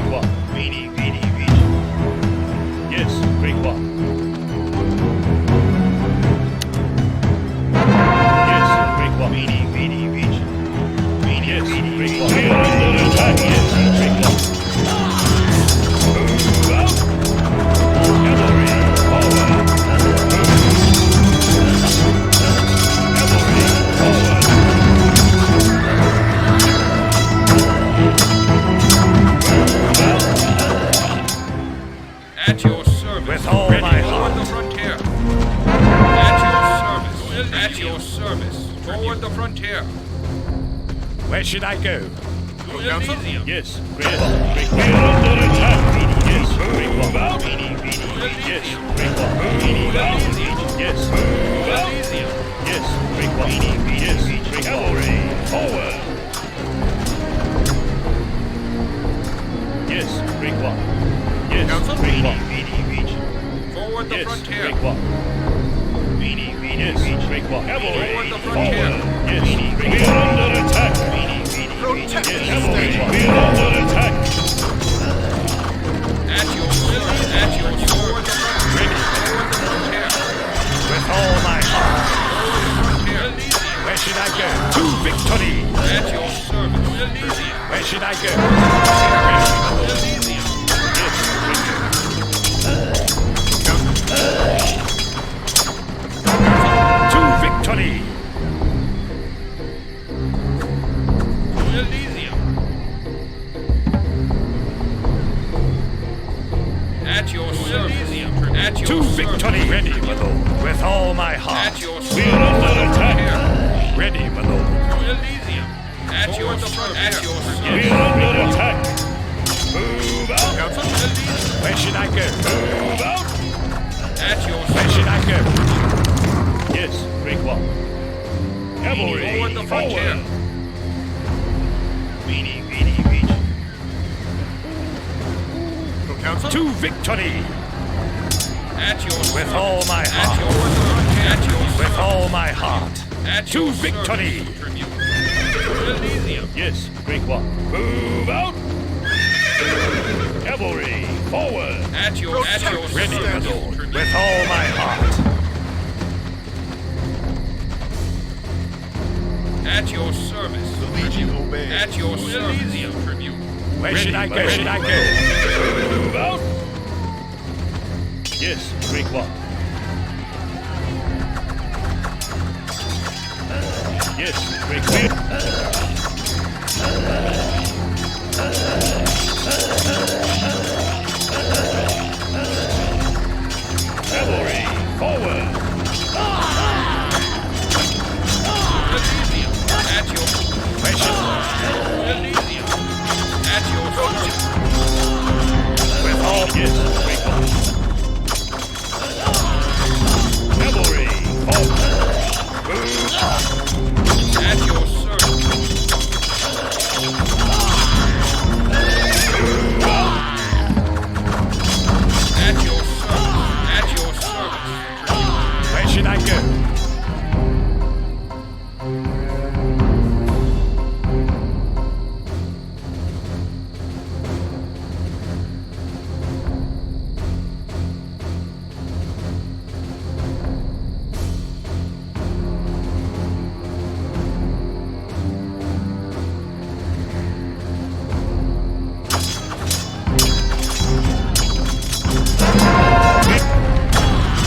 Great One. Yes, Great One. Yes, Great One. Yes, Great One. We are under attack. Yes, Great One. Move out. Cavalry, forward. Cavalry, forward. At your service. With all Ready my forward heart. the frontier. At your service. At your service. Forward the frontier. Where should I go? To Elysium. Yes, Great One. We are under attack. Yes, Great One. Yes, Great One. Yes, To Elysium. yes, Great One. Yes, cavalry, forward. Yes, Great One. Yes, Great One. Forward the Yes, frontier. Great One. Yes, Great One. Cavalry, Forward the frontier. forward. Yes, we are under attack. Yes, cavalry, we are under attack. At your service. At your forward the frontier. Ready. Forward the frontier. With all my heart. Forward the frontier. Elysium. Where should I go? To victory! At your service. Elysium. Where should I go? Elysium. To victory! Elysium. At your service. At your To service. victory! Ready, my lord. With all my heart. At your We service. are under attack. Ready, my lord. Elysium. At your service. At your We service. are under attack. Move out. Elysium. Where should I go? Move out. At your Where should I service. go? Yes, Great One. Cavalry, Forward the frontier. To victory! At your With service. all my At heart. your service. At your With service. all my heart. At To your victory! service, tribute. Elysium. Yes, Great One. Move out! Cavalry, forward! At your Ready, my service, lord. tribute. With all my heart. At your service. The Legion obeys. At your service. Elysium, tribute. Where should I go? Where should I go? Move out! Yes, Great One. Yes, Great One. Cavalry, forward! Elysium. At your Where should Elysium. At your service. With all, yes, Great One. Cavalry, forward! At your service. At your service. At your service. Where should I go?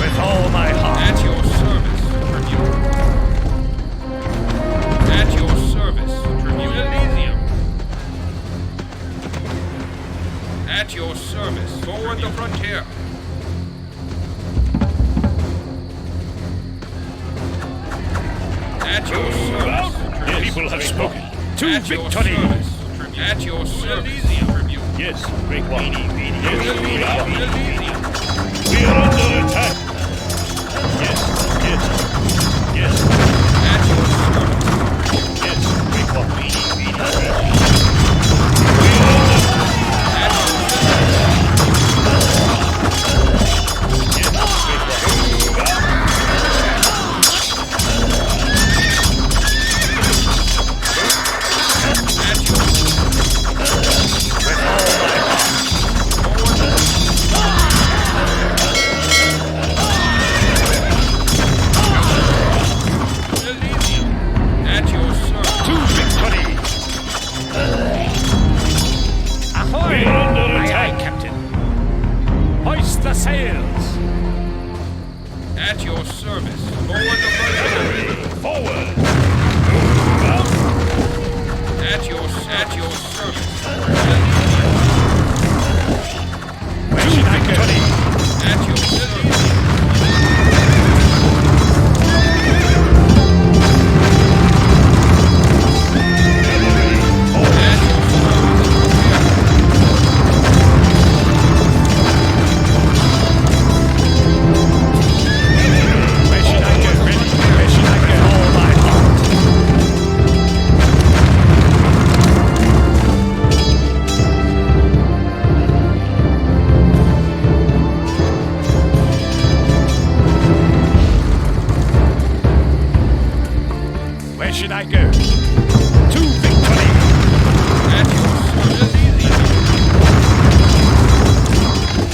With all my heart. At your service, tribute. At your service, tribute. Elysium. At your service, forward the frontier. At your service, tribute. People have spoken. To At your victory! service, tribute. At your service, Elysium, tribute. Yes, Great One. Yes, Elysium, Great One. Elysium. We are under attack. Yes, yes, yes. At your service. Yes, Great One. We are under At your Yes, Great One. Move out. At your With all my heart. At your service. Forward the frontier. Forward! At your service. Where should I go? At your service. Where should I go? To victory! At your service. Easy.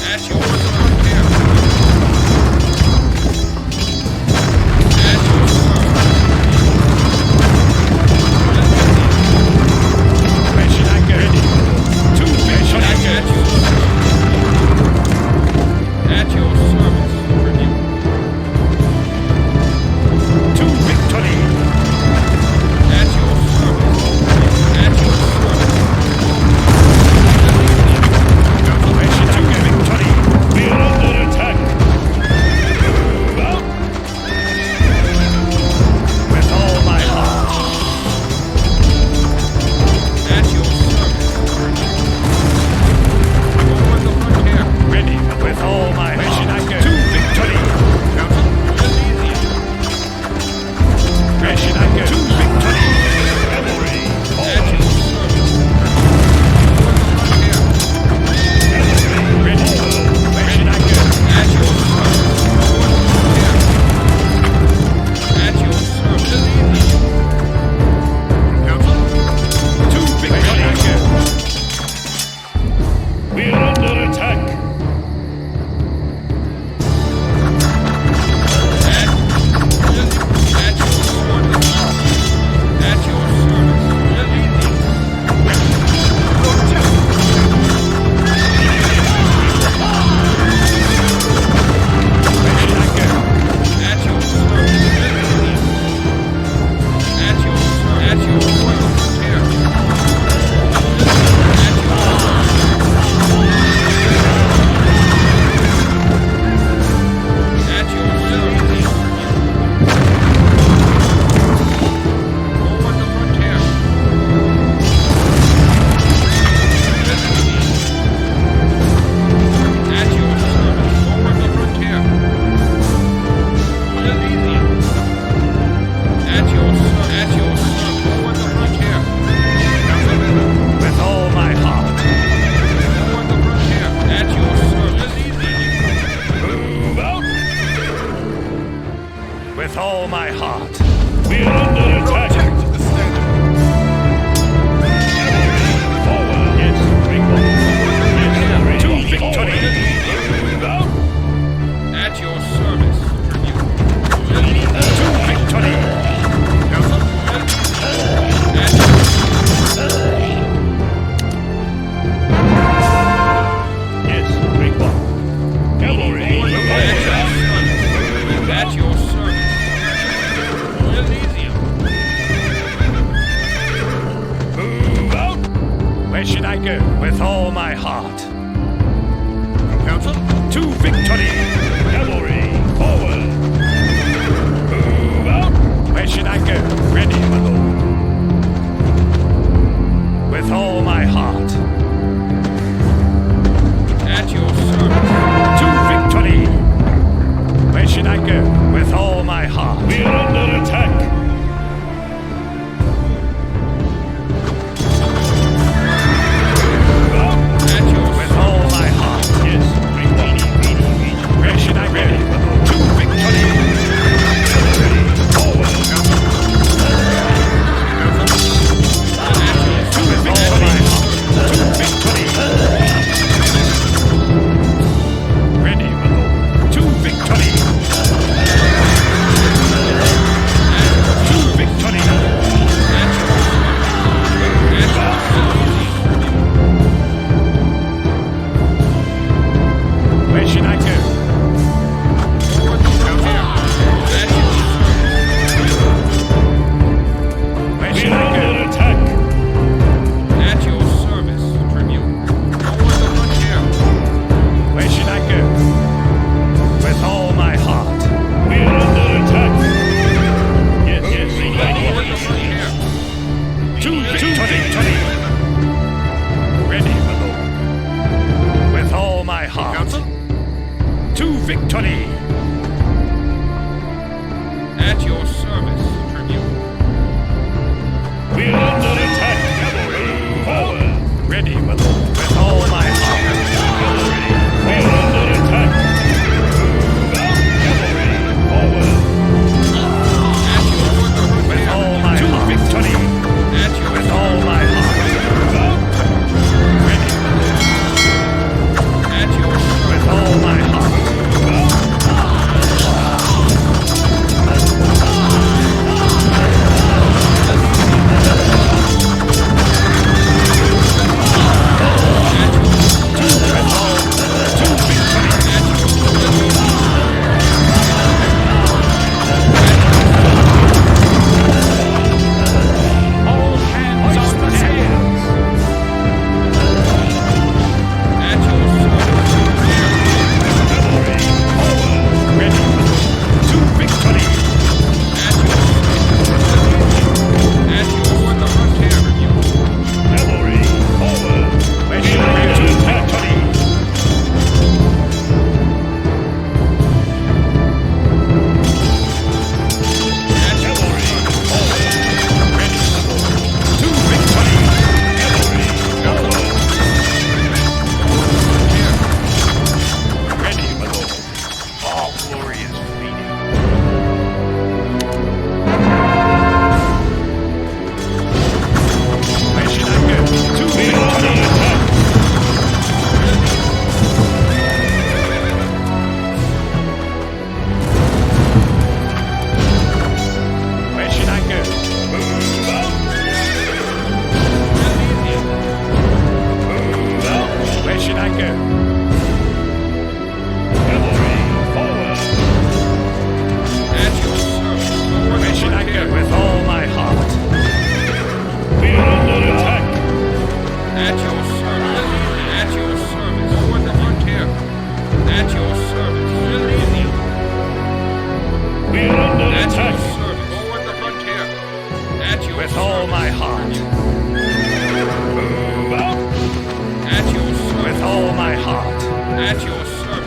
At your frontier. At your service. Where should I go? To victory! At your service. Tribute. To victory! At your service. At your service. Where should I go? Victory! We're under attack! Move out! With all my heart! At your service. Forward the frontier. Ready with all my heart! Where should I go? To victory! Where should I go? To victory! Cavalry! At your service. Ready! Where should I go? At your service. At your service. To victory! Where should I go? We're under attack! With all my heart. We're under attack. Protect the standard. Forward. Yes, to victory. At your service. To victory. Yes, Rubicon. Cavalry. At your service. victory! At your service, Tribune. We're under attack, cavalry! Forward! Ready, my lord, with all my heart. Cavalry! We're under attack! Cavalry! Forward! At your order, with all my heart. To victory! At your with all my heart. Ready, my lord. At your service. With all my heart. At your service.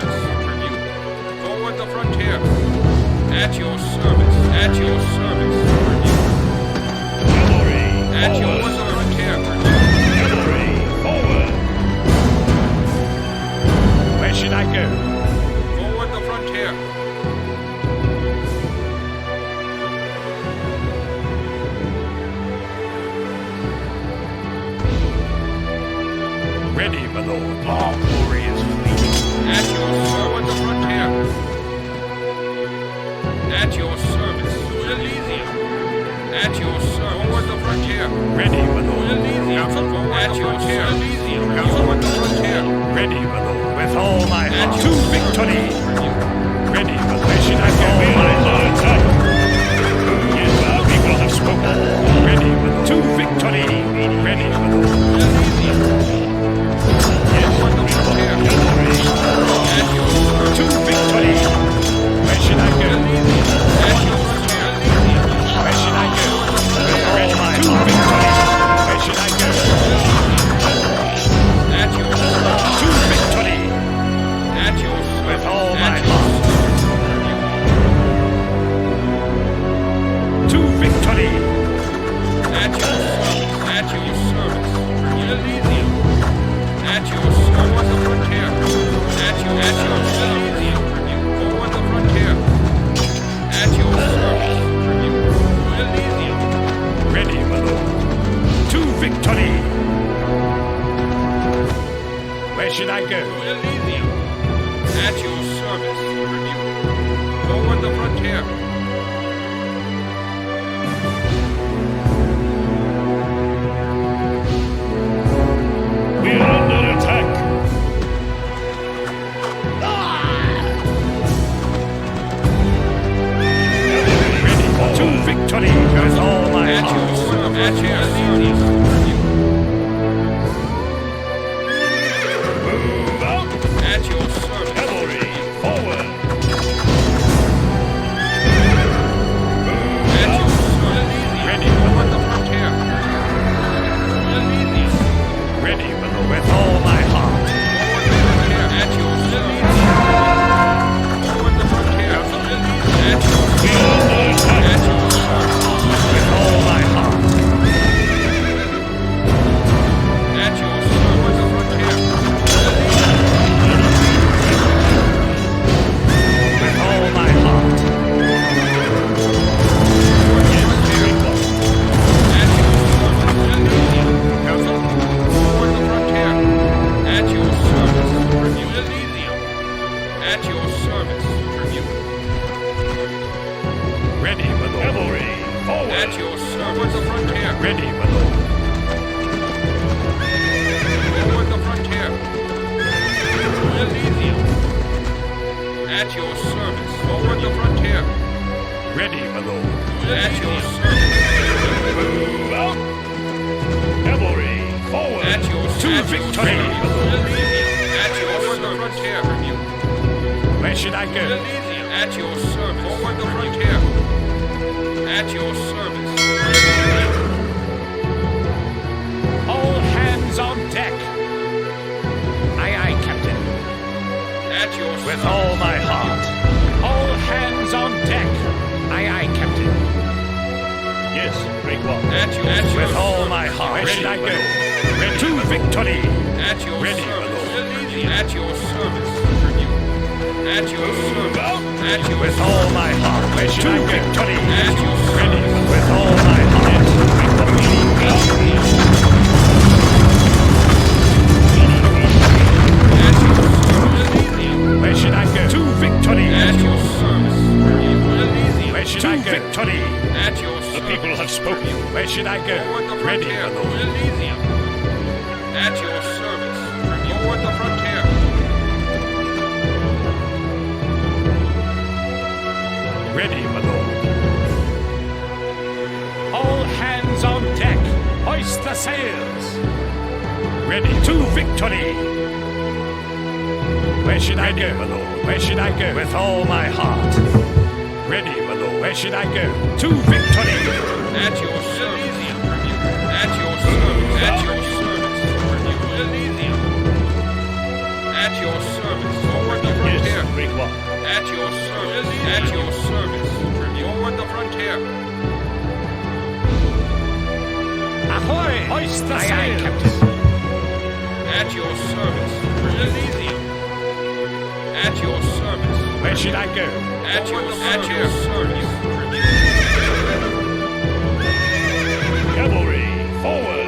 Cavalry, forward! At your service, Tribune. Ready, my lord. Cavalry, forward. At your service, the frontier. Ready, my lord. Forward the frontier. Elysium. At your service, forward the frontier. Ready, my lord. At your service. Move out. Cavalry, forward. At your to victory. At your frontier. Where should I go? Elysium. At your service. Forward the frontier. At your service. All hands on deck. Aye, aye, Captain. At your service. With all my heart. All hands on deck. Aye, aye, Captain. Yes, great one. At your with all my heart. Where should I go? Ready to victory. At your ready, service. At your service. At your service. At your with all my heart. Where should I go? Victory. At your ready with all my heart. Where should I go? To victory. At your service. Where should I go? Victory. At your service. The people have spoken. Where should I go? Ready, my lord. Elysium. At your service. Forward the frontier. Ready, my lord. All hands on deck. Hoist the sails. Ready to victory. Where should I go, my lord? Where should I go? With all my heart. Ready, my lord. Where should I go? To victory. At your service. At your service. At your service. Elysium. At your service. Forward the frontier. Yes, great one. At your service. At your service. Forward the frontier. Ahoy! Hoist the sails. Aye, aye, Captain. At your service. Elysium. At your service. Where should I go? At your service. Cavalry, forward.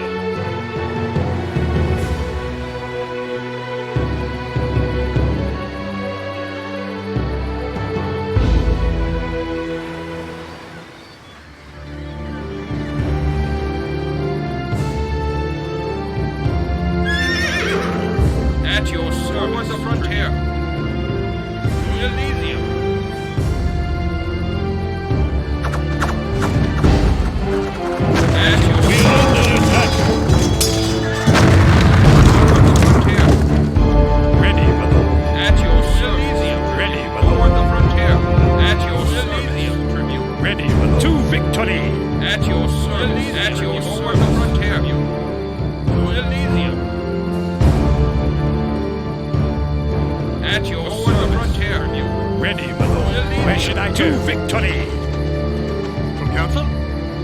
At your service. The frontier. Elysium. At your we are under attack. Frontier. Ready, my lord. At your service. Ready, my Forward lord. the frontier. At your service. Tribute. Ready, my lord. To victory. At your service. At your service. The frontier. Elysium. At your service. Frontier. Ready, my lord. Where should I go? To victory. From council?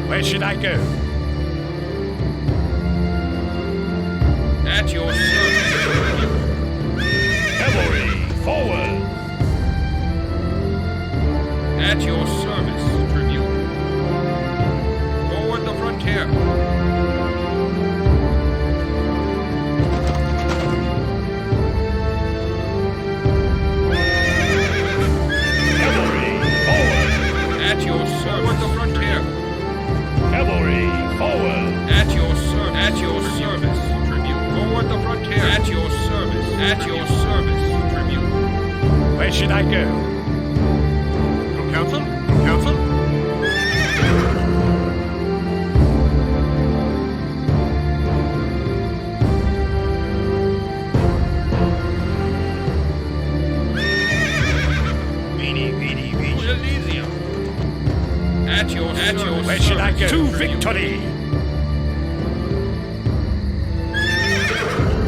Where should I go? At your service. Cavalry, forward. At your service. Tribute. Forward the frontier. Cavalry, forward. At your service. The frontier. Cavalry, forward. At your service. At your service. Tribute. Forward the frontier. At your service. At your service. Tribute. Where should I go? From council? From council? Elysium. At your Where should I go? To victory.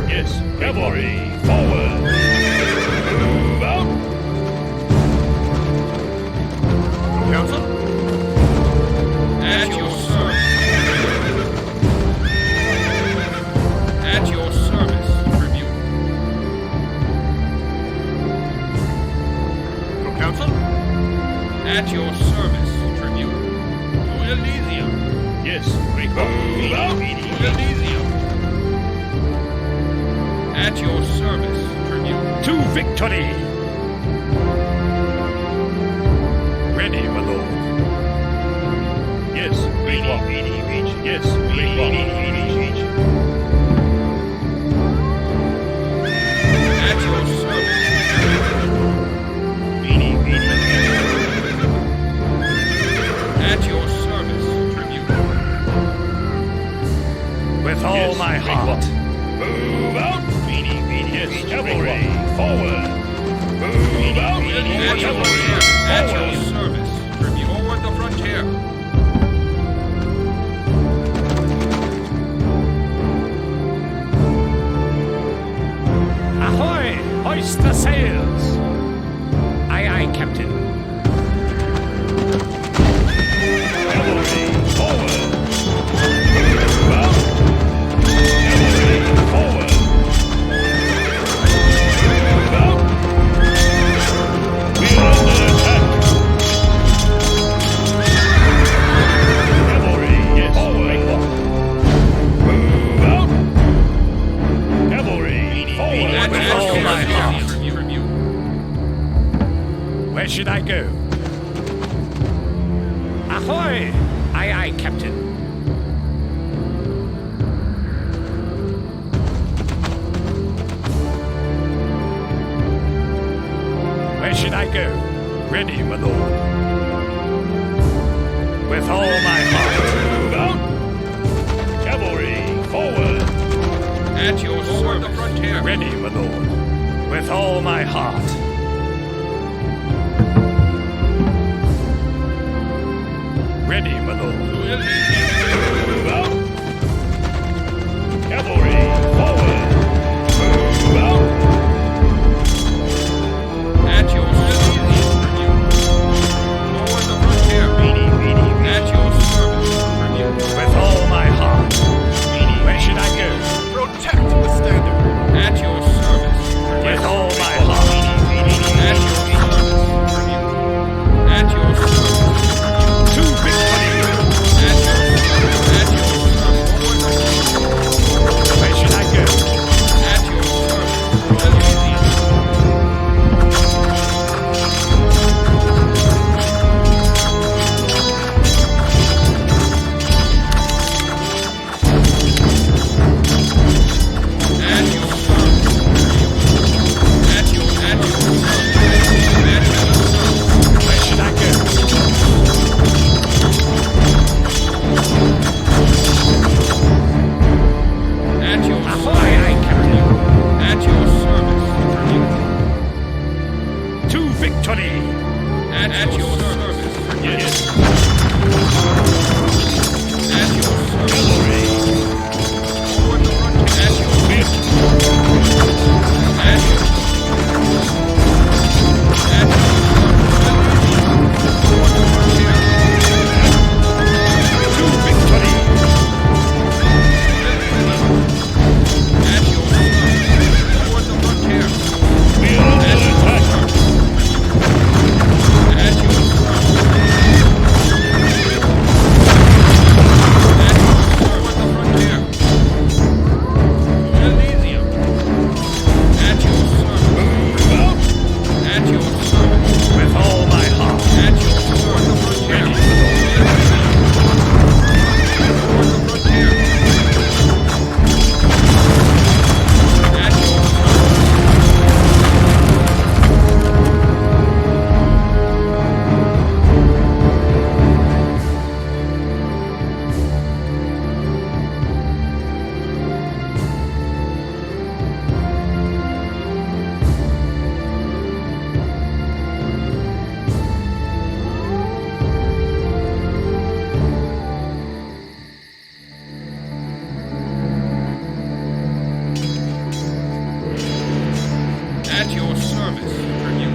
Yes, cavalry, forward. Move out. From council? At your service. At your service. Tribute. From council? At your service. Tribute. To Elysium. Yes, great one. Move out. To Elysium. At your service. Tribute. To victory. Yes, Rubicon. At your service. At your service, tribute. With all my heart. Move out! Yes, cavalry, forward! Move out! At your service. At your service, tribute. Forward the frontier. Ahoy! Hoist the sails! Aye, aye, Captain. Cavalry, forward! Move out! Cavalry, forward! Move out! We are under attack! Cavalry, yes, forward! Move out! Cavalry, forward! With all my heart. Tribute. Where should I go? Ahoy! Aye, aye, Captain. Where should I go? Ready, my lord. With all my heart. Move out! Cavalry, forward! At your sword the frontier. Ready, my lord. With all my heart. Ready, my lord. Move out! Cavalry, forward! Move out! At your service. Forward the frontier. At your service. With all my heart. Where should I go? Protect the standard. At your service. With all my heart. At your service. At your service. To victory! At your service. Where should I go? At your service. At your service, tribute.